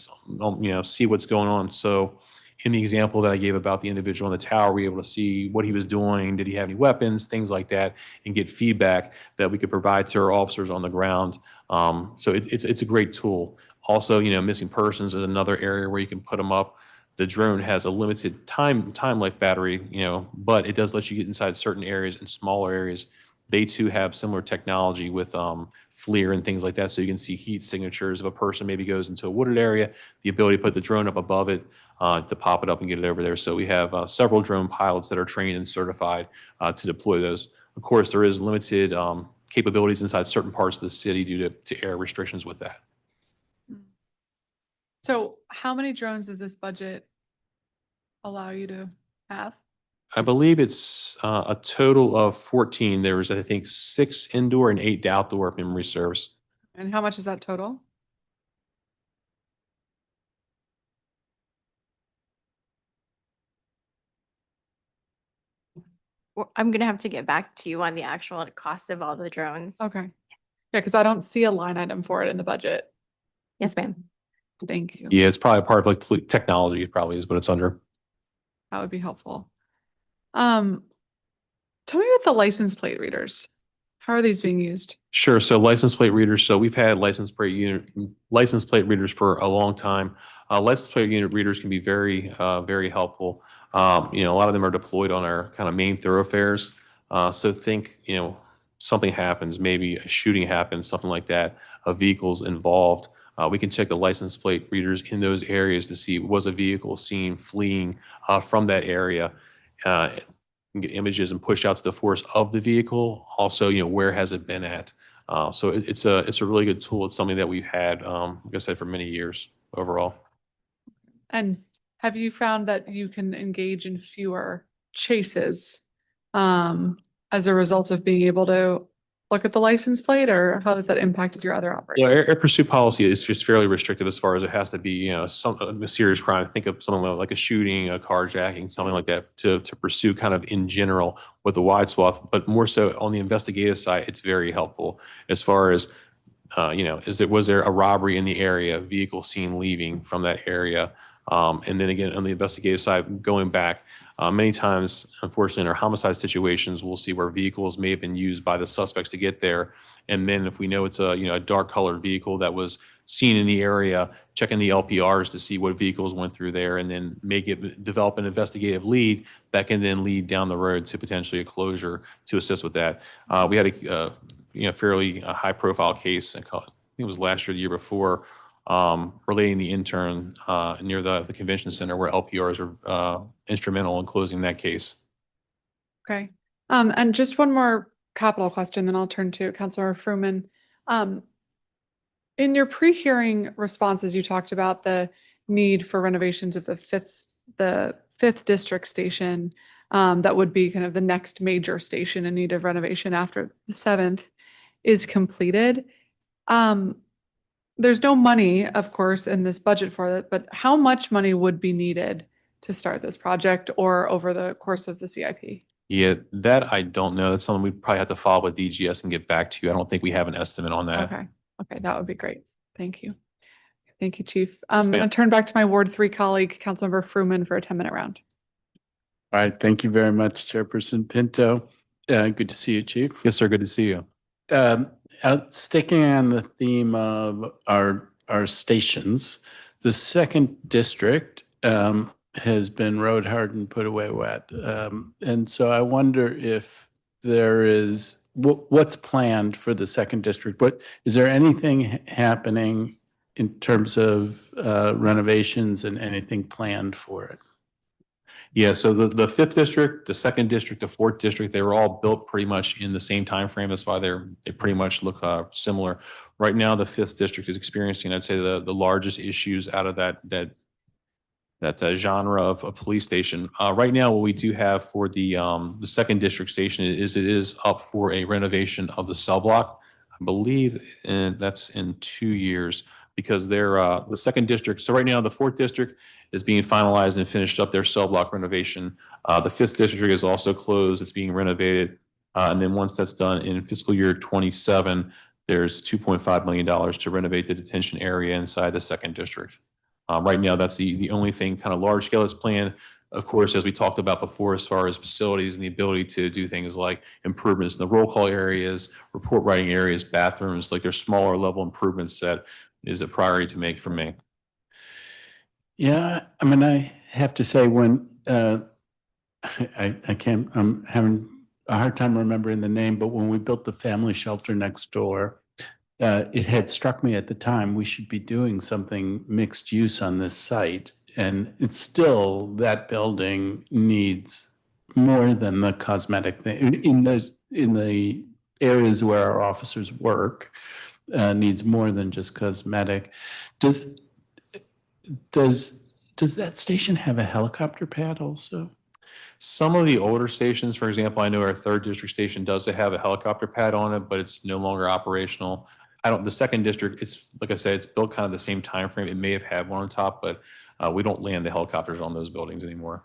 see what's going on. So In the example that I gave about the individual in the tower, we were able to see what he was doing, did he have any weapons, things like that, and get feedback that we could provide to our officers on the ground. So it's a great tool. Also, missing persons is another area where you can put them up. The drone has a limited time life battery, but it does let you get inside certain areas and smaller areas. They too have similar technology with FLIR and things like that, so you can see heat signatures. If a person maybe goes into a wooded area, the ability to put the drone up above it to pop it up and get it over there. So we have several drone pilots that are trained and certified to deploy those. Of course, there is limited capabilities inside certain parts of the city due to air restrictions with that. So how many drones does this budget allow you to have? I believe it's a total of 14. There was, I think, 6 indoor and 8 outdoor, if memory serves. And how much is that total? Well, I'm gonna have to get back to you on the actual cost of all the drones. Okay. Yeah, because I don't see a line item for it in the budget. Yes, ma'am. Thank you. Yeah, it's probably part of like technology, probably is what it's under. That would be helpful. Tell me about the license plate readers. How are these being used? Sure. So license plate readers. So we've had license plate readers for a long time. License plate unit readers can be very, very helpful. A lot of them are deployed on our kind of main thoroughfares. So think, something happens, maybe a shooting happens, something like that. A vehicle's involved. We can check the license plate readers in those areas to see, was a vehicle seen fleeing from that area. Get images and push out to the force of the vehicle. Also, where has it been at? So it's a really good tool. It's something that we've had, like I said, for many years overall. And have you found that you can engage in fewer chases as a result of being able to look at the license plate, or how has that impacted your other operations? Yeah, air pursuit policy is just fairly restrictive as far as it has to be, a serious crime. Think of something like a shooting, a carjacking, something like that to pursue kind of in general with a wide swath, but more so on the investigative side, it's very helpful as far as, was there a robbery in the area, vehicle seen leaving from that area? And then again, on the investigative side, going back, many times, unfortunately, in our homicide situations, we'll see where vehicles may have been used by the suspects to get there. And then if we know it's a dark colored vehicle that was seen in the area, checking the LPRs to see what vehicles went through there, and then develop an investigative lead that can then lead down the road to potentially a closure to assist with that. We had a fairly high profile case, I think it was last year, the year before, relating the intern near the convention center where LPRs are instrumental in closing that case. Okay. And just one more capital question, then I'll turn to Councilor Fruman. In your pre-hearing responses, you talked about the need for renovations of the fifth district station. That would be kind of the next major station in need of renovation after the 7th is completed. There's no money, of course, in this budget for it, but how much money would be needed to start this project or over the course of the CIP? Yeah, that I don't know. That's something we'd probably have to follow with DGS and get back to you. I don't think we have an estimate on that. Okay, that would be great. Thank you. Thank you, Chief. I'm going to turn back to my Ward 3 colleague, Councilmember Fruman, for a 10-minute round. All right, thank you very much, Chairperson Pinto. Good to see you, Chief. Yes, sir. Good to see you. Sticking on the theme of our stations, the 2nd district has been rode hard and put away wet. And so I wonder if there is, what's planned for the 2nd district? Is there anything happening in terms of renovations and anything planned for it? Yeah, so the 5th district, the 2nd district, the 4th district, they were all built pretty much in the same time frame. That's why they pretty much look similar. Right now, the 5th district is experiencing, I'd say, the largest issues out of that genre of a police station. Right now, what we do have for the 2nd district station is it is up for a renovation of the cell block. I believe that's in 2 years because they're the 2nd district. So right now, the 4th district is being finalized and finished up their cell block renovation. The 5th district is also closed. It's being renovated. And then once that's done in fiscal year 27, there's $2.5 million to renovate the detention area inside the 2nd district. Right now, that's the only thing kind of large scale that's planned. Of course, as we talked about before, as far as facilities and the ability to do things like improvements in the roll call areas, report writing areas, bathrooms, like there's smaller level improvements that is a priority to make for me. Yeah, I mean, I have to say when I can't, I'm having a hard time remembering the name, but when we built the family shelter next door, it had struck me at the time we should be doing something mixed use on this site. And it's still, that building needs more than the cosmetic thing. In the areas where our officers work, needs more than just cosmetic. Does that station have a helicopter pad also? Some of the older stations, for example, I know our 3rd district station does have a helicopter pad on it, but it's no longer operational. The 2nd district, it's like I said, it's built kind of the same time frame. It may have had one on top, but we don't land the helicopters on those buildings anymore.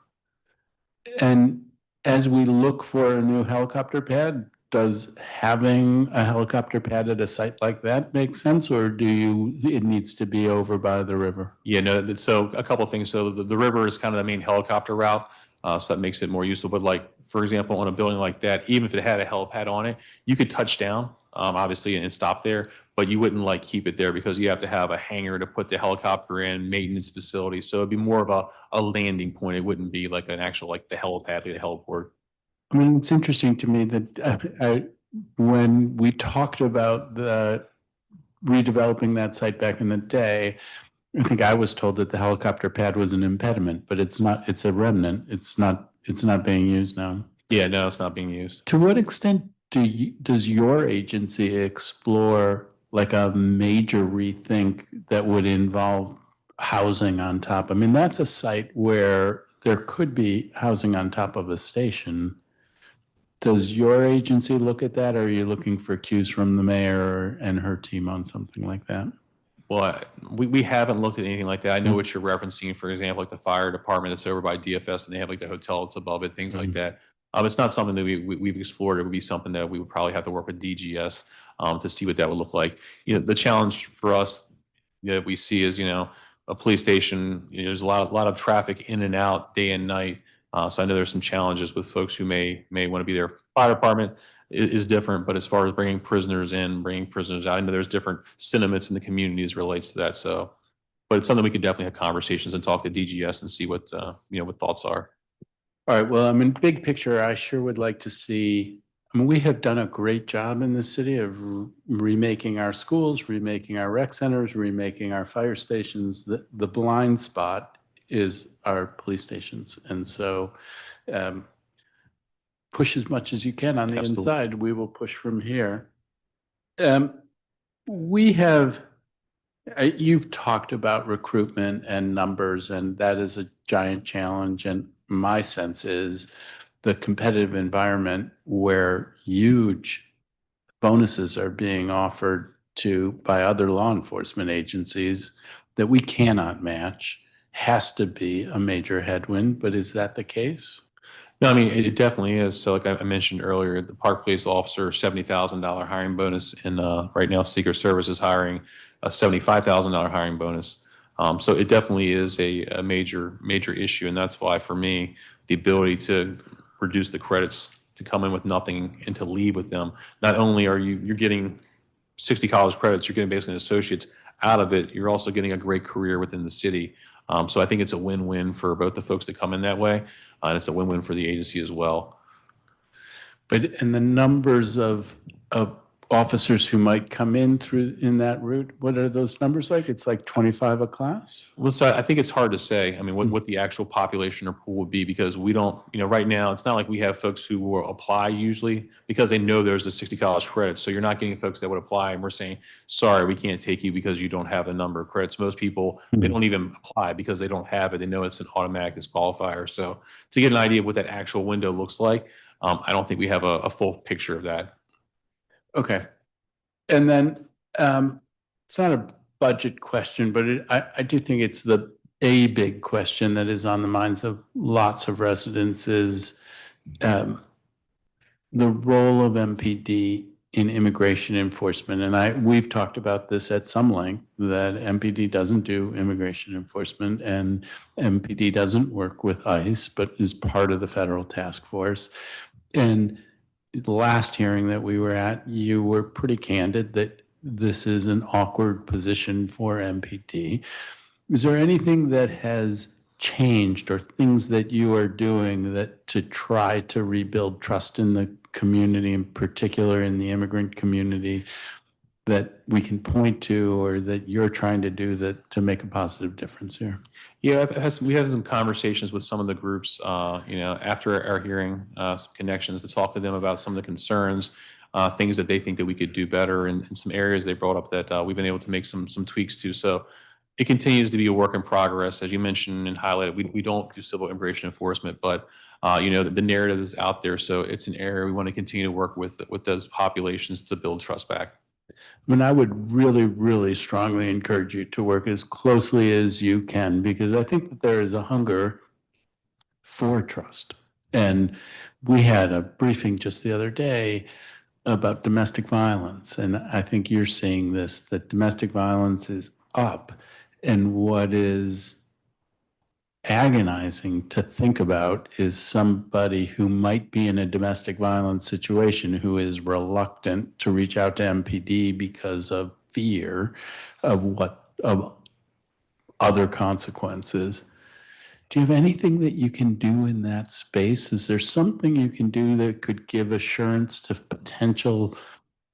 And as we look for a new helicopter pad, does having a helicopter pad at a site like that make sense, or it needs to be over by the river? Yeah, no, so a couple of things. So the river is kind of the main helicopter route. So that makes it more useful. But like, for example, on a building like that, even if it had a helipad on it, you could touch down, obviously, and stop there, but you wouldn't like keep it there because you have to have a hangar to put the helicopter in, maintenance facility. So it'd be more of a landing point. It wouldn't be like an actual, like the helipad, like the heliport. I mean, it's interesting to me that when we talked about the redeveloping that site back in the day, I think I was told that the helicopter pad was an impediment, but it's not. It's a remnant. It's not being used now. Yeah, no, it's not being used. To what extent does your agency explore like a major rethink that would involve housing on top? I mean, that's a site where there could be housing on top of a station. Does your agency look at that, or are you looking for cues from the mayor and her team on something like that? Well, we haven't looked at anything like that. I know what you're referencing, for example, like the fire department that's over by DFS and they have like the hotel that's above it, things like that. It's not something that we've explored. It would be something that we would probably have to work with DGS to see what that would look like. The challenge for us that we see is, a police station, there's a lot of traffic in and out day and night. So I know there's some challenges with folks who may want to be there. Fire department is different, but as far as bringing prisoners in, bringing prisoners out, I know there's different sentiments in the community as relates to that. So, but it's something we could definitely have conversations and talk to DGS and see what what thoughts are. All right. Well, I mean, big picture, I sure would like to see. I mean, we have done a great job in the city of remaking our schools, remaking our rec centers, remaking our fire stations. The blind spot is our police stations, and so. Push as much as you can on the inside. We will push from here. You've talked about recruitment and numbers, and that is a giant challenge. And my sense is the competitive environment where huge bonuses are being offered by other law enforcement agencies that we cannot match has to be a major headwind. But is that the case? No, I mean, it definitely is. So like I mentioned earlier, the Park Police Officer $70,000 hiring bonus, and right now Secret Service is hiring a $75,000 hiring bonus. So it definitely is a major issue, and that's why for me, the ability to reduce the credits, to come in with nothing and to leave with them, not only are you're getting 60 college credits, you're getting basically an associate's out of it, you're also getting a great career within the city. So I think it's a win-win for both the folks that come in that way, and it's a win-win for the agency as well. And the numbers of officers who might come in that route, what are those numbers like? It's like 25 a class? Well, so I think it's hard to say. I mean, what the actual population or pool would be, because we don't, right now, it's not like we have folks who will apply usually because they know there's a 60 college credits. So you're not getting folks that would apply and we're saying, sorry, we can't take you because you don't have the number of credits. Most people, they don't even apply because they don't have it. They know it's an automatic disqualifier. So to get an idea of what that actual window looks like, I don't think we have a full picture of that. Okay. And then it's not a budget question, but I do think it's a big question that is on the minds of lots of residents is the role of MPD in immigration enforcement. And we've talked about this at some length, that MPD doesn't do immigration enforcement and MPD doesn't work with ICE, but is part of the federal task force. And the last hearing that we were at, you were pretty candid that this is an awkward position for MPD. Is there anything that has changed or things that you are doing that to try to rebuild trust in the community, in particular in the immigrant community, that we can point to or that you're trying to do that to make a positive difference here? Yeah, we had some conversations with some of the groups, after our hearing, some connections to talk to them about some of the concerns, things that they think that we could do better, and some areas they brought up that we've been able to make some tweaks to. So it continues to be a work in progress. As you mentioned and highlighted, we don't do civil immigration enforcement, but the narrative is out there. So it's an area we want to continue to work with those populations to build trust back. I mean, I would really, really strongly encourage you to work as closely as you can, because I think that there is a hunger for trust. And we had a briefing just the other day about domestic violence. And I think you're seeing this, that domestic violence is up. And what is agonizing to think about is somebody who might be in a domestic violence situation who is reluctant to reach out to MPD because of fear of other consequences. Do you have anything that you can do in that space? Is there something you can do that could give assurance to potential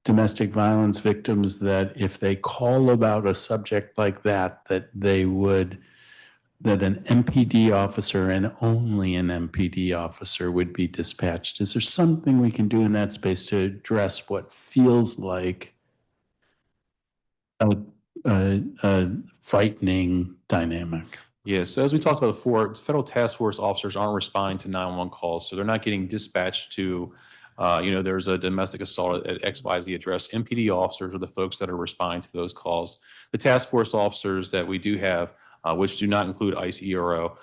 domestic violence victims that if they call about a subject like that, that an MPD officer and only an MPD officer would be dispatched? Is there something we can do in that space to address what feels like a frightening dynamic? Yeah, so as we talked about before, federal task force officers aren't responding to 911 calls, so they're not getting dispatched to, there's a domestic assault at XYZ address. MPD officers are the folks that are responding to those calls. The task force officers that we do have, which do not include ICE ERO,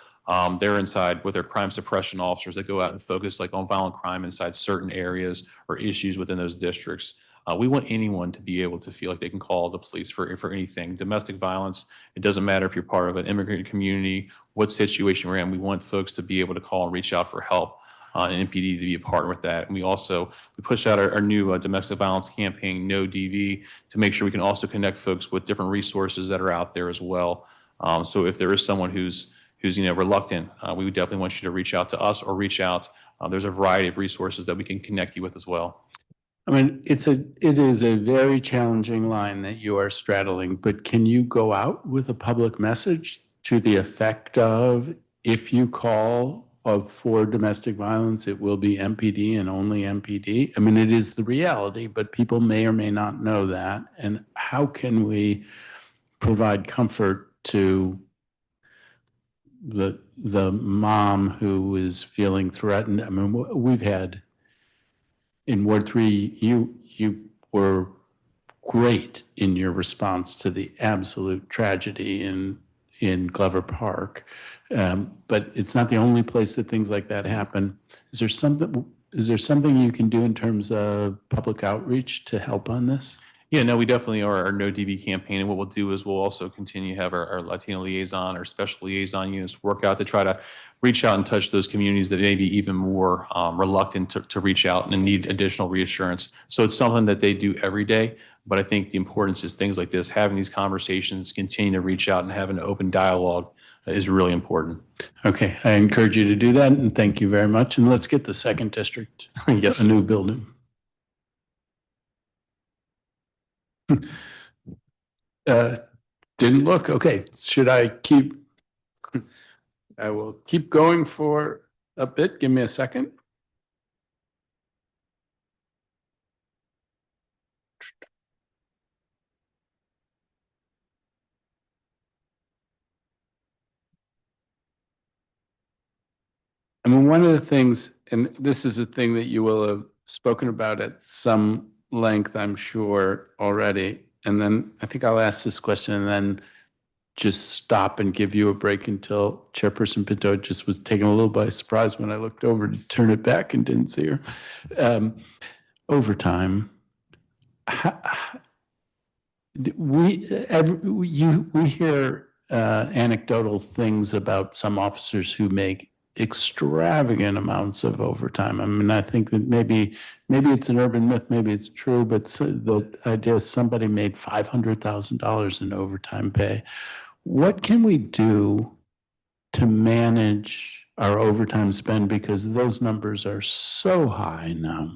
they're inside with their crime suppression officers that go out and focus on violent crime inside certain areas or issues within those districts. We want anyone to be able to feel like they can call the police for anything. Domestic violence, it doesn't matter if you're part of an immigrant community, what situation we're in. We want folks to be able to call and reach out for help, and MPD to be a partner with that. And we push out our new domestic violence campaign, No DV, to make sure we can also connect folks with different resources that are out there as well. So if there is someone who's reluctant, we would definitely want you to reach out to us or reach out. There's a variety of resources that we can connect you with as well. I mean, it is a very challenging line that you are straddling, but can you go out with a public message to the effect of, if you call for domestic violence, it will be MPD and only MPD? I mean, it is the reality, but people may or may not know that. And how can we provide comfort to the mom who is feeling threatened? I mean, we've had in Ward 3, you were great in your response to the absolute tragedy in Glover Park, but it's not the only place that things like that happen. Is there something you can do in terms of public outreach to help on this? Yeah, no, we definitely are our No DV campaign. And what we'll do is we'll also continue to have our Latino liaison, our special liaison units work out to try to reach out and touch those communities that may be even more reluctant to reach out and need additional reassurance. So it's something that they do every day. But I think the importance is things like this, having these conversations, continue to reach out and have an open dialogue is really important. Okay, I encourage you to do that, and thank you very much. And let's get the second district, yes, a new building. Didn't look. Okay, should I keep? I will keep going for a bit. Give me a second. I mean, one of the things, and this is a thing that you will have spoken about at some length, I'm sure, already. And then I think I'll ask this question and then just stop and give you a break until Chairperson Pinto just was taken a little by surprise when I looked over to turn it back and didn't see her. Overtime, we hear anecdotal things about some officers who make extravagant amounts of overtime. I mean, I think that maybe it's an urban myth, maybe it's true, but the idea is somebody made $500,000 in overtime pay. What can we do to manage our overtime spend, because those numbers are so high now?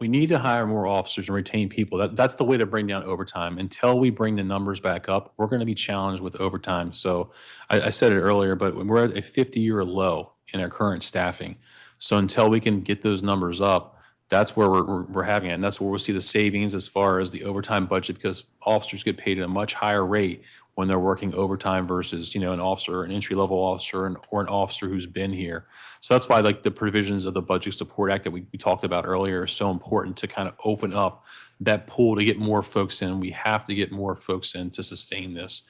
We need to hire more officers and retain people. That's the way to bring down overtime. Until we bring the numbers back up, we're going to be challenged with overtime. So I said it earlier, but we're at a 50-year low in our current staffing. So until we can get those numbers up, that's where we're having it. And that's where we'll see the savings as far as the overtime budget, because officers get paid at a much higher rate when they're working overtime versus, an officer, an entry-level officer, or an officer who's been here. So that's why the provisions of the Budget Support Act that we talked about earlier are so important to kind of open up that pool to get more folks in. We have to get more folks in to sustain this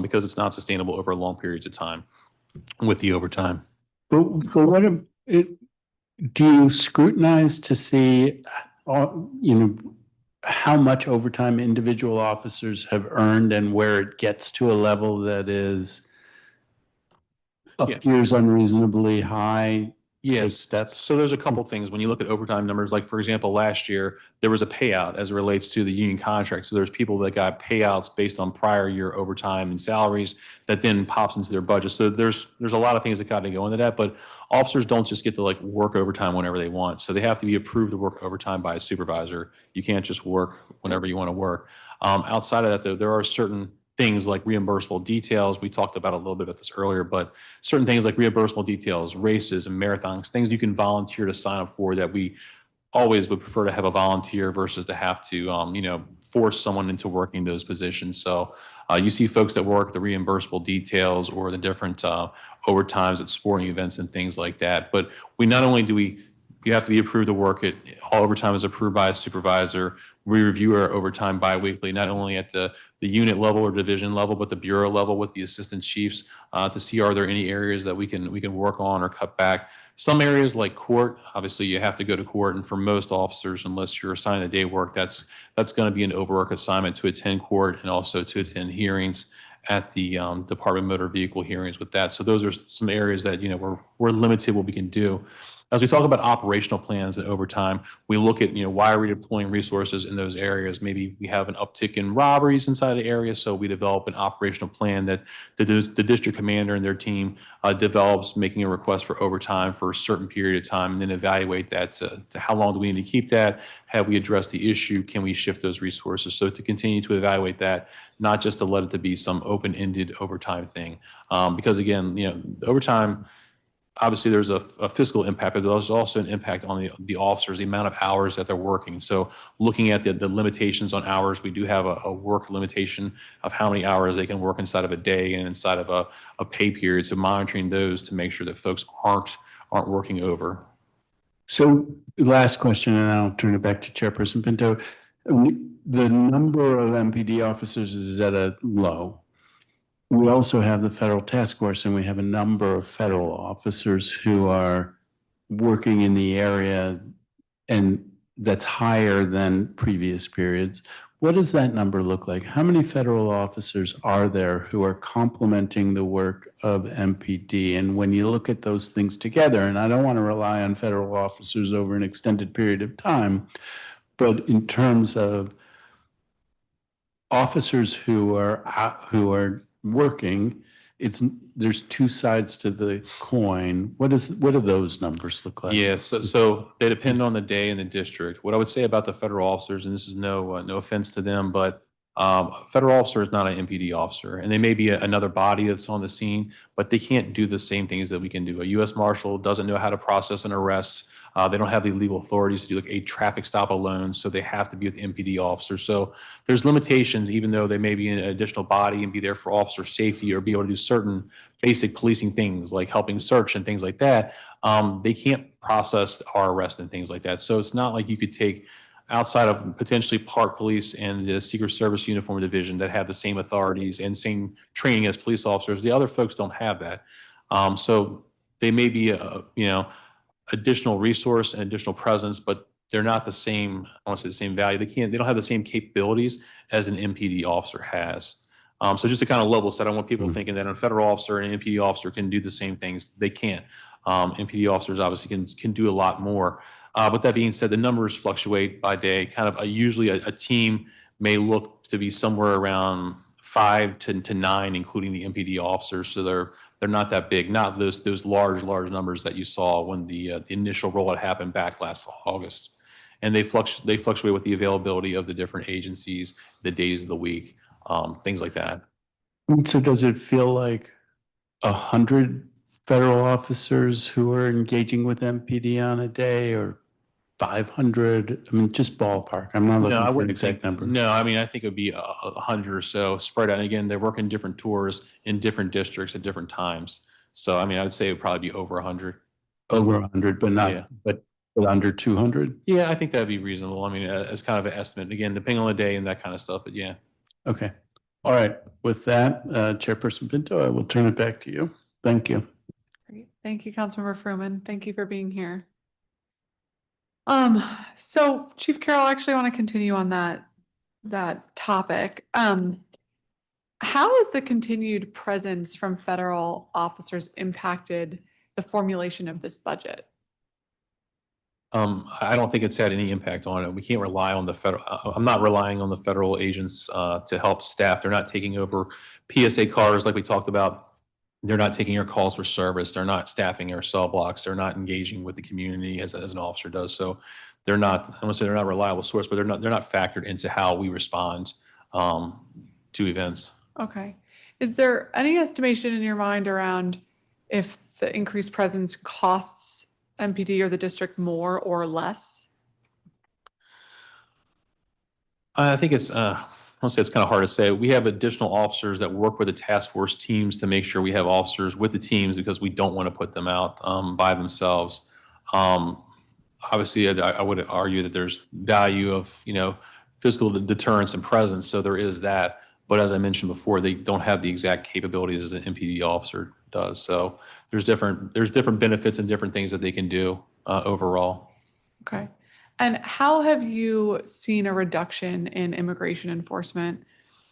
because it's not sustainable over long periods of time with the overtime. But what if do you scrutinize to see, how much overtime individual officers have earned and where it gets to a level that appears unreasonably high? Yes, so there's a couple things. When you look at overtime numbers, like for example, last year, there was a payout as it relates to the union contract. So there's people that got payouts based on prior year overtime and salaries that then pops into their budget. So there's a lot of things that got to go into that, but officers don't just get to work overtime whenever they want. So they have to be approved to work overtime by a supervisor. You can't just work whenever you want to work. Outside of that, though, there are certain things like reimbursable details. We talked about a little bit about this earlier, but certain things like reimbursable details, races and marathons, things you can volunteer to sign up for that we always would prefer to have a volunteer versus to have to, force someone into working those positions. So you see folks that work the reimbursable details or the different overtimes at sporting events and things like that. But we not only do you have to be approved to work it. All overtime is approved by a supervisor. We review our overtime biweekly, not only at the unit level or division level, but the bureau level with the assistant chiefs to see are there any areas that we can work on or cut back. Some areas like court, obviously you have to go to court, and for most officers, unless you're assigned a day work, that's going to be an overwork assignment to attend court and also to attend hearings at the Department of Motor Vehicle hearings with that. So those are some areas that we're limited what we can do. As we talk about operational plans and overtime, we look at, why are we deploying resources in those areas? Maybe we have an uptick in robberies inside the area, so we develop an operational plan that the district commander and their team develops, making a request for overtime for a certain period of time, and then evaluate that to how long do we need to keep that? Have we addressed the issue? Can we shift those resources? So to continue to evaluate that, not just to let it to be some open-ended overtime thing. Because again, overtime, obviously there's a fiscal impact, but there's also an impact on the officers, the amount of hours that they're working. So looking at the limitations on hours, we do have a work limitation of how many hours they can work inside of a day and inside of a pay period. So monitoring those to make sure that folks aren't working over. So last question, and I'll turn it back to Chairperson Pinto. The number of MPD officers is at a low. We also have the federal task force, and we have a number of federal officers who are working in the area, and that's higher than previous periods. What does that number look like? How many federal officers are there who are complementing the work of MPD? And when you look at those things together, and I don't want to rely on federal officers over an extended period of time, but in terms of officers who are working, there's two sides to the coin. What do those numbers look like? Yeah, so they depend on the day and the district. What I would say about the federal officers, and this is no offense to them, but federal officer is not an MPD officer, and they may be another body that's on the scene, but they can't do the same things that we can do. A U.S. Marshal doesn't know how to process an arrest. They don't have the legal authorities to do a traffic stop alone, so they have to be with the MPD officer. So there's limitations, even though they may be an additional body and be there for officer safety or be able to do certain basic policing things like helping search and things like that. They can't process our arrest and things like that. So it's not like you could take outside of potentially Park Police and the Secret Service Uniform Division that have the same authorities and same training as police officers. The other folks don't have that. So they may be additional resource and additional presence, but they're not the same, I want to say the same value. They don't have the same capabilities as an MPD officer has. So just to kind of level set, I want people thinking that a federal officer and an MPD officer can do the same things. They can't. MPD officers obviously can do a lot more. With that being said, the numbers fluctuate by day. Kind of usually a team may look to be somewhere around 5 to 9, including the MPD officers. So they're not that big, not those large numbers that you saw when the initial rollout happened back last August. And they fluctuate with the availability of the different agencies, the days of the week, things like that. So does it feel like 100 federal officers who are engaging with MPD on a day, or 500? I mean, just ballpark. I'm not looking for an exact number. No, I mean, I think it would be 100 or so spread out. And again, they work in different tours in different districts at different times. So, I mean, I would say it would probably be over 100. Over 100, but not, Yeah. but under 200? Yeah, I think that'd be reasonable. I mean, as kind of an estimate, again, depending on the day and that kind of stuff, but yeah. Okay. All right. With that, Chairperson Pinto, I will turn it back to you. Thank you. Great. Thank you, Councilmember Fruman. Thank you for being here. So Chief Carol, I actually want to continue on that topic. How has the continued presence from federal officers impacted the formulation of this budget? I don't think it's had any impact on it. We can't rely on the federal. I'm not relying on the federal agents to help staff. They're not taking over PSA cars like we talked about. They're not taking our calls for service. They're not staffing our cell blocks. They're not engaging with the community as an officer does. So they're not, I don't want to say they're not a reliable source, but they're not factored into how we respond to events. Okay. Is there any estimation in your mind around if the increased presence costs MPD or the district more or less? I think it's, I'll say it's kind of hard to say. We have additional officers that work with the task force teams to make sure we have officers with the teams because we don't want to put them out by themselves. Obviously, I would argue that there's value of, physical deterrence and presence. So there is that. But as I mentioned before, they don't have the exact capabilities as an MPD officer does. So there's different benefits and different things that they can do overall. Okay. And how have you seen a reduction in immigration enforcement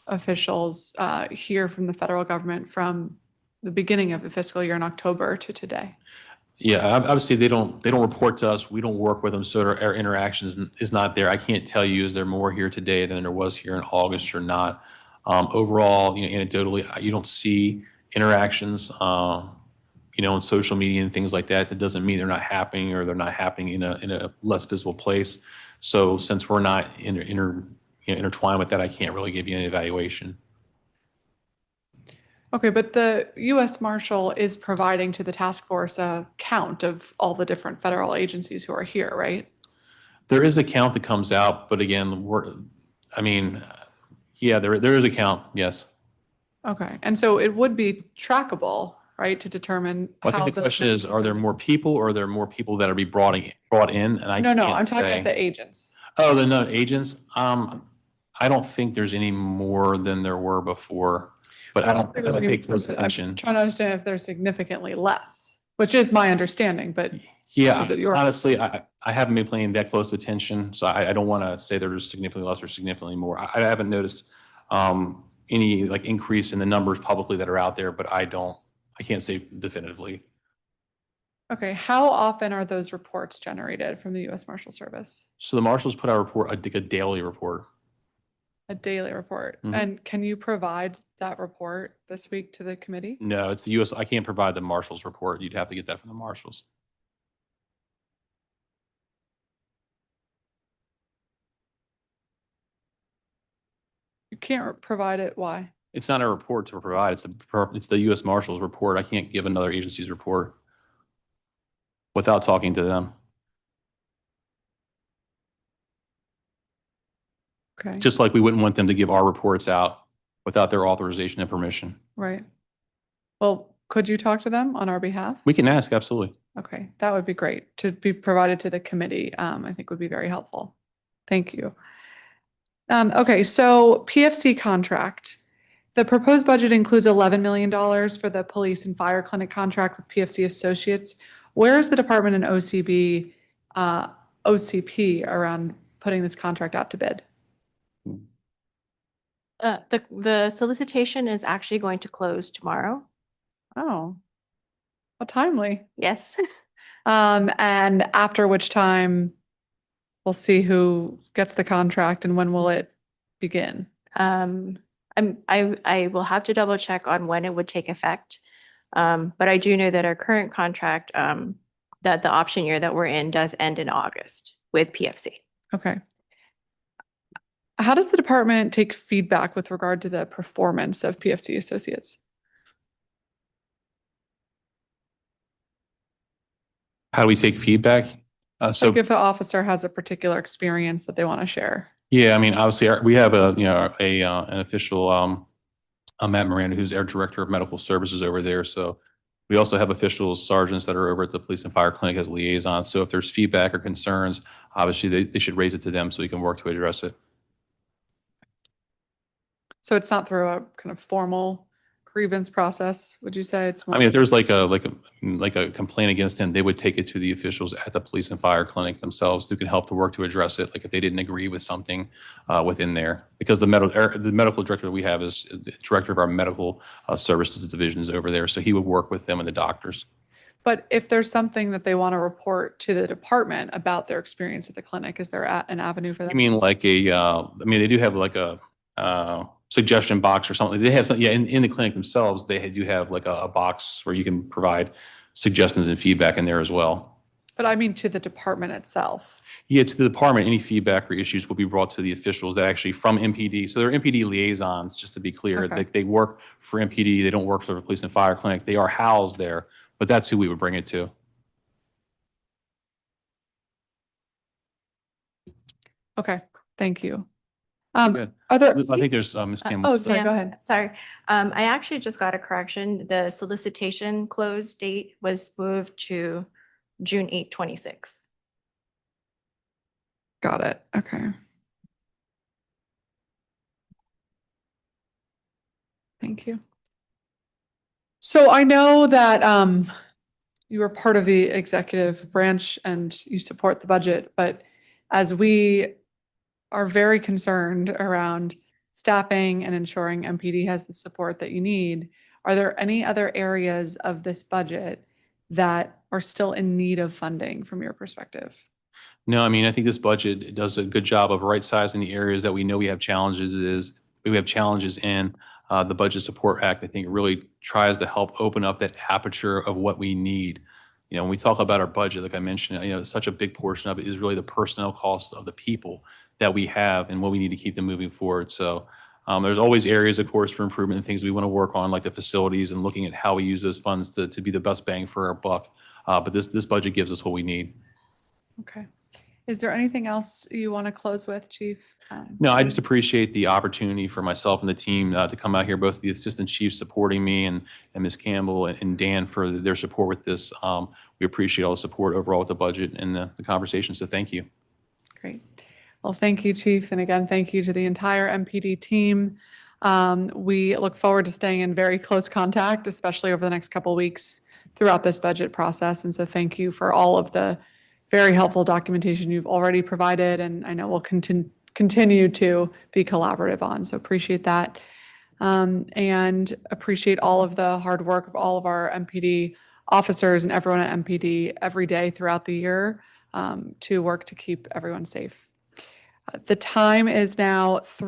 officials here from the federal government from the beginning of the fiscal year in October to today? Yeah, obviously they don't report to us. We don't work with them, so our interactions is not there. I can't tell you is there more here today than there was here in August or not. Overall, anecdotally, you don't see interactions, on social media and things like that. That doesn't mean they're not happening or they're not happening in a less visible place. So since we're not intertwined with that, I can't really give you an evaluation. Okay, but the U.S. Marshal is providing to the task force a count of all the different federal agencies who are here, right? There is a count that comes out, but again, there is a count, yes. Okay, and so it would be trackable, right, to determine I think the question is, are there more people or are there more people that are being brought in? And I No, can't I'm talking say. about the agents. Oh, the no agents. I don't think there's any more than there were before, but I don't pay close attention. I'm trying to understand if there's significantly less, which is my understanding, but Yeah, is it yours? honestly, I haven't been paying that close of attention, so I don't want to say there's significantly less or significantly more. I haven't noticed any increase in the numbers publicly that are out there, but I can't say definitively. Okay, how often are those reports generated from the U.S. Marshal Service? So the marshals put out a report, I think a daily report. A daily report. Mhm. And can you provide that report this week to the committee? No, it's the U.S. I can't provide the marshals report. You'd have to get that from the marshals. You can't provide it. Why? It's not a report to provide. It's the U.S. Marshals report. I can't give another agency's report without talking to them. Okay. Just like we wouldn't want them to give our reports out without their authorization and permission. Right. Well, could you talk to them on our behalf? We can ask, absolutely. Okay, that would be great to be provided to the committee. I think would be very helpful. Thank you. Okay, so PFC contract. The proposed budget includes $11 million for the police and fire clinic contract with PFC Associates. Where is the department and OCB OCP around putting this contract out to bid? The solicitation is actually going to close tomorrow. Oh, how timely. Yes. And after which time we'll see who gets the contract and when will it begin? I will have to double check on when it would take effect. But I do know that our current contract, that the option year that we're in does end in August with PFC. Okay. How does the department take feedback with regard to the performance of PFC associates? How do we take feedback? So Like if an officer has a particular experience that they want to share. yeah, I mean, obviously we have an official, Matt Miranda, who's our director of medical services over there. So we also have officials, sergeants that are over at the police and fire clinic as liaisons. So if there's feedback or concerns, obviously they should raise it to them so we can work to address it. So it's not through a kind of formal grievance process, would you say? It's more I mean, if there's like a complaint against him, they would take it to the officials at the police and fire clinic themselves who can help to work to address it. Like if they didn't agree with something within there, because the medical director that we have is the director of our medical services divisions over there. So he would work with them and the doctors. But if there's something that they want to report to the department about their experience at the clinic, is there an avenue for that? You mean like they do have like a suggestion box or something. They have some, yeah, in the clinic themselves, they do have like a box where you can provide suggestions and feedback in there as well. But I mean to the department itself. Yeah, to the department, any feedback or issues will be brought to the officials that actually from MPD. So they're MPD liaisons, just to be clear. Okay. They work for MPD. They don't work for the police and fire clinic. They are housed there, but that's who we would bring it to. Okay, thank you. Good. Are there? I think there's Ms. Campbell. Oh, sorry, go ahead. Sorry. I actually just got a correction. The solicitation close date was moved to June 8, 26. Got it. Okay. Thank you. So I know that you are part of the executive branch and you support the budget, but as we are very concerned around staffing and ensuring MPD has the support that you need, are there any other areas of this budget that are still in need of funding from your perspective? No, I mean, I think this budget does a good job of right sizing the areas that we know we have challenges in. The Budget Support Act, I think, really tries to help open up that aperture of what we need. You know, when we talk about our budget, like I mentioned, such a big portion of it is really the personnel costs of the people that we have and what we need to keep them moving forward. So there's always areas, of course, for improvement and things we want to work on, like the facilities and looking at how we use those funds to be the best bang for our buck. But this budget gives us what we need. Okay. Is there anything else you want to close with, Chief? No, I just appreciate the opportunity for myself and the team to come out here, both the assistant chiefs supporting me and Ms. Campbell and Dan for their support with this. We appreciate all the support overall with the budget and the conversation, so thank you. Great. Well, thank you, Chief. And again, thank you to the entire MPD team. We look forward to staying in very close contact, especially over the next couple of weeks throughout this budget process. And so thank you for all of the very helpful documentation you've already provided, and I know we'll continue to be collaborative on. So appreciate that. And appreciate all of the hard work of all of our MPD officers and everyone at MPD every day throughout the year to work to keep everyone safe. The time is now 3.